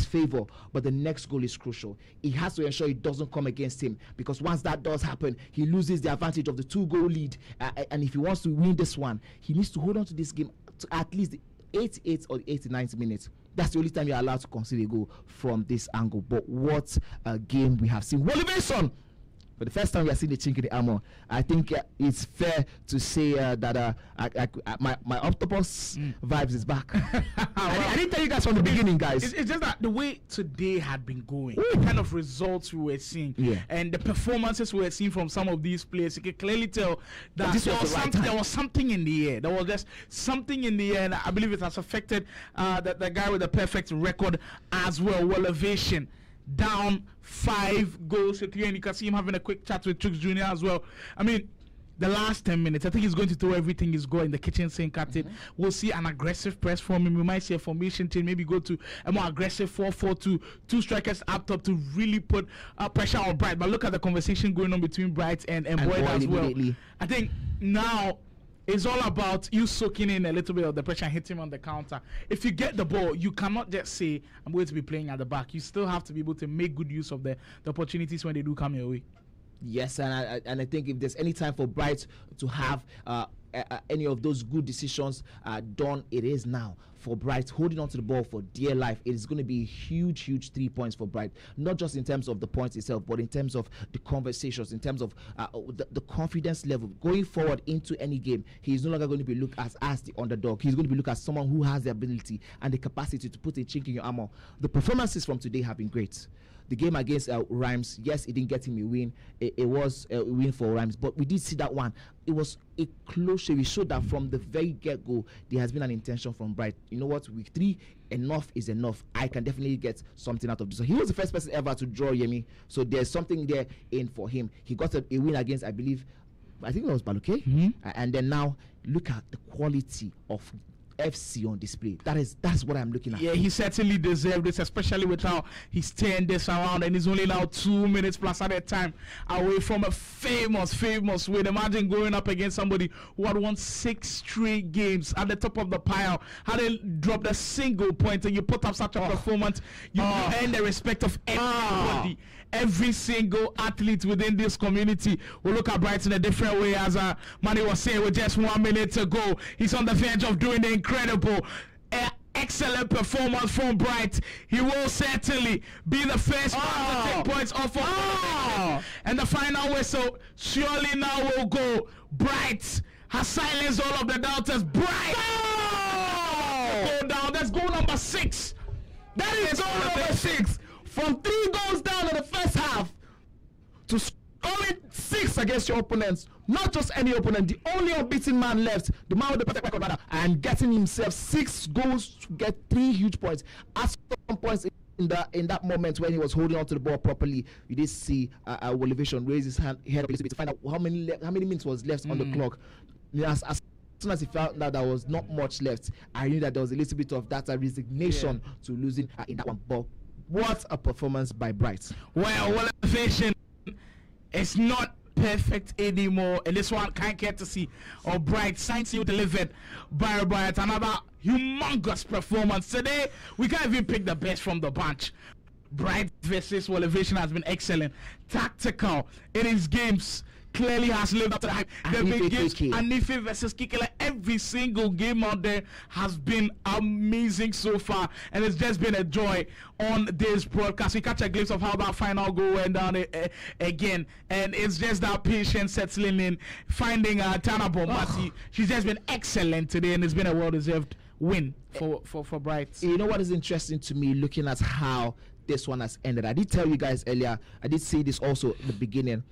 favor, but the next goal is crucial. He has to ensure it doesn't come against him, because once that does happen, he loses the advantage of the 2-goal lead. And if he wants to win this one, he needs to hold on to this game to at least the 88th or 89th minutes. That's the only time you're allowed to consider a goal from this angle. But what a game we have seen. Elevation! For the first time we are seeing the chink in the armor. I think it's fair to say that my octopus vibes is back. I didn't tell you guys from the beginning, guys. It's just that the way today had been going, the kind of results we were seeing, and the performances we were seeing from some of these players, you can clearly tell that there was something in the air. There was just something in the air, and I believe it has affected the guy with the perfect record as well. Elevation down 5 goals to 3, and you can see him having a quick chat with Chooks Jr. as well. I mean, the last 10 minutes, I think he's going to throw everything he's got in the kitchen sink at it. We'll see an aggressive press from him. We might see a formation change, maybe go to a more aggressive 4-4-2, 2 strikers up top to really put pressure on Bright. But look at the conversation going on between Bright and Boyd as well. I think now it's all about you soaking in a little bit of the pressure and hitting him on the counter. If you get the ball, you cannot just say, I'm going to be playing at the back. You still have to be able to make good use of the opportunities when they do come your way. Yes, and I think if there's any time for Bright to have any of those good decisions done, it is now. For Bright, holding on to the ball for dear life, it is going to be huge 3 points for Bright. Not just in terms of the points itself, but in terms of the conversations, in terms of the confidence level. Going forward into any game, he's no longer going to be looked at as the underdog. He's going to be looked at as someone who has the ability and the capacity to put a chink in your armor. The performances from today have been great. The game against Rhymes, yes, it didn't get him a win. It was a win for Rhymes, but we did see that one. It was a close show. We showed that from the very get-go, there has been an intention from Bright. You know what? Week 3, enough is enough. I can definitely get something out of this. So he was the first person ever to draw Yemi. So there's something there in for him. He got a win against, I think it was Baluke. And then now, look at the quality of FC on display. That's what I'm looking at. Yeah, he certainly deserved this, especially with how he's turned this around, and he's only now 2 minutes plus at that time away from a famous win. Imagine going up against somebody who had won 6 straight games at the top of the pile, hadn't dropped a single point, and you put up such a performance, you earn the respect of everybody. Every single athlete within this community will look at Bright in a different way. As Manny was saying, with just 1 minute to go, he's on the verge of doing the incredible, excellent performance from Bright. He will certainly be the first one to take points off of and the final whistle surely now will go. Bright has silenced all of the doubters. Bright go down. That's goal number 6. That is goal number 6. From 3 goals down in the first half to scoring 6 against your opponents. Not just any opponent, the only unbeaten man left, the man with the perfect record rather, and getting himself 6 goals to get 3 huge points. At some points in that moment when he was holding on to the ball properly, you did see Elevation raise his head up a little bit to find out how many minutes was left on the clock. As soon as he felt that there was not much left, I knew that there was a little bit of that resignation to losing in that one. But what a performance by Bright. Well, Elevation is not perfect anymore, and this one can't get to see. Bright, signs you delivered by Another humongous performance today. We can't even pick the best from the bunch. Bright versus Elevation has been excellent. Tactical in his games. Clearly has lived up to the hype. The big games, Anife versus Kikela, every single game out there has been amazing so far, and it's just been a joy on this broadcast. We catch a glimpse of how that final goal went down again, and it's just that patience settling in, finding Tana Bombasi. She's just been excellent today, and it's been a well-deserved win for Bright. You know what is interesting to me, looking at how this one has ended? I did tell you guys earlier, I did say this also at the beginning.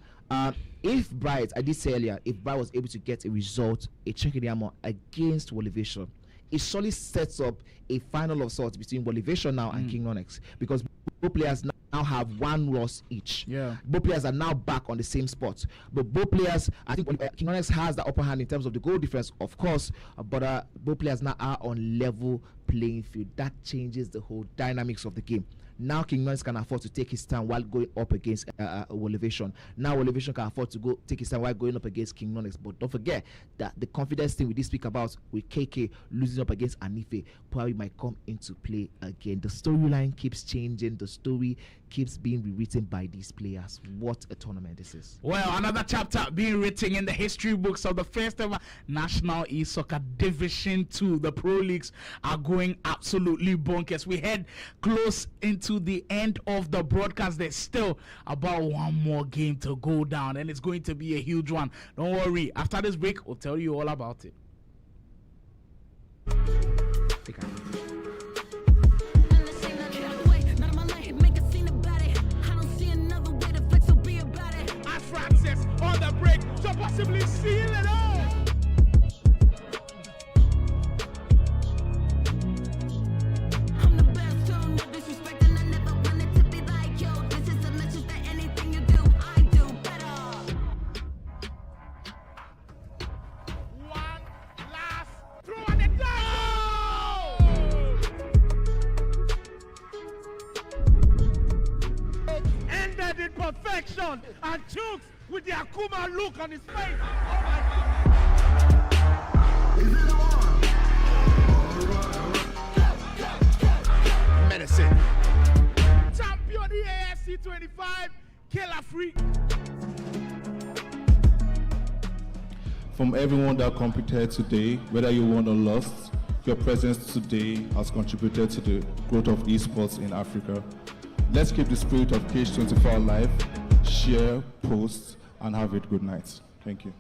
If Bright, I did say earlier, if Bright was able to get a result, a Chinkidiamo against Elevation, it surely sets up a final of sorts between Elevation now and King Nonex, because both players now have one loss each. Yeah. Both players are now back on the same spot. But both players, I think King Nonex has the upper hand in terms of the goal difference, of course, but both players now are on level playing field. That changes the whole dynamics of the game. Now King Nonex can afford to take his time while going up against Elevation. Now Elevation can afford to take his time while going up against King Nonex. But don't forget that the confidence thing we did speak about with KK losing up against Anife probably might come into play again. The storyline keeps changing. The story keeps being rewritten by these players. What a tournament this is. Well, another chapter being written in the history books of the first ever National Esoccer Division 2. The Pro Leagues are going absolutely bonkers. We head close into the end of the broadcast. There's still about one more game to go down, and it's going to be a huge one. Don't worry. After this break, we'll tell you all about it. Francis on the break to possibly seal it all. I'm the best, so no disrespect, and I never wanted to be like yo. This is a message that anything you do, I do better. One last throw and it goes! Ended in perfection, and Chooks with the Akuma look on his face. Oh my God. Medicine. Champion EAFC 25, Killer Freak. From everyone that competed today, whether you won or lost, your presence today has contributed to the growth of esports in Africa. Let's keep the spirit of Cage24 alive, share, post, and have a good night. Thank you.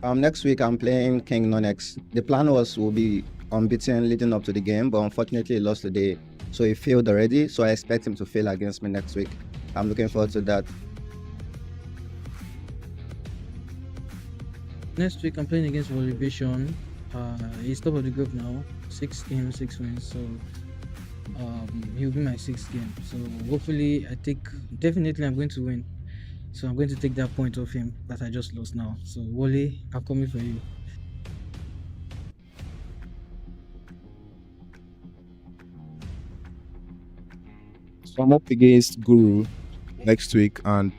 Next week I'm playing King Nonex. The plan was we'll be unbeaten leading up to the game, but unfortunately he lost today. So he failed already. So I expect him to fail against me next week. I'm looking forward to that. Next week I'm playing against Motivation. He's top of the group now. 6 games, 6 wins. So he'll be my 6th game. So hopefully definitely I'm going to win. So I'm going to take that point off him that I just lost now. So Wole, I'm coming for you. So I'm up against Guru next week, and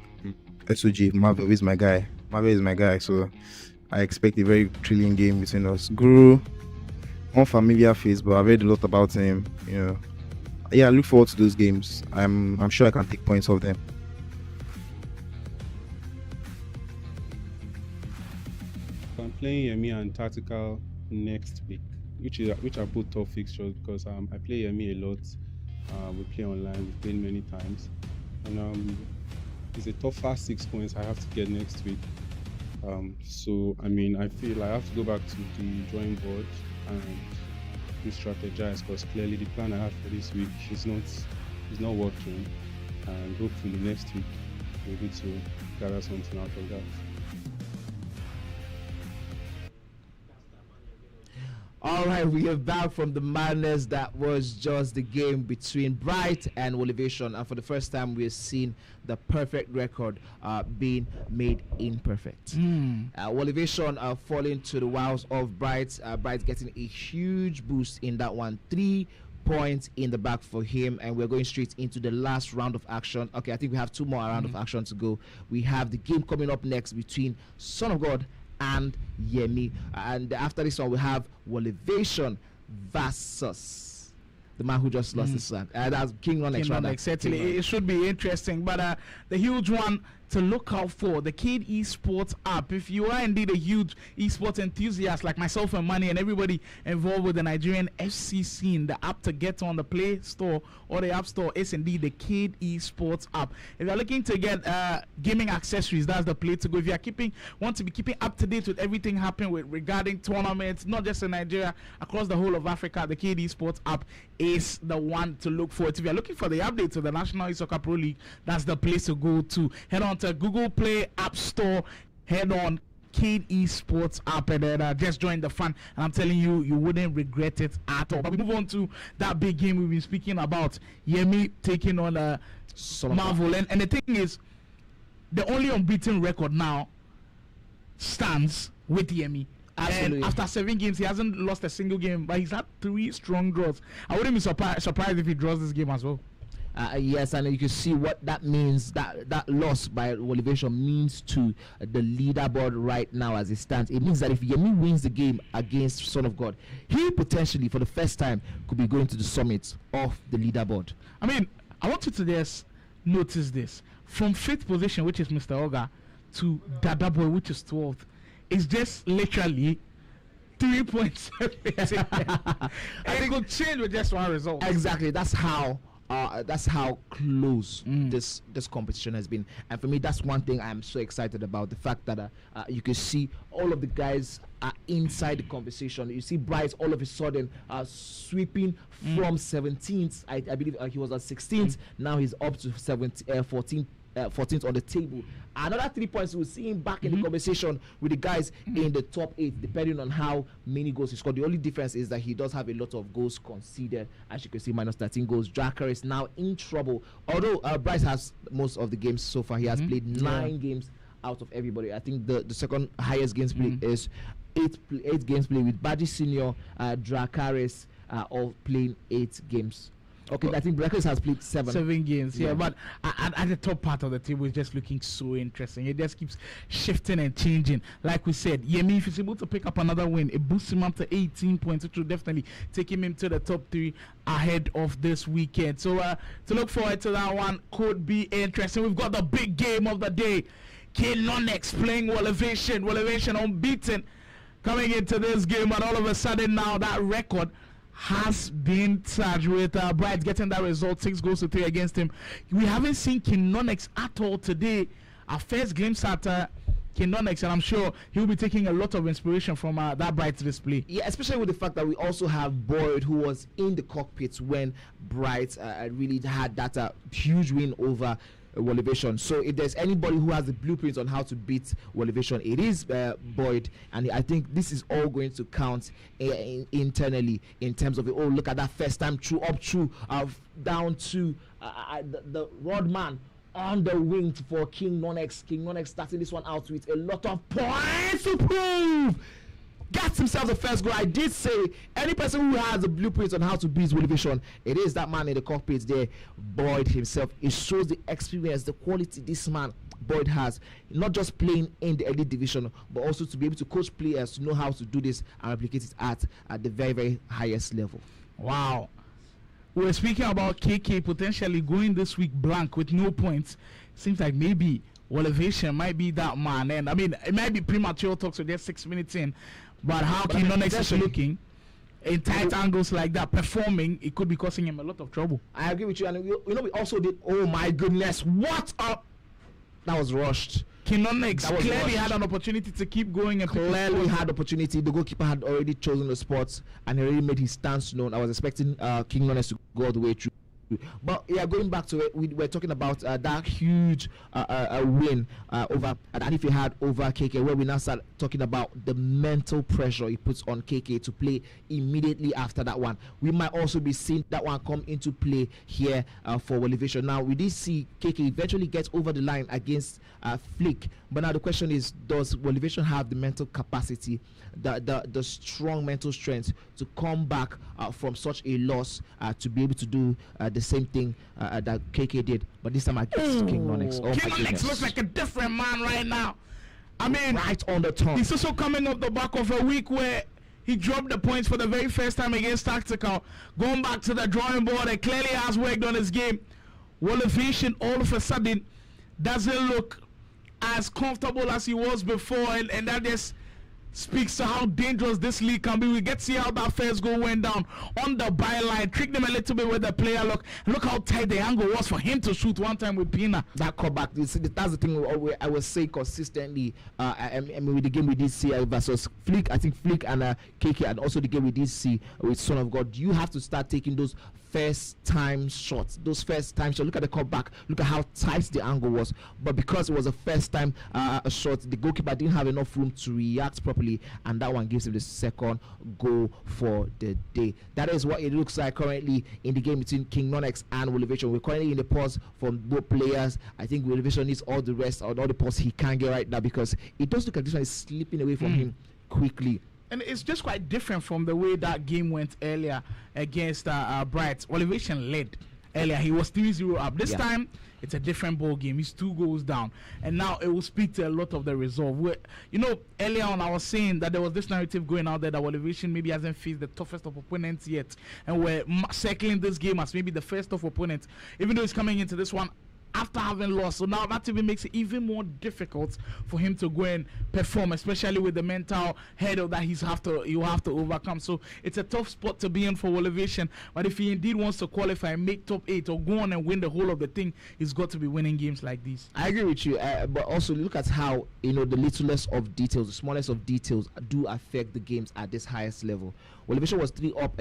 SOG Marvel is my guy. So I expect a very thrilling game between us. Guru, unfamiliar face, but I've heard a lot about him. I look forward to those games. I'm sure I can take points off them. I'm playing Yemi and Tactical next week, which are both tough fixtures because I play Yemi a lot. We play online, we've played many times, and it's a tougher 6 points I have to get next week. So I feel I have to go back to the drawing board and re-strategize, because clearly the plan I have for this week is not working, and hopefully next week we'll be able to gather something out of that. All right, we are back from the madness that was just the game between Bright and Wolivation, and for the first time we've seen the perfect record being made imperfect. Wolivation falling to the wows of Bright. Bright getting a huge boost in that one. 3 points in the back for him, and we're going straight into the last round of action. Okay, I think we have 2 more round of action to go. We have the game coming up next between Son of God and Yemi, and after this one we have Wolivation versus the man who just lost his son. That's King Nonex. Certainly, it should be interesting. But the huge one to look out for, the Kid Esports app. If you are indeed a huge esports enthusiast like myself and Manny and everybody involved with the Nigerian FC scene, the app to get on the Play Store or the App Store is indeed the Kid Esports app. If you're looking to get gaming accessories, that's the place to go. If you are want to be keeping up to date with everything happening regarding tournaments, not just in Nigeria, across the whole of Africa, the Kid Esports app is the one to look for. If you're looking for the update to the National Esoccer Pro League, that's the place to go to. Head on to Google Play, App Store, head on Kid Esports app, and then just join the fun, and I'm telling you, you wouldn't regret it at all. But we move on to that big game we've been speaking about, Yemi taking on Marvel, and the thing is, the only unbeaten record now stands with Yemi. Absolutely. And after 7 games, he hasn't lost a single game, but he's had 3 strong draws. I wouldn't be surprised if he draws this game as well. Yes, and you can see what that means. That loss by Wolivation means to the leaderboard right now as it stands. It means that if Yemi wins the game against Son of God, he potentially, for the first time, could be going to the summit of the leaderboard. I want you to just notice this. From 5th position, which is Mr. Oga, to Dada Boy, which is 12th, it's just literally 3 points. It could change with just one result. Exactly. That's how close this competition has been, and for me, that's one thing I'm so excited about. The fact that you can see all of the guys are inside the conversation. You see Bryce all of a sudden sweeping from 17th. I believe he was at 16th. Now he's up to 14th on the table. Another 3 points, we'll see him back in the conversation with the guys in the top 8, depending on how many goals he scored. The only difference is that he does have a lot of goals conceded. As you can see, minus 13 goals. Jacker is now in trouble. Although Bryce has most of the games so far, he has played 9 games out of everybody. I think the second highest games play is 8 games played, with Baji Senior, Dracaris all playing 8 games. Okay, I think Breakfast has played 7 games, but at the top part of the table is just looking so interesting. It just keeps shifting and changing. Like we said, Yemi, if he's able to pick up another win, it boosts him up to 18 points, which will definitely take him into the top 3 ahead of this weekend. So to look forward to that one could be interesting. We've got the big game of the day. King Nonex playing Wolivation. Wolivation unbeaten coming into this game, but all of a sudden now that record has been charged with Bright getting that result, 6 goals to 3 against him. We haven't seen King Nonex at all today. Our first glimpse at Kinonex, and I'm sure he'll be taking a lot of inspiration from that Bright display. Yeah, especially with the fact that we also have Boyd, who was in the cockpit when Bright really had that huge win over Elevation. So if there's anybody who has the blueprint on how to beat Elevation, it is Boyd, and I think this is all going to count internally in terms of look at that first time through down to the Rodman on the wing for King Nonex. King Nonex starting this one out with a lot of points to prove. Gets himself the first goal. I did say any person who has a blueprint on how to beat Elevation, it is that man in the cockpit there, Boyd himself. It shows the experience, the quality this man Boyd has, not just playing in the elite division, but also to be able to coach players to know how to do this and replicate it at the very, very highest level. Wow. We're speaking about KK potentially going this week blank with no points. Seems like maybe Elevation might be that man. And I mean, it might be premature talks with just 6 minutes in, but how King Nonex is looking in tight angles like that, performing, it could be causing him a lot of trouble. I agree with you. And we also did, oh my goodness, what up? That was rushed. King Nonex clearly had an opportunity to keep going and clearly had opportunity. The goalkeeper had already chosen the spot and he already made his stance known. I was expecting King Nonex to go all the way through. But yeah, going back to it, we're talking about that huge win over and if he had over KK, where we now start talking about the mental pressure he puts on KK to play immediately after that one. We might also be seeing that one come into play here for Elevation. Now we did see KK eventually get over the line against Flick, but now the question is, does Elevation have the mental capacity, the strong mental strength to come back from such a loss to be able to do the same thing that KK did, but this time against King Nonex. King Nonex looks like a different man right now. I mean, right on the top. He's also coming off the back of a week where he dropped the points for the very first time against Tactical, going back to the drawing board and clearly has worked on his game. Elevation all of a sudden doesn't look as comfortable as he was before, and that just speaks to how dangerous this league can be. We get to see how that first goal went down on the byline, tricked them a little bit with the player look. Look how tight the angle was for him to shoot one time with Pina. That cutback, that's the thing I will say consistently. I mean, with the game we did see versus Flick, I think Flick and KK, and also the game we did see with Son of God, you have to start taking those first time shots. Look at the cutback, look at how tight the angle was, but because it was a first time shot, the goalkeeper didn't have enough room to react properly, and that one gives him the second goal for the day. That is what it looks like currently in the game between King Nonex and Elevation. We're currently in the pause from both players. I think Elevation needs all the rest, all the pause he can get right now, because it does look like this one is slipping away from him quickly. And it's just quite different from the way that game went earlier against Bright. Elevation led earlier. He was 3-0 up. This time, it's a different ball game. He's 2 goals down. And now it will speak to a lot of the resolve. Earlier on, I was saying that there was this narrative going out there that Elevation maybe hasn't faced the toughest of opponents yet. And we're circling this game as maybe the first of opponents, even though he's coming into this one after having lost. So now that even makes it even more difficult for him to go and perform, especially with the mental hurdle that you have to overcome. So it's a tough spot to be in for Elevation. But if he indeed wants to qualify and make top 8 or go on and win the whole of the thing, he's got to be winning games like these. I agree with you, but also look at how the littlest of details, the smallest of details do affect the games at this highest level. Elevation was 3-0 up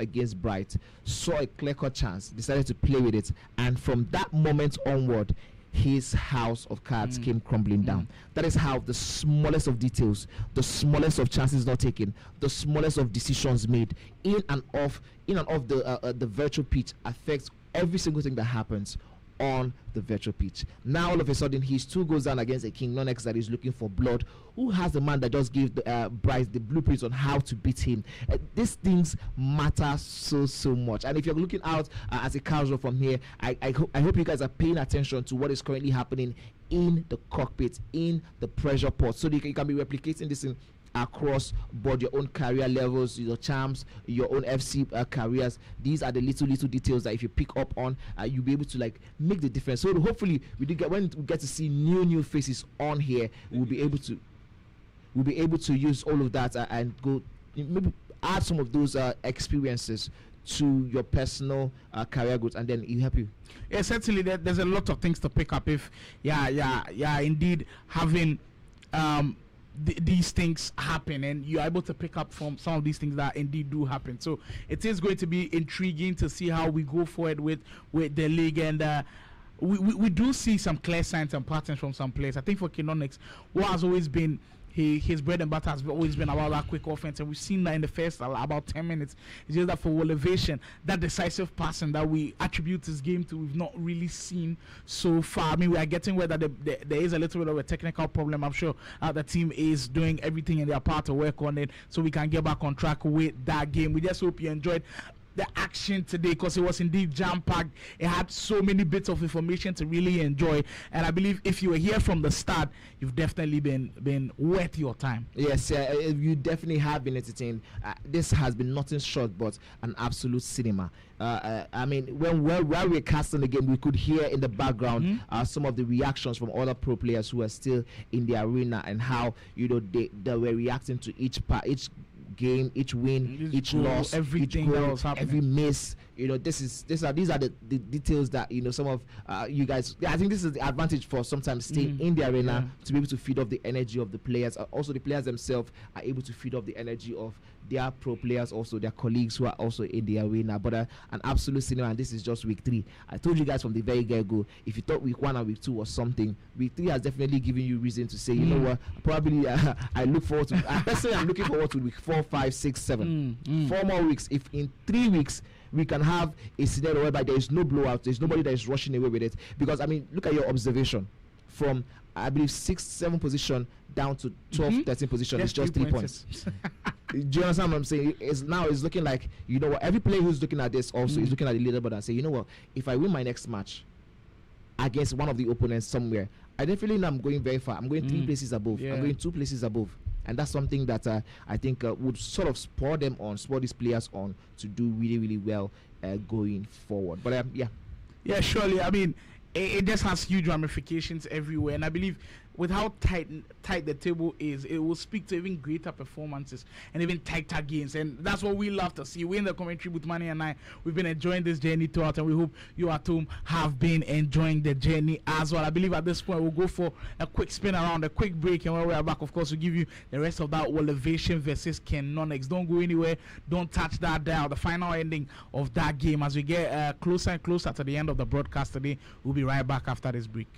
against Bright, saw a clear-cut chance, decided to play with it, and from that moment onward, his house of cards came crumbling down. That is how the smallest of details, the smallest of chances not taken, the smallest of decisions made in and off the virtual pitch affects every single thing that happens on the virtual pitch. Now all of a sudden he's 2 goals down against a King Nonex that is looking for blood, who has the man that just gave Bryce the blueprints on how to beat him. These things matter so much, and if you're looking out as a casual from here, I hope you guys are paying attention to what is currently happening in the cockpit, in the pressure pot, so you can be replicating this in across board, your own career levels, your champs, your own FC careers. These are the little details that if you pick up on, you'll be able to make the difference. So hopefully when we get to see new faces on here, we'll be able to use all of that and go maybe add some of those experiences to your personal career growth, and then it help you? Yeah, certainly there's a lot of things to pick up if indeed having these things happen, and you're able to pick up from some of these things that indeed do happen. So it is going to be intriguing to see how we go forward with the league, and we do see some clear signs and patterns from some players. I think for Kinonix, what has always been his bread and butter has always been about that quick offense, and we've seen that in the first about 10 minutes. It's just that for Elevation, that decisive passing that we attribute this game to, we've not really seen so far. I mean, we are getting where that there is a little bit of a technical problem. I'm sure the team is doing everything in their part to work on it so we can get back on track with that game. We just hope you enjoyed the action today, because it was indeed jam-packed. It had so many bits of information to really enjoy, and I believe if you were here from the start, you've definitely been worth your time. Yes, you definitely have been entertained. This has been nothing short but an absolute cinema. I mean, while we're casting the game, we could hear in the background some of the reactions from other pro players who are still in the arena, and how they were reacting to each game, each win, each goal, loss, everything each goal, that was happening. every miss. These are the details that some of you guys. I think this is the advantage for sometimes staying in the arena, to be able to feed off the energy of the players. Also, the players themselves are able to feed off the energy of their pro players, also their colleagues who are also in the arena. But an absolute cinema, and this is just week 3. I told you guys from the very get-go, if you thought week 1 and week 2 was something, week 3 has definitely given you reason to say, you know what, probably I look forward to. Personally, I'm looking forward to week 4, 5, 6, 7. 4 more weeks. If in 3 weeks we can have a scenario whereby there is no blowout, there's nobody that is rushing away with it. Because I mean, look at your observation from, I believe, 6th, 7th position down to 12th, 13th position. It's just 3 points. Do you understand what I'm saying? It's looking like, you know what, every player who's looking at this also is looking at the leaderboard and say, you know what, if I win my next match against one of the opponents somewhere, I definitely know I'm going very far. I'm going 3 places above. I'm going 2 places above. And that's something that I think would sort of spur these players on to do really, really well going forward. But yeah, surely. I mean, it just has huge ramifications everywhere, and I believe with how tight the table is, it will speak to even greater performances and even tighter games, and that's what we love to see. We in the commentary with Manny and I, we've been enjoying this journey throughout, and we hope you at home have been enjoying the journey as well. I believe at this point we'll go for a quick spin around, a quick break, and when we are back, of course, we'll give you the rest of that Elevation versus Kenonix. Don't go anywhere, don't touch that dial. The final ending of that game as we get closer and closer to the end of the broadcast today. We'll be right back after this break.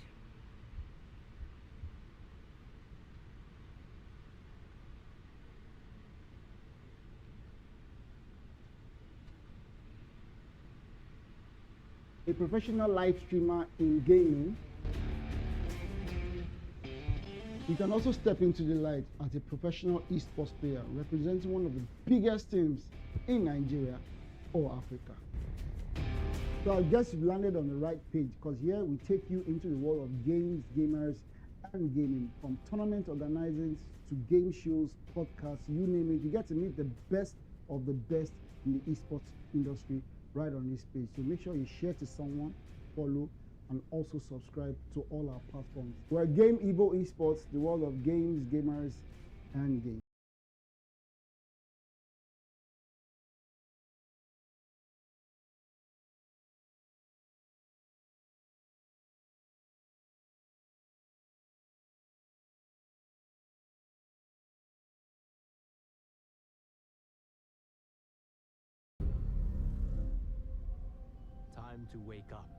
A professional live streamer in gaming, you can also step into the light as a professional esports player representing one of the biggest teams in Nigeria or Africa. So I guess you've landed on the right page, because here we take you into the world of games, gamers, and gaming. From tournament organizers to game shows, podcasts, you name it, you get to meet the best of the best in the esports industry right on this page. So make sure you share to someone, follow, and also subscribe to all our platforms. We're Game Evo Esports, the world of games, gamers, and games. Time to wake up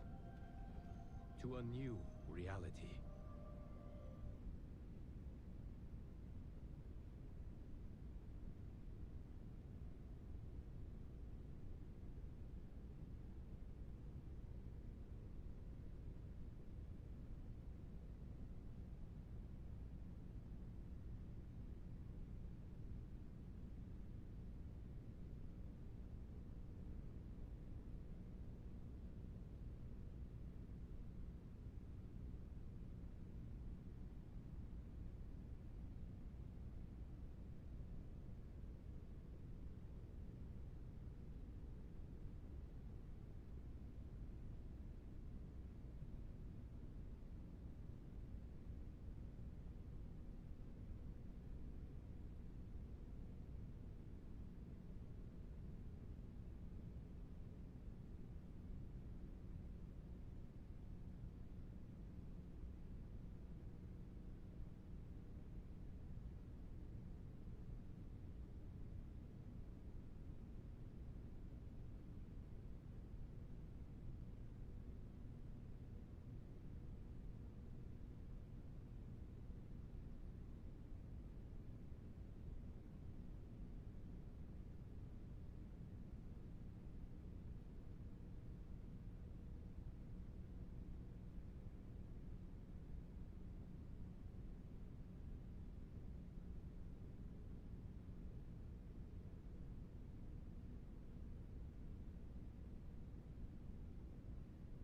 to a new reality.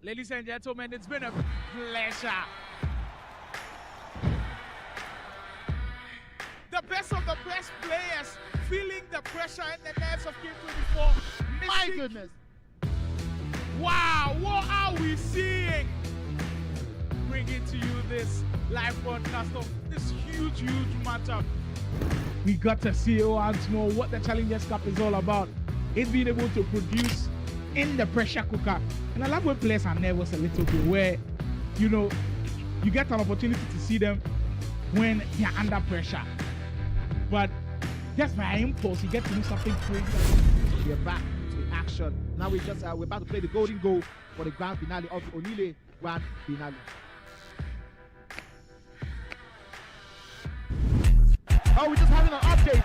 Ladies and gentlemen, it's been a pleasure. The best of the best players feeling the pressure and the nerves of King 24. My goodness. Wow, what are we seeing? Bringing to you this live broadcast of this huge matchup. We got to see once more what the Challengers Cup is all about. It's being able to produce in the pressure cooker. And I love when players are nervous a little bit, where, you know, you get an opportunity to see them when they're under pressure. But just by impulse, you get to do something crazy. We're back to action. Now we're about to play the golden goal for the grand finale of the Onile Grand Finale. Oh, we're just having an update.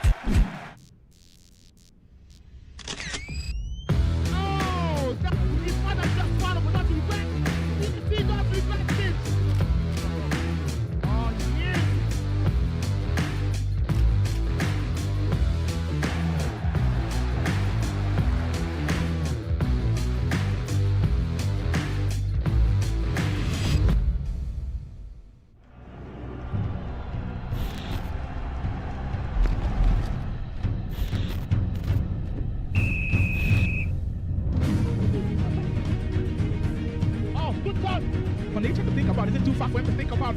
Oh, that is not just part of not event. This is not reflected. Oh, yes. When they try to think about it, is it too far for him to think about?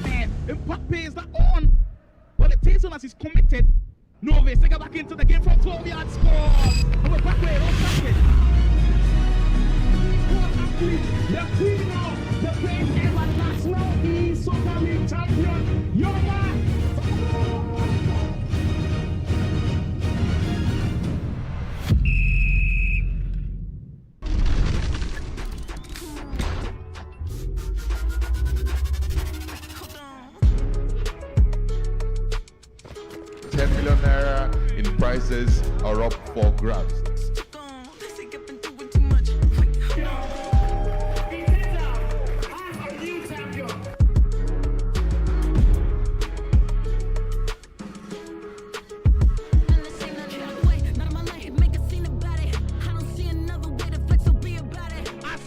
Man, Mbappe is not on. Well, it takes on as he's committed. Novis, they get back into the game from 12 yards score. And we're back where don't stop it. The queen of the best ever national Esoccer League champion, your man. €10 million in prizes are up for grabs.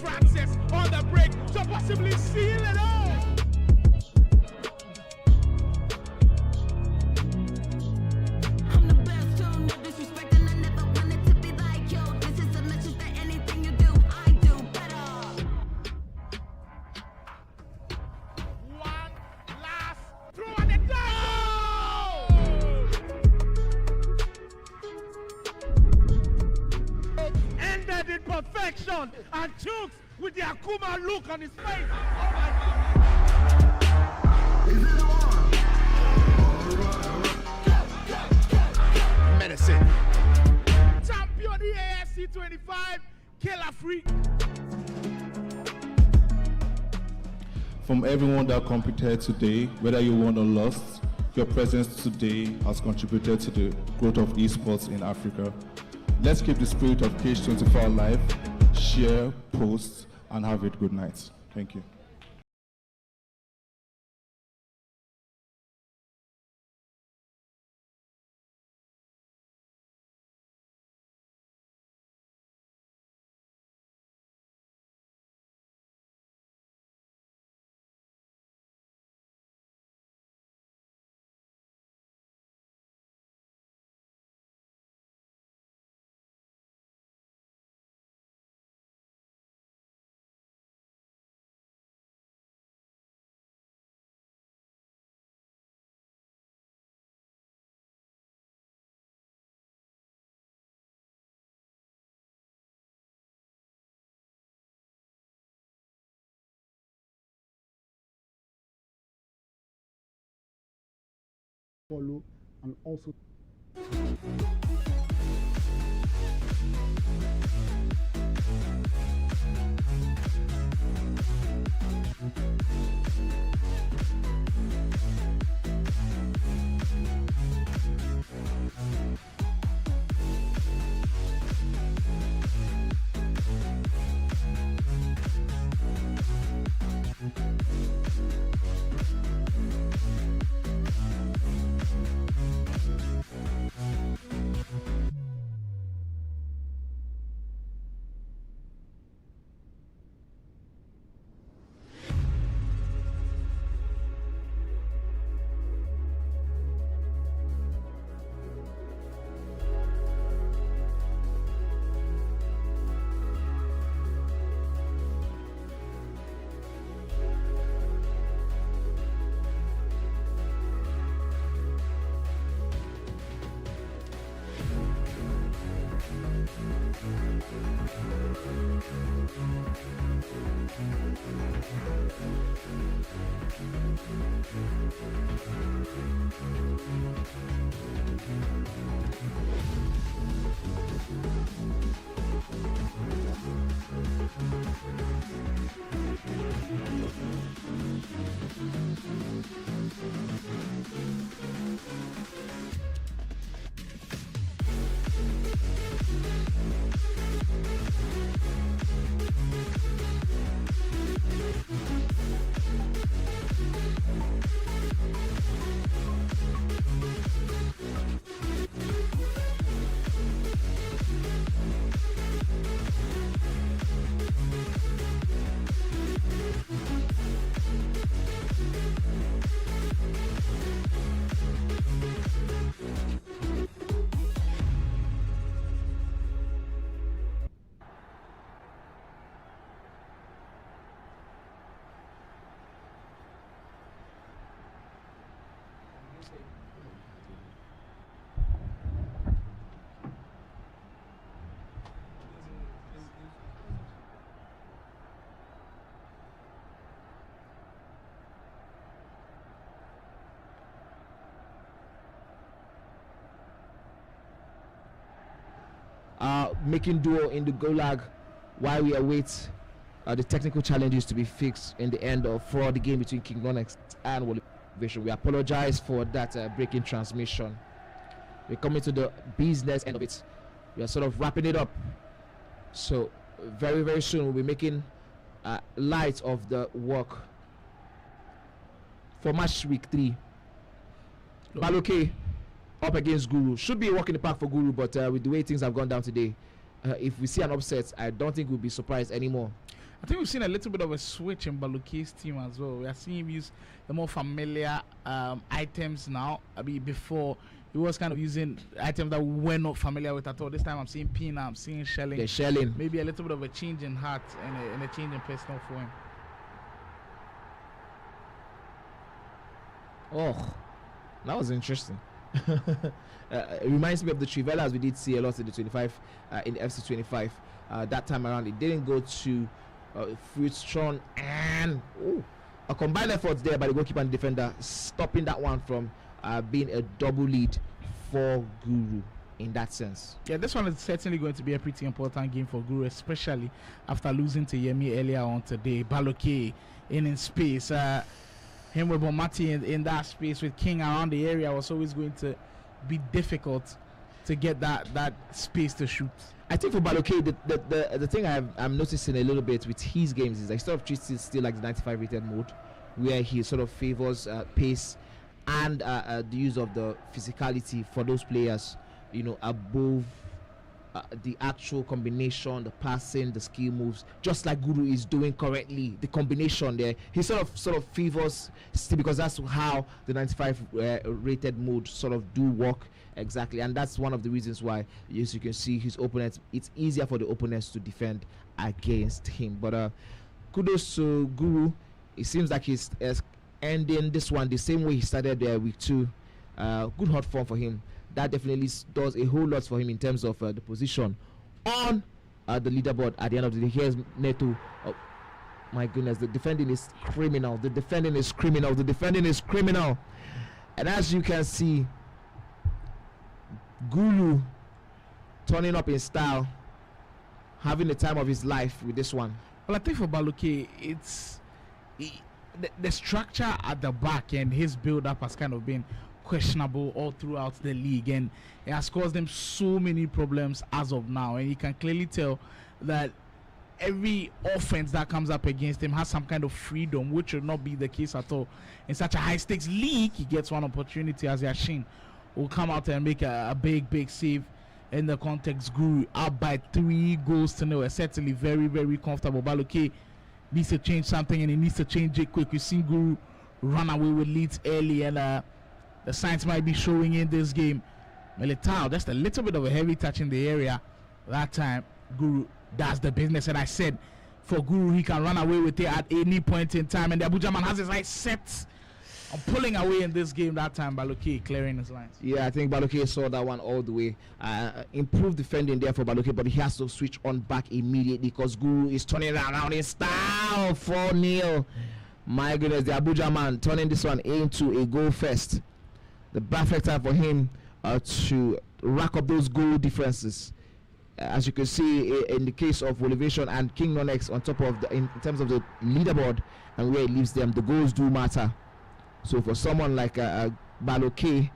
Francis on the break to possibly seal it all. I'm the best, so no disrespect, and I never wanted to be like yo. This is a message that anything you do, I do better. One last throw and it goes! Ended in perfection, and Chooks with the Akuma look on his face. Oh my God! Medicine. Champion EAFC 25, Killer Freak. From everyone that competed today, whether you won or lost, your presence today has contributed to the growth of esports in Africa. Let's keep the spirit of Cage24 alive, share, post, and have a good night. Thank you. Follow and also Making duo in the Gulag while we await the technical challenges to be fixed in the end of for the game between King Nonex and Wally Vision. We apologize for that breaking transmission. We're coming to the business end of it. We are sort of wrapping it up. So very, very soon we'll be making light of the work for match week 3. Baloke up against Guru. Should be a walk in the park for Guru, but with the way things have gone down today, if we see an upset, I don't think we'll be surprised anymore. I think we've seen a little bit of a switch in Baluke's team as well. We are seeing him use the more familiar items now. I mean, before he was kind of using items that we're not familiar with at all. This time I'm seeing Pina, I'm seeing Shelling. Yeah, Shelling. Maybe a little bit of a change in heart and a change in personnel for him. Oh, that was interesting. It reminds me of the Trivellas we did see a lot in the 25 in the FC 25. That time around it didn't go to Fruitstron, and a combined effort there by the goalkeeper and defender, stopping that one from being a double lead for Guru in that sense. Yeah, this one is certainly going to be a pretty important game for Guru, especially after losing to Yemi earlier on today. Baloke in space. Him with Bomati in that space with King around the area was always going to be difficult to get that space to shoot. I think for Baloke, the thing I'm noticing a little bit with his games is that he sort of treats it still like the 95 rated mode, where he sort of favors pace and the use of the physicality for those players, you know, above the actual combination, the passing, the skill moves, just like Guru is doing currently. The combination there, he sort of favors still, because that's how the 95 rated mode sort of do work exactly, and that's one of the reasons why, as you can see, his opponents, it's easier for the opponents to defend against him. But kudos to Guru. It seems like he's ending this one the same way he started there week 2. Good hot form for him. That definitely does a whole lot for him in terms of the position on the leaderboard at the end of the day. Here's Neto. Oh my goodness, the defending is criminal. The defending is criminal. The defending is criminal. And as you can see, Guru turning up in style, having the time of his life with this one. Well, I think for Baloke, it's the structure at the back and his build-up has kind of been questionable all throughout the league, and it has caused them so many problems as of now. And you can clearly tell that every offense that comes up against him has some kind of freedom, which will not be the case at all in such a high-stakes league. He gets one opportunity as Yashin will come out and make a big save in the context. Guru up by 3-0. It's certainly very, very comfortable. Baloke needs to change something, and he needs to change it quick. We've seen Guru run away with leads early, and the signs might be showing in this game. Militao, just a little bit of a heavy touch in the area. That time, Guru does the business. And I said, for Guru, he can run away with it at any point in time. And the Abuja man has his eyes set on pulling away in this game that time. Baloke clearing his lines. Yeah, I think Baloke saw that one all the way. Improved defending there for Baloke, but he has to switch on back immediately because Guru is turning around in style. 4-0. My goodness, the Abuja man turning this one into a goal first. The perfect time for him to rack up those goal differences as you can see in the case of Elevation and King Nonex on top of in terms of the leaderboard and where it leaves them, the goals do matter. So for someone like Baloke,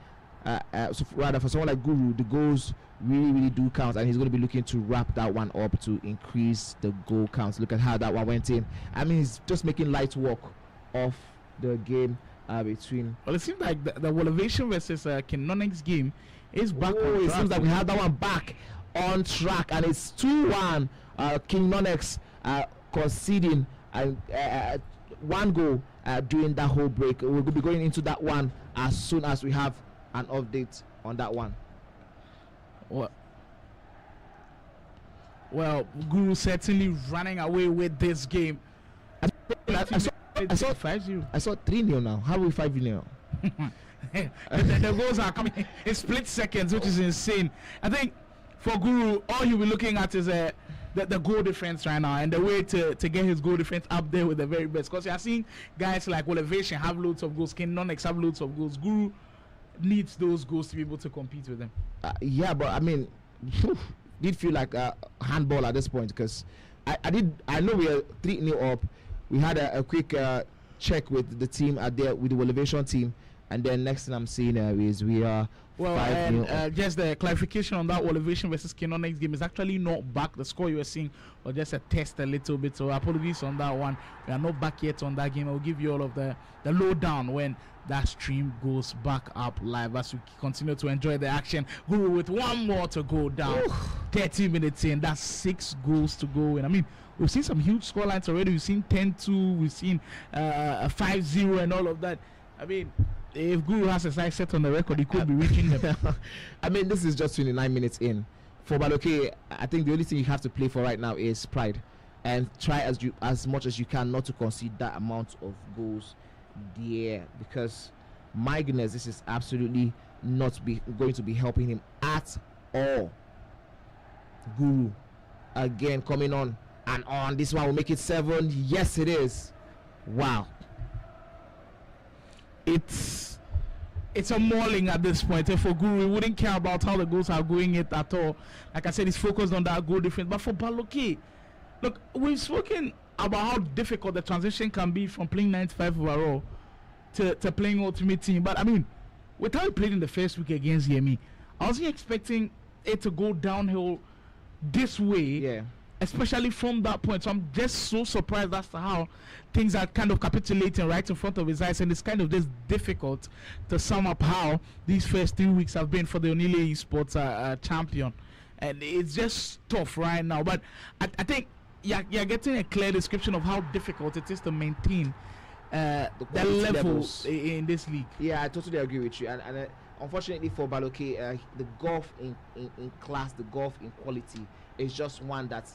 so rather for someone like Guru, the goals really do count, and he's going to be looking to wrap that one up to increase the goal counts. Look at how that one went in. I mean, he's just making light work of the game between. Well, it seems like the Elevation versus King Nonex game is back on track. It seems like we have that one back on track, and it's 2-1. King Nonex conceding one goal during that whole break. We'll be going into that one as soon as we have an update on that one. Well, Guru certainly running away with this game. I saw 3-0 now. How are we 5-0? the goals are coming in split seconds, which is insane. I think for Guru, all you'll be looking at is the goal difference right now, and the way to get his goal difference up there with the very best. Because you are seeing guys like Elevation have loads of goals, King Nonex have loads of goals. Guru needs those goals to be able to compete with them. Yeah, but I mean, did feel like a handball at this point, because I know we are 3-0 up. We had a quick check with the team with the Elevation team, and then next thing I'm seeing is we are. Well, and just the clarification on that Elevation versus King Nonex game is actually not back. The score you were seeing was just a test a little bit, so apologies on that one. We are not back yet on that game. I'll give you all of the lowdown when that stream goes back up live as we continue to enjoy the action. Guru with one more to go down. 30 minutes in, that's 6 goals to go in. I mean, we've seen some huge scorelines already. We've seen 10-2, we've seen a 5-0 and all of that. I mean, if Guru has a size set on the record, he could be reaching them. I mean, this is just 29 minutes in. For Baloke, I think the only thing you have to play for right now is pride, and try as much as you can not to concede that amount of goals there, because my goodness, this is absolutely not going to be helping him at all. Guru again coming on and on. This one will make it 7. Yes, it is. Wow. It's a mauling at this point. And for Guru, he wouldn't care about how the goals are going at all. Like I said, he's focused on that goal difference. But for Baloke, look, we've spoken about how difficult the transition can be from playing 95 overall to playing Ultimate Team. But I mean, with how he played in the first week against Yemi, I wasn't expecting it to go downhill this way. Yeah. Especially from that point. So I'm just so surprised as to how things are kind of capitulating right in front of his eyes, and it's kind of just difficult to sum up how these first 3 weeks have been for the Onile Esports champion, and it's just tough right now. But I think you're getting a clear description of how difficult it is to maintain the levels in this league. Yeah, I totally agree with you, and unfortunately for Baloke, the golf in class, the golf in quality is just one that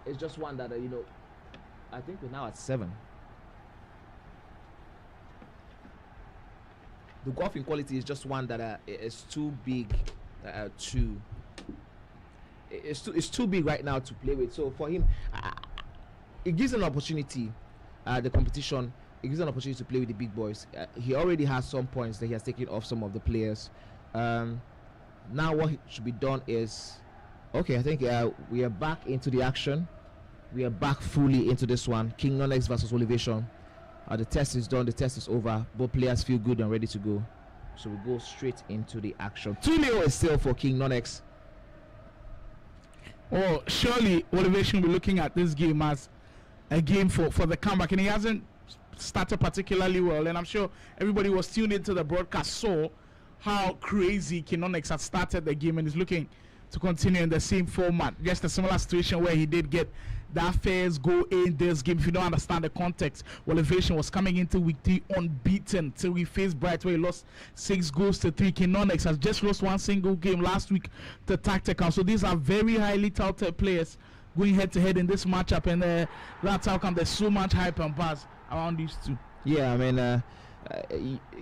you know, I think we're now at 7. The golf in quality is just one that is too big it's too big right now to play with. So for him, it gives an opportunity, the competition, it gives an opportunity to play with the big boys. He already has some points that he has taken off some of the players. Now what should be done is, okay, I think we are back into the action. We are back fully into this one. King Nonex versus Elevation. The test is done. The test is over. Both players feel good and ready to go. So we go straight into the action. 2-0 is still for King Nonex. Oh, surely Elevation will be looking at this game as a game for the comeback. And he hasn't started particularly well. And I'm sure everybody was tuned into the broadcast, saw how crazy King Nonex had started the game and is looking to continue in the same format. Just a similar situation where he did get that first goal in this game. If you don't understand the context, Elevation was coming into week 3 unbeaten till we faced Bright, where he lost 6-3. King Nonex has just lost one single game last week to Tactical. So these are very highly touted players going head to head in this matchup, and that's how come there's so much hype and buzz around these two. Yeah, I mean,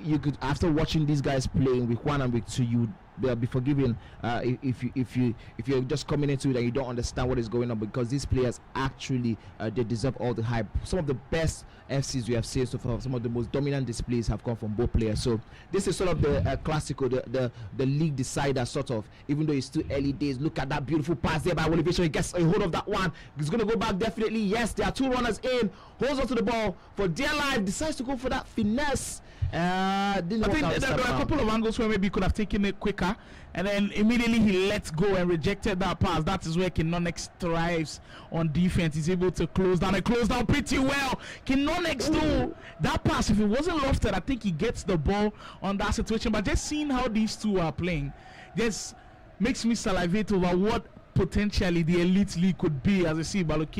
you could, after watching these guys play in week 1 and week 2, you be forgiven if you're just coming into it and you don't understand what is going on, because these players actually they deserve all the hype. Some of the best FCs we have seen so far, some of the most dominant displays have come from both players. So this is sort of the classical, the league decider sort of. Even though it's still early days, look at that beautiful pass there by Olivier. He gets a hold of that one. He's going to go back definitely. Yes, there are two runners in. Holds on to the ball for dear life. Decides to go for that finesse. I think there were a couple of angles where maybe he could have taken it quicker, and then immediately he let go and rejected that pass. That is where Kinonex thrives on defense. He's able to close down and close down pretty well. Kinonex though, that pass, if it wasn't lofted, I think he gets the ball on that situation. But just seeing how these two are playing just makes me salivate over what potentially the elite league could be. As I see Baloke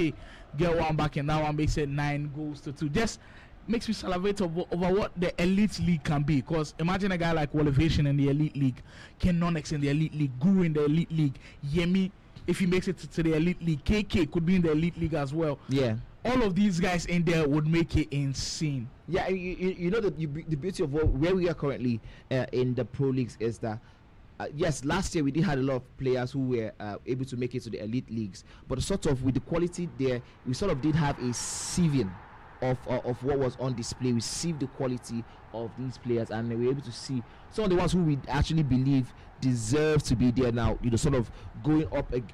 get one back and that one makes it 9-2. Just makes me salivate over what the elite league can be. Because imagine a guy like Wolevation in the elite league, Kenonex in the elite league, Guru in the elite league, Yemi, if he makes it to the elite league, KK could be in the elite league as well. Yeah, all of these guys in there would make it insane. Yeah, you know the beauty of where we are currently in the pro leagues is that yes, last year we did have a lot of players who were able to make it to the elite leagues, but sort of with the quality there, we sort of did have a sieving of what was on display. We sieved the quality of these players, and we were able to see some of the ones who we actually believe deserve to be there now, you know, sort of going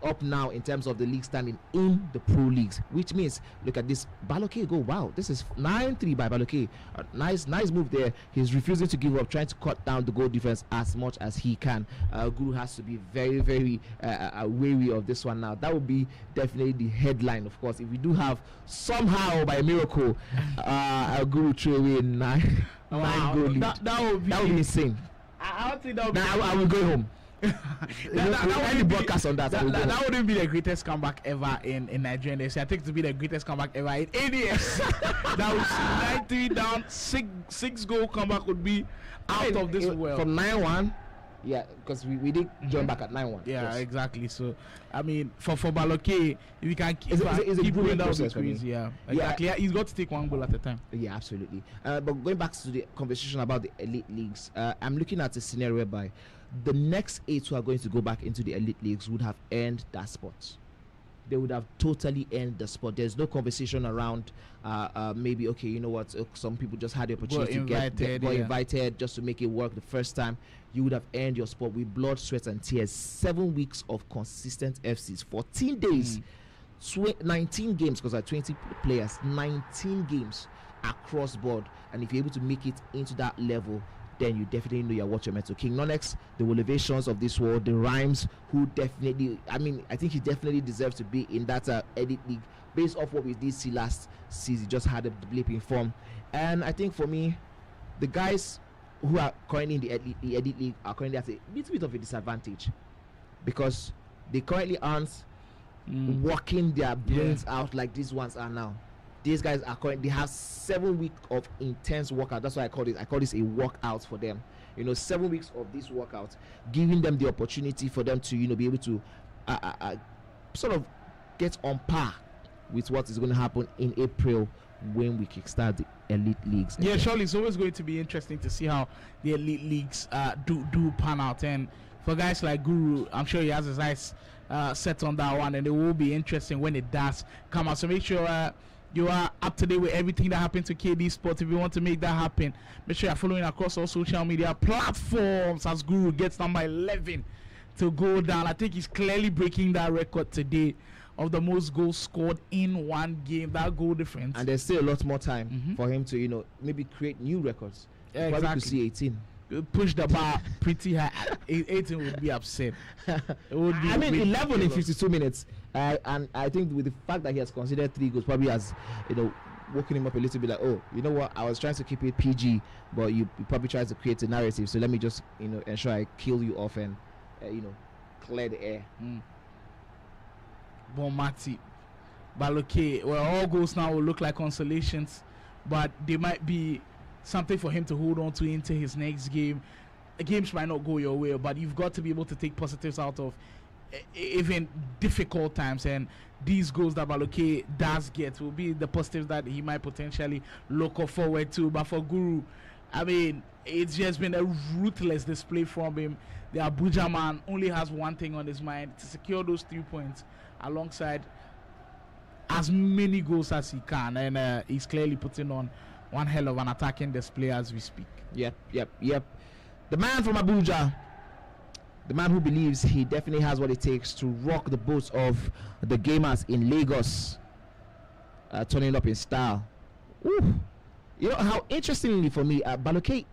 up now in terms of the league standing in the pro leagues, which means look at this Baloke go. Wow, this is 9-3 by Baloke. Nice move there. He's refusing to give up, trying to cut down the goal difference as much as he can. Guru has to be very wary of this one now. That would be definitely the headline, of course, if we do have somehow by a miracle Guru throw away nine goal lead. That would be insane. I don't think that would be. I will go home. That wouldn't broadcast on that. That wouldn't be the greatest comeback ever in Nigeria. I think it would be the greatest comeback ever in ADS. That was 9-3 down, six goal comeback would be out of this world. From 9-1. Yeah, because we did join back at 9-1. Yeah, yes. Exactly. So I mean, for Baloke, if we can keep keep going down process the crazy, yeah, exactly. Yeah, he's got to take one goal at a time. Yeah, absolutely. But going back to the conversation about the elite leagues, I'm looking at a scenario whereby the next 8 who are going to go back into the elite leagues would have earned that spot. They would have totally earned the spot. There's no conversation around maybe, okay, you know what, some people just had the opportunity to get invited just to make it work the first time. You would have earned your spot with blood, sweat and tears. 7 weeks of consistent FCs, 14 days, 19 games, because there are 20 players, 19 games across board. And if you're able to make it into that level, then you definitely know you're what you're meant to. King Nonex, the Elevations of this world, the Rhymes, who definitely, I mean, I think he definitely deserves to be in that elite league based off what we did see last season. Just had a blip in form. And I think for me, the guys who are currently in the elite league are currently at a little bit of a disadvantage, because they currently aren't working their brains out like these ones are now. These guys are currently, they have 7 weeks of intense workout. That's why I call this a workout for them. You know, 7 weeks of this workout, giving them the opportunity for them to, you know, be able to sort of get on par with what is going to happen in April when we kickstart the elite leagues. Yeah, surely it's always going to be interesting to see how the elite leagues do pan out. And for guys like Guru, I'm sure he has his eyes set on that one, and it will be interesting when it does come out. So make sure you are up to date with everything that happened to KD Sports. If you want to make that happen, make sure you're following across all social media platforms as Guru gets number 11 to go down. I think he's clearly breaking that record today of the most goals scored in one game, that goal difference. And there's still a lot more time for him to, you know, maybe create new records. Yeah, probably exactly. to see 18. Push the bar pretty high. 18 would be upset. It would be, I mean, 11 in 52 minutes. And I think with the fact that he has considered 3 goals, probably has, you know, woken him up a little bit, like, oh, you know what, I was trying to keep it PG, but you probably tried to create a narrative, so let me just, you know, ensure I kill you off and, you know, clear the air. Bonmati, Baloke, well, all goals now will look like consolations, but they might be something for him to hold on to into his next game. Games might not go your way, but you've got to be able to take positives out of even difficult times, and these goals that Baloke does get will be the positives that he might potentially look forward to. But for Guru, I mean, it's just been a ruthless display from him. The Abuja man only has one thing on his mind: to secure those 3 points alongside as many goals as he can. And he's clearly putting on one hell of an attacking display as we speak. Yep. The man from Abuja, the man who believes he definitely has what it takes to rock the boats of the gamers in Lagos, turning up in style. Ooh. You know how interestingly for me, Baloke,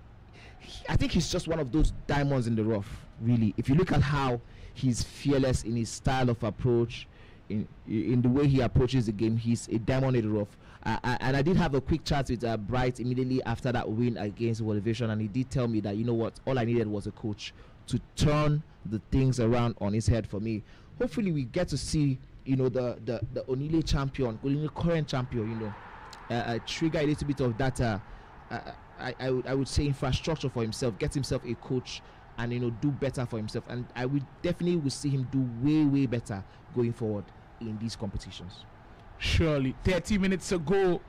I think he's just one of those diamonds in the rough. Really, if you look at how he's fearless in his style of approach, in the way he approaches the game, he's a diamond in the rough. And I did have a quick chat with Bright immediately after that win against Elevation, and he did tell me that, you know what, all I needed was a coach to turn the things around on his head for me. Hopefully, we get to see, you know, the Onile champion, Onile current champion, you know, trigger a little bit of that. I would say infrastructure for himself, get himself a coach, and, you know, do better for himself. And I would definitely will see him do way better going forward in these competitions. Surely. 30 minutes to go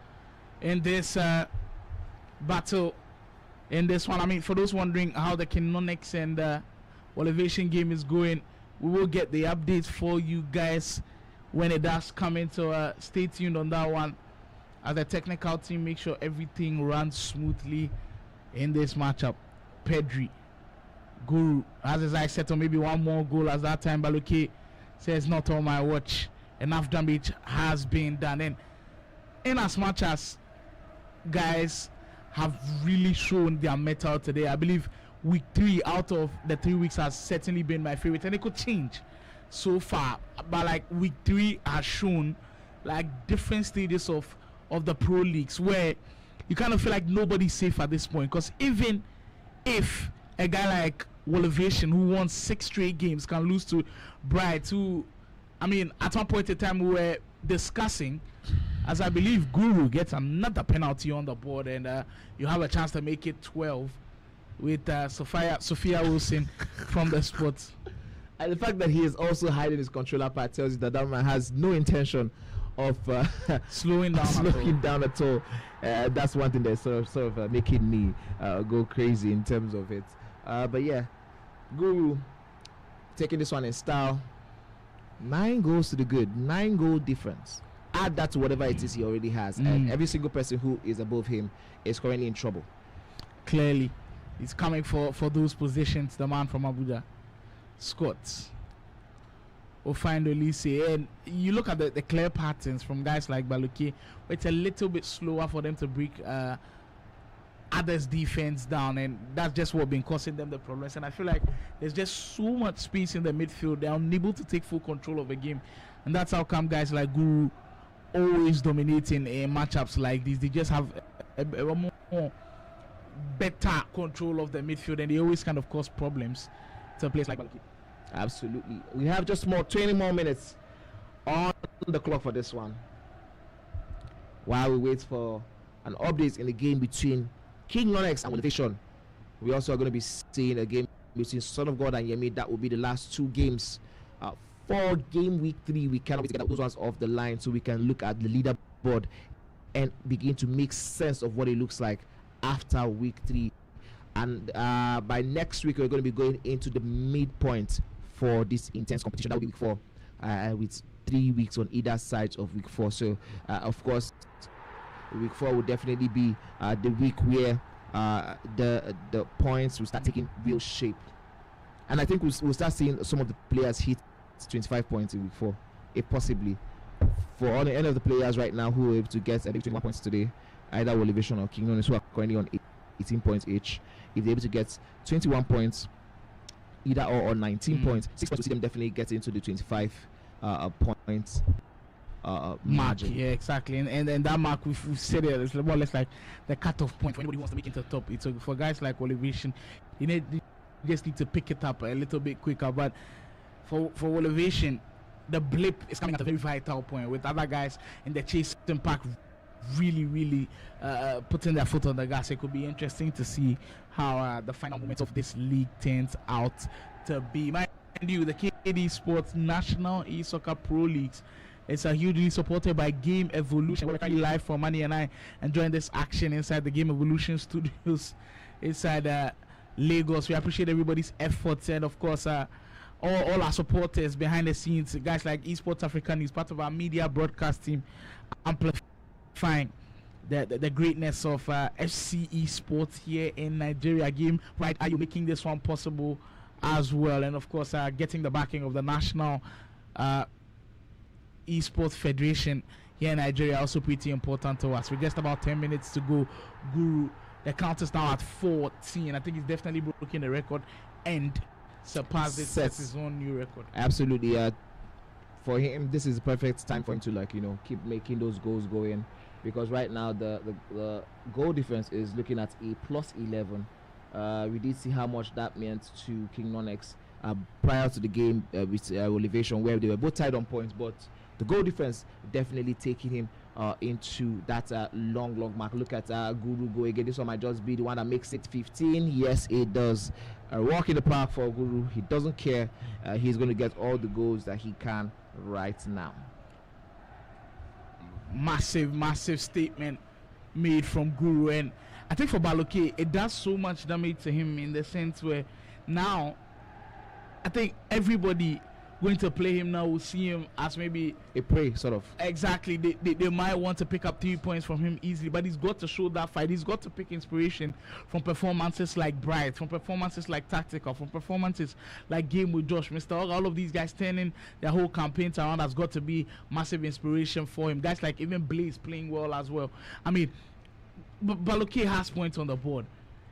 in this battle. In this one, I mean, for those wondering how the Kinonix and Elevation game is going, we will get the updates for you guys when it does come in. So stay tuned on that one. As the technical team, make sure everything runs smoothly in this matchup. Pedri, Guru has his eyes set on maybe one more goal. As that time, Baloke says, not on my watch. Enough damage has been done. And in as much as guys have really shown their mettle today, I believe week 3 out of the 3 weeks has certainly been my favorite, and it could change so far, but like week 3 has shown like different stages of the pro leagues where you kind of feel like nobody's safe at this point, because even if a guy like Elevation, who won 6 straight games, can lose to Bright, who, I mean, at one point in time we were discussing, as I believe Guru gets another penalty on the board, and you have a chance to make it 12 with Sophia Wilson from the spot. And the fact that he is also hiding his controller part tells you that that man has no intention of slowing down at all. That's one thing that's sort of making me go crazy in terms of it. But yeah, Guru taking this one in style. 9 goals to the good, 9-goal difference. Add that to whatever it is he already has, and every single person who is above him is currently in trouble. Clearly, he's coming for those positions. The man from Abuja, Scott Ofindolise, and you look at the clear patterns from guys like Baloke, it's a little bit slower for them to break others' defense down, and that's just what been causing them the problems. And I feel like there's just so much space in the midfield, they're unable to take full control of the game, and that's how come guys like Guru always dominating matchups like these. They just have a more better control of the midfield, and they always kind of cause problems to a place like Baloke. Absolutely. We have just 20 more minutes on the clock for this one, while we wait for an update in the game between King Lonex and Elevation. We also are going to be seeing a game between Son of God and Yemi. That will be the last 2 games for game week 3. We cannot get those ones off the line so we can look at the leaderboard and begin to make sense of what it looks like after week 3. And by next week, we're going to be going into the midpoint for this intense competition. That will be week 4, with 3 weeks on either side of week 4. So, of course, week 4 will definitely be the week where the points will start taking real shape. And I think we'll start seeing some of the players hit 25 points in week 4, if possibly. For all the end of the players right now who are able to get 21 points today, either Elevation or King Lonex, who are currently on 18 points each, if they're able to get 21 points, either or 19 points, 6 points, to see them definitely get into the 25 points margin. Yeah, exactly. And that mark, we've said it, it's more or less like the cutoff point for anybody who wants to make it to the top. It's for guys like Elevation, you just need to pick it up a little bit quicker. But for Elevation, the blip is coming at a very vital point, with other guys in the chasing pack really putting their foot on the gas. It could be interesting to see how the final moments of this league turns out to be. Mind you, the KD Sports National Esoccer Pro Leagues It's hugely supported by Game Evolution. We're currently live from Money and I enjoying this action inside the Game Evolution studios inside Lagos. We appreciate everybody's efforts and, of course, all our supporters behind the scenes, guys like Esports Africa News, part of our media broadcast team, amplifying the greatness of FCE Sports here in Nigeria. Game Right, are you making this one possible as well? And of course, getting the backing of the National Esports Federation here in Nigeria also pretty important to us. We're just about 10 minutes to go. Guru, the count is now at 14. I think he's definitely broken the record and surpassed it, sets his own new record. Absolutely. For him, this is the perfect time for him to, like, keep making those goals going, because right now the goal difference is looking at a +11. We did see how much that meant to King Nonex prior to the game with Elevation, where they were both tied on points, but the goal difference definitely taking him into that long mark. Look at Guru go again. This one might just be the one that makes it 15. Yes, it does. A walk in the park for Guru. He doesn't care. He's going to get all the goals that he can right now. Massive statement made from Guru, and I think for Baloke it does so much damage to him in the sense where now I think everybody going to play him now will see him as maybe a prey, sort of. Exactly. They might want to pick up 3 points from him easily, but he's got to show that fight. He's got to pick inspiration from performances like Bright, from performances like Tactical, from performances like Game with Josh, Mr. Ogg. All of these guys turning their whole campaigns around has got to be massive inspiration for him. Guys like even Blaze playing well as well. I mean, Baloke has points on the board.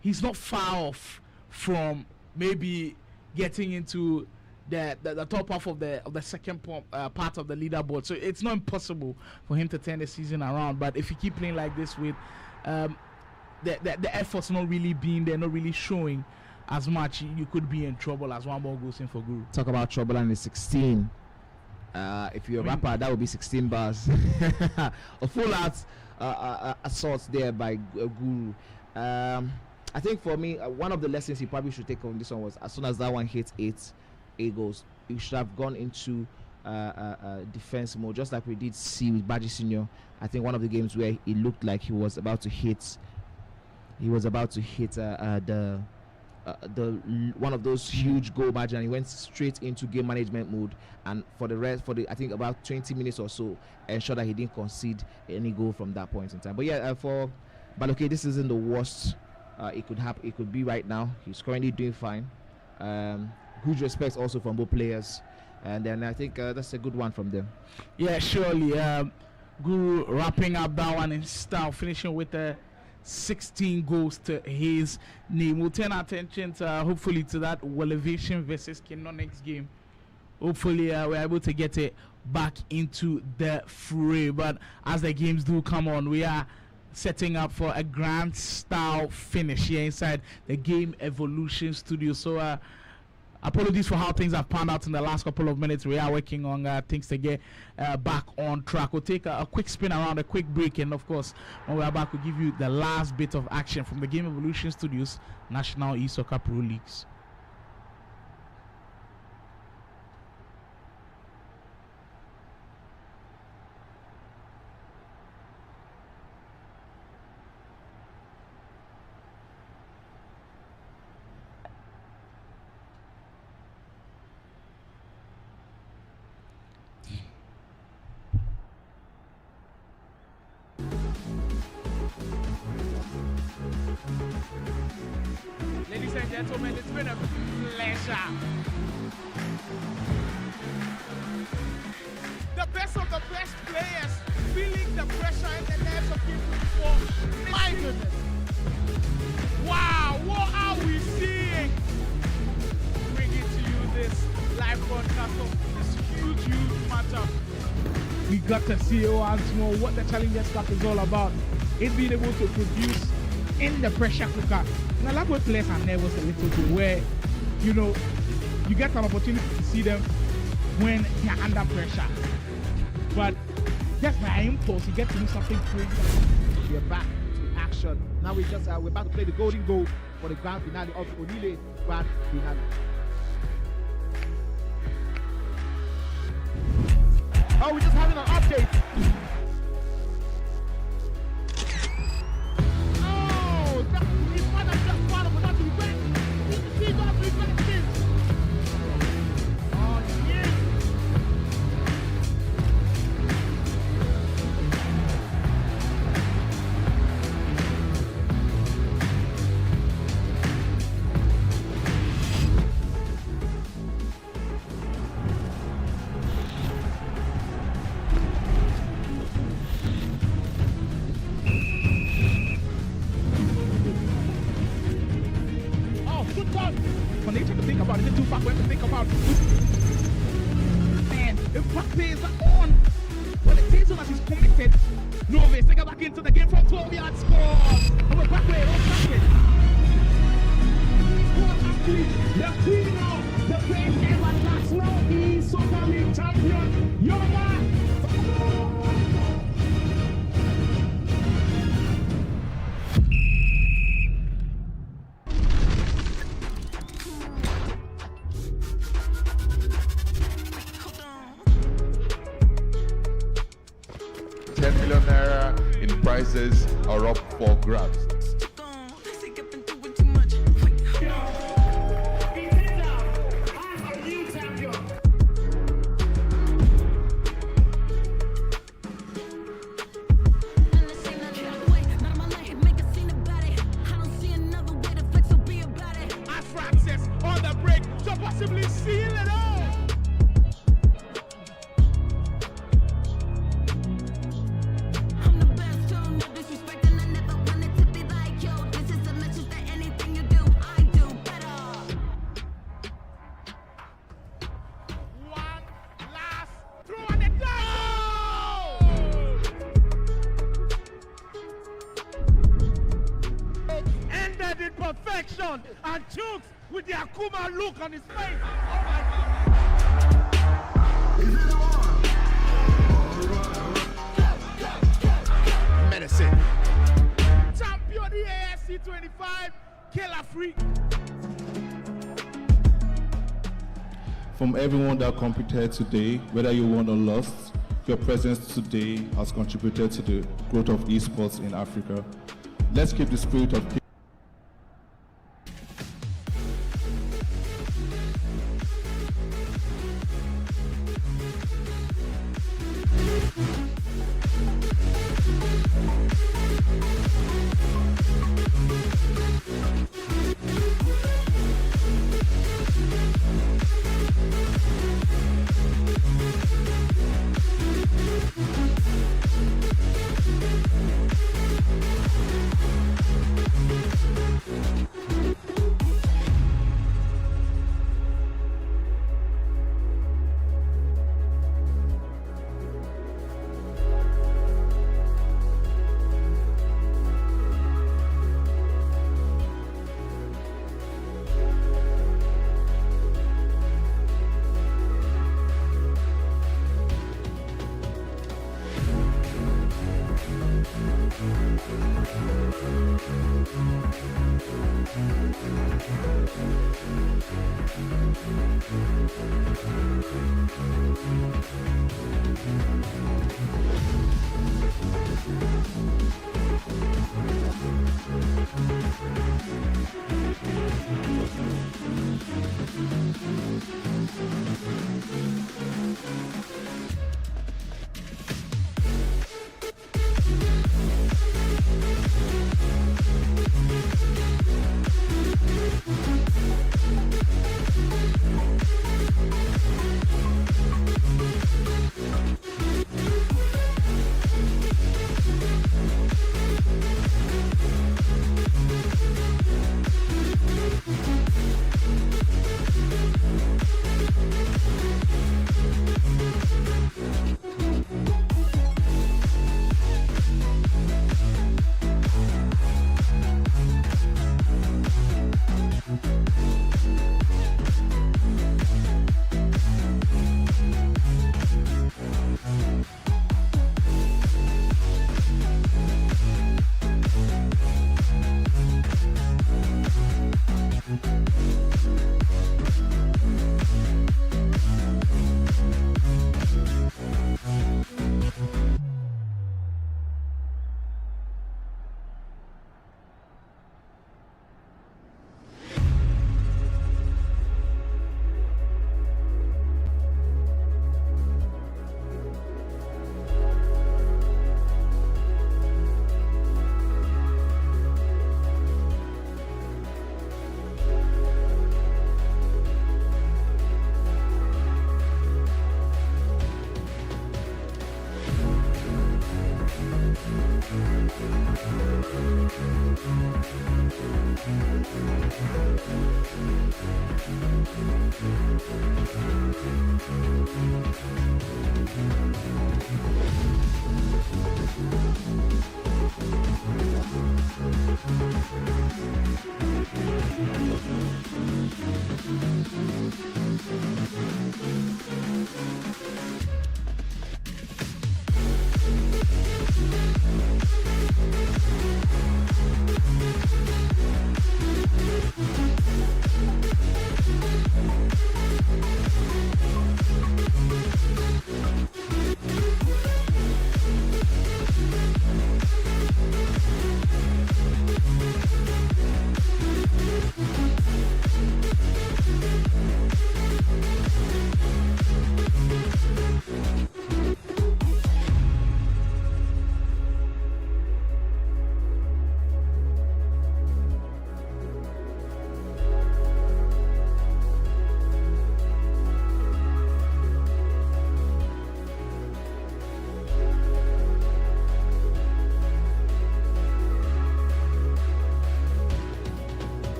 He's not far off from maybe getting into the top half of the second part of the leaderboard. So it's not impossible for him to turn the season around. But if you keep playing like this with the efforts not really being there, not really showing as much, you could be in trouble as one more goes in for Guru. Talk about trouble, and it's 16. If you're a rapper, that would be 16 bars. A full out assault there by Guru. I think for me, one of the lessons he probably should take from this one was, as soon as that one hits 8 goals, you should have gone into defense mode, just like we did see with Baji Senior. I think one of the games where it looked like he was about to hit the one of those huge goal margin, and he went straight into game management mode, and for the I think about 20 minutes or so, ensure that he didn't concede any goal from that point in time. But yeah, for Baloke, this isn't the worst it could happen. It could be right now. He's currently doing fine. Good respect also from both players, and then I think that's a good one from them. Yeah, surely. Guru wrapping up that one in style, finishing with 16 goals to his name. We'll turn our attention to hopefully to that Elevation versus Kinonex game. Hopefully we're able to get it back into the fray. But as the games do come on, we are setting up for a grand style finish here inside the Game Evolution studio. So apologies for how things have panned out in the last couple of minutes. We are working on things to get back on track. We'll take a quick spin around, a quick break, and of course when we're back we'll give you the last bit of action from the Game Evolution Studios National Esoccer Pro Leagues. Ladies and gentlemen, it's been a pleasure. The best of the best players feeling the pressure in the nerves of people for my goodness. Wow, what are we seeing? Bringing to you this live broadcast of this huge matchup. We got to see once more what the Challengers Cup is all about. It being able to produce in the pressure cooker. And I like when players are nervous a little bit, where you get an opportunity to see them when they're under pressure. But just by impulse, you get to do something crazy. We're back to action. Now we're about to play the golden goal for the grand finale of Onile Grand Finale. Oh, we're just having an update. Oh, that his father just followed, but not to regret. He does regret this. Oh, yes. Oh, good ball. For nature to think about it, too back when to think about it. Man, if Mbappe is on, well, it takes on as he's committed. No, they take it back into the game from 12 yards score. And we're back where it the queen of the great ever national Esoccer League champion, your man. €10 million in prizes are up for grabs. As Francis on the break to possibly seal it all. I'm the best, so no disrespect, and I never wanted to be like yo. This is a message that anything you do, I do better. One last throw and it goes! Ended in perfection, and Chooks with the Akuma look on his face. Oh my God. Medicine. Champion the AFC 25, Killer Freak. From everyone that competed today, whether you won or lost, your presence today has contributed to the growth of esports in Africa. Let's keep the spirit of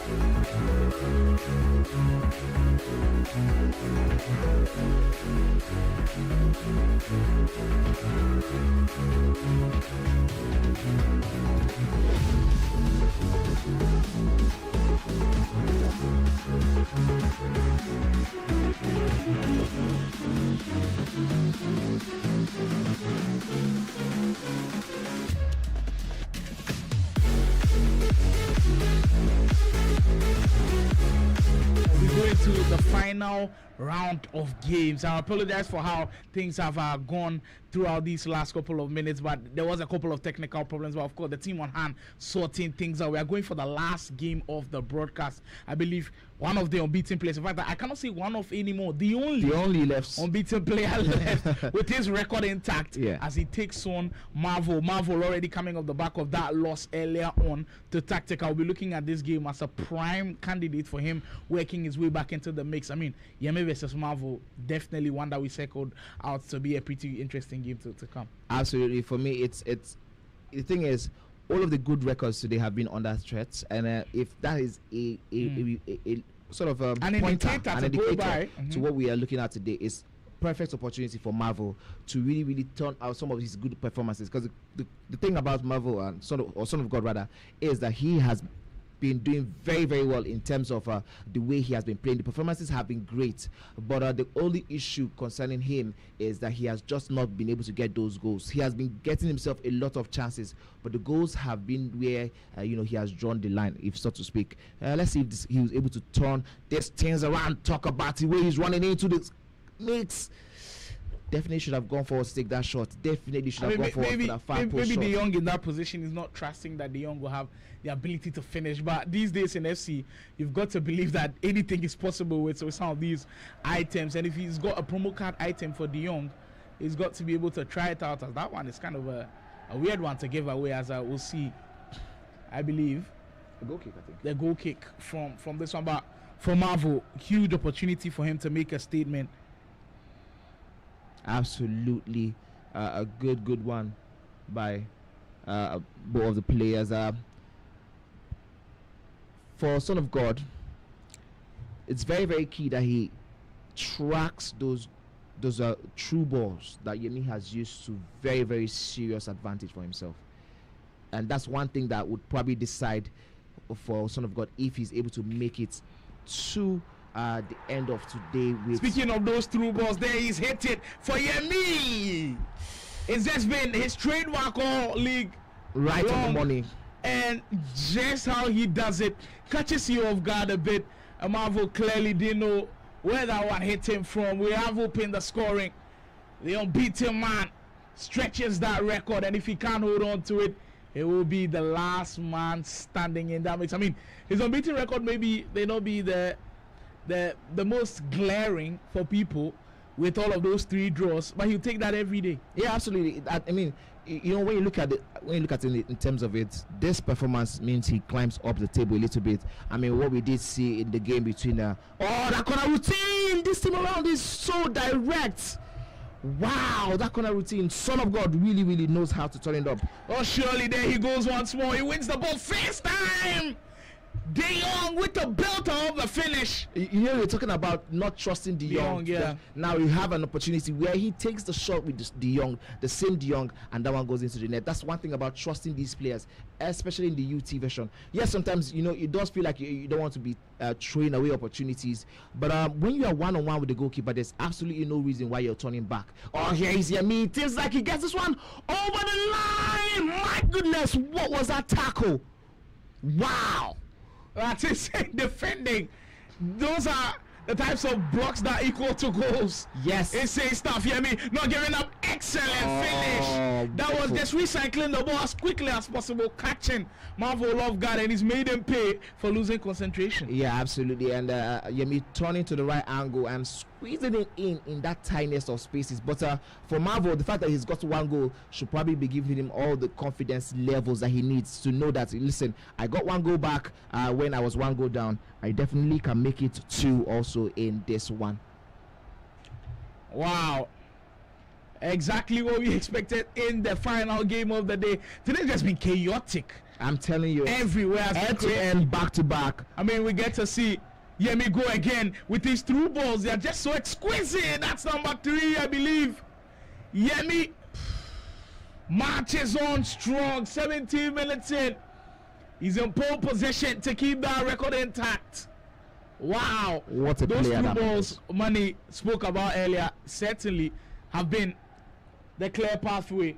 We go into the final round of games. I apologize for how things have gone throughout these last couple of minutes, but there was a couple of technical problems. But of course, the team on hand sorting things out. We are going for the last game of the broadcast. I believe one of the unbeaten players. In fact, I cannot say one of anymore. The only left unbeaten player left with his record intact. Yeah. As he takes on Marvel. Marvel already coming off the back of that loss earlier on to Tactical. We'll be looking at this game as a prime candidate for him working his way back into the mix. I mean, Yemi versus Marvel, definitely one that we circled out to be a pretty interesting game to come. Absolutely. For me, it's the thing is, all of the good records today have been under threat, and if that is a sort of An pointer, indicator an to go indicator by. to what we are looking at today, is perfect opportunity for Marvel to really turn out some of his good performances. Because the thing about Marvel and Son of God rather is that he has been doing very well in terms of the way he has been playing. The performances have been great, but the only issue concerning him is that he has just not been able to get those goals. He has been getting himself a lot of chances, but the goals have been where he has drawn the line, if so to speak. Let's see if he was able to turn these things around. Talk about the way he's running into the mix. Definitely should have gone forward to take that shot. Definitely should have gone forward for that far post maybe shot. De Jong in that position is not trusting that De Jong will have the ability to finish. But these days in FC, you've got to believe that anything is possible with some of these items. And if he's got a promo card item for De Jong, he's got to be able to try it out. As that one is kind of a weird one to give away, as we'll see. I believe a goal kick, I think. The goal kick from this one, but for Marvel, huge opportunity for him to make a statement. Absolutely a good one by both of the players. For Son of God, it's very key that he tracks those true balls that Yemi has used to very serious advantage for himself, and that's one thing that would probably decide for Son of God if he's able to make it to the end of today. Speaking of those through balls, there he's hit it for Yemi. It's just been his trademark all league right on the money, and just how he does it catches you off guard a bit. Marvel clearly didn't know where that one hit him from. We have opened the scoring. The unbeaten man stretches that record, and if he can't hold on to it, it will be the last man standing in that mix. I mean, his unbeaten record maybe may not be the most glaring for people with all of those 3 draws, but he'll take that every day. Yeah, absolutely. I mean, when you look at it in terms of it, this performance means he climbs up the table a little bit. I mean, what we did see in the game between that corner routine this time around is so direct. Wow, that corner routine, Son of God really knows how to turn it up. Oh, surely there he goes once more. He wins the ball first time. De Jong with the belt of the finish. You're talking about not trusting De Jong. Yeah. Now you have an opportunity where he takes the shot with De Jong, the same De Jong, and that one goes into the net. That's one thing about trusting these players, especially in the UT version. Yes, sometimes it does feel like you don't want to be throwing away opportunities, but when you are one-on-one with the goalkeeper, there's absolutely no reason why you're turning back. Oh, here is Yemi. It feels like he gets this one over the line. My goodness, what was that tackle? Wow. That's insane defending. Those are the types of blocks that equal to goals. Yes. Insane stuff. Yemi not giving up. Excellent finish. That was just recycling the ball as quickly as possible, catching Marvel off guard, and he's made him pay for losing concentration. Yeah, absolutely. And Yemi turning to the right angle and squeezing it in that tiniest of spaces. But for Marvel, the fact that he's got 1 goal should probably be giving him all the confidence levels that he needs to know that, listen, I got 1 goal back when I was 1 goal down. I definitely can make it 2 also in this one. Wow. Exactly what we expected in the final game of the day. Today's just been chaotic. I'm telling you, everywhere has been end to crazy. end, back to back. I mean, we get to see Yemi go again with his through balls. They are just so exquisite. That's number 3, I believe. Yemi marches on strong. 17 minutes in, he's in pole position to keep that record intact. Wow, What a those player through that balls Money spoke about earlier certainly have been the clear pathway.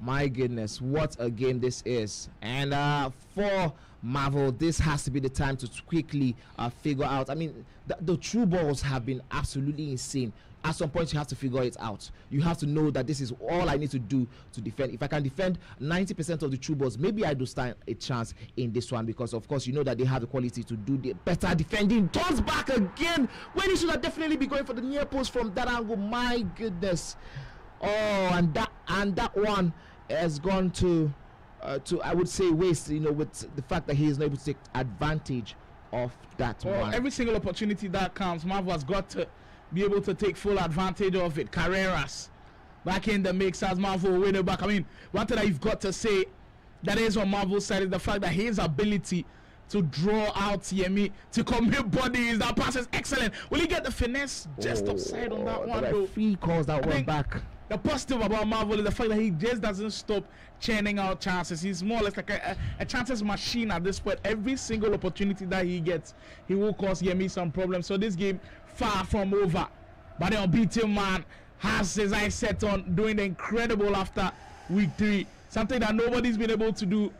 My goodness, what a game this is. And for Marvel, this has to be the time to quickly figure out. I mean, the true balls have been absolutely insane. At some point, you have to figure it out. You have to know that this is all I need to do to defend. If I can defend 90% of the true balls, maybe I do stand a chance in this one, because, of course, you know that they have the quality to do the better defending. Turns back again when he should have definitely be going for the near post from that angle. My goodness. Oh, and that one has gone to I would say waste, you know, with the fact that he is not able to take advantage of that one. Every single opportunity that comes, Marvel has got to be able to take full advantage of it. Carreras back in the mix as Marvel win it back. I mean, one thing that you've got to say that is on Marvel's side is the fact that his ability to draw out Yemi, to commit bodies, that pass is excellent. Will he get the finesse just offside on that one, though? He calls that one back. The positive about Marvel is the fact that he just doesn't stop churning out chances. He's more or less like a chances machine at this point. Every single opportunity that he gets, he will cause Yemi some problems. So this game, far from over. But the unbeaten man has his eyes set on doing the incredible after week 3. Something that nobody's been able to do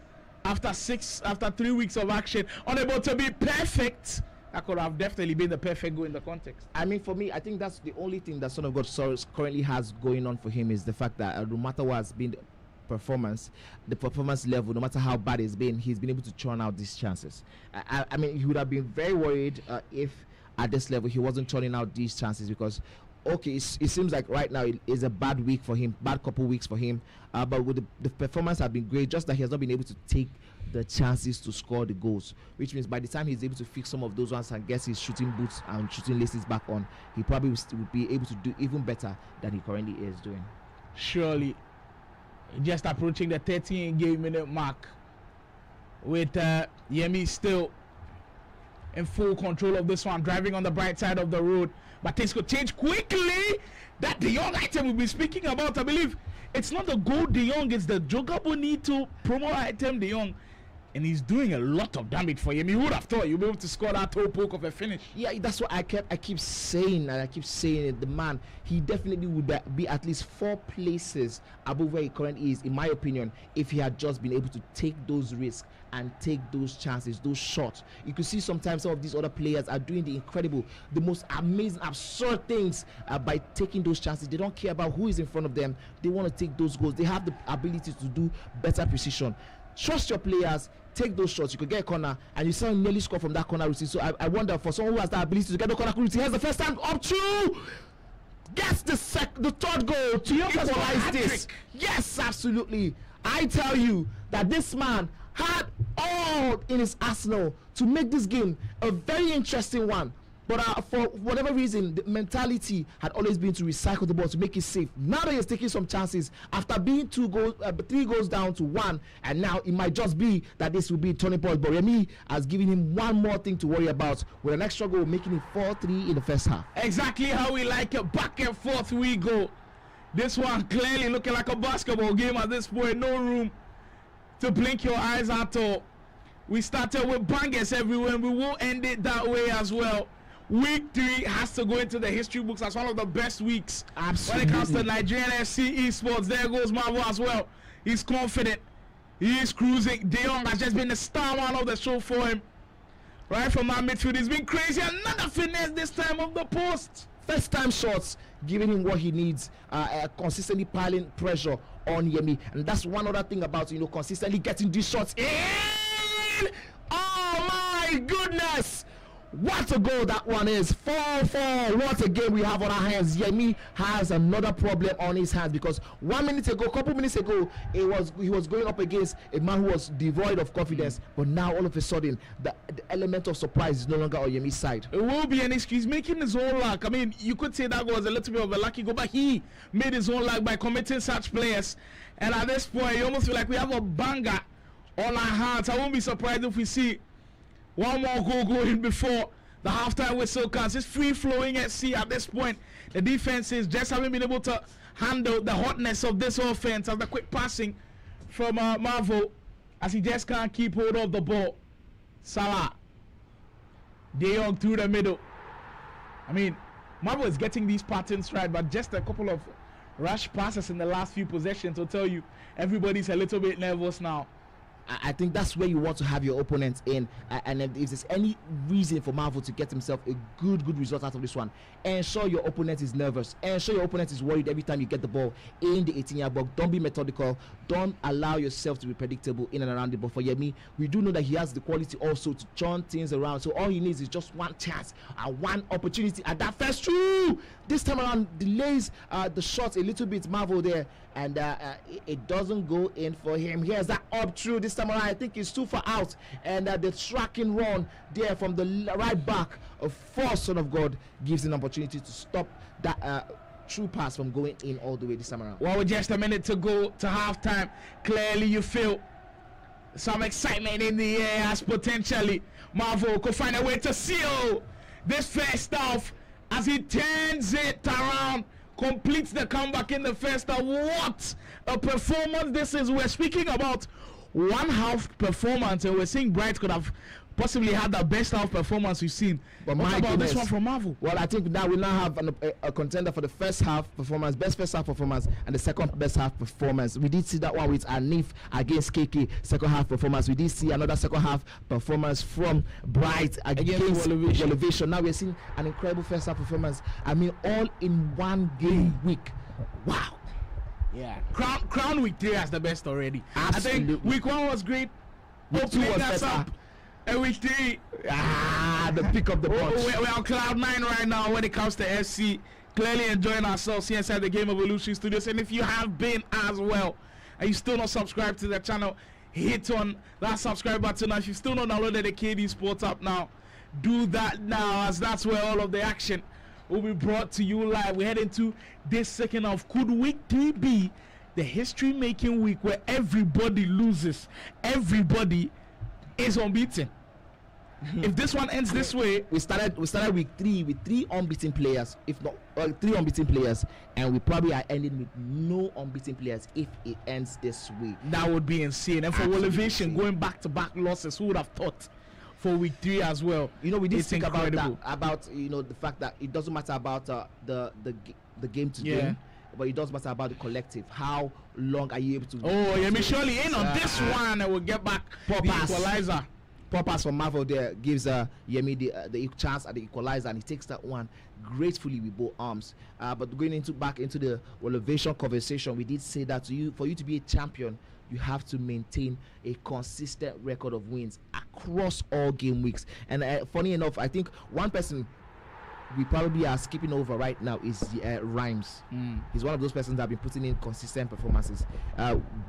after 3 weeks of action. Unable to be perfect. That could have definitely been the perfect goal in the context. I mean, for me, I think that's the only thing that Son of God Soros currently has going on for him, is the fact that no matter what has been the performance level, no matter how bad it's been, he's been able to churn out these chances. I mean, he would have been very worried if at this level he wasn't churning out these chances, because okay, it seems like right now it is a bad week for him, bad couple weeks for him, but with the performance have been great, just that he has not been able to take the chances to score the goals, which means by the time he's able to fix some of those ones and gets his shooting boots and shooting laces back on, he probably would be able to do even better than he currently is doing. Surely, just approaching the 13 minute mark with Yemi still in full control of this one, driving on the bright side of the road, but things could change quickly. That De Jong item we'll be speaking about, I believe it's not the goal De Jong, it's the Joga Bonito promo item De Jong, and he's doing a lot of damage for him. You would have thought you'd be able to score that toe poke of a finish. Yeah, that's what I keep saying, and I keep saying it. The man, he definitely would be at least 4 places above where he currently is, in my opinion, if he had just been able to take those risks and take those chances, those shots. You could see sometimes some of these other players are doing the incredible, the most amazing, absurd things by taking those chances. They don't care about who is in front of them. They want to take those goals. They have the ability to do better precision. Trust your players. Take those shots. You could get a corner, and you saw him nearly score from that corner routine. So I wonder, for someone who has that ability to get the corner routine, here's the first time up to gets the third goal to equalize this. Yes, absolutely. I tell you that this man had all in his arsenal to make this game a very interesting one. But for whatever reason, the mentality had always been to recycle the ball to make it safe. Now that he's taking some chances after being 3 goals down to 1, and now it might just be that this will be a turning point. But Remy has given him one more thing to worry about, with an extra goal, making it 4-3 in the first half. Exactly how we like it. Back and forth we go. This one clearly looking like a basketball game at this point. No room to blink your eyes at all. We started with bangers everywhere, and we will end it that way as well. Week 3 has to go into the history books as one of the best weeks. Absolutely. When it comes to Nigerian FC esports. There goes Marvel as well. He's confident. He is cruising. De Jong has just been the star one of the show for him. Right from that midfield, he's been crazy. Another finesse this time of the post. First time shots, giving him what he needs, consistently piling pressure on Yemi. And that's one other thing about, you know, consistently getting these shots in. Oh my goodness! What a goal that one is. 4-4. What a game we have on our hands. Yemi has another problem on his hands because 1 minute ago, couple minutes ago, he was going up against a man who was devoid of confidence. But now all of a sudden, the element of surprise is no longer on Yemi's side. It will be an excuse, making his own luck. I mean, you could say that was a little bit of a lucky goal, but he made his own luck by committing such players. And at this point, you almost feel like we have a banger on our hands. I won't be surprised if we see one more goal going before the halftime whistle comes. It's free flowing at sea at this point. The defense is just haven't been able to handle the hotness of this offense as the quick passing from Marvel as he just can't keep hold of the ball. Salah, De Jong through the middle. I mean, Marvel is getting these patterns right, but just a couple of rush passes in the last few possessions will tell you everybody's a little bit nervous now. I think that's where you want to have your opponents in, and if there's any reason for Marvel to get himself a good result out of this one, ensure your opponent is nervous, ensure your opponent is worried every time you get the ball in the 18-yard box. Don't be methodical, don't allow yourself to be predictable in and around the ball. For Yemi, we do know that he has the quality also to turn things around, so all he needs is just one chance and one opportunity at that first through. This time around delays the shot a little bit, Marvel there, and it doesn't go in for him. Here's that up through. This time around I think it's too far out, and the tracking run there from the right back of Force Son of God gives an opportunity to stop that true pass from going in all the way this time around. Well, with just a minute to go to halftime, clearly you feel some excitement in the air as potentially Marvel could find a way to seal this first half as he turns it around, completes the comeback in the first half. What a performance this is. We're speaking about one half performance, and we're saying Bright could have possibly had the best half performance we've seen. But what my about goodness, this one from Marvel? Well, I think now we now have a contender for the first half performance, best first half performance, and the second best half performance. We did see that one with Anif against KK, second half performance. We did see another second half performance from Bright against Elevation. Now we're seeing an incredible first half performance. I mean, all in one game week. Wow. Yeah, Crown Week 3 has the best already. Absolutely. I think Week 1 was great. Week 2 was that's better. up. And Week 3, the pick of the bunch. We're on cloud 9 right now when it comes to FC. Clearly enjoying ourselves here inside the Game Evolution Studios. And if you have been as well, and you still not subscribed to the channel, hit on that subscribe button. Now, if you've still not downloaded the KD Sports app now, do that now, as that's where all of the action will be brought to you live. We head into this second half. Could Week 3 be the history-making week where everybody loses, everybody is unbeaten? If this one ends this way, we started week 3 with 3 unbeaten players, if not 3 unbeaten players, and we probably are ending with no unbeaten players if it ends this way. That would be insane. And for Elevation going back-to-back losses, who would have thought? For Week 3 as well. You know, we did it's think incredible. about you know, the fact that it doesn't matter about the game to game, but it does matter about the collective. How long are you able to? Oh, yeah, me surely in on this one, and we'll get back the equalizer. Poor pass from Marvel there gives Yemi the chance at the equalizer, and he takes that one gracefully with both arms. But going back into the Elevation conversation, we did say that for you to be a champion, you have to maintain a consistent record of wins across all game weeks. And funny enough, I think one person we probably are skipping over right now is Rhymes. He's one of those persons that have been putting in consistent performances,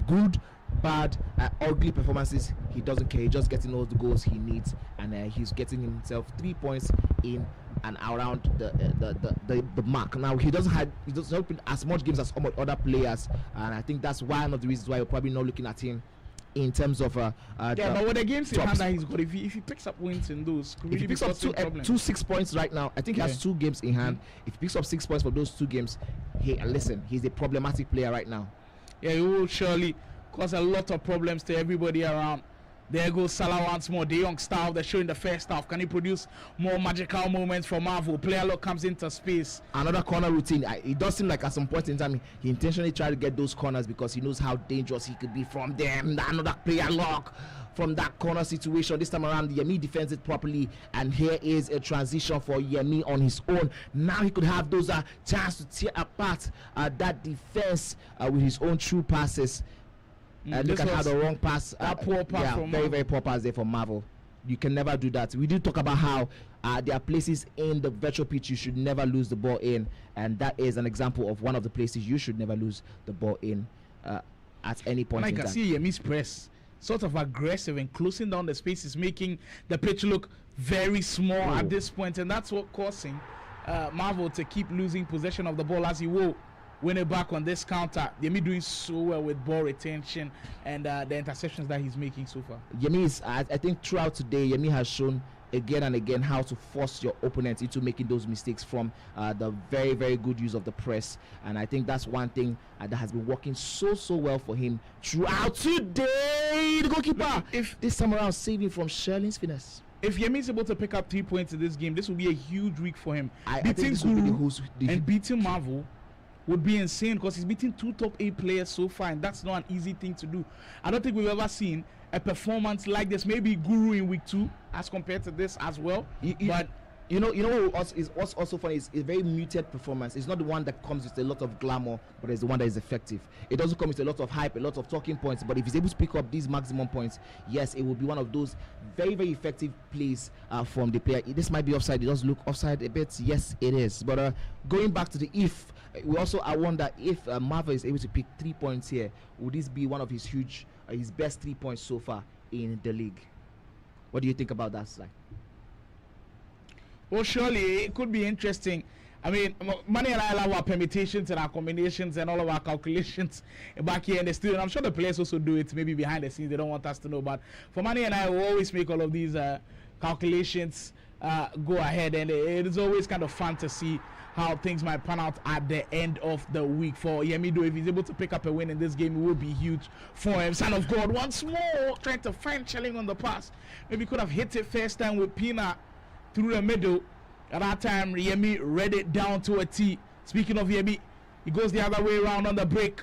good, bad, ugly performances. He doesn't care. He just getting all the goals he needs, and he's getting himself 3 points in and around the mark. Now he doesn't open as much games as some other players, and I think that's one of the reasons why you're probably not looking at him in terms of but with the games in hand that he's got, if he picks up wins in those, if he picks up 2 6 points right now, I think he has 2 games in hand. If he picks up 6 points for those 2 games, he's a problematic player right now. Yeah, he will surely cause a lot of problems to everybody around. There goes Salah once more. De Jong style they're showing the first half. Can he produce more magical moments for Marvel? Player lock comes into space. Another corner routine. It does seem like at some point in time he intentionally tried to get those corners because he knows how dangerous he could be from them. Another player lock from that corner situation. This time around, Yemi defends it properly, and here is a transition for Yemi on his own. Now he could have those chance to tear apart that defense with his own true passes. Look at how the wrong pass. That poor pass from very poor pass there from Marvel. You can never do that. We did talk about how there are places in the virtual pitch you should never lose the ball in, and that is an example of one of the places you should never lose the ball in at any point in I time. can see Yemi's press sort of aggressive and closing down the spaces, making the pitch look very small at this point, and that's what causing Marvel to keep losing possession of the ball as he will win it back on this counter. Yemi doing so well with ball retention and the interceptions that he's making so far. Yemi is, I think throughout today, Yemi has shown again and again how to force your opponent into making those mistakes from the very, very good use of the press. And I think that's one thing that has been working so well for him throughout today. The goalkeeper, if this time around, saving from Sherlin's finesse. If Yemi is able to pick up 3 points in this game, this will be a huge week for him. I think beating this will be Guru the and beating Marvel would be insane, because he's beaten 2 top 8 players so far, and that's not an easy thing to do. I don't think we've ever seen a performance like this. Maybe Guru in week 2 as compared to this as well. But you know what's also funny is a very muted performance. It's not the one that comes with a lot of glamour, but it's the one that is effective. It doesn't come with a lot of hype, a lot of talking points, but if he's able to pick up these maximum points, yes, it will be one of those very, very effective plays from the player. This might be offside. It does look offside a bit. Yes, it is. But going back to the if, I wonder if Marvel is able to pick 3 points here, would this be one of his his best 3 points so far in the league? What do you think about that, Sly? Well, surely it could be interesting. I mean, Manny and I love our permutations and our combinations and all of our calculations back here in the studio. And I'm sure the players also do it maybe behind the scenes. They don't want us to know. But for Manny and I, we always make all of these calculations go ahead. And it is always kind of fun to see how things might pan out at the end of the week. For Yemido, if he's able to pick up a win in this game, it will be huge for him. Son of God, once more, trying to find Chelling on the pass. Maybe could have hit it first time with Pina through the middle. At that time, Yemi read it down to a T. Speaking of Yemi, he goes the other way around on the break.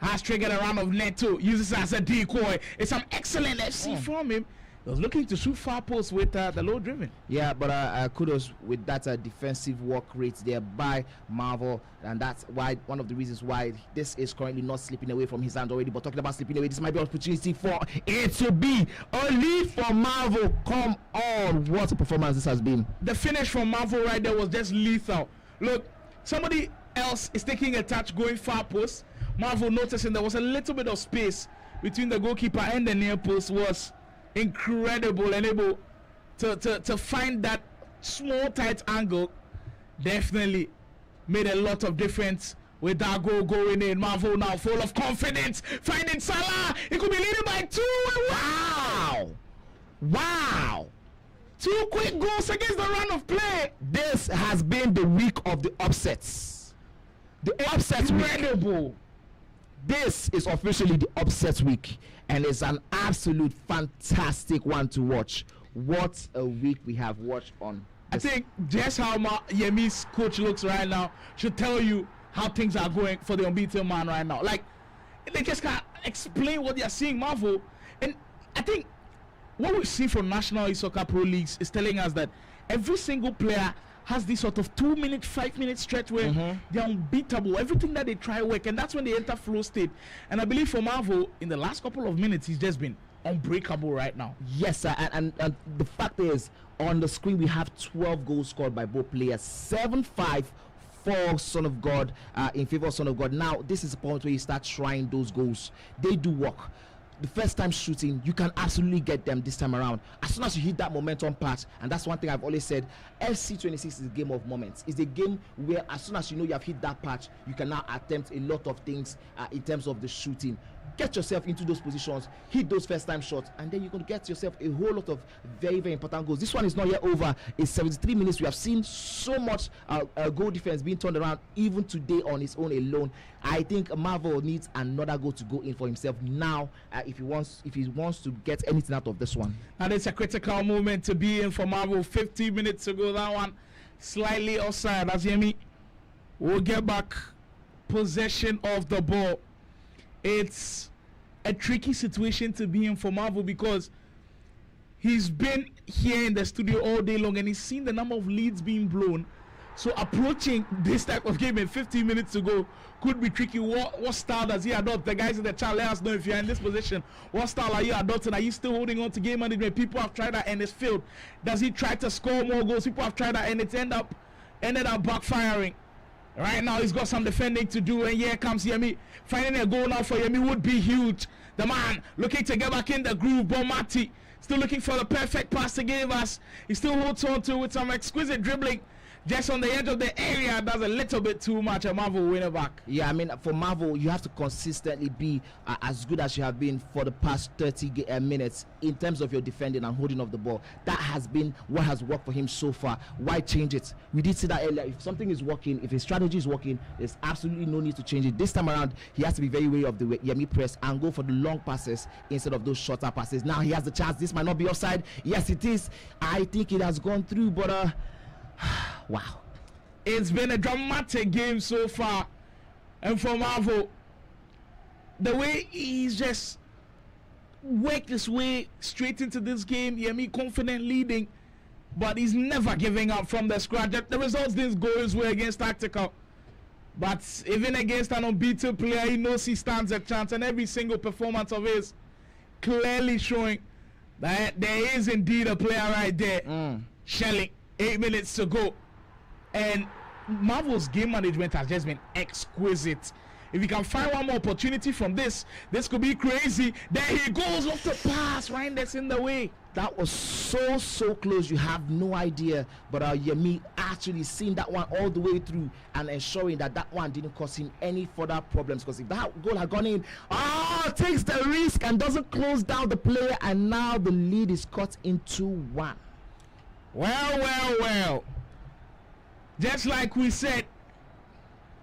Has triggered a round of Neto, uses it as a decoy. It's some excellent FC from him. He was looking to shoot far post with the low driven. Yeah, but kudos with that defensive work rate there by Marvel, and that's why one of the reasons why this is currently not slipping away from his hand already. But talking about slipping away, this might be an opportunity for it to be a lead for Marvel. Come on, what a performance this has been. The finish from Marvel right there was just lethal. Look, somebody else is taking a touch going far post. Marvel noticing there was a little bit of space between the goalkeeper and the near post, was incredible and able to find that small tight angle. Definitely made a lot of difference with that goal going in. Marvel now full of confidence, finding Salah. It could be leading by 2. Wow, 2 quick goals against the run of play. This has been the week of the upsets. The upsets incredible. This is officially the upset week, and it's an absolute fantastic one to watch. What a week we have watched on. I think just how Yemi's coach looks right now should tell you how things are going for the unbeaten man right now. Like, they just can't explain what they are seeing, Marvel. And I think what we see from National Esoccer Pro Leagues is telling us that every single player has this sort of 2-minute, 5-minute stretch where they're unbeatable. Everything that they try work, and that's when they enter flow state. And I believe for Marvel, in the last couple of minutes, he's just been unbreakable right now. Yes, sir. And the fact is, on the screen we have 12 goals scored by both players. 7-5 for Son of God, in favor of Son of God. Now, this is the point where you start trying those goals. They do work. The first time shooting, you can absolutely get them this time around. As soon as you hit that momentum part, and that's one thing I've always said, FC26 is a game of moments. It's a game where as soon as you know you have hit that patch, you can now attempt a lot of things in terms of the shooting. Get yourself into those positions, hit those first time shots, and then you're going to get yourself a whole lot of very, very important goals. This one is not yet over. It's 73 minutes. We have seen so much goal defense being turned around even today on its own alone. I think Marvel needs another goal to go in for himself now if he wants to get anything out of this one. And it's a critical moment to be in for Marvel. 50 minutes ago, that one slightly offside. As Yemi will get back possession of the ball. It's a tricky situation to be in for Marvel because he's been here in the studio all day long and he's seen the number of leads being blown So approaching this type of game in 15 minutes to go could be tricky. What style does he adopt? The guys in the chat, let us know if you're in this position. What style are you adopting? Are you still holding on to game management? People have tried that and it's failed. Does he try to score more goals? People have tried that and it's ended up backfiring. Right now he's got some defending to do, and here comes Yemi. Finding a goal now for Yemi would be huge. The man looking to get back in the groove. Bomati still looking for the perfect pass to give us. He still holds on to with some exquisite dribbling. Just on the edge of the area, does a little bit too much, and Marvel win it back. Yeah, I mean, for Marvel, you have to consistently be as good as you have been for the past 30 minutes in terms of your defending and holding of the ball. That has been what has worked for him so far. Why change it? We did see that earlier. If something is working, if his strategy is working, there's absolutely no need to change it. This time around, he has to be very wary of the Yemi press and go for the long passes instead of those shorter passes. Now he has the chance. This might not be offside. Yes, it is. I think it has gone through, but wow, it's been a dramatic game so far, and for Marvel, the way he's just worked his way straight into this game, Yemi confident leading, but he's never giving up from the scratch. The results didn't go his way against Tactical, but even against an unbeaten player, he knows he stands a chance, and every single performance of his clearly showing that there is indeed a player right there. Shelly, 8 minutes to go, and Marvel's game management has just been exquisite. If you can find one more opportunity from this could be crazy. There he goes off the pass, right? That's in the way. That was so close, you have no idea. But Yemi actually seen that one all the way through and ensuring that one didn't cause him any further problems. Because if that goal had gone in, takes the risk and doesn't close down the player, and now the lead is cut into 1. Well. Just like we said,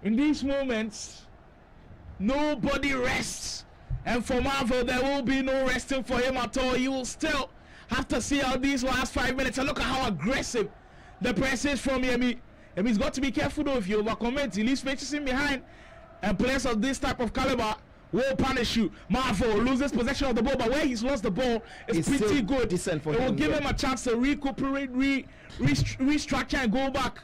in these moments, nobody rests. And for Marvel, there will be no resting for him at all. You will still have to see out these last 5 minutes. And look at how aggressive the press is from Yemi. Yemi's got to be careful though. If you overcommit, he leaves spaces in behind. And players of this type of caliber will punish you. Marvel loses possession of the ball, but where he's lost the ball is pretty good. It will give him a chance to recuperate, restructure, and go back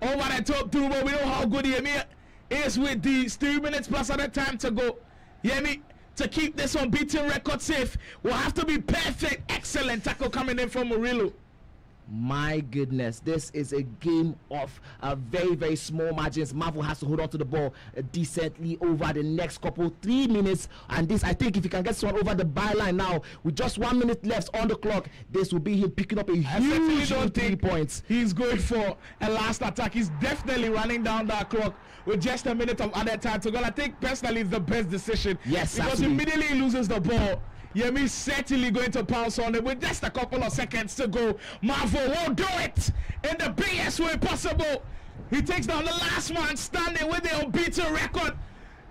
over the top through. But we know how good Yemi is with these 3 minutes plus at the time to go. Yemi, to keep this unbeaten record safe, will have to be perfect. Excellent tackle coming in from Murillo. My goodness, this is a game of very small margins. Marvel has to hold on to the ball decently over the next 3 minutes, and this, I think, if he can get someone over the byline now with just 1 minute left on the clock, this will be him picking up a huge 3 points. He's going for a last attack. He's definitely running down that clock with just a minute of added time to go. I think personally it's the best decision. Yes, because absolutely. immediately he loses the ball, Yemi's certainly going to pounce on it with just a couple of seconds to go. Marvel will do it in the biggest way possible. He takes down the last man standing with the unbeaten record.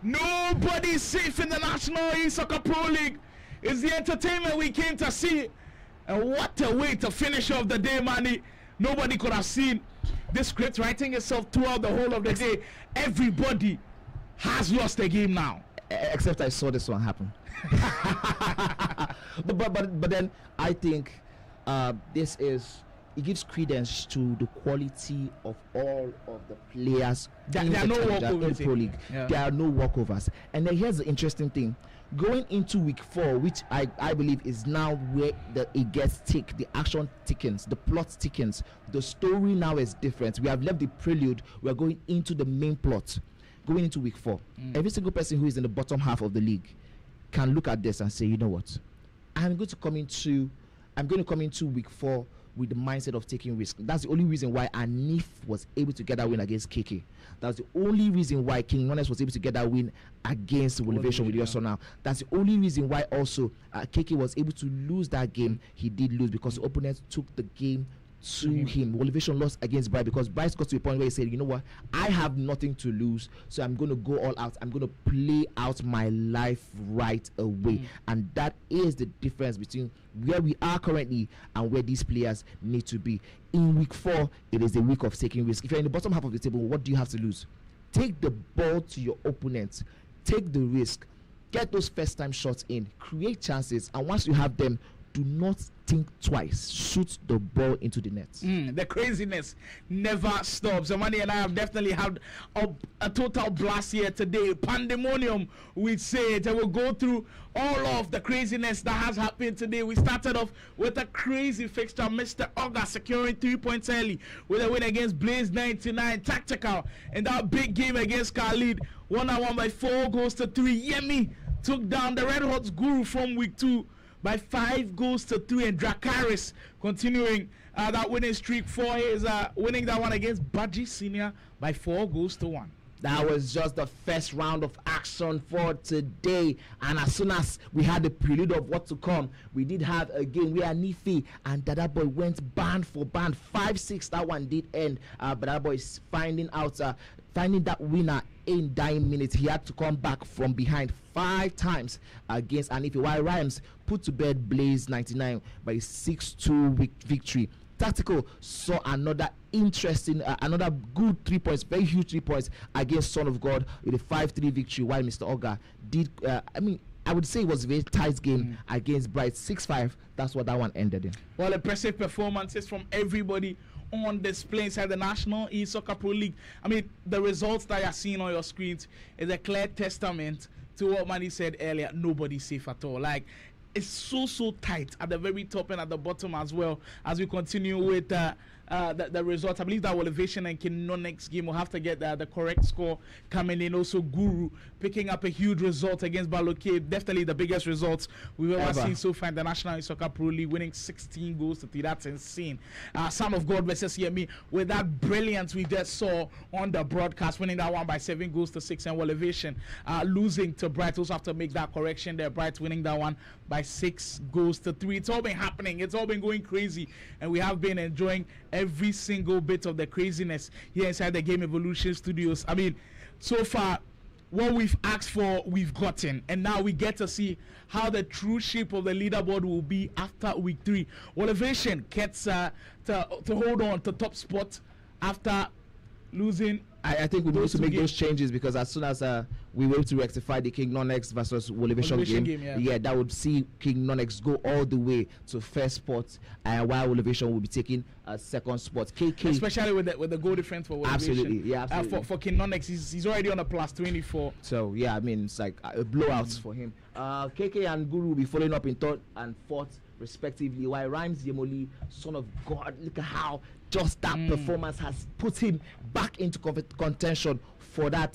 Nobody's safe in the National Esoccer Pro League. It's the entertainment we came to see. And what a way to finish off the day, Manny. Nobody could have seen this script writing itself throughout the whole of the day. Everybody has lost the game now. Except I saw this one happen. but then I think it gives credence to the quality of all of the players. There are no walkovers in Pro League. Yeah. There are no walkovers. And then here's the interesting thing: going into week 4, which I believe is now where it gets tick, the action thickens, the plot thickens, the story now is different. We have left the prelude. We are going into the main plot. Going into week 4, every single person who is in the bottom half of the league can look at this and say, you know what, I'm going to come into week 4 with the mindset of taking risk. That's the only reason why Anif was able to get that win against KK. That's the only reason why King Nones was able to get that win against Wolivation with Yoso now. That's the only reason why also KK was able to lose that game. He did lose because the opponent took the game to him. Wolivation lost against Bryce because Bryce got to a point where he said, you know what, I have nothing to lose, so I'm going to go all out. I'm going to play out my life right away. And that is the difference between where we are currently and where these players need to be. In week 4, it is a week of taking risk. If you're in the bottom half of the table, what do you have to lose? Take the ball to your opponent, take the risk, get those first time shots in, create chances, and once you have them, do not think twice, shoot the ball into the net. The craziness never stops. Amani and I have definitely had a total blast here today. Pandemonium, we say it. I will go through all of the craziness that has happened today. We started off with a crazy fixture. Mr. Oga securing 3 points early with a win against Blaze 99 Tactical. And that big game against Khalid, 1-1 by 4 goals to 3. Yemi took down the Red Hot Guru from week 2 by 5 goals to 3, and Dracaris continuing that winning streak for his winning that one against Baji Senior by 4 goals to 1. That was just the first round of action for today, and as soon as we had the prelude of what to come, we did have a game where Nifi and Dada Boy went band for band, 5-6. That one did end, but Dada Boy is finding that winner in dying minutes. He had to come back from behind 5 times against Anifi, while Rhymes put to bed Blaze 99 by a 6-2 victory. Tactical saw another interesting, another good 3 points, very huge 3 points against Son of God with a 5-3 victory, while Mr. Oga did, I would say it was a very tight game against Bright, 6-5. That's what that one ended in. Well, impressive performances from everybody on display inside the National Esoccer Pro League. I mean, the results that you're seeing on your screens is a clear testament to what Manny said earlier. Nobody's safe at all. Like, it's so tight at the very top and at the bottom as well. As we continue with the results, I believe that Elevation and Kino next game will have to get the correct score coming in. Also, Guru picking up a huge result against Baloke, definitely the biggest results we've ever seen so far in the National Soccer Pro League, winning 16 goals to 3. That's insane. Son of God versus Yemi, with that brilliance we just saw on the broadcast, winning that one by 7 goals to 6, and Elevation losing to Bright. Also have to make that correction there. Bright winning that one by 6 goals to 3. It's all been happening. It's all been going crazy, and we have been enjoying every single bit of the craziness here inside the Game Evolution Studios. I mean, so far, what we've asked for, we've gotten, and now we get to see how the true shape of the leaderboard will be after week 3. Elevation gets to hold on to top spot after losing. I think we need to make those changes, because as soon as we were able to rectify the King Non-X versus Elevation game, that would see King Non-X go all the way to first spot, while Elevation will be taking a second spot. KK, especially with the goal difference for Elevation. Absolutely, yeah. Absolutely. For King Non-X, he's already on a plus 24. So yeah, I mean, it's like a blowout for him. KK and Guru will be following up in 3rd and 4th respectively, while Rhymes Yemoli, Son of God, look at how just that performance has put him back into contention for that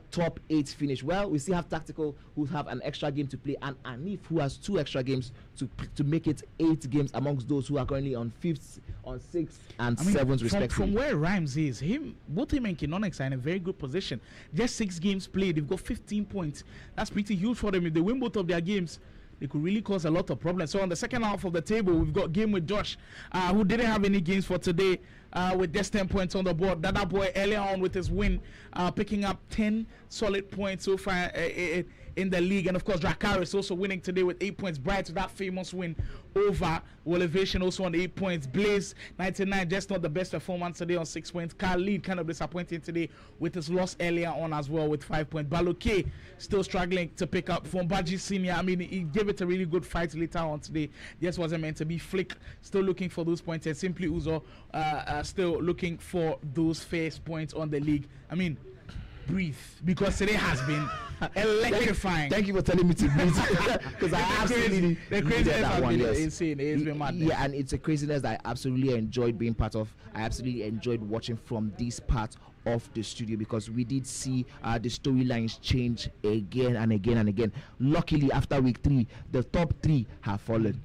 top 8 finish. Well, we still have Tactical, who have an extra game to play, and Anif, who has 2 extra games to make it 8 games amongst those who are currently on 5th, on 6th, and 7th respectively. From where Rhymes is, both him and Kinonix are in a very good position. Just 6 games played, they've got 15 points. That's pretty huge for them. If they win both of their games, they could really cause a lot of problems. So on the second half of the table, we've got game with Josh, who didn't have any games for today, with just 10 points on the board. Dada Boy earlier on with his win, picking up 10 solid points so far in the league. And of course, Dracaris also winning today with 8 points. Bright to that famous win over Elevation, also on 8 points. Blaze 99, just not the best performance today on 6 points. Khalid kind of disappointing today with his loss earlier on as well with 5 points. Baloke still struggling to pick up from Baji Senior. I mean, he gave it a really good fight later on today. Just wasn't meant to be. Flick still looking for those points, and Simply Uzo still looking for those first points on the league. I mean, breathe, because today has been electrifying. Thank you for telling me to breathe, because I absolutely the craziness has been yes. insane. It's been mad. Yeah, and it's a craziness that I absolutely enjoyed being part of. I absolutely enjoyed watching from this part of the studio, because we did see the storylines change again and again and again. Luckily, after week 3, the top 3 have fallen.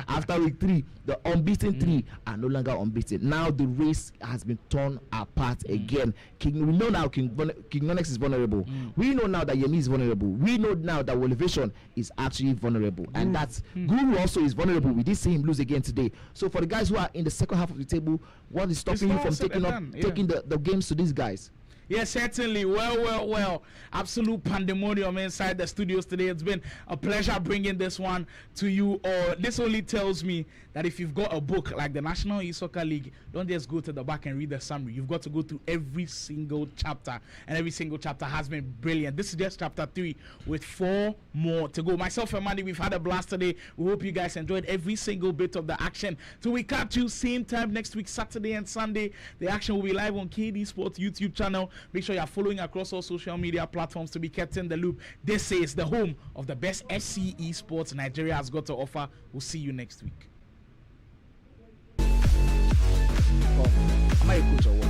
After week 3, the unbeaten 3 are no longer unbeaten. Now the race has been torn apart again. We know now King Non-X is vulnerable. We know now that Yemi is vulnerable. We know now that Elevation is actually vulnerable, and that Guru also is vulnerable. We did see him lose again today. So for the guys who are in the second half of the table, what is stopping you from taking the games to these guys? Yes, certainly. Well. Absolute pandemonium inside the studios today. It's been a pleasure bringing this one to you. This only tells me that if you've got a book like the National Esoccer League, don't just go to the back and read the summary. You've got to go through every single chapter, and every single chapter has been brilliant. This is just chapter 3 with 4 more to go. Myself and Mandy, we've had a blast today. We hope you guys enjoyed every single bit of the action. So we catch you same time next week, Saturday and Sunday. The action will be live on KD Sports YouTube channel. Make sure you're following across all social media platforms to be kept in the loop. This is the home of the best FC esports Nigeria has got to offer. We'll see you next week. Am I a coach or what?